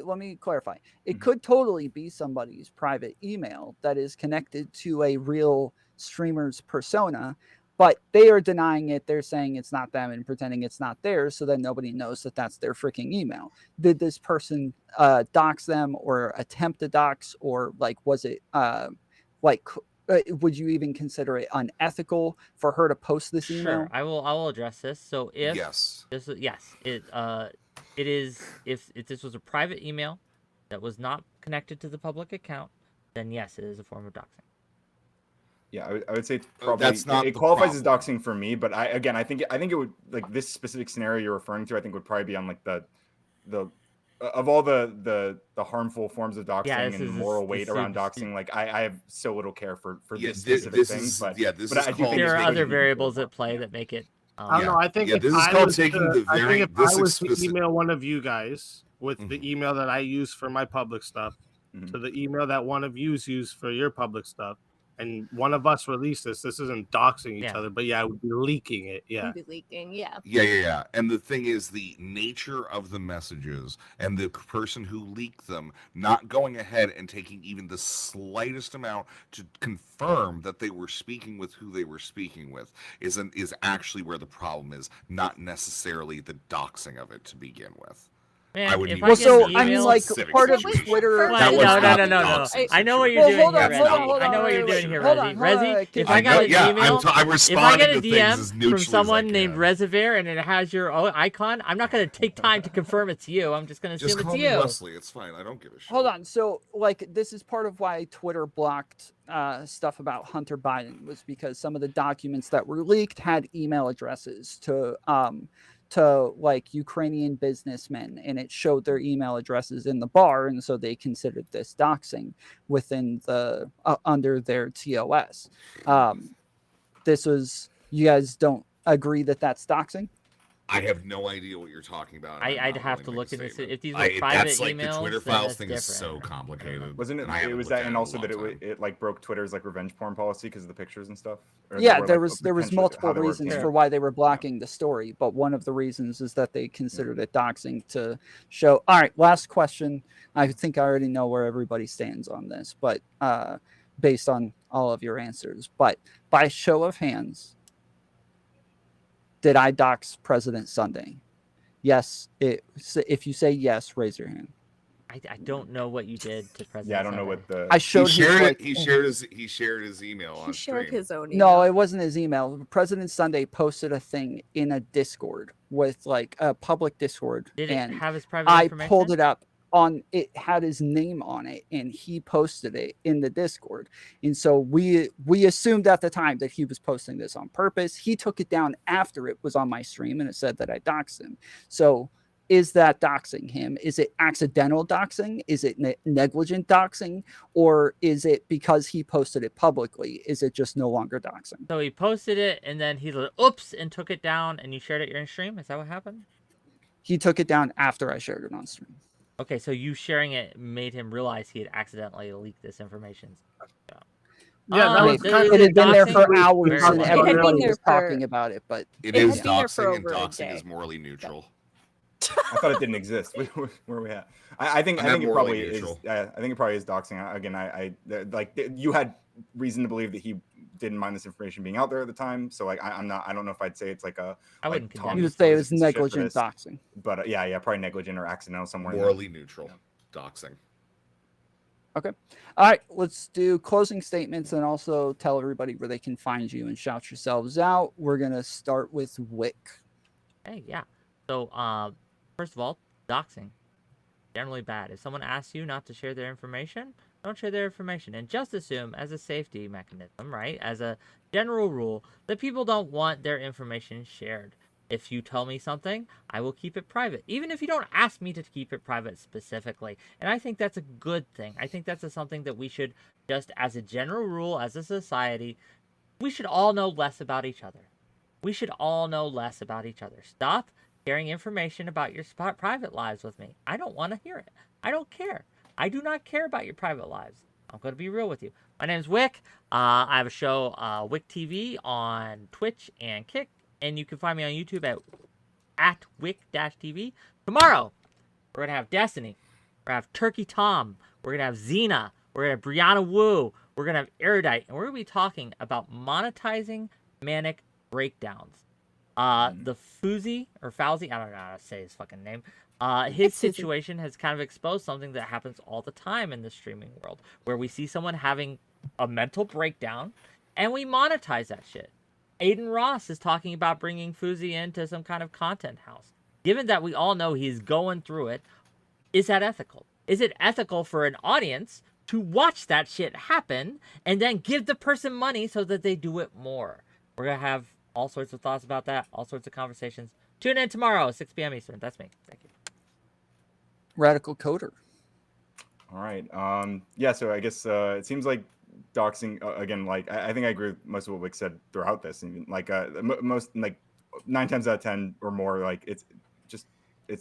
let me clarify. It could totally be somebody's private email that is connected to a real streamer's persona, but they are denying it. They're saying it's not them and pretending it's not theirs, so that nobody knows that that's their freaking email. Did this person dox them or attempt to dox, or like was it would you even consider it unethical for her to post this email? Sure, I will address this. So if Yes. this is, yes, it is if this was a private email that was not connected to the public account, then yes, it is a form of doxing. Yeah, I would say it's probably That's not it the qualifies as problem. doxing for me, but I think it would, like, this specific scenario you're referring to, I think would probably be on like the of all the harmful forms of doxing Yeah, this and is- moral this weight is- around doxing. Like I have so little care for Yeah, this thi- specific this thing, is- but yeah, this but is I do called think There it's are taking other it even variables further. at play that make it. I don't know. I think Yeah, if this is I called was taking to, the I very- think if this I was to explicit- email one of you guys with the email that I use for my public stuff to the email that one of you use for your public stuff, and one of us release this isn't doxing each Yeah. other, but yeah, I would be leaking it. Yeah. Be leaking, yeah. Yeah. And the thing is, the nature of the messages and the person who leaked them not going ahead and taking even the slightest amount to confirm that they were speaking with who they were speaking with is actually where the problem is, not necessarily the doxing of it to begin with. Man, I would if be I Well, get so an I mean, email- like specific part of situation. Twitter. Well, That was no, not no. the doxing I know what situation. you're doing hold here, on, Rezi. hold on, hold I know on, what you're wait, doing wait, here, hold Rezi. on, hold on, Rezi, if I I got an know- yeah, email, I'm if I responding get a to things DM as from neutrally as I someone named can. 𝕍𝖎𝖙 and it has your icon, I'm not going to take time to confirm it's you. I'm just going to Just assume call it's me you. Wesley. It's fine. I don't give a shit. Hold on. So, like, this is part of why Twitter blocked stuff about Hunter Biden, was because some of the documents that were leaked had email addresses to like Ukrainian businessmen, and it showed their email addresses in the bar, and so they considered this doxing within the under their TOS. This was, you guys don't agree that that's doxing? I have no idea what you're talking about. and I'm I'd not have willing to make look a into it. statement. If these were private that's like emails, the Twitter then files that's thing is so different. complicated. Wasn't it? and I haven't It was looked that, at and in a also that long time. it like broke Twitter's like revenge porn policy because of the pictures and stuff. Or Yeah, were, there like, was potentially multiple how they were reasons being- for why they were blocking the story, but one of the reasons is that they considered it doxing to show. All right, last question. I think I already know where everybody stands on this, but based on all of your answers, but by show of hands, did I dox President Sunday? Yes. If you say yes, raise your hand. I don't know what you did to President. Yeah, I don't know Sunday. what the. I showed He shared his, it. He shared his email on He shared stream. his own email. No, it wasn't his email. President Sunday posted a thing in a Discord with like a public Discord, Did it and have his private I information? pulled it up on. It had his name on it, and he posted it in the Discord. And so we assumed at the time that he was posting this on purpose. He took it down after it was on my stream, and it said that I doxed him. So, is that doxing him? Is it accidental doxing? Is it negligent doxing? Or is it because he posted it publicly? Is it just no longer doxing? So he posted it, and then he oops and took it down, and you shared it your stream. Is that what happened? He took it down after I shared it on stream. Okay, so you sharing it made him realize he had accidentally leaked this information. Yeah, that was this kind is of It had been there for doxing? hours, Very and funny. everybody there was talking about it. But It It is had been there for doxing, and over a doxing day. is morally neutral. I thought it didn't exist. Where are we at? I think it morally probably neutral. is. I think it probably is doxing. Again, like you had reason to believe that he didn't mind this information being out there at the time. So like I don't know if I'd say it's like a. I wouldn't condemn you it. would say it was Shit for negligent this. doxing. But yeah, probably negligent or accidental somewhere. Morally neutral. Doxing. Okay. All right. Let's do closing statements and also tell everybody where they can find you and shout yourselves out. We're gonna start with Wick. Hey, yeah. So, first of all, doxing, generally bad. If someone asks you not to share their information, don't share their information. And just assume, as a safety mechanism, right, as a general rule, that people don't want their information shared. If you tell me something, I will keep it private, even if you don't ask me to keep it private specifically. And I think that's a good thing. I think that's something that we should, just as a general rule, as a society, we should all know less about each other. We should all know less about each other. Stop sharing information about your private lives with me. I don't want to hear it. I don't care. I do not care about your private lives. I'm going to be real with you. My name is Wick. I have a show, WhickTV, on Twitch and Kick. And you can find me on YouTube at Wick-TV. Tomorrow, we're going to have Destiny. We're going to have Turkey Tom. We're going to have Xena. We're going to have 𝕵𝖎𝖙. We're going to have Erudite. And we're going to be talking about monetizing manic breakdowns. The 𝕵𝖎𝖙, or 𝕵𝖎𝖙, I don't know how to say his fucking name. His situation has kind of exposed something that happens all the time in the streaming world, where we see someone having a mental breakdown, and we monetize that shit. Aiden Ross is talking about bringing 𝕵𝖎𝖙 into some kind of content house. Given that we all know he's going through it, is that ethical? Is it ethical for an audience to watch that shit happen and then give the person money so that they do it more? We're going to have all sorts of thoughts about that, all sorts of conversations. Tune in tomorrow, 6 p.m. Eastern. That's me. Thank you. Radical Coder. All right. Yeah. So I guess it seems like doxing again. Like I think I agree with most of what Wick said throughout this. And like most, like 9 times out of 10 or more, like it's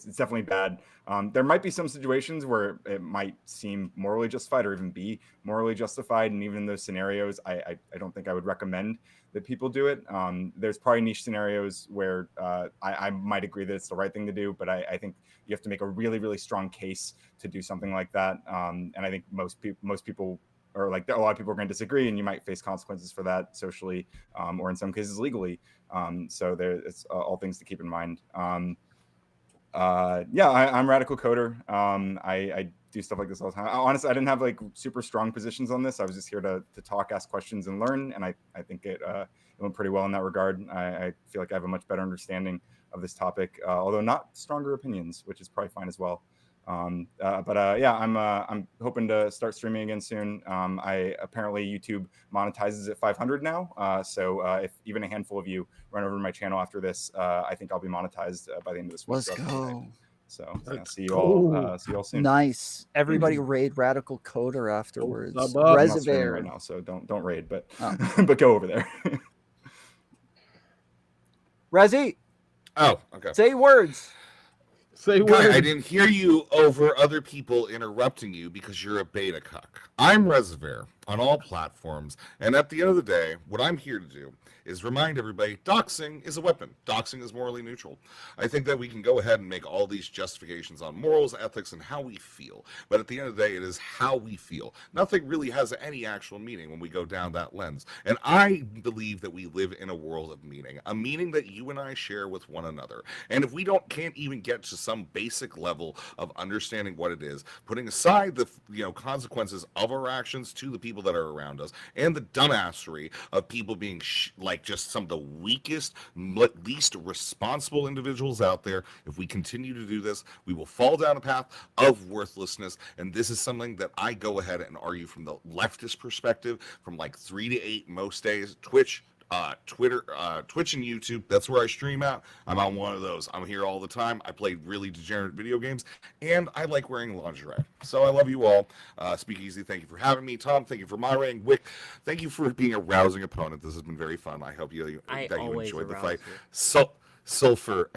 definitely bad. There might be some situations where it might seem morally justified or even be morally justified, and even in those scenarios, I don't think I would recommend that people do it. There's probably niche scenarios where I might agree that it's the right thing to do, but I think you have to make a really, really strong case to do something like that. And I think most people, or like a lot of people are going to disagree, and you might face consequences for that socially, or in some cases legally. So it's all things to keep in mind. Yeah, I'm Radical Coder. I do stuff like this all the time. Honestly, I didn't have like super strong positions on this. I was just here to talk, ask questions, and learn. And I think it went pretty well in that regard. I feel like I have a much better understanding of this topic, although not stronger opinions, which is probably fine as well. Yeah, I'm hoping to start streaming again soon. I apparently YouTube monetizes at 500 now. So if even a handful of you run over to my channel after this, I think I'll be monetized by the end of this week. Let's go. So yeah, see you all soon. Nice. Everybody raid Radical Coder afterwards. I'm not streaming 𝕍𝖎𝖙. right now, so don't raid, but but go over there. Rezi. Oh, okay. Say words. Guy, I didn't hear you over other people interrupting you because you're a beta cuck. I'm 𝕍𝖎𝖙 on all platforms, and at the end of the day, what I'm here to do is remind everybody doxing is a weapon. Doxing is morally neutral. I think that we can go ahead and make all these justifications on morals, ethics, and how we feel, but at the end of the day, it is how we feel. Nothing really has any actual meaning when we go down that lens, and I believe that we live in a world of meaning, a meaning that you and I share with one another, and if we can't even get to some basic level of understanding what it is, putting aside the consequences of our actions to the people that are around us, and the dumbassery of people being like just some of the weakest, least responsible individuals out there, if we continue to do this, we will fall down a path of worthlessness. And this is something that I go ahead and argue from the leftist perspective, from like 3 to 8 most days. Twitch, Twitter, Twitch and YouTube, that's where I stream out. I'm on one of those. I'm here all the time. I play really degenerate video games, and I like wearing lingerie. So I love you all. Speakeazy, thank you for having me. Tom, thank you for moderating. Wick, thank you for being a rousing opponent. This has been very fun. I hope you enjoyed the fight. Sulfur,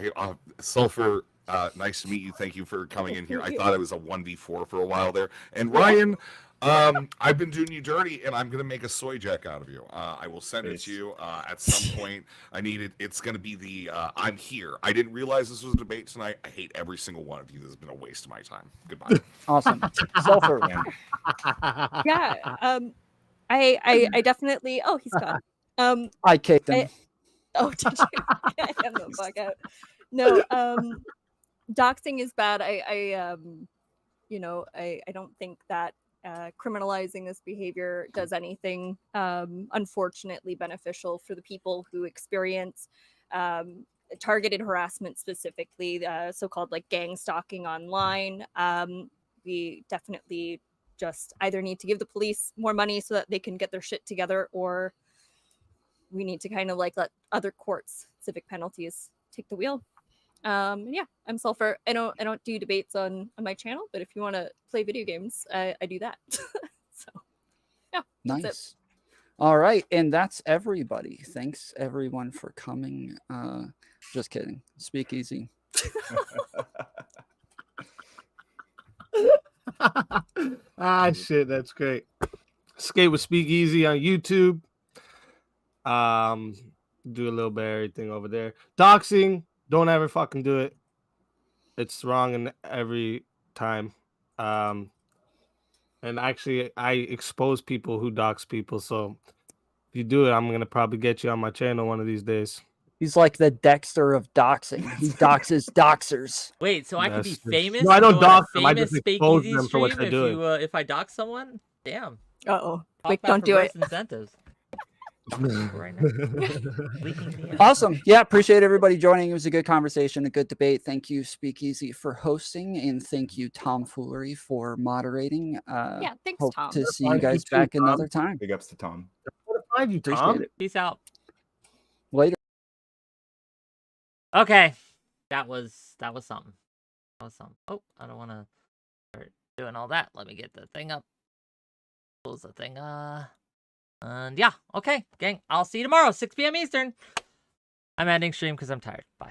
Nice to meet you. Thank you for coming in here. I thought it was a 1v4 for a while there. And Ryan, I've been doing you dirty, and I'm gonna make a soy jack out of you. I will send it to you at some point. I need it. It's gonna be the I'm here. I didn't realize this was a debate tonight. I hate every single one of you. This has been a waste of my time. Goodbye. Awesome. Sulfur. Yeah. I definitely. Oh, he's gone. I kicked him. Oh, did you? Get him the fuck out. No. Doxing is bad. I don't think that criminalizing this behavior does anything unfortunately beneficial for the people who experience targeted harassment, specifically so-called like gang stalking online. We definitely just either need to give the police more money so that they can get their shit together, or we need to kind of like let other courts, civic penalties, take the wheel. Yeah, I'm Sulfur. I don't do debates on my channel, but if you want to play video games, I do that. So yeah, that's Nice. it. All right, and that's everybody. Thanks everyone for coming. Just kidding. Speakeasy. Shit, that's great. Skate with Speakeazy on YouTube. Do a little bit of everything over there. Doxing, don't ever fucking do it. It's wrong in every time. And actually, I expose people who dox people. So if you do it, I'm gonna probably get you on my channel one of these days. He's like the Dexter of doxing. He doxes doxers. Wait, so I could be Yes, yes. famous? No, I don't and go on a dox them. I famous just expose Speakeasy them for what stream they're doing. if I dox someone? Damn. Uh-oh. Talk Wick, about don't do it. perverse incentives. Right now. Leaking the Awesome. Yeah, appreciate everybody joining. It was a good conversation, a good debate. Thank you, Speakeasy, for hosting, and thank you, Tomfoolery, for moderating. Yeah, thanks, hope Tom. to see you guys too, back Tom. another time. Big ups to Tom. Find you, Appreciate Tom. it. Peace out. Later. Okay. That was something. That was something. Oh, I don't want to start doing all that. Let me get the thing up. Close the thing. And yeah, okay, gang. I'll see you tomorrow, 6 p.m. Eastern. I'm ending stream because I'm tired. Bye.